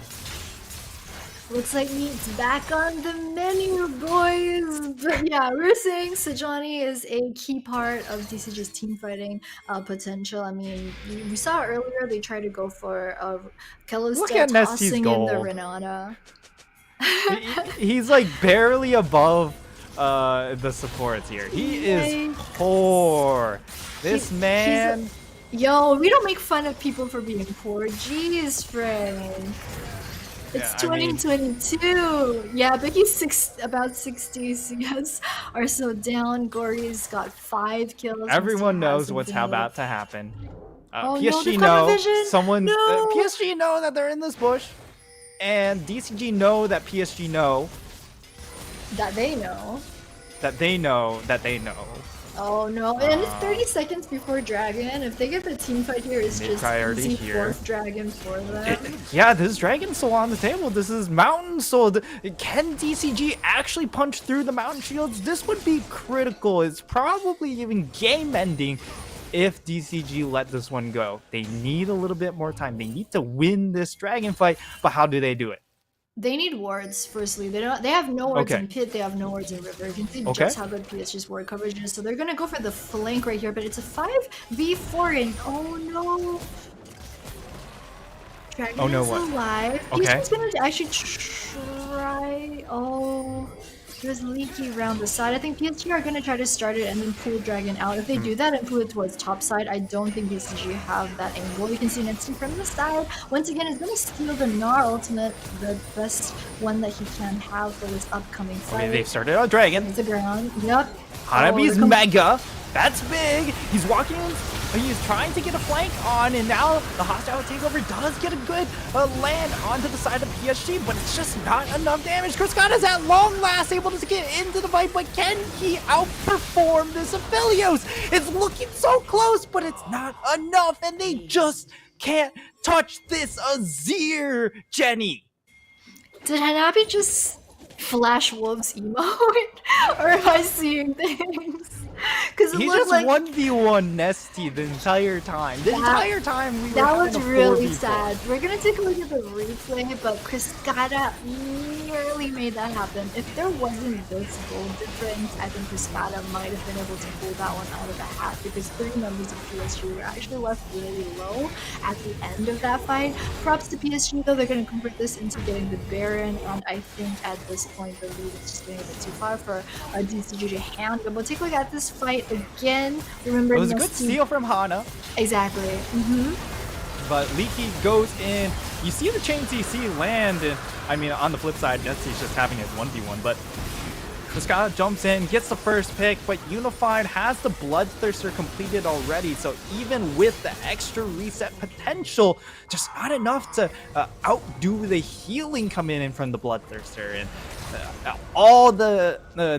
Looks like meat's back on the menu, boys. But yeah, we're saying Sejuani is a key part of DCG's team fighting potential. I mean, we saw earlier they tried to go for Kellosta tossing in the Renata. He's like barely above the supports here. He is poor. This man. Yo, we don't make fun of people for being poor. Jeez, friend. It's 2022. Yeah, but he's about 60 CS are so down. Gory's got 5 kills. Everyone knows what's about to happen. Oh, PSG PSG know that they're in this bush, and DCG know that PSG know that they know that they know that they know. Oh no, and it's 30 seconds before Dragon. If they get the team fight here, it's just easy fourth Dragon for them. Yeah, this Dragon Soul on the table. This is Mountain Soul. Can DCG actually punch through the Mountain Shields? This would be critical. It's probably even game ending if DCG let this one go. They need a little bit more time. They need to win this Dragon fight, but how do they do it? They need wards, firstly. They have no wards in pit, they have no wards in river. You can see just how good PSG's ward coverage is. So they're gonna go for the flank right here, but it's a 5v4 and oh no. Dragon is alive. He's gonna actually try. Oh, there's leaky around the side. I think PSG are gonna try to start it and then pull Dragon out. If they do that and pull it towards top side, I don't think PSG have that angle. You can see Nesty from the side. Once again, he's gonna steal the Gnar ultimate, the best one that he can have for this upcoming fight. Okay, they've started on Dragon. The ground. Yep. Hanabi's Mega. That's big. He's walking in. He's trying to get a flank on, and now the hostile takeover does get a good land onto the side of PSG, but it's just not enough damage. Kriskana's at long last able to get into the fight, but can he outperform this Aphelios? It's looking so close, but it's not enough, and they just can't touch this Azir, Jenny. Did Hanabi just flash wolves emote? Or am I seeing things? Because he just like 1v1 Nesty the entire time. The entire time we were that was really sad. We're gonna take a look at the replay, but Kriskana nearly made that happen. If there wasn't this goal difference, I think Kriskana might have been able to pull that one out of the hat because 3 members of PSG were actually left really low at the end of that fight. Props to PSG though, they're gonna convert this into getting the Baron, and I think at this point the lead is just getting a bit too far for DCG to handle. But take a look at this fight again. Remember, it was a good steal from Hana. Exactly. But Leaky goes in. You see the chain CC land, and I mean, on the flip side, Nesty's just having his 1v1. But Cascada jumps in, gets the first pick, but Unified has the Bloodthirster completed already, so even with the extra reset potential, just not enough to outdo the healing coming in from the Bloodthirster. And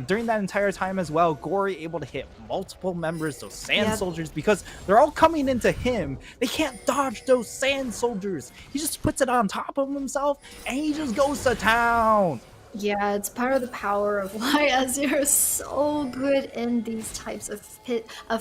during that entire time as well, Gory able to hit multiple members, those sand soldiers, because they're all coming into him. They can't dodge those sand soldiers. He just puts it on top of himself and he just goes to town. Yeah, it's part of the power of why Azir is so good in these types of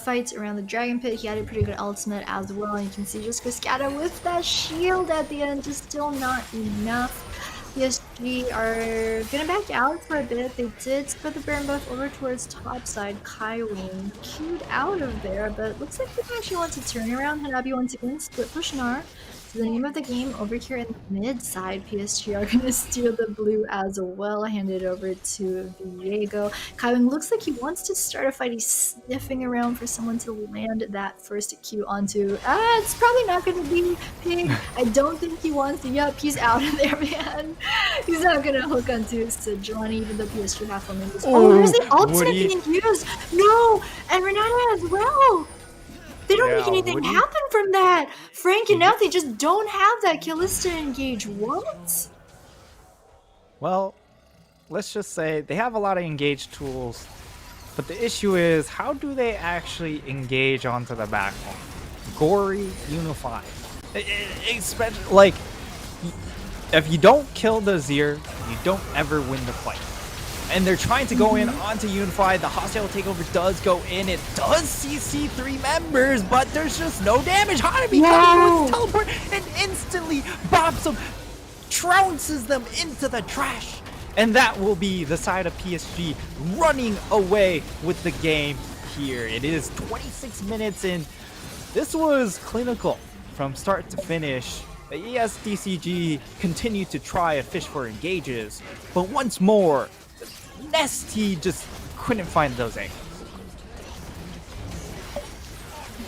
fights around the Dragon Pit. He had a pretty good ultimate as well, and you can see just Cascada with that shield at the end, just still not enough. PSG are gonna back out for a bit. They did split the Baron buff over towards top side. Kaiwing queued out of there, but looks like they actually want to turn around. Hanabi once again split push Gnar. So the name of the game over here in the mid side, PSG are gonna steal the blue as well. Hand it over to Viego. Kaiwing looks like he wants to start a fight. He's sniffing around for someone to land that first Q onto. It's probably not gonna be Pig. I don't think he wants to. Yep, he's out of there, man. He's not gonna hook onto Sejuani, even though PSG have one members. Oh, there's the ultimate being used. No, and Renata as well. They don't make anything happen from that. Frank and now they just don't have that Kalista engage. What? Well, let's just say they have a lot of engage tools, but the issue is, how do they actually engage onto the backbone? Gory, Unified. Especially, like, if you don't kill the Azir, you don't ever win the fight. And they're trying to go in onto Unified. The hostile takeover does go in. It does CC 3 members, but there's just no damage. Hanabi comes with teleport and instantly bops them, trounces them into the trash. And that will be the side of PSG running away with the game here. It is 26 minutes in. This was clinical from start to finish. Yes, DCG continued to try and fish for engages, but once more, Nesty just couldn't find those angles.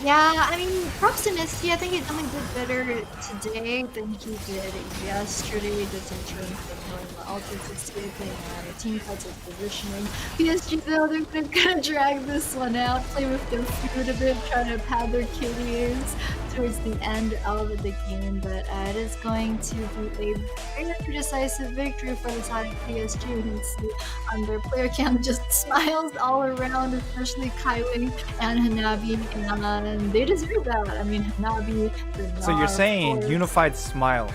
Yeah, I mean, props to Nesty. I think he definitely did better today than he did yesterday, just in terms of knowing the ultimates escaping and team fights of positioning. PSG, though, they're gonna drag this one out, play with their food a bit, try to pad their kitties towards the end of the game, but it is going to be a very decisive victory for the side of PSG. You can see on their player cam just smiles all around, especially Kaiwing and Hanabi, and they deserve that. I mean, Hanabi. So you're saying Unified smile?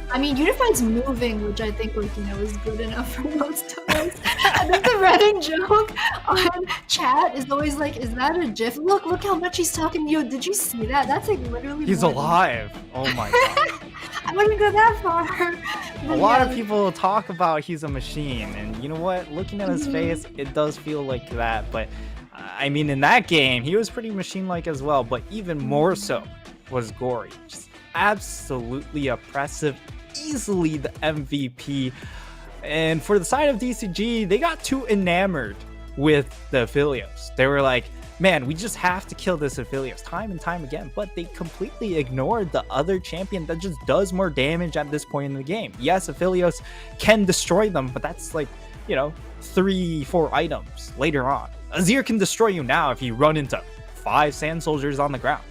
I mean, Unified's moving, which I think, like, you know, is good enough for most of us. I think the running joke on chat is always like, is that a GIF? Look how much he's talking. Yo, did you see that? That's like literally. He's alive. Oh my god. I wouldn't go that far. A lot of people talk about he's a machine, and you know what? Looking at his face, it does feel like that. But I mean, in that game, he was pretty machine-like as well. But even more so was Gory. Just absolutely oppressive. Easily the MVP. And for the side of DCG, they got too enamored with the Aphelios. They were like, man, we just have to kill this Aphelios time and time again. But they completely ignored the other champion that just does more damage at this point in the game. Yes, Aphelios can destroy them, but that's like, you know, 3-4 items later on. Azir can destroy you now if you run into 5 sand soldiers on the ground.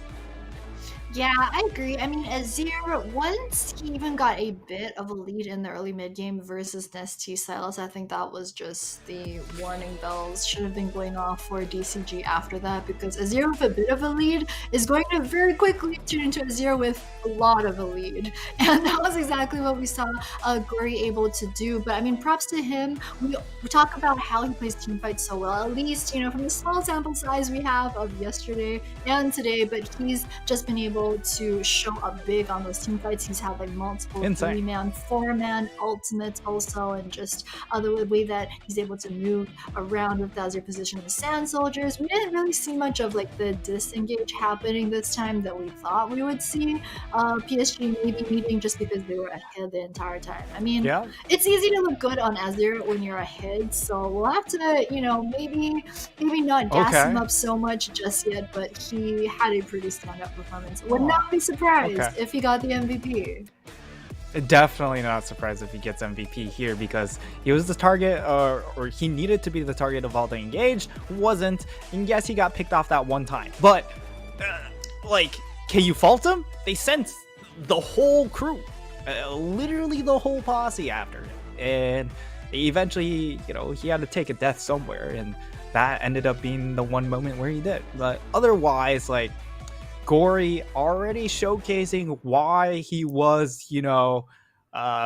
Yeah, I agree. I mean, Azir, once he even got a bit of a lead in the early mid game versus Nesty Silas, I think that was just the warning bells should have been going off for DCG after that, because Azir with a bit of a lead is going to very quickly turn into Azir with a lot of a lead. And that was exactly what we saw Gory able to do. But I mean, props to him. We talk about how he plays team fights so well, at least, you know, from the small sample size we have of yesterday and today, but he's just been able to show up big on those team fights. He's had like multiple 3-man, 4-man ultimates also, and just the way that he's able to move around with the Azir position with sand soldiers. We didn't really see much of like the disengage happening this time that we thought we would see. PSG maybe leading just because they were ahead the entire time. I mean, it's easy to look good on Azir when you're ahead, so we'll have to, you know, maybe not gas him up so much just yet, but he had a pretty stand-up performance. Would not be surprised if he got the MVP. Definitely not surprised if he gets MVP here because he was the target, or he needed to be the target of all the engaged, wasn't, and yes, he got picked off that one time. But, like, can you fault him? They sent the whole crew, literally the whole posse after him, and eventually, you know, he had to take a death somewhere, and that ended up being the one moment where he did. But otherwise, like, Gory already showcasing why he was, you know,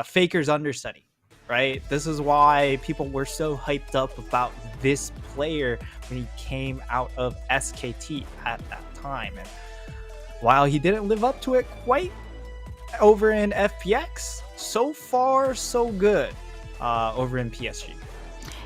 Faker's understudy, right? This is why people were so hyped up about this player when he came out of SKT at that time. And while he didn't live up to it quite over in FPX, so far so good over in PSG.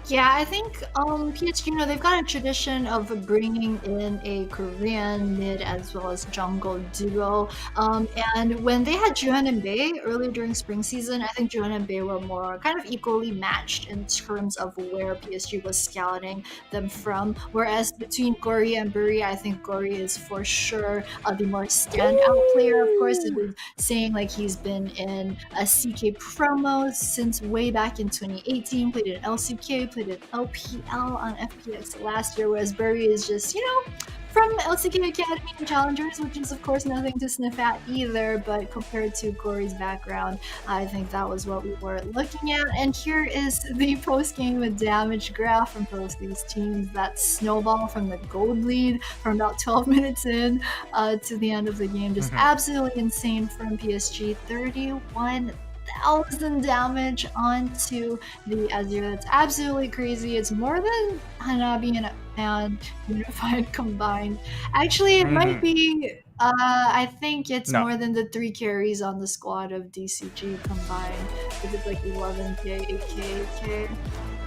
Yeah, I think PSG, you know, they've got a tradition of bringing in a Korean mid as well as jungle duo. And when they had Juhan and Bae earlier during spring season, I think Juhan and Bae were more kind of equally matched in terms of where PSG was scouting them from. Whereas between Gory and Buri, I think Gory is for sure the more standout player. Of course, they've been saying like he's been in a CK promos since way back in 2018, played in LCK, played in LPL on FPX last year, whereas Burry is just, you know, from LCK Academy and Challengers, which is of course nothing to sniff at either, but compared to Gory's background, I think that was what we were looking at. And here is the post-game damage graph from both these teams. That snowball from the gold lead from about 12 minutes in to the end of the game, just absolutely insane from PSG. 31,000 damage onto the Azir. That's absolutely crazy. It's more than Hanabi and Unified combined. Actually, it might be, I think it's more than the 3 carries on the squad of DCG combined. Because it's like 11k, 8k, 8k.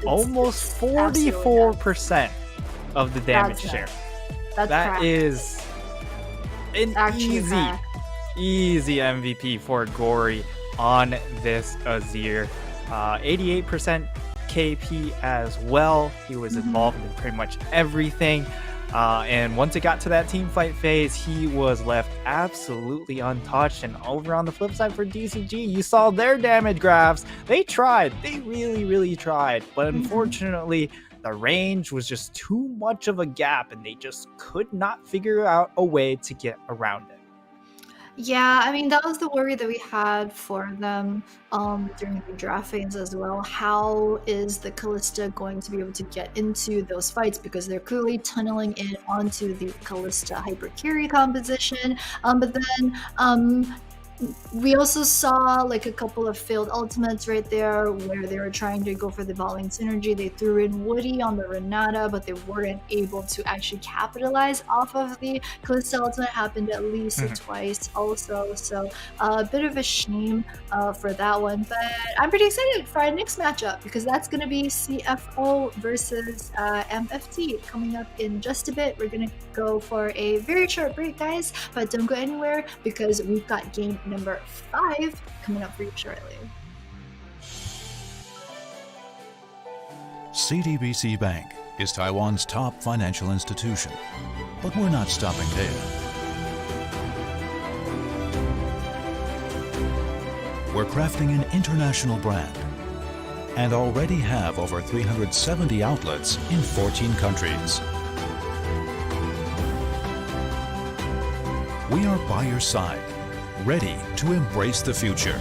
Almost 44% of the damage share. That is an easy MVP for Gory on this Azir. 88% KP as well. He was involved in pretty much everything. And once it got to that team fight phase, he was left absolutely untouched. And over on the flip side for DCG, you saw their damage graphs. They tried. They really tried. But unfortunately, the range was just too much of a gap, and they just could not figure out a way to get around it. Yeah, I mean, that was the worry that we had for them during the draft phase as well. How is the Kalista going to be able to get into those fights? Because they're clearly tunneling in onto the Kalista hyper carry composition. But then we also saw like a couple of failed ultimates right there where they were trying to go for the volleying synergy. They threw in Woody on the Renata, but they weren't able to actually capitalize off of the Kalista ultimate. Happened at least twice also, so a bit of a shame for that one. But I'm pretty excited for our next matchup because that's going to be CFO versus MFT coming up in just a bit. We're going to go for a very short break, guys, but don't go anywhere because we've got game number 5 coming up for you shortly. CTBC Bank is Taiwan's top financial institution, but we're not stopping there. We're crafting an international brand and already have over 370 outlets in 14 countries. We are by your side, ready to embrace the future.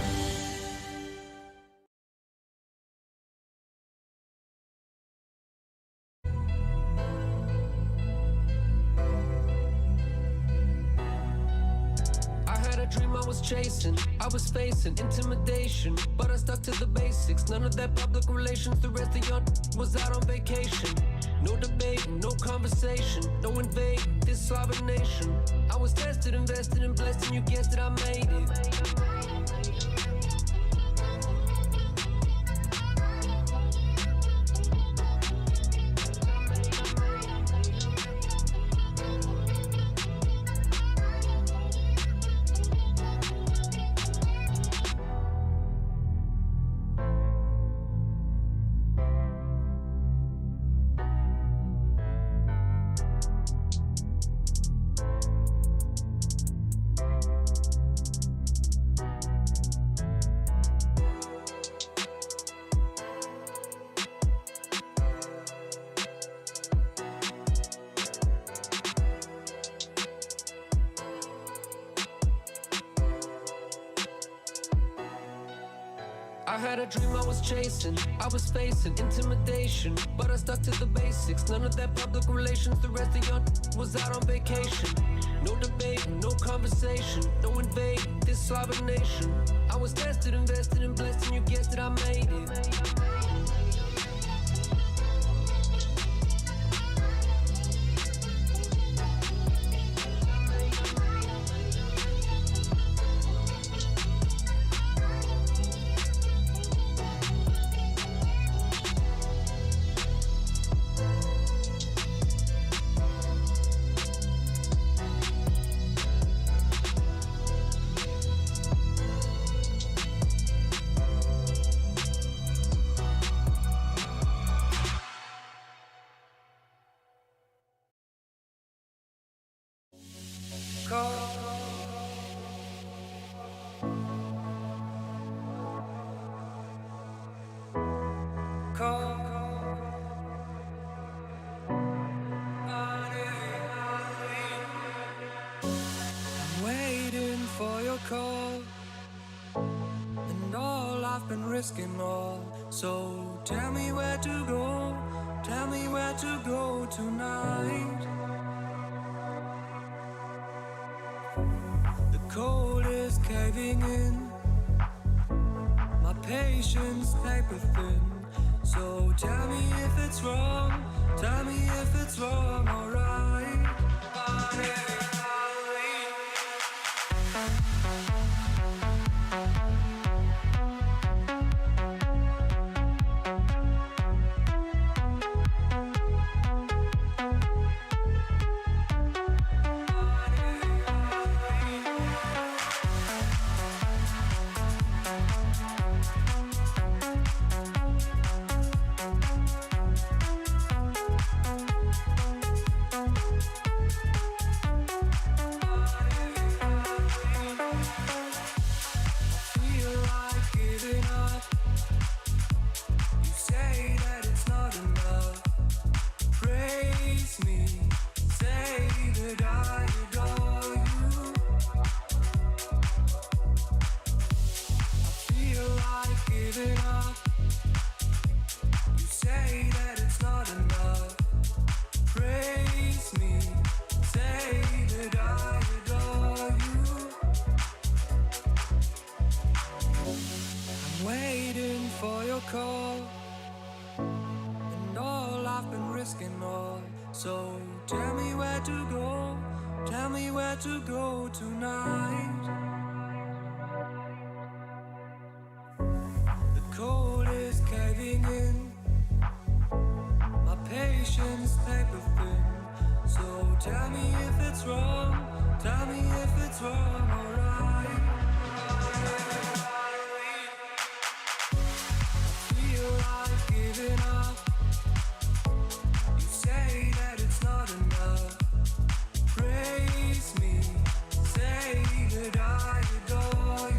Chasing, I was facing intimidation, but I stuck to the basics. None of that public relations. The rest of y'all was out on vacation. No debating, no conversation, no invading this sovereign nation. I was tested, invested, and blessed, and you guessed it, I made it. had a dream I was chasing. I was facing intimidation, but I stuck to the basics. None of that public relations. The rest of y'all was out on vacation. No debate, no conversation, no invade this sovereign nation. I was tested, invested, and blessed, and you guessed it, I made it. I'm waiting for your call, and all I've been risking all. So tell me where to go, tell me where to go tonight. The cold is caving in, my patience paper thin. So tell me if it's wrong, tell me if it's wrong, alright. Call, and all I've been risking all. So tell me where to go, tell me where to go tonight. The cold is caving in, my patience paper thin. So tell me if it's wrong, tell me if it's wrong, alright. Giving up, you say that it's not enough. Praise me, say that I adore you.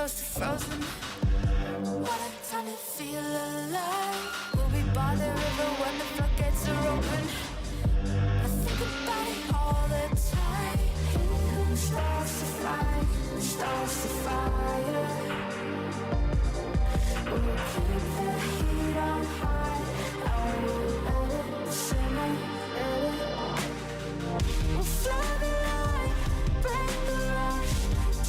close to frozen. What a time to feel alive. We'll be by the river when the floodgates are open. I think about it all the time. Who starts the fire? Who starts the fire? We'll keep the heat on high. I will let it simmer, let it. We'll fly the line, break the rush.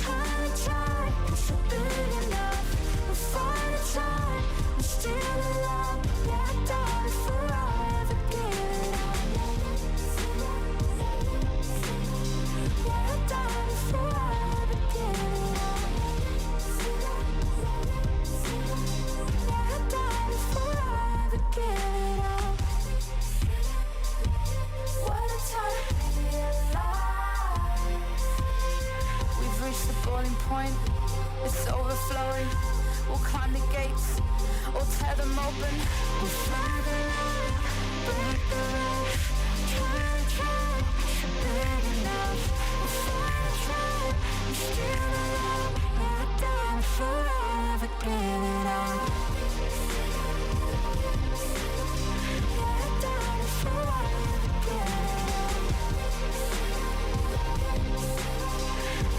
Time to try, 'cause we're big enough. We'll find a time, we're still alive. Yeah, I die before I ever get up. Yeah, I die before I ever get up. Yeah, I die before I ever get up. What a time to be alive. We've reached the boiling point, it's overflowing. We'll climb the gates, or tear them open. We'll fly the line, break the rush. Try to try, we're big enough. We'll find a try, we're still alive. Yeah, I die before I ever get it out. Yeah, I die before I ever get it out.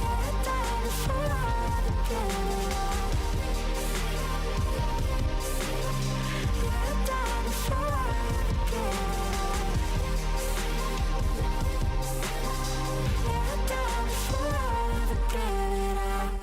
Yeah, I die before I ever get it out. Yeah, I die before I ever get it out. Yeah, I die before I ever get it out.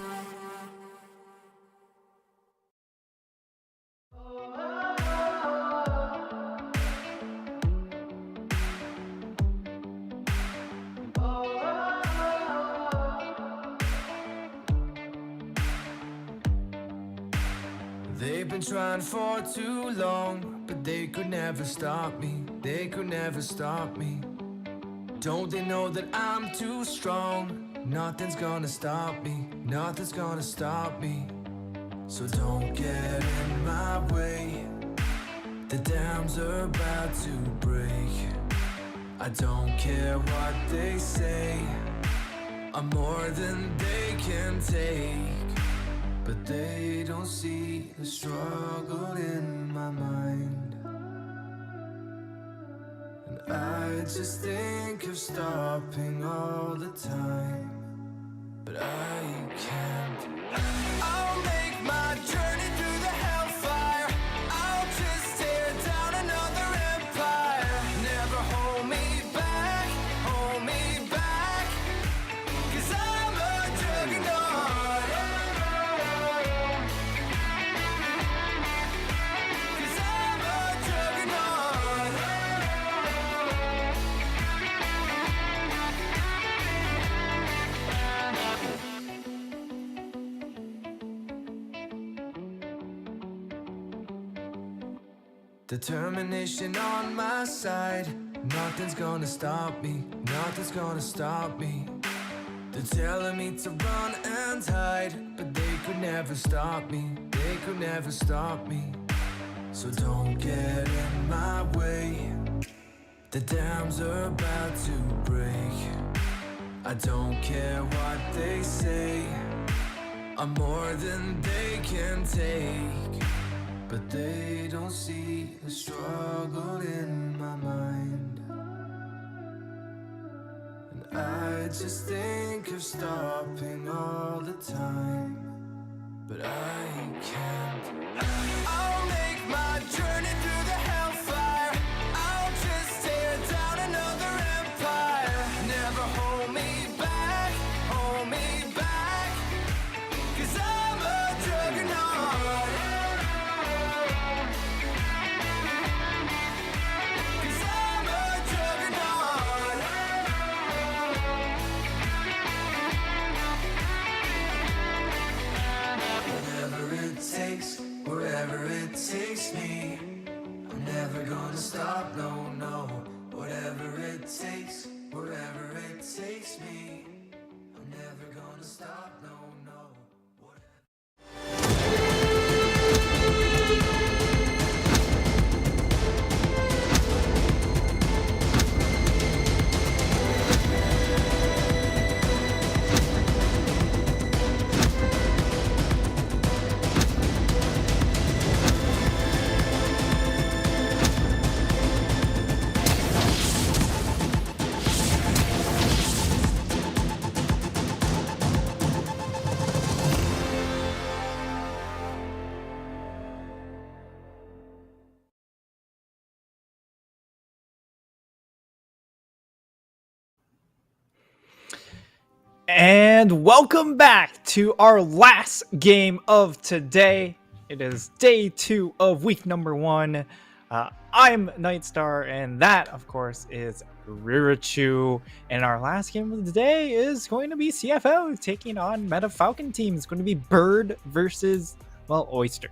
They've been trying for too long, but they could never stop me. They could never stop me. Don't they know that I'm too strong? Nothing's gonna stop me. Nothing's gonna stop me. So don't get in my way. The dams are about to break. I don't care what they say. I'm more than they can take. But they don't see the struggle in my mind. And I just think of stopping all the time. But I can't. I'll make my journey through the hellfire. I'll just tear down another empire. Never hold me back, hold me back. 'Cause I'm a juggernaut. 'Cause I'm a juggernaut. Determination on my side. Nothing's gonna stop me. Nothing's gonna stop me. They're telling me to run and hide, but they could never stop me. They could never stop me. So don't get in my way. The dams are about to break. I don't care what they say. I'm more than they can take. But they don't see the struggle in my mind. And I just think of stopping all the time. But I can't. I'll make my journey through the hellfire. I'll just tear down another empire. Never hold me back, hold me back. 'Cause I'm a juggernaut. 'Cause I'm a juggernaut. And welcome back to our last game of today. It is day 2 of week number 1. I'm Nightstar, and that, of course, is Rirachu. And our last game of the day is going to be CFO taking on Meta Falcon team. It's going to be Bird versus, well, Oyster.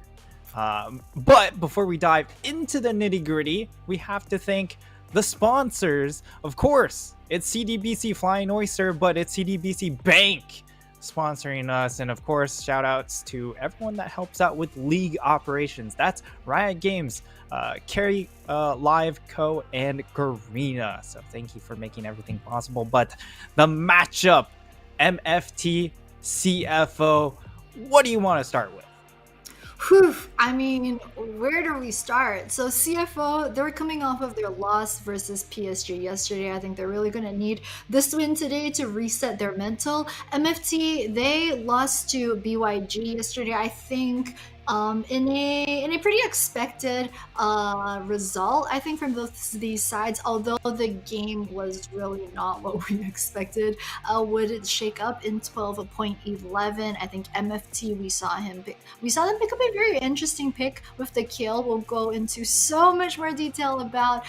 But before we dive into the nitty-gritty, we have to thank the sponsors. Of course, it's CDBC Flying Oyster, but it's CDBC Bank sponsoring us. And of course, shout outs to everyone that helps out with league operations. That's Riot Games, Carry Live Co, and Garena. So thank you for making everything possible. But the matchup, MFT CFO, what do you want to start with? Whew, I mean, where do we start? So CFO, they're coming off of their loss versus PSG yesterday. I think they're really going to need this win today to reset their mental. MFT, they lost to BYG yesterday. I think in a pretty expected result, I think, from both these sides, although the game was really not what we expected. Would it shake up in 12.11? I think MFT, we saw them pick up a very interesting pick with the kill. We'll go into so much more detail about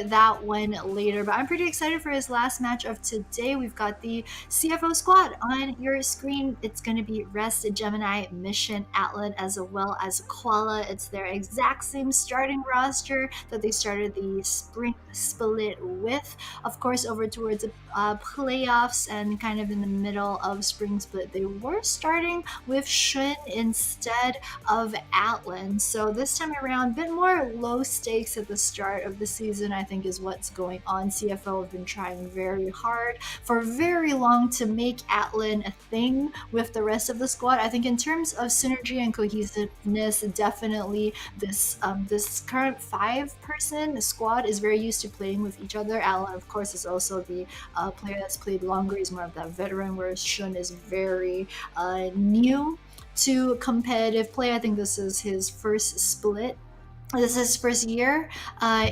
that one later, but I'm pretty excited for his last match of today. We've got the CFO squad on your screen. It's going to be Rest, Gemini, Mission, Atlan, as well as Koala. It's their exact same starting roster that they started the spring split with. Of course, over towards the playoffs and kind of in the middle of spring split, they were starting with Shun instead of Atlan. So this time around, a bit more low stakes at the start of the season, I think, is what's going on. CFO have been trying very hard for very long to make Atlan a thing with the rest of the squad. I think in terms of synergy and cohesiveness, definitely this current 5-person squad is very used to playing with each other. Atlan, of course, is also the player that's played longer. He's more of that veteran, whereas Shun is very new to competitive play. I think this is his first split. This is his first year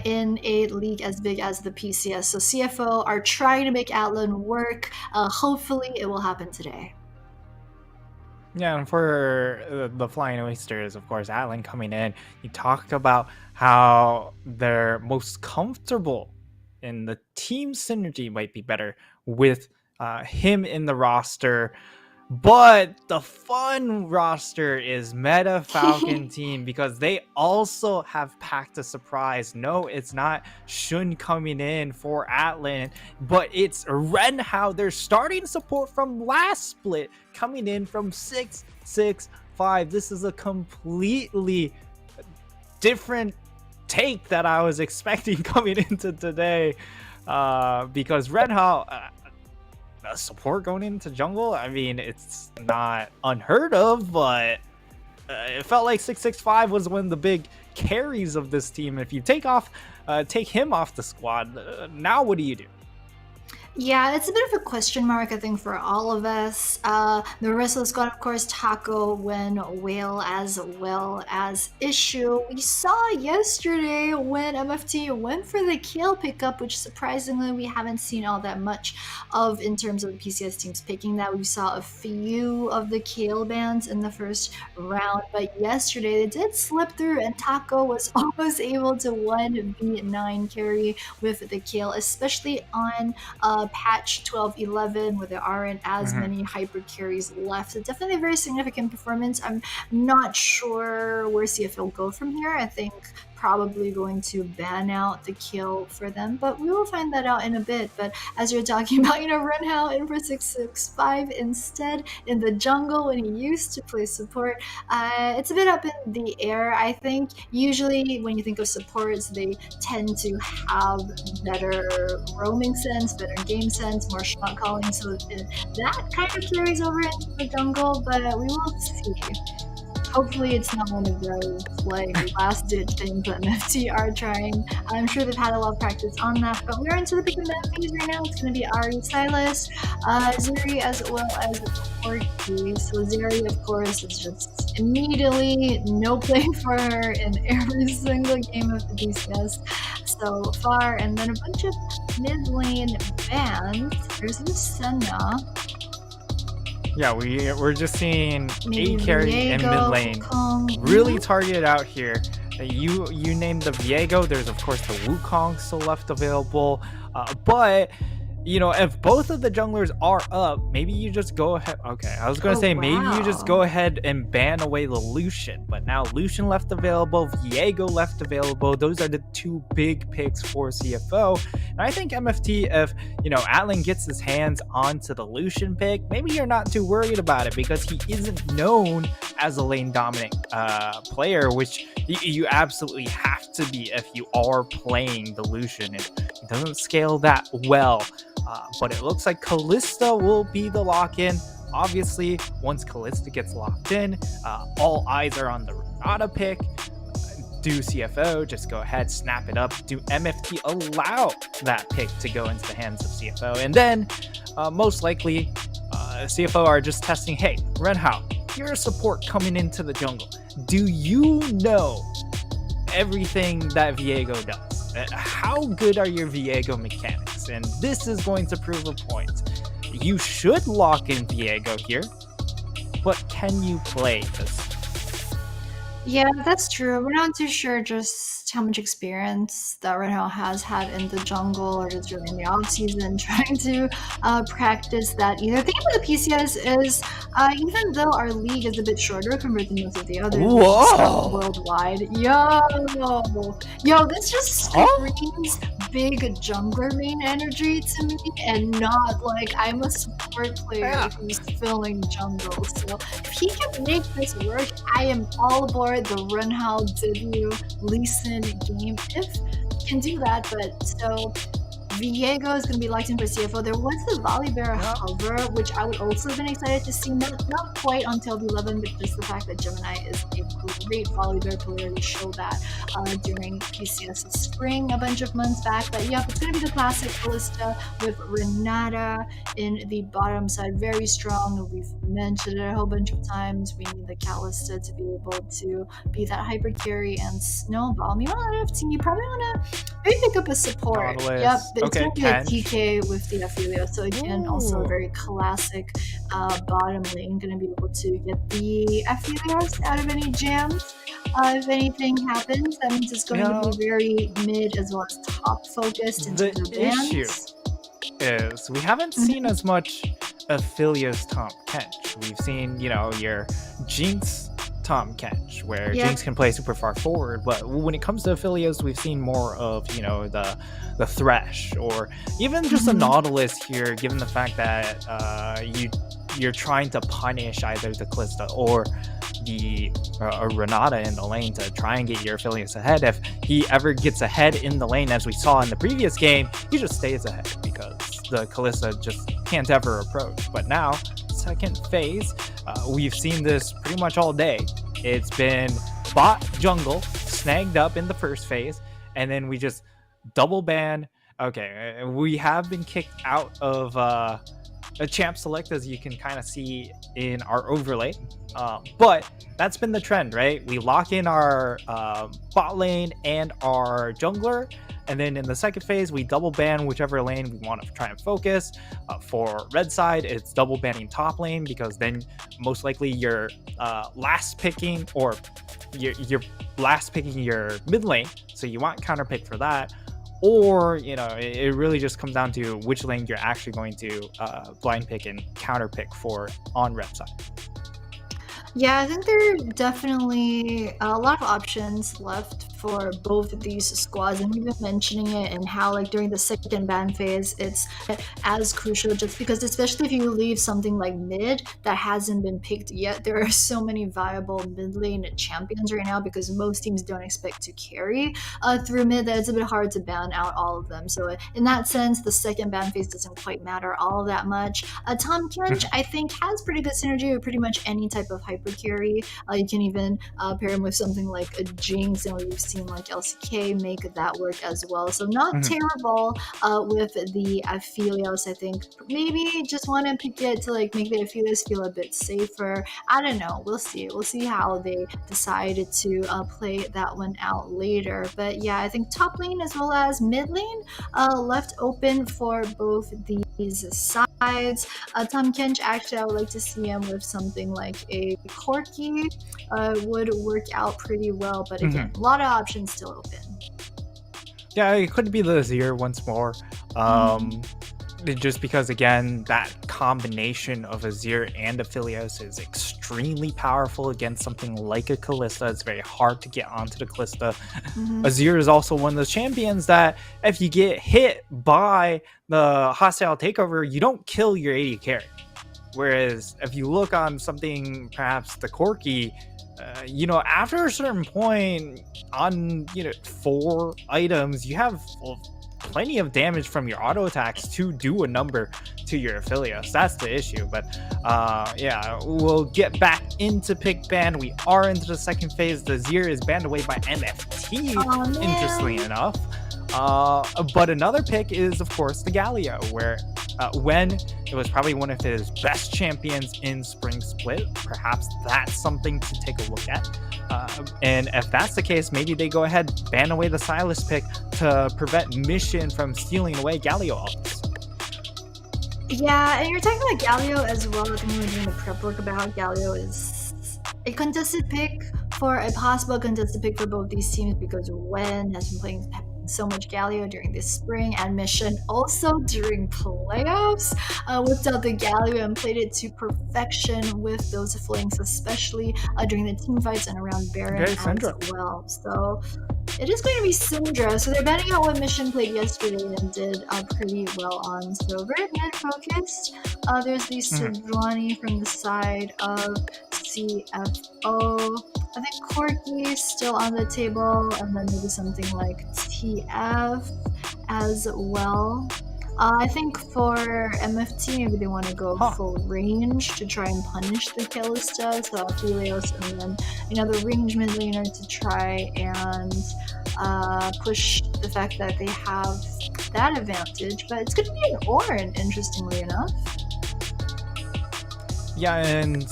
in a league as big as the PCS. So CFO are trying to make Atlan work. Hopefully it will happen today. Yeah, and for the Flying Oysters, of course, Atlan coming in, you talked about how they're most comfortable and the team synergy might be better with him in the roster. But the fun roster is Meta Falcon team, because they also have packed a surprise. No, it's not Shun coming in for Atlan, but it's Renhao, their starting support from last split, coming in from 665. This is a completely different take that I was expecting coming into today, because Renhao, support going into jungle, I mean, it's not unheard of, but it felt like 665 was one of the big carries of this team. If you take him off the squad, now what do you do? Yeah, it's a bit of a question mark, I think, for all of us. The rest of the squad, of course, Taco, Wen, Whale, as well as Issue. We saw yesterday when MFT went for the kill pickup, which surprisingly we haven't seen all that much of in terms of the PCS teams picking that. We saw a few of the kill bans in the first round, but yesterday they did slip through, and Taco was almost able to 1v9 carry with the kill, especially on patch 12.11, where there aren't as many hyper carries left. It's definitely a very significant performance. I'm not sure where CFL will go from here. I think probably going to ban out the kill for them, but we will find that out in a bit. But as you're talking about, Renhao in for 665 instead in the jungle when he used to play support. It's a bit up in the air. I think usually when you think of supports, they tend to have better roaming sense, better game sense, more shot calling, so that kind of carries over into the jungle, but we will see. Hopefully it's not one of those last ditch things that MFT are trying. I'm sure they've had a lot of practice on that, but we're into the pick and ban phase right now. It's going to be Ari, Silas, Zuri, as well as Corky. So Zuri, of course, is just immediately no play for her in every single game of the PCS so far. And then a bunch of mid lane bans. There's Senna. Yeah, we're just seeing Maybe A carry and mid Viego, lane Wukong. really targeted out here. You named the Viego. There's of course the Wukong still left available, but if both of the junglers are up, maybe you just go ahead. Okay, I was gonna say maybe you just go ahead and ban away the Lucian, but now Lucian left available, Viego left available. Those are the two big picks for CFO, and I think MFT, if Atlan gets his hands onto the Lucian pick, maybe you're not too worried about it because he isn't known as a lane dominant player, which you absolutely have to be if you are playing the Lucian. It doesn't scale that well. But it looks like Kalista will be the lock-in. Obviously, once Kalista gets locked in, all eyes are on the Renata pick. Do CFO just go ahead, snap it up? Do MFT allow that pick to go into the hands of CFO? And then, most likely, CFO are just testing, hey, Renhao, you're a support coming into the jungle. Do you know everything that Viego does? How good are your Viego mechanics? And this is going to prove a point. You should lock in Viego here, but can you play this? Yeah, that's true. We're not too sure just how much experience that Renhao has had in the jungle or just during the off season trying to practice that either. The thing about the PCS is even though our league is a bit shorter compared to most of the other leagues worldwide, yo, this just screams big jungler main energy to me, and not like I'm a support player who's filling jungle. So if he can make this work, I am all aboard the Renhao debut Lee Sin game if he can do that. But so Viego is going to be locked in for CFO. There was the Volibear hover, which I would also have been excited to see. Not quite until the 11, but just the fact that Gemini is a great Volibear player. We showed that during PCS spring a bunch of months back. But yeah, it's going to be the classic Kalista with Renata in the bottom side. Very strong. We've mentioned it a whole bunch of times. We need the Kalista to be able to be that hyper carry and snowball. Meanwhile, NFT, you probably want to maybe pick up a support. Nautilus. Yep. It's Okay, going to be a TK with the Ophelia, so again, also a very classic bottom lane. Going to be able to get the Ophelios out of any jams. If anything happens, that means it's going to be very mid as well as top focused into the issue bans. Is we haven't seen as much Ophelia's Tom Kench. We've seen, your Jinx Tom Kench, where Jinx can play super far forward, but when it comes to Ophelios, we've seen more of, the Thresh, or even just a Nautilus here, given the fact that you're trying to punish either the Kalista or the Renata in the lane to try and get your Ophelios ahead. If he ever gets ahead in the lane, as we saw in the previous game, he just stays ahead because the Kalista just can't ever approach. But now, second phase, we've seen this pretty much all day. It's been bot jungle snagged up in the first phase, and then we just double ban. Okay, we have been kicked out of a champ select, as you can kind of see in our overlay, but that's been the trend, right? We lock in our bot lane and our jungler, and then in the second phase we double ban whichever lane we want to try and focus. For red side, it's double banning top lane, because then most likely you're last picking, or you're last picking your mid lane, so you want counter pick for that. Or, it really just comes down to which lane you're actually going to blind pick and counter pick for on red side. Yeah, I think there are definitely a lot of options left for both of these squads, and we've been mentioning it and how during the second ban phase it's as crucial, just because especially if you leave something like mid that hasn't been picked yet, there are so many viable mid lane champions right now, because most teams don't expect to carry through mid, that it's a bit hard to ban out all of them. So in that sense, the second ban phase doesn't quite matter all that much. Tom Kench, I think, has pretty good synergy with pretty much any type of hyper carry. You can even pair him with something like a Jinx, and we've seen LCK make that work as well. So not terrible with the Ophelios. I think maybe just want to pick it to make the Ophelios feel a bit safer. I don't know. We'll see. We'll see how they decide to play that one out later. But yeah, I think top lane as well as mid lane left open for both the these sides. Tom Kench, actually, I would like to see him with something like a Corky. Would work out pretty well, but again, a lot of options still open. Yeah, it could be the Azir once more. Just because, again, that combination of Azir and Aphelios is extremely powerful against something like a Kalista. It's very hard to get onto the Kalista. Azir is also one of those champions that if you get hit by the hostile takeover, you don't kill your AD carry. Whereas if you look on something, perhaps the Corki, after a certain point on, 4 items, you have plenty of damage from your auto attacks to do a number to your Aphelios. That's the issue. But we'll get back into pick ban. We are into the second phase. The Azir is banned away by MFT, interestingly enough. But another pick is, of course, the Galio, where when it was probably one of his best champions in Spring Split. Perhaps that's something to take a look at. And if that's the case, maybe they go ahead, ban away the Silas pick to prevent Mission from stealing away Galio ults. Yeah, and you're talking about Galio as well. I think we were doing the prep work about Galio is a contested pick for a possible contested pick for both these teams because Wen has been playing so much Galio during this spring and Mission also during playoffs. Whipped out the Galio and played it to perfection with those flanks, especially during the team fights and around Baron as well. So it is going to be Syndra. So they're banning out what Mission played yesterday and did pretty well on. So very mid-focused. There's the Sidrani from the side of CFO. I think Corky still on the table, and then maybe something like TF as well. I think for MFT, maybe they want to go full range to try and punish the Kalista, so Aphelios, and then another range mid laner to try and push the fact that they have that advantage. But it's going to be an Ornn, interestingly enough. Yeah, and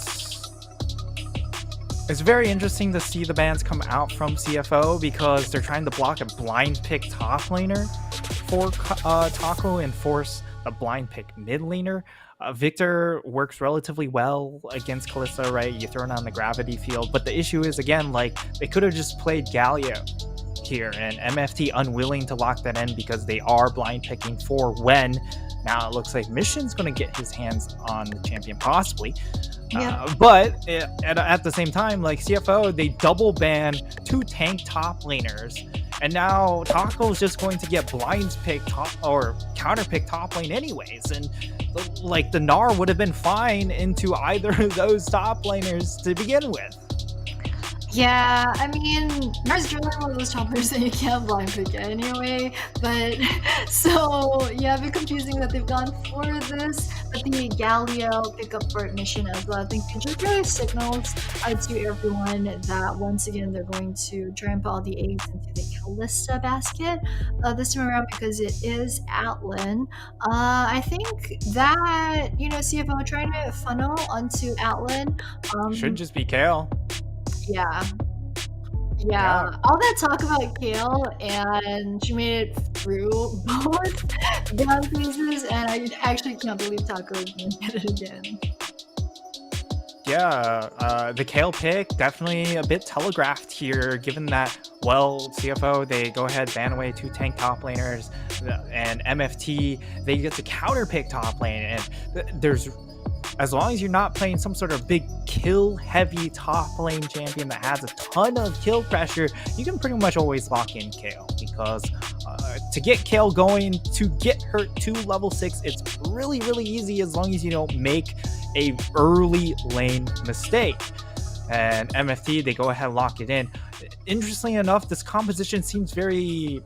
it's very interesting to see the bans come out from CFO because they're trying to block a blind pick top laner for Taco and force a blind pick mid laner. Victor works relatively well against Kalista, right? You throw it on the gravity field, but the issue is, again, like, they could have just played Galio here, and MFT unwilling to lock that in because they are blind picking for when. Now it looks like Mission's going to get his hands on the champion, possibly. But at the same time, like, CFO, they double ban 2 tank top laners, and now Taco's just going to get blinds pick top or counter pick top lane anyways, and like the Gnar would have been fine into either of those top laners to begin with. Yeah, I mean, Gnar's generally one of those toppers that you can't blind pick anyway, but so yeah, a bit confusing that they've gone for this, but the Galio pickup for Mission as well. I think it just really signals to everyone that once again they're going to try and put all the eggs into the Kalista basket this time around because it is Atlan. I think that, CFO trying to funnel onto Atlan. Should just be Kale. Yeah. All that talk about Kale, and she made it through both down pieces, and I actually can't believe Taco is going to get it again. Yeah, the Kale pick definitely a bit telegraphed here, given that, well, CFO, they go ahead, ban away 2 tank top laners, and MFT, they get to counter pick top lane, and there's, as long as you're not playing some sort of big kill heavy top lane champion that has a ton of kill pressure, you can pretty much always lock in Kale, because to get Kale going, to get her to level 6, it's really, really easy as long as you don't make a early lane mistake. And MFT, they go ahead and lock it in. Interestingly enough, this composition seems very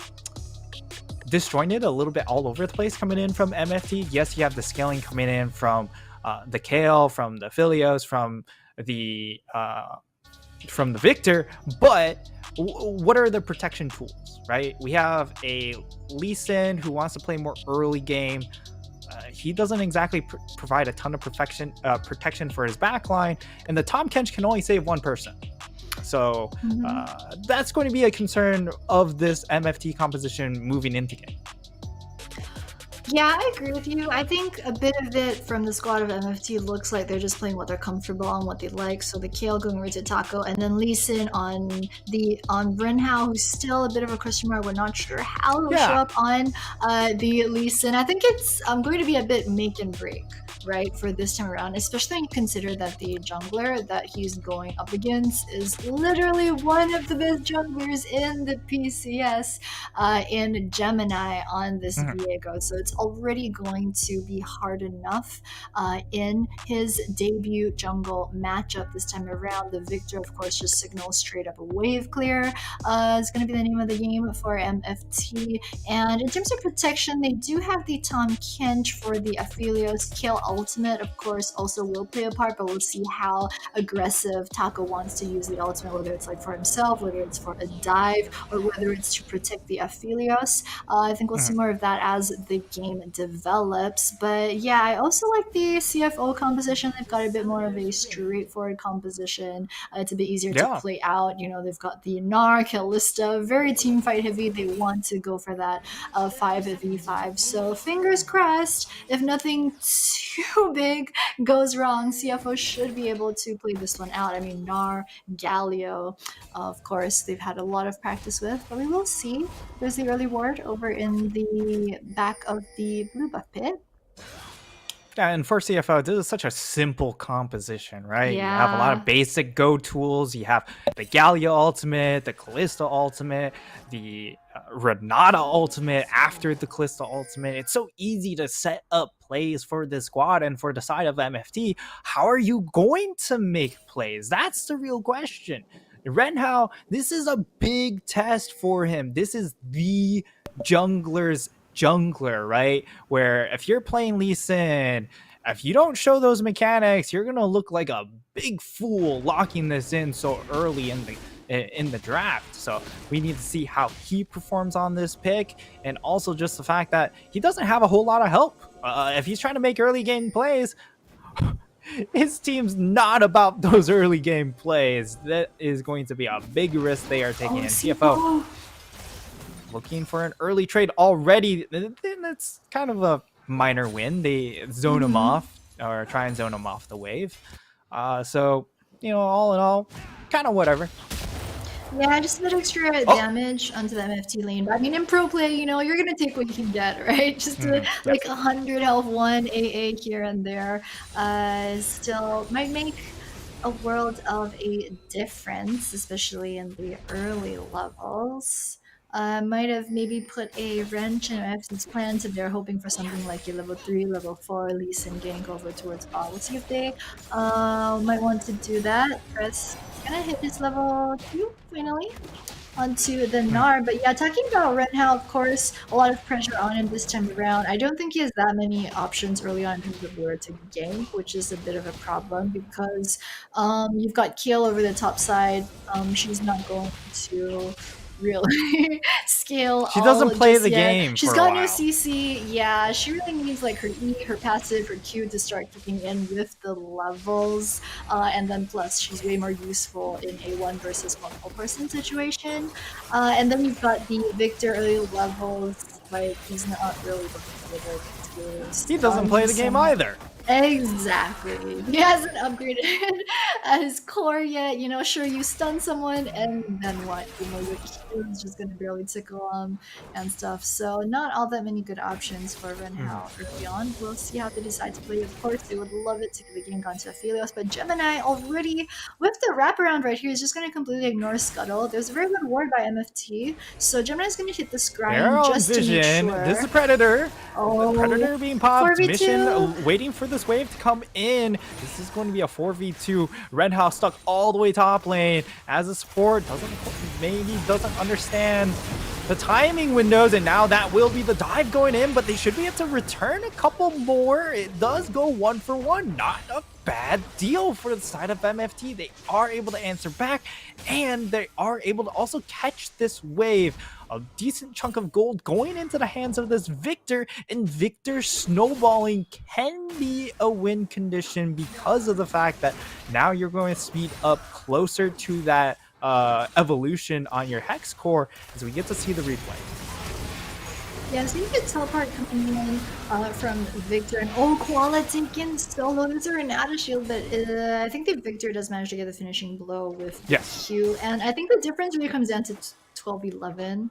disjointed, a little bit all over the place coming in from MFT. Yes, you have the scaling coming in from the Kale, from the Aphelios, from the Victor, but what are the protection tools, right? We have a Lee Sin who wants to play more early game. He doesn't exactly provide a ton of protection for his backline, and the Tom Kench can only save one person. So that's going to be a concern of this MFT composition moving into game. Yeah, I agree with you. I think a bit of it from the squad of MFT looks like they're just playing what they're comfortable on, what they like. So the Kale going over to Taco, and then Lee Sin on Brenhao, who's still a bit of a question mark. We're not sure how he'll show Yeah. up on the Lee Sin. I think it's going to be a bit make and break, right, for this time around, especially when you consider that the jungler that he's going up against is literally one of the best junglers in the PCS in Gemini on this Viego. So it's already going to be hard enough in his debut jungle matchup this time around. The victor, of course, just signals straight up a wave clear. It's going to be the name of the game for MFT. And in terms of protection, they do have the Tom Kench for the Aphelios. Kill ultimate, of course, also will play a part, but we'll see how aggressive Taco wants to use the ultimate, whether it's like for himself, whether it's for a dive, or whether it's to protect the Aphelios. I think we'll see more of that as the game develops. But yeah, I also like the CFO composition. They've got a bit more of a straightforward composition. It's a bit easier to play out. You know, they've got the Gnar, Kalista, very team fight heavy. They want to go for that 5v5. So fingers crossed, if nothing too big goes wrong, CFO should be able to play this one out. I mean, Gnar, Galio, of course, they've had a lot of practice with, but we will see. There's the early ward over in the back of the blue buff pit. Yeah, and for CFO, this is such a simple composition, right? Yeah. You have a lot of basic go tools. You have the Gallia ultimate, the Callista ultimate, the Renata ultimate after the Callista ultimate. It's so easy to set up plays for this squad. And for the side of MFT, how are you going to make plays? That's the real question. Renhao, this is a big test for him. This is the jungler's jungler, right? Where if you're playing Lee Sin, if you don't show those mechanics, you're gonna look like a big fool locking this in so early in the draft. So we need to see how he performs on this pick, and also just the fact that he doesn't have a whole lot of help. If he's trying to make early game plays, his team's not about those early game plays. That is going to be a big risk they are taking. And CFO looking for an early trade already. It's kind of a minor win. They zone him off, or try and zone him off the wave. So, you know, all in all, kind of whatever. Yeah, just a bit extra damage onto the MFT lane. But I mean, in pro play, you know, you're going to take what you can get, right? Just like 100 health, 1 AA here and there still might make a world of a difference, especially in the early levels. Might have maybe put a wrench in MFT's plans if they're hoping for something like a level 3, level 4 Lee Sin gank over towards bot. We'll see if they might want to do that. Press gonna hit his level 2 finally onto the Gnar. But yeah, talking about Renhao, of course, a lot of pressure on him this time around. I don't think he has that many options early on in terms of where to gank, which is a bit of a problem because you've got Kale over the top side. She's not going to really scale. She doesn't play the game. She's for got a no while. CC. Yeah, she really needs like her E, her passive, her Q to start kicking in with the levels, and then plus she's way more useful in a one versus multiple person situation. And then you've got the Victor early levels. Like he's not really looking for the He doesn't play the game either. Exactly. He hasn't upgraded his core yet. You know, sure, you stun someone, and then what? You know, your Q is just gonna barely tickle and stuff. So not all that many good options for Renhao early on. We'll see how they decide to play. Of course, they would love it to give the gank onto Aphelios, but Gemini already with the wraparound right here is just gonna completely ignore Scuttle. There's a very good ward by MFT, so Gemini's gonna hit the scrying just to make sure. This is a Predator. Oh, The Predator being popped. 4v2. Mission waiting for this wave to come in. This is going to be a 4v2. Renhao stuck all the way top lane as a support. Doesn't understand the timing windows, and now that will be the dive going in, but they should be able to return a couple more. It does go 1 for 1. Not a bad deal for the side of MFT. They are able to answer back, and they are able to also catch this wave. A decent chunk of gold going into the hands of this Victor, and Victor snowballing can be a win condition because of the fact that now you're going to speed up closer to that evolution on your Hex core as we get to see the replay. Yeah, so you could teleport coming in from Victor and Koala taken solo. There's a Renata shield, but I think the Victor does manage to get the finishing blow with the Yes. Q. And I think the difference really comes down to 12-11.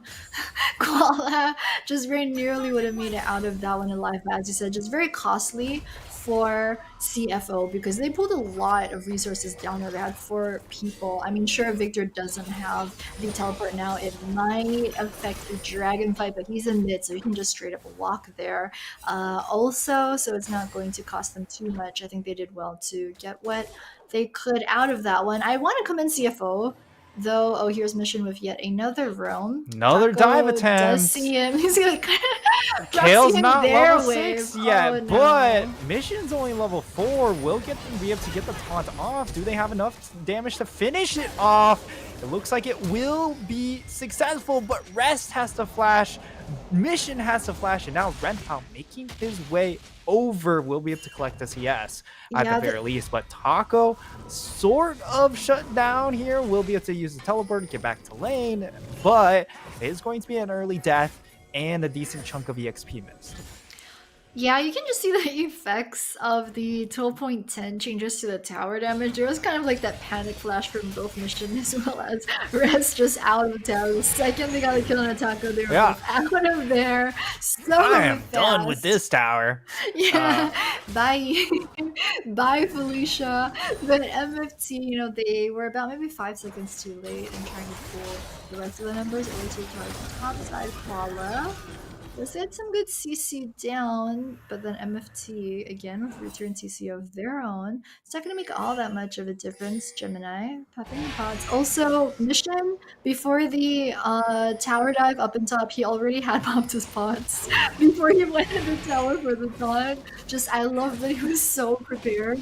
Koala just very nearly would have made it out of that one alive, but as you said, just very costly for CFO because they pulled a lot of resources down there. They had 4 people. I mean, sure, Victor doesn't have the teleport now. It might affect the dragon fight, but he's in mid, so he can just straight up walk there. Also, so it's not going to cost them too much. I think they did well to get what they could out of that one. I want to come in CFO. Though, oh, here's mission with yet another realm. Another Taco dive attempt. Does see him. He's like, Kale's not their level wave. 6 yet, Oh, no. but Mission's only level 4. Will be able to get the taunt off. Do they have enough damage to finish it off? It looks like it will be successful, but Rest has to flash. Mission has to flash, and now Renhao making his way over will be able to collect the CS at the very least. But Taco sort of shut down here. Will be able to use the teleport to get back to lane, but it is going to be an early death and a decent chunk of EXP missed. Yeah, you can just see the effects of the 12.10 changes to the tower damage. There was kind of like that panic flash from both Mission as well as Rest just out of the tower. The second they got a kill on a Taco, they were both out of there. So I am fast. done with this tower. Yeah, bye. Bye, Felicia. But MFT, you know, they were about maybe 5 seconds too late in trying to pull the rest of the numbers over to the top side. Koala. Let's get some good CC down, but then MFT, again, with return CC of their own. It's not going to make all that much of a difference. Gemini, popping the pods. Also, Mission, before the tower dive up and top, he already had popped his pods before he went to the tower for the taunt. Just, I love that he was so prepared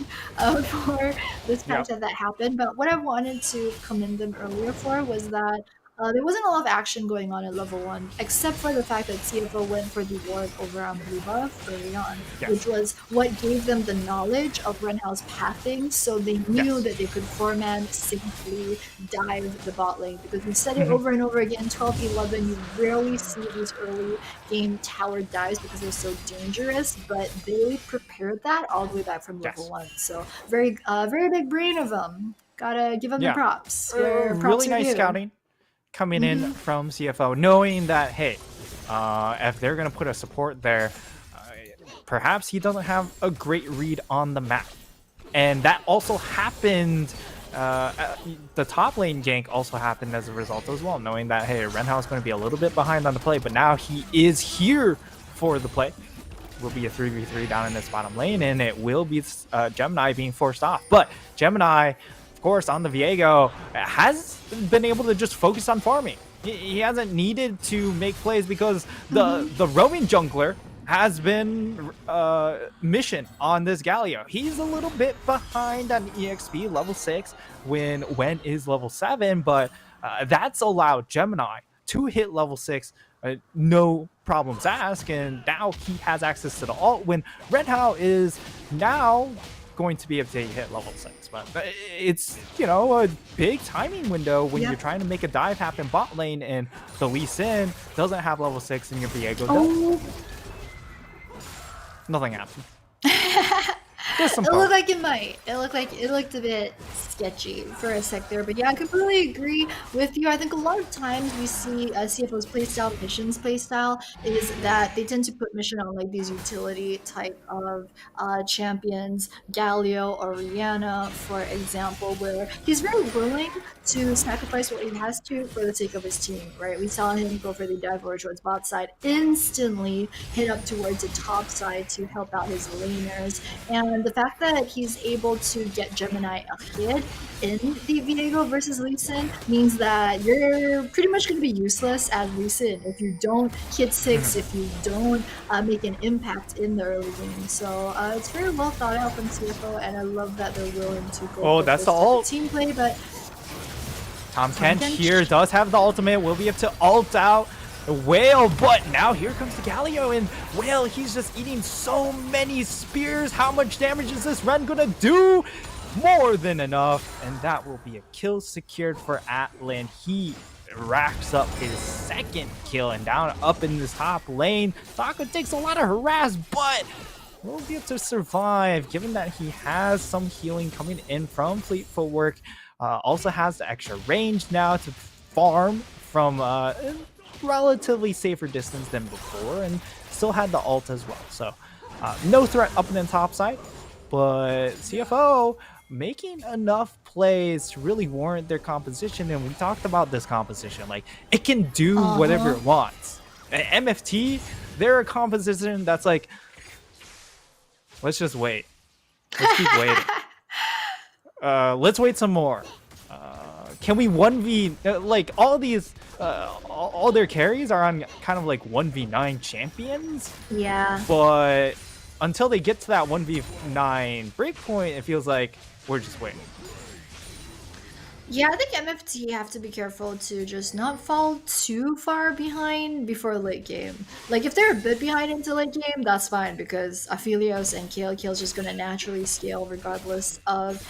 for this fact that happened. But what I wanted to commend them earlier for was that there wasn't a lot of action going on at level 1, except for the fact that CFO went for the ward over on blue buff early on, which was what gave them the knowledge of Renhao's pathing, so they knew that they could 4-man safely dive the bot lane. Because we said it over and over again, 12-11, you rarely see these early game tower dives because they're so dangerous, but they prepared that all the way back from level 1. So very big brain of them. Gotta give them the props. Really nice scouting coming in from CFO, knowing that, hey, if they're going to put a support there, perhaps he doesn't have a great read on the map. And that also happened, the top lane gank also happened as a result as well, knowing that, hey, Renhao is going to be a little bit behind on the play, but now he is here for the play. Will be a 3v3 down in this bottom lane, and it will be Gemini being forced off. But Gemini, course, on the Viego, has been able to just focus on farming. He hasn't needed to make plays because the roaming jungler has been Mission on this Galio. He's a little bit behind on EXP level 6 when Wen is level 7, but that's allowed Gemini to hit level 6 no problems asked, and now he has access to the ult when Renhao is now going to be able to hit level 6. But it's, you know, a big timing window when you're trying to make a dive happen bot lane and the Lee Sin doesn't have level 6 and your Viego does. Nothing happened. It looked like it might. It looked a bit sketchy for a sec there, but yeah, I completely agree with you. I think a lot of times we see CFO's playstyle, Mission's playstyle, is that they tend to put Mission on like these utility type of champions, Galio or Rihanna, for example, where he's very willing to sacrifice what he has to for the sake of his team, right? We saw him go for the dive over towards bot side, instantly hit up towards the top side to help out his laners, and the fact that he's able to get Gemini ahead in the Viego versus Lee Sin means that you're pretty much going to be useless as Lee Sin if you don't hit 6, if you don't make an impact in the early game. So it's very well thought out from CFO, and I love that they're willing to go for that's this the ult. team play, but Tom Kench here does have the ultimate, will be able to ult out Whale, but now here comes the Galio, and Whale, he's just eating so many spears. How much damage is this run gonna do? More than enough, and that will be a kill secured for Atlan. He racks up his second kill, and down up in this top lane, Taco takes a lot of harass, but will be able to survive given that he has some healing coming in from Fleet Footwork. Also has the extra range now to farm from relatively safer distance than before, and still had the ult as well. So no threat up in the top side, but CFO making enough plays to really warrant their composition. And we talked about this composition, like it can do whatever it wants. MFT, they're a composition that's like, let's just wait. Let's keep waiting. Let's wait some more. Can we 1v like all these all their carries are on kind of like 1v9 champions? Yeah. But until they get to that 1v9 breakpoint, it feels like we're just waiting. Yeah, I think MFT have to be careful to just not fall too far behind before late game. Like, if they're a bit behind into late game, that's fine, because Aphelios and Kale's just going to naturally scale regardless of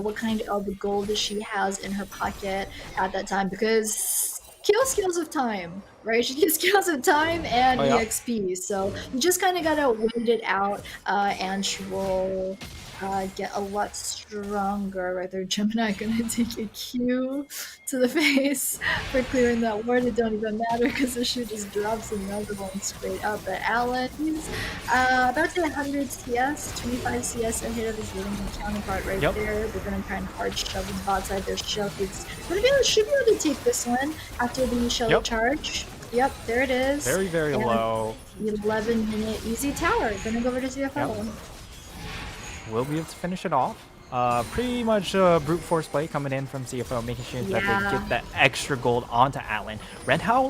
what kind of gold she has in her pocket at that time, because Kale scales of time, right? She gets scales of time and EXP, so you just kind of gotta wait it out, and she will get a lot stronger. Right there, Gemini gonna take a Q to the face for clearing that ward. It don't even matter because the shoe just drops another one straight up. But Alan, he's about to 100 CS, 25 CS ahead of his living counterpart right there. They're gonna try and hard shove his bot side. Their shell is should be able to take this one after the shell charge. Yep, there it is. Very, very low. 11-minute easy tower. Gonna go over to CFO. We'll be able to finish it off. Pretty much brute force play coming in from CFO, making sure that they get that extra gold onto Atlan. Renhao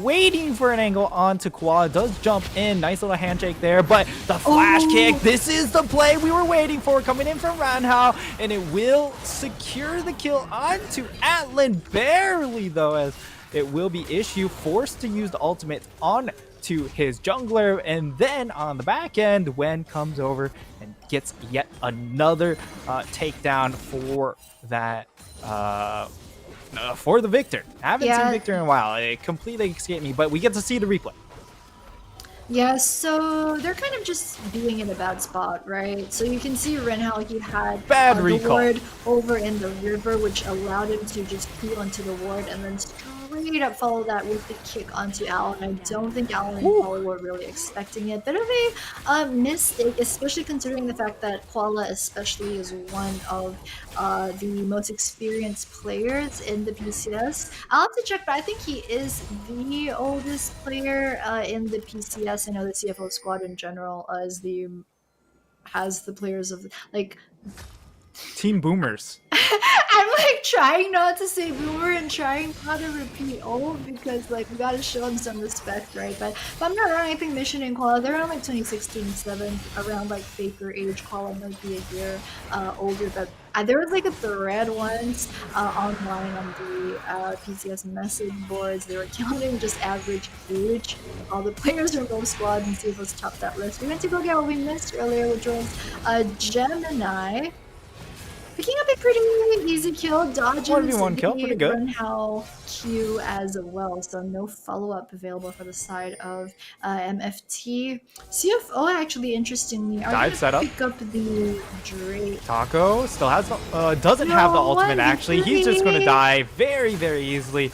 waiting for an angle onto Koala. Does jump in. Nice little handshake there, but the flash kick. This is the play we were waiting for coming in from Renhao, and it will secure the kill onto Atlan. Barely, though, as it will be Issue forced to use the ultimate on to his jungler, and then on the back end, Wen comes over and gets yet another takedown for that for the Victor. I haven't seen Victor in a while. It completely escaped me, but we get to see the replay. Yeah, so they're kind of just being in a bad spot, right? So you can see Renhao, he had bad the ward over in the river, which allowed him to just peel onto the ward and then straight up follow that with the kick onto Alan. I don't think Alan and Koala were really expecting it. Bit of a mistake, especially considering the fact that Koala especially is one of the most experienced players in the PCS. I'll have to check, but I think he is the oldest player in the PCS. I know the CFO squad in general has the players of like Team Boomers. I'm like trying not to say boomer and trying not to repeat old because like we gotta show them some respect, right? But if I'm not wrong, I think Mission and Koala, they're around like 2016-7, around like Faker age. Koala might be a year older, but there was like a thread once online on the PCS message boards. They were counting just average age. All the players from both squads and see if let's top that list. We went to go get what we missed earlier, which was Gemini. Picking up a pretty easy kill, dodging one kill, pretty good. Renhao Q as well, so no follow-up available for the side of MFT. CFO actually, interestingly, are going to pick up the Drake. Taco still has doesn't have the ultimate actually. He's just going to die very, very easily.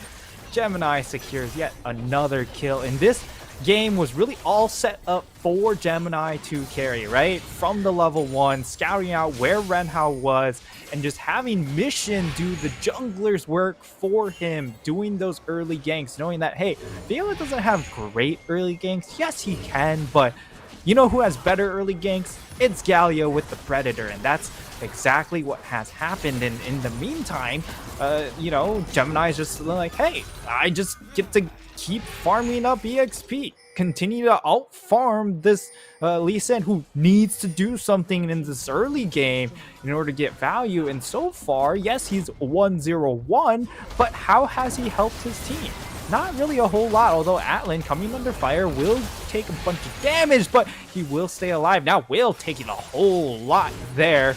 Gemini secures yet another kill, and this game was really all set up for Gemini to carry, right? From the level 1, scouting out where Renhao was, and just having Mission do the jungler's work for him, doing those early ganks, knowing that, hey, Viola doesn't have great early ganks. Yes, he can, but you know who has better early ganks? It's Galio with the Predator, and that's exactly what has happened. And in the meantime, you know, Gemini's just like, hey, I just get to keep farming up EXP, continue to out farm this Lee Sin, who needs to do something in this early game in order to get value. And so far, yes, he's 1-0-1, but how has he helped his team? Not really a whole lot, although Atlan coming under fire will take a bunch of damage, but he will stay alive. Now Will taking a whole lot there.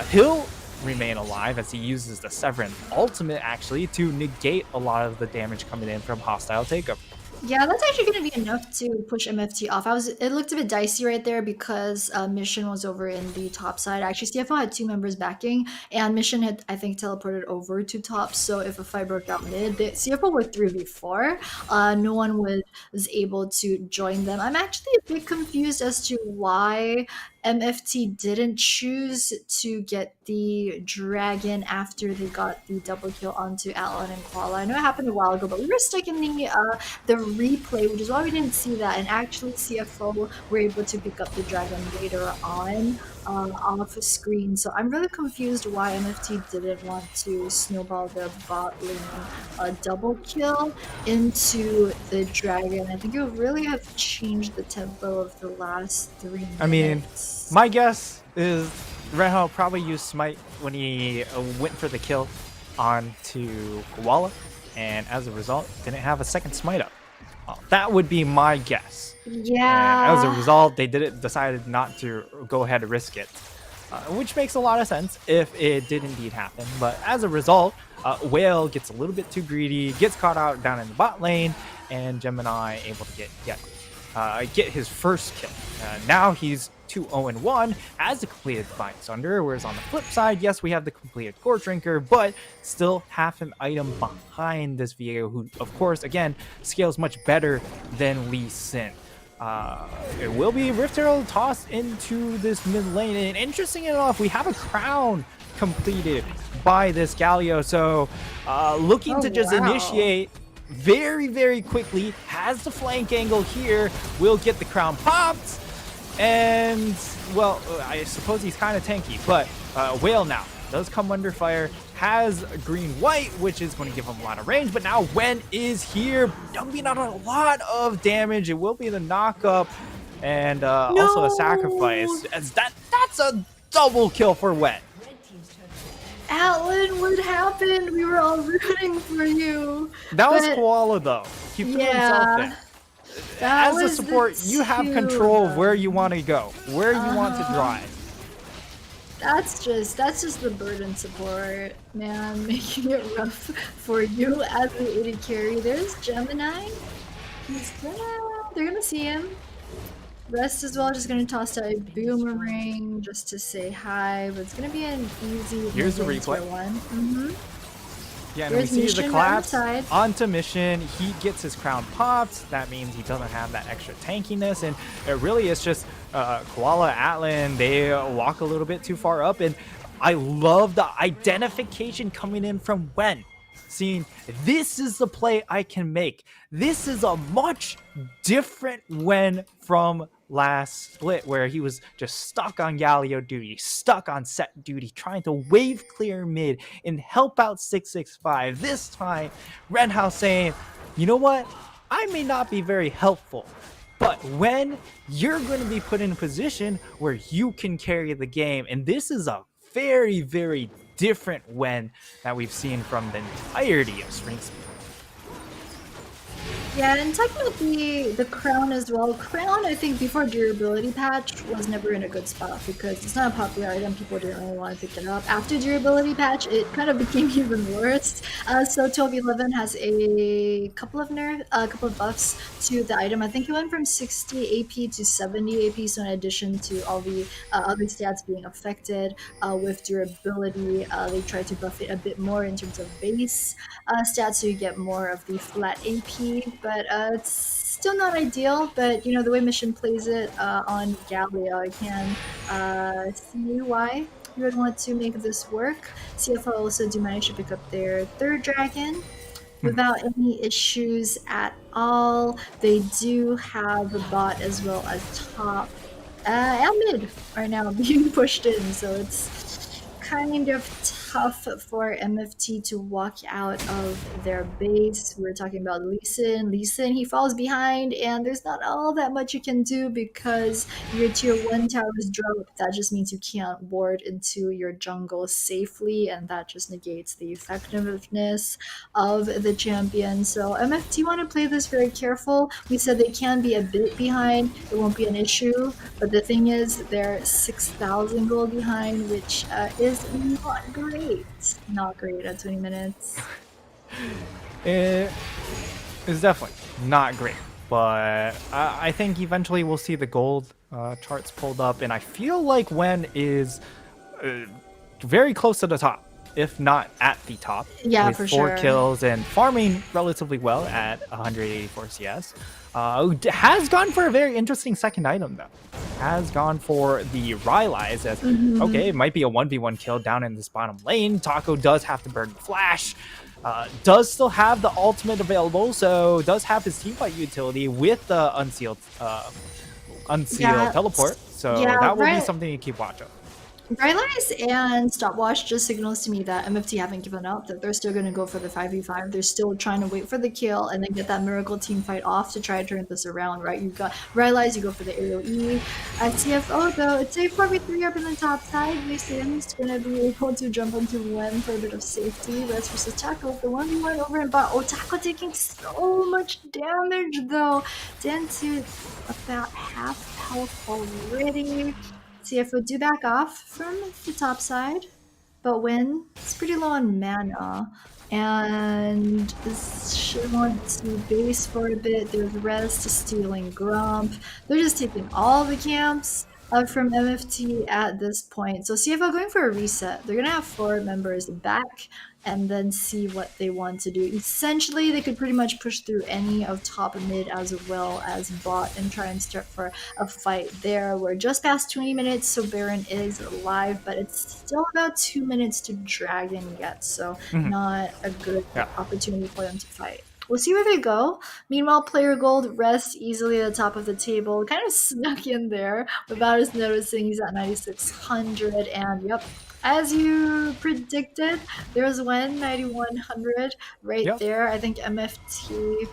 He'll remain alive as he uses the Severin ultimate actually to negate a lot of the damage coming in from hostile takeover. Yeah, that's actually going to be enough to push MFT off. It looked a bit dicey right there because Mission was over in the top side. Actually, CFO had 2 members backing, and Mission had, I think, teleported over to top. So if a fight broke out mid, CFO were 3v4. No one was able to join them. I'm actually a bit confused as to why MFT didn't choose to get the dragon after they got the double kill onto Atlan and Koala. I know it happened a while ago, but we were stuck in the replay, which is why we didn't see that. And actually, CFO were able to pick up the dragon later on off screen. So I'm really confused why MFT didn't want to snowball the bot lane double kill into the dragon. I think it would really have changed the tempo of the last 3 minutes. I mean, my guess is Renho probably used Smite when he went for the kill onto Koala, and as a result, didn't have a second Smite up. That would be my guess. Yeah. And as a result, they decided not to go ahead and risk it, which makes a lot of sense if it did indeed happen. But as a result, Whale gets a little bit too greedy, gets caught out down in the bot lane, and Gemini able to get his first kill. Now he's 2-0-1 as a completed Divine Sunder, whereas on the flip side, yes, we have the completed Core Drinker, but still half an item behind this Viego, who, of course, again, scales much better than Lee Sin. It will be Rift Herald tossed into this mid lane, and interesting enough, we have a crown completed by this Galio, so looking to just initiate very, very quickly, has the flank angle here, will get the crown popped, and, well, I suppose he's kind of tanky, but Whale now does come under fire, has a green-white, which is going to give him a lot of range, but now Wen is here, dumping out a lot of damage. It will be the knock-up, and also a sacrifice, as that's a double kill for Wen. Atlan, what happened? We were all rooting for you. That was Koala, though. He threw himself in. As a support, you have control of where you want to go, where you want to drive. That's just the burden support, man, making it rough for you as the AD carry. There's Gemini. They're gonna see him. Rest as well, just gonna toss out a boomerang just to say hi, but it's gonna be an easy. Here's the replay. One. Yeah, and we see the collapse onto Mission. He gets his crown popped. That means he doesn't have that extra tankiness, and it really is just Koala, Atlan, they walk a little bit too far up, and I love the identification coming in from Wen. Seeing, this is the play I can make. This is a much different Wen from last split, where he was just stuck on Galio duty, stuck on set duty, trying to wave clear mid and help out 665. This time, Renhouse saying, you know what? I may not be very helpful, but when you're going to be put in a position where you can carry the game, and this is a very, very different Wen that we've seen from the entirety of Spring Speed. Yeah, and talking about the crown as well. Crown, I think before durability patch was never in a good spot because it's not a popular item. People didn't really want to pick it up. After durability patch, it kind of became even worse. So 1211 has a couple of buffs to the item. I think it went from 60 AP to 70 AP. So in addition to all the other stats being affected with durability, they tried to buff it a bit more in terms of base stats, so you get more of the flat AP. But it's still not ideal, but you know, the way Mission plays it on Galio, I can see why you would want to make this work. CFO also do manage to pick up their third dragon without any issues at all. They do have a bot as well as top and mid right now being pushed in, so it's kind of tough for MFT to walk out of their base. We're talking about Lee Sin. Lee Sin, he falls behind, and there's not all that much you can do because your tier 1 towers drop. That just means you can't ward into your jungle safely, and that just negates the effectiveness of the champion. So MFT want to play this very careful. We said they can be a bit behind. It won't be an issue, but the thing is they're 6,000 gold behind, which is not great. Not great at 20 minutes. It is definitely not great, but I think eventually we'll see the gold charts pulled up, and I feel like Wen is very close to the top, if not at the top. Yeah, with for 4 sure. kills and farming relatively well at 184 CS. Has gone for a very interesting second item though. Has gone for the Rylai's as okay, it might be a 1v1 kill down in this bottom lane. Taco does have to burn the flash. Does still have the ultimate available, so does have his teamfight utility with the unsealed teleport. So that will be something to keep watch of. Rylai's and Stopwatch just signals to me that MFT haven't given up, that they're still going to go for the 5v5. They're still trying to wait for the kill and then get that miracle team fight off to try to turn this around, right? You've got Rylai's, you go for the AoE. At CFO though, it's a 4v3 up in the top side. Lee Sin's going to be able to jump onto Wen for a bit of safety. Rest versus Taco, the 1v1 over in bot. Oh, Taco taking so much damage though. Down to about half health already. CFO do back off from the top side, but Wen is pretty low on mana, and should want to base for a bit. There's Rest stealing Grump. They're just taking all the camps from MFT at this point. So CFO going for a reset. They're gonna have 4 members back and then see what they want to do. Essentially, they could pretty much push through any of top and mid as well as bot and try and start for a fight there. We're just past 20 minutes, so Baron is alive, but it's still about 2 minutes to Dragon yet, so not a good opportunity for them to fight. We'll see where they go. Meanwhile, player gold rests easily at the top of the table. Kind of snuck in there without us noticing. He's at 9,600, and yep, as you predicted, there's Wen 9,100 right there. I think MFT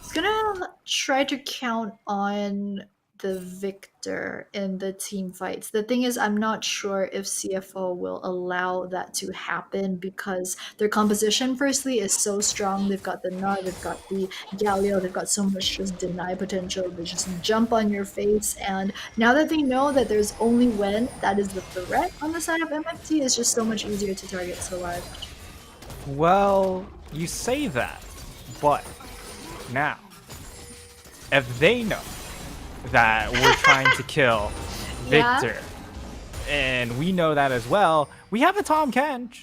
is gonna try to count on the victor in the team fights. The thing is, I'm not sure if CFO will allow that to happen because their composition, firstly, is so strong. They've got the Nut, they've got the Galio, they've got so much just deny potential. They just jump on your face, and now that they know that there's only Wen that is the threat on the side of MFT, it's just so much easier to target Solar. Well, you say that, but now, if they know that we're trying to kill Victor, and we know that as well, we have a Tom Kench.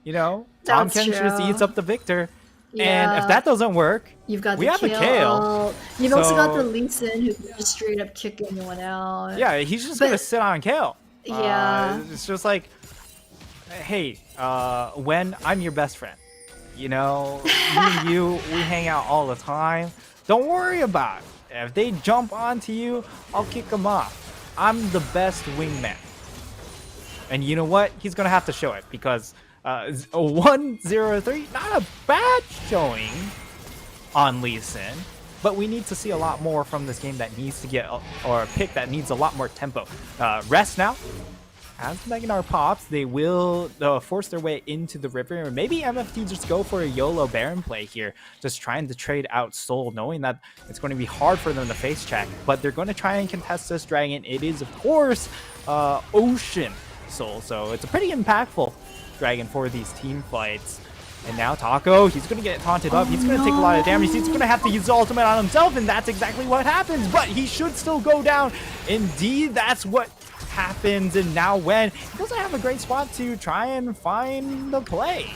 You know, Tom Kench just eats up the Victor. And if that doesn't work, we have a Kale. You've also got the Lee Sin who can just straight up kick anyone out. Yeah, he's just gonna sit on Kale. Yeah. It's just like, hey, Wen, I'm your best friend. You know, me and you, we hang out all the time. Don't worry about it. If they jump onto you, I'll kick them off. I'm the best wingman. And you know what? He's going to have to show it because 1-0-3, not a bad showing on Lee Sin. But we need to see a lot more from this game that needs to get, or a pick that needs a lot more tempo. Rest now. As Meganar pops, they will force their way into the river. Or maybe MFT just go for a YOLO Baron play here, just trying to trade out Soul, knowing that it's going to be hard for them to face check. But they're going to try and contest this Dragon. It is, of course, Ocean Soul, so it's a pretty impactful Dragon for these team fights. And now Taco, he's going to get taunted up. He's going to take a lot of damage. He's going to have to use the ultimate on himself, and that's exactly what happens. But he should still go down. Indeed, that's what happens. And now Wen, he doesn't have a great spot to try and find the play.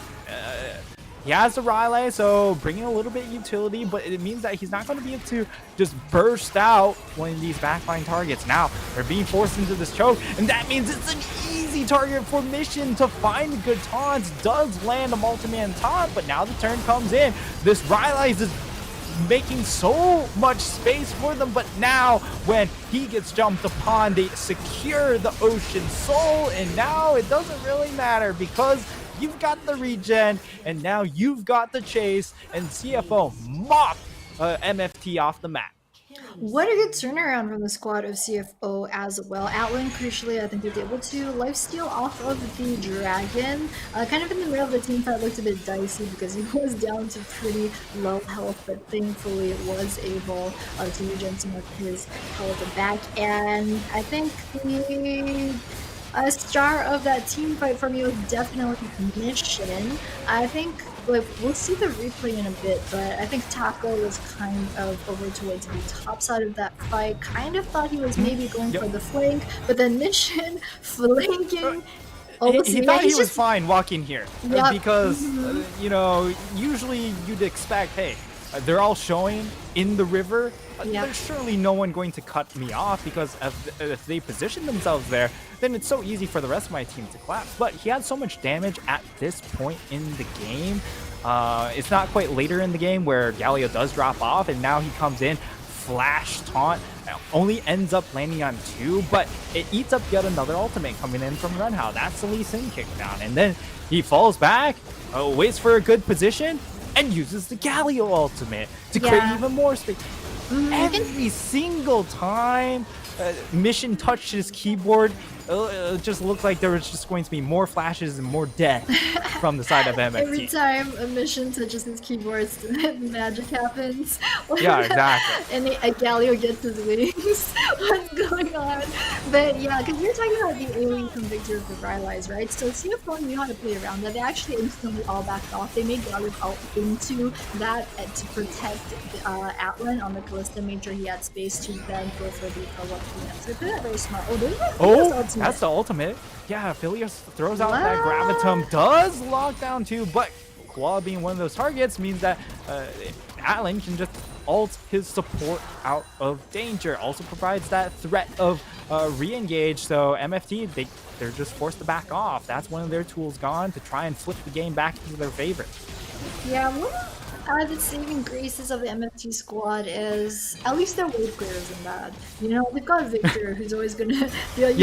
He has the Rylai, so bringing a little bit of utility, but it means that he's not going to be able to just burst out one of these backline targets. Now, they're being forced into this choke, and that means it's an easy target for Mission to find good taunts. Does land a multi-man taunt, but now the turn comes in. This Rylai is making so much space for them, but now when he gets jumped upon, they secure the Ocean Soul, and now it doesn't really matter because you've got the regen, and now you've got the chase, and CFO mop MFT off the map. What a good turnaround from the squad of CFO as well. Atlan, crucially, I think was able to lifesteal off of the dragon. Kind of in the middle of the team fight looked a bit dicey because he was down to pretty low health, but thankfully was able to regen some of his health back. And I think the star of that team fight for me was definitely Mission. I think we'll see the replay in a bit, but I think Taco was kind of over towards the top side of that fight. Kind of thought he was maybe going for the flank, but then Mission flanking. He thought he was fine walking here because, Mm-hmm. you know, usually you'd expect, hey, they're all showing in the river. There's surely no one going to cut me off because if they position themselves there, then it's so easy for the rest of my team to collapse. But he had so much damage at this point in the game. It's not quite later in the game where Galio does drop off, and now he comes in, flash taunt, only ends up landing on 2, but it eats up yet another ultimate coming in from Renhao. That's the Lee Sin kickdown, and then he falls back, waits for a good position, and uses the Galio ultimate to create even more space. Every single time Mission touched his keyboard, it just looked like there was just going to be more flashes and more death from the side of MFT. Every time a Mission touches his keyboard, magic happens. Yeah, exactly. And Galio gets his wings. What's going on? But yeah, because you're talking about the AoE from Victor of the Rylai's, right? So CFO knew how to play around that. They actually instantly all backed off. They made Galio out into that to protect Atlan on the Callista, made sure he had space to then go for the follow-up cleanup. So they're very smart. That's the ultimate. Yeah, Phileas throws out that Gravitum, does lock down 2, but Koala being one of those targets means that Atlan can just ult his support out of danger. Also provides that threat of re-engage, so MFT, they're just forced to back off. That's one of their tools gone to try and flip the game back into their favor. Yeah, the saving graces of the MFT squad is at least their wave clear isn't bad. You know, they've got Victor who's always gonna be like,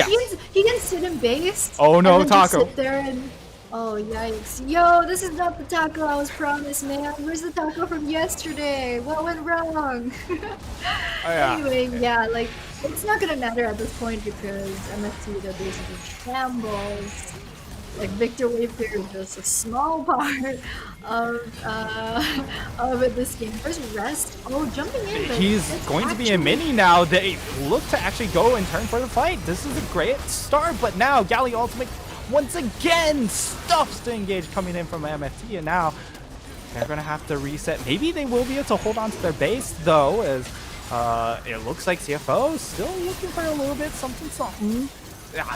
he can sit in base. Oh no, and then Taco. Just sit there and oh yikes. Yo, this is not the Taco I was promised, man. Where's the Taco from yesterday? What went wrong? Anyway, yeah, like it's not gonna matter at this point because MFT they're basically shambles. Like Victor wave clear is just a small part of this game. First rest. Oh, jumping in. But he's going to be a mini now. They look to actually go and turn for the fight. This is a great start, but now Galio ultimate once again stuffs the engage coming in from MFT, and now they're gonna have to reset. Maybe they will be able to hold on to their base though, as it looks like CFO still looking for a little bit something.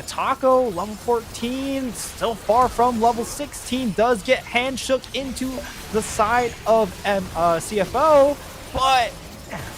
Taco, level 14, still far from level 16, does get hand shook into the side of CFO, but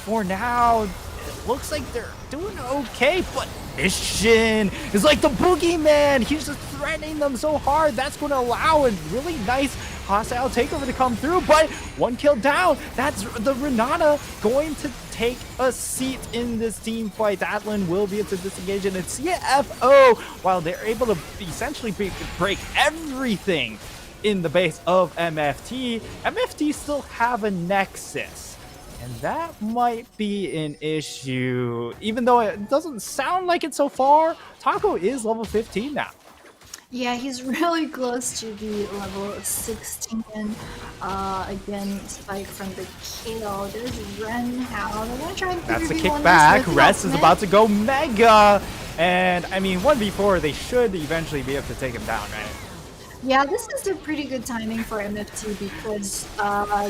for now, it looks like they're doing okay, but Mission is like the boogeyman. He's just threatening them so hard. That's going to allow a really nice hostile takeover to come through, but one kill down. That's the Renata going to take a seat in this team fight. Atlan will be able to disengage, and it's CFO, while they're able to essentially break everything in the base of MFT. MFT still have a Nexus, and that might be an issue. Even though it doesn't sound like it so far, Taco is level 15 now. Yeah, he's really close to the level of 16. Again, spike from the KO. There's Renhao. They're gonna try and that's a 3v1 kickback. this Rest is with about to go mega. And I mean, 1v4, they should eventually be able to take him down, right? Yeah, this is a pretty good timing for MFT because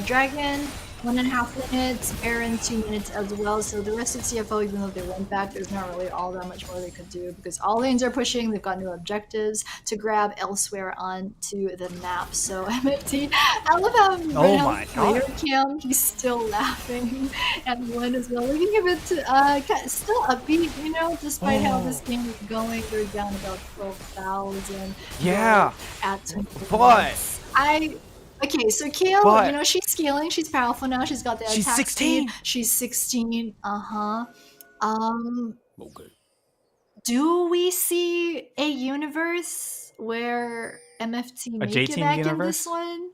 Dragon 1.5 minutes, Aaron 2 minutes as well. So the rest of CFO, even though they went back, there's not really all that much more they could do because all lanes are pushing. They've got new objectives to grab elsewhere onto the map. So MFT, I love how player cam, he's still laughing and one as well. Looking a bit still upbeat, you know, despite how this game is going. They're down about 12,000. Yeah, at 20 but okay, so Kale, you know, she's scaling. She's powerful now. She's got the attack. She's 16. Speed. She's 16. Okay. Do we see a universe where MFT A make J it Team back in universe? this one?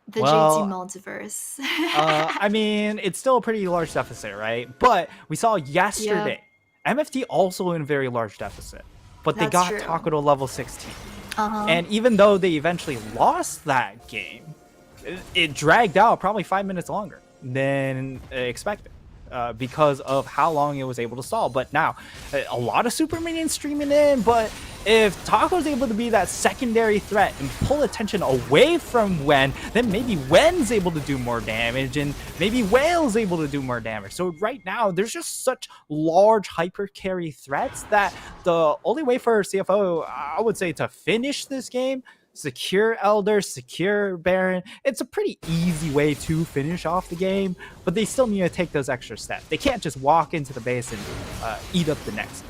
The Well, JT multiverse. I mean, it's still a pretty large deficit, right? But we saw Yeah, yesterday, MFT also in a very large deficit, but they that's got true. Taco to level 16. Uh-huh. And even though they eventually lost that game, it dragged out probably 5 minutes longer than expected. Because of how long it was able to stall. But now, a lot of super minions streaming in, but if Taco's able to be that secondary threat and pull attention away from Wen, then maybe Wen's able to do more damage, and maybe Whale's able to do more damage. So right now, there's just such large hyper carry threats that the only way for CFO, I would say, to finish this game, secure Elder, secure Baron, it's a pretty easy way to finish off the game, but they still need to take those extra steps. They can't just walk into the base and eat up the Nexus.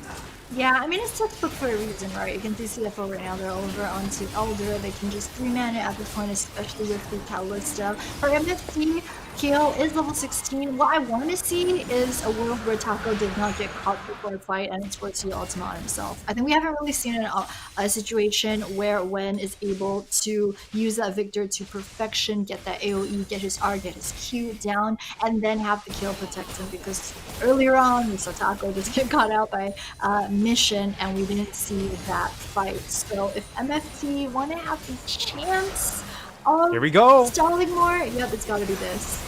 Yeah, I mean, it's textbook for a reason, right? You can see CFO right now, they're over onto Elder. They can just 3-mana at this point, especially with the Kalista. For MFT, Kale is level 16. What I want to see is a world where Taco did not get caught before a fight and it's forced to ultimate on himself. I think we haven't really seen a situation where Wen is able to use that Victor to perfection, get that AoE, get his R, get his Q down, and then have the kill protect him, because earlier on we saw Taco just get caught out by Mission and we didn't see that fight. So if MFT want to have the chance of Here we go. stalling more, yep, it's got to be this.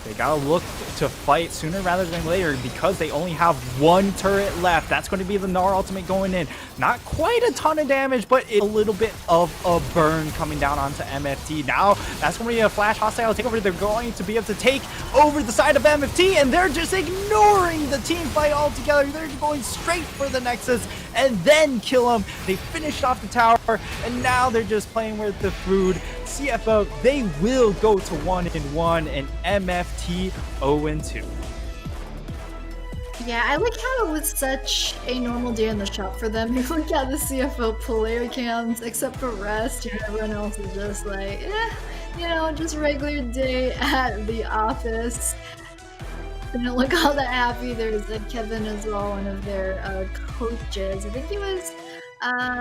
They gotta look to fight sooner rather than later because they only have one turret left. That's going to be the Gnar ultimate going in. Not quite a ton of damage, but a little bit of a burn coming down onto MFT. Now, that's going to be a flash hostile takeover. They're going to be able to take over the side of MFT, and they're just ignoring the team fight altogether. They're going straight for the Nexus and then kill him. They finished off the tower, and now they're just playing with the food. CFO, they will go to 1-1, and MFT 0-2. Yeah, I like how it was such a normal day in the shop for them. You look at the CFO player cams, except for Rest, everyone else is just like, just regular day at the office. They don't look all that happy. There's Kevin as well, one of their coaches. I think he was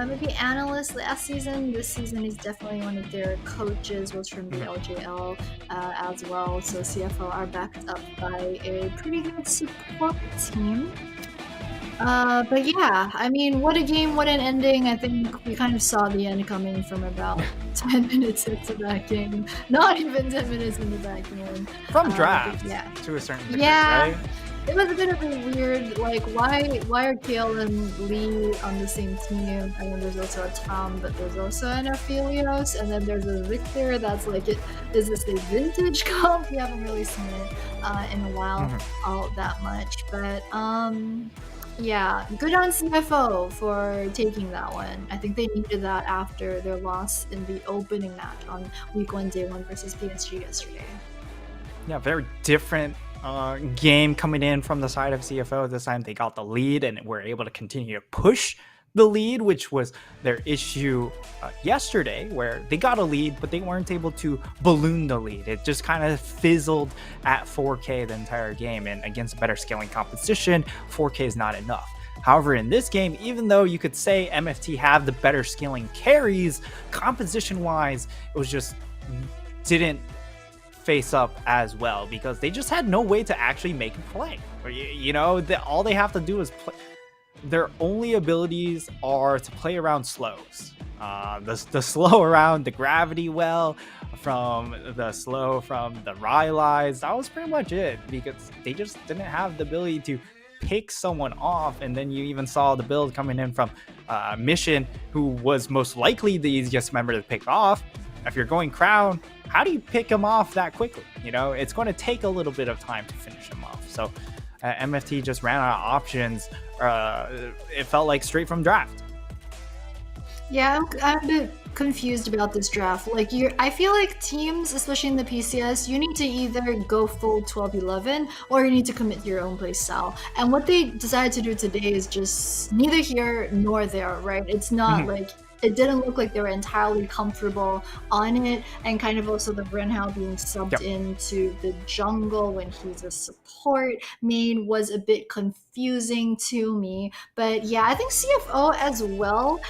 maybe analyst last season. This season he's definitely one of their coaches, was from the LJL as well. So CFO are backed up by a pretty good support team. But yeah, I mean, what a game, what an ending. I think we kind of saw the end coming from about 10 minutes into that game. Not even 10 minutes into that game. From draft, yeah. to a certain degree, Yeah. right? It was a bit of a weird, like, why are Kale and Lee on the same team? And then there's also a Tom, but there's also an Aphelios, and then there's a Victor that's like, is this a vintage comp? We haven't really seen it in a while, all that much. But, yeah, good on CFO for taking that one. I think they needed that after their loss in the opening match on week 1, day 1 versus PSG yesterday. Yeah, very different game coming in from the side of CFO. This time they got the lead and were able to continue to push the lead, which was their issue yesterday, where they got a lead, but they weren't able to balloon the lead. It just kind of fizzled at 4K the entire game, and against a better scaling competition, 4K is not enough. However, in this game, even though you could say MFT have the better scaling carries, composition-wise, it was just didn't face up as well because they just had no way to actually make a play. All they have to do is play. Their only abilities are to play around slows. The slow around the gravity well, from the slow from the Rylai's. That was pretty much it, because they just didn't have the ability to pick someone off. And then you even saw the build coming in from Mission, who was most likely the easiest member to pick off. If you're going Crown, how do you pick him off that quickly? It's going to take a little bit of time to finish him off. So MFT just ran out of options. It felt like straight from draft. Yeah, I'm a bit confused about this draft. I feel like teams, especially in the PCS, you need to either go full 12-11 or you need to commit to your own play style. And what they decided to do today is just neither here nor there, right? It's not like it didn't look like they were entirely comfortable on it, and kind of also the Renhao being subbed into the jungle when he's a support main was a bit confusing to me. But yeah, I think CFO as well,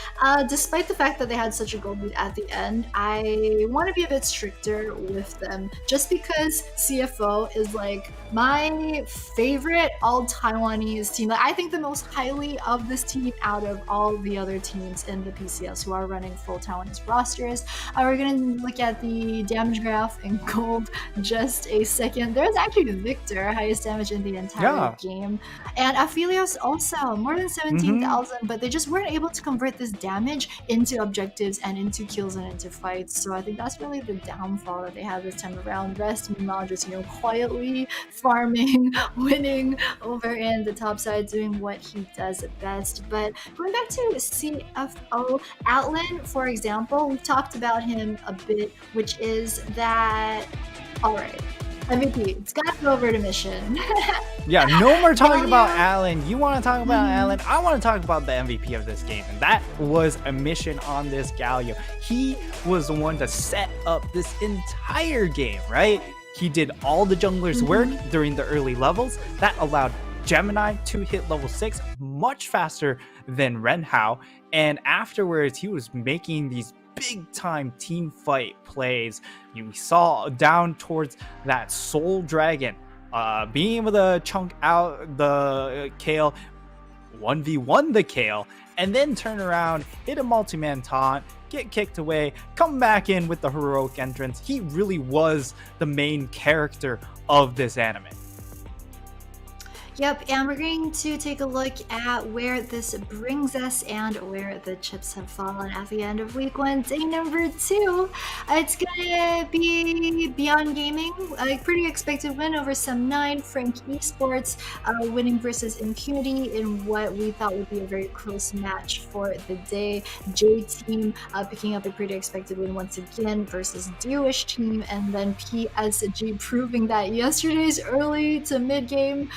despite the fact that they had such a goal lead at the end, I want to be a bit stricter with them just because CFO is like my favorite all Taiwanese team. Like, I think the most highly of this team out of all the other teams in the PCS who are running full Taiwanese rosters. We're going to look at the damage graph in gold just a second. There's actually Victor, highest damage in the entire game. And Aphelios also, more than 17,000, but they just weren't able to convert this damage into objectives and into kills and into fights. So I think that's really the downfall that they have this time around. Rest, meanwhile, just, you know, quietly farming, winning over in the top side, doing what he does best. But going back to CFO, Atlan, for example, we've talked about him a bit, which is that, all right, MVP, it's got to go over to mission. Yeah, no more talking about Alan. You want to talk about Alan? I want to talk about the MVP of this game, and that was a mission on this Galio. He was the one to set up this entire game, right? He did all the jungler's work during the early levels. That allowed Gemini to hit level 6 much faster than Renhao, and afterwards he was making these big time team fight plays. You saw down towards that Soul Dragon, being able to chunk out the Kale, 1v1 the Kale, and then turn around, hit a multi-man taunt, get kicked away, come back in with the heroic entrance. He really was the main character of this anime. Yep, and we're going to take a look at where this brings us and where the chips have fallen at the end of week 1, day number 2. It's gonna be Beyond Gaming, a pretty expected win over some 9. Frank Esports winning versus Impunity in what we thought would be a very close match for the day. J Team picking up a pretty expected win once again versus Dewish Team, and then PSG proving that yesterday's early to mid game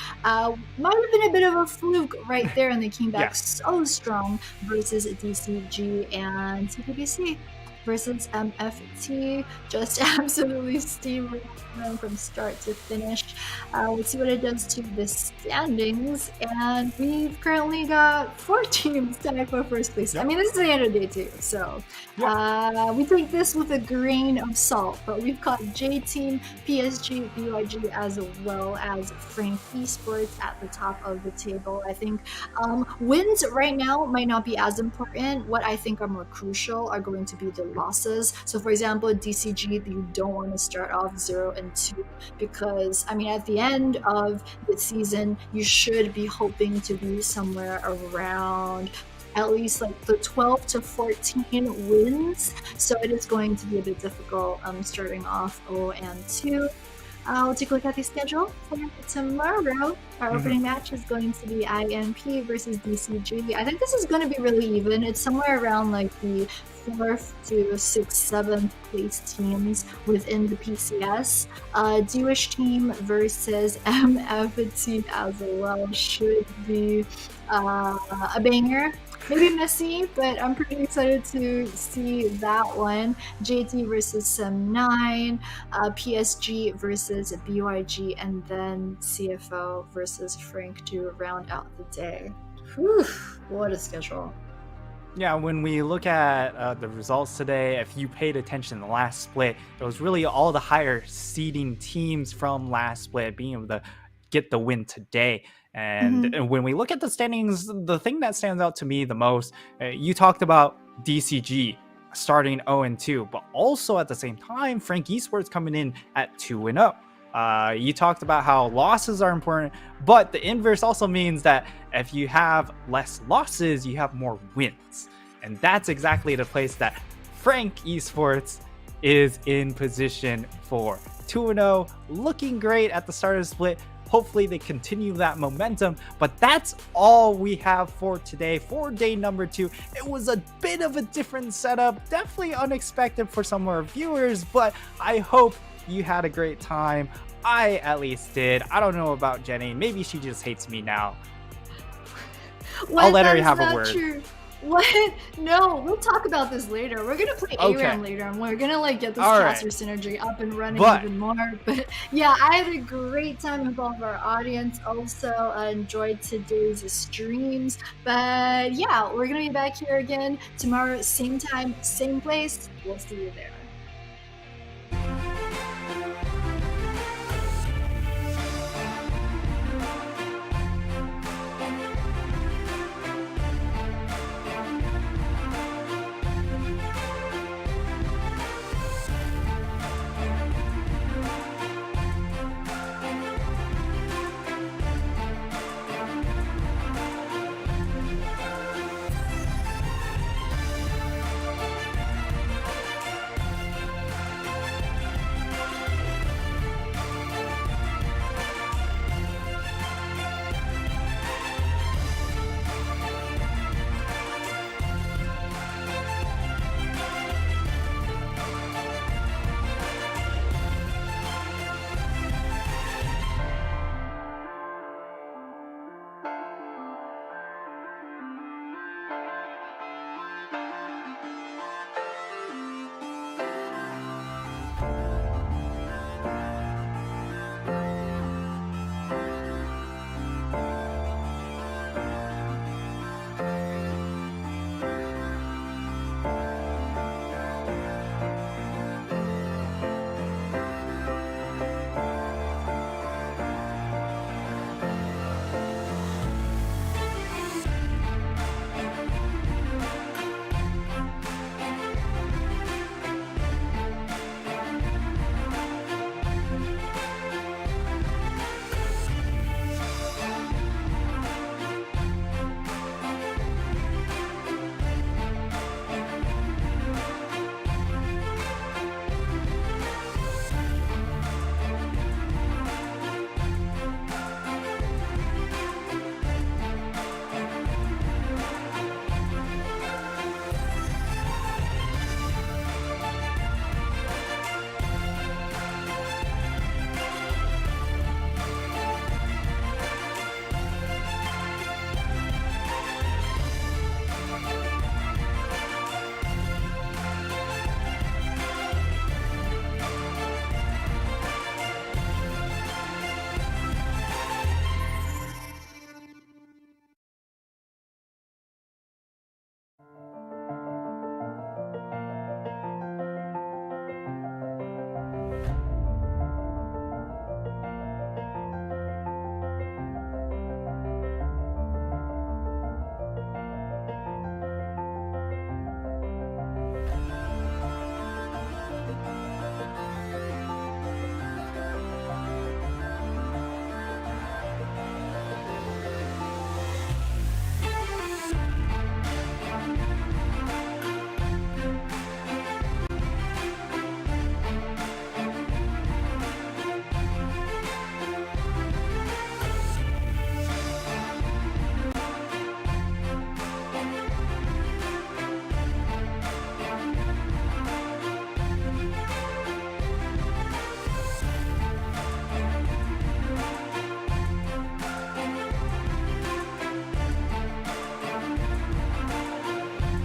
might have been a bit of a fluke right there, and they came back so strong versus DCG, and TPBC versus MFT, just absolutely steaming them from start to finish. Let's see what it does to the standings, and we've currently got 4 teams tied for first place. I mean, this is the end of day 2, so we take this with a grain of salt, but we've got J Team, PSG, BYG, as well as Frank Esports at the top of the table. I think wins right now might not be as important. What I think are more crucial are going to be the losses. So for example, DCG, you don't want to start off 0-2, because I mean, at the end of the season you should be hoping to be somewhere around at least like the 12 to 14 wins, so it is going to be a bit difficult starting off 0-2. We'll take a look at the schedule for tomorrow. Our opening match is going to be INP versus DCG. I think this is going to be really even. It's somewhere around like the 4th to 6th, 7th place teams within the PCS. Dewish Team versus MFT as well should be a banger. Maybe messy, but I'm pretty excited to see that one. JT versus Sem9, PSG versus BYG, and then CFO versus Frank to round out the day. Whew, what a schedule. Yeah, when we look at the results today, if you paid attention in the last split, it was really all the higher seeding teams from last split being able to get the win today. And when we look at the standings, the thing that stands out to me the most, you talked about DCG starting 0-2, but also at the same time, Frank Esports coming in at 2-0. You talked about how losses are important, but the inverse also means that if you have less losses, you have more wins. And that's exactly the place that Frank Esports is in position for. 2-0, looking great at the start of the split. Hopefully they continue that momentum, but that's all we have for today for day number 2. It was a bit of a different setup, definitely unexpected for some of our viewers, but I hope you had a great time. I at least did. I don't know about Jenny, maybe she just hates me now. I'll let her have a word. What? No, we'll talk about this later. We're gonna play Okay. ARAM later, and we're gonna like get this All caster right. synergy up and running But- even more. But yeah, I had a great time with all of our audience. Also enjoyed today's streams. But yeah, we're gonna be back here again tomorrow, same time, same place. We'll see you there.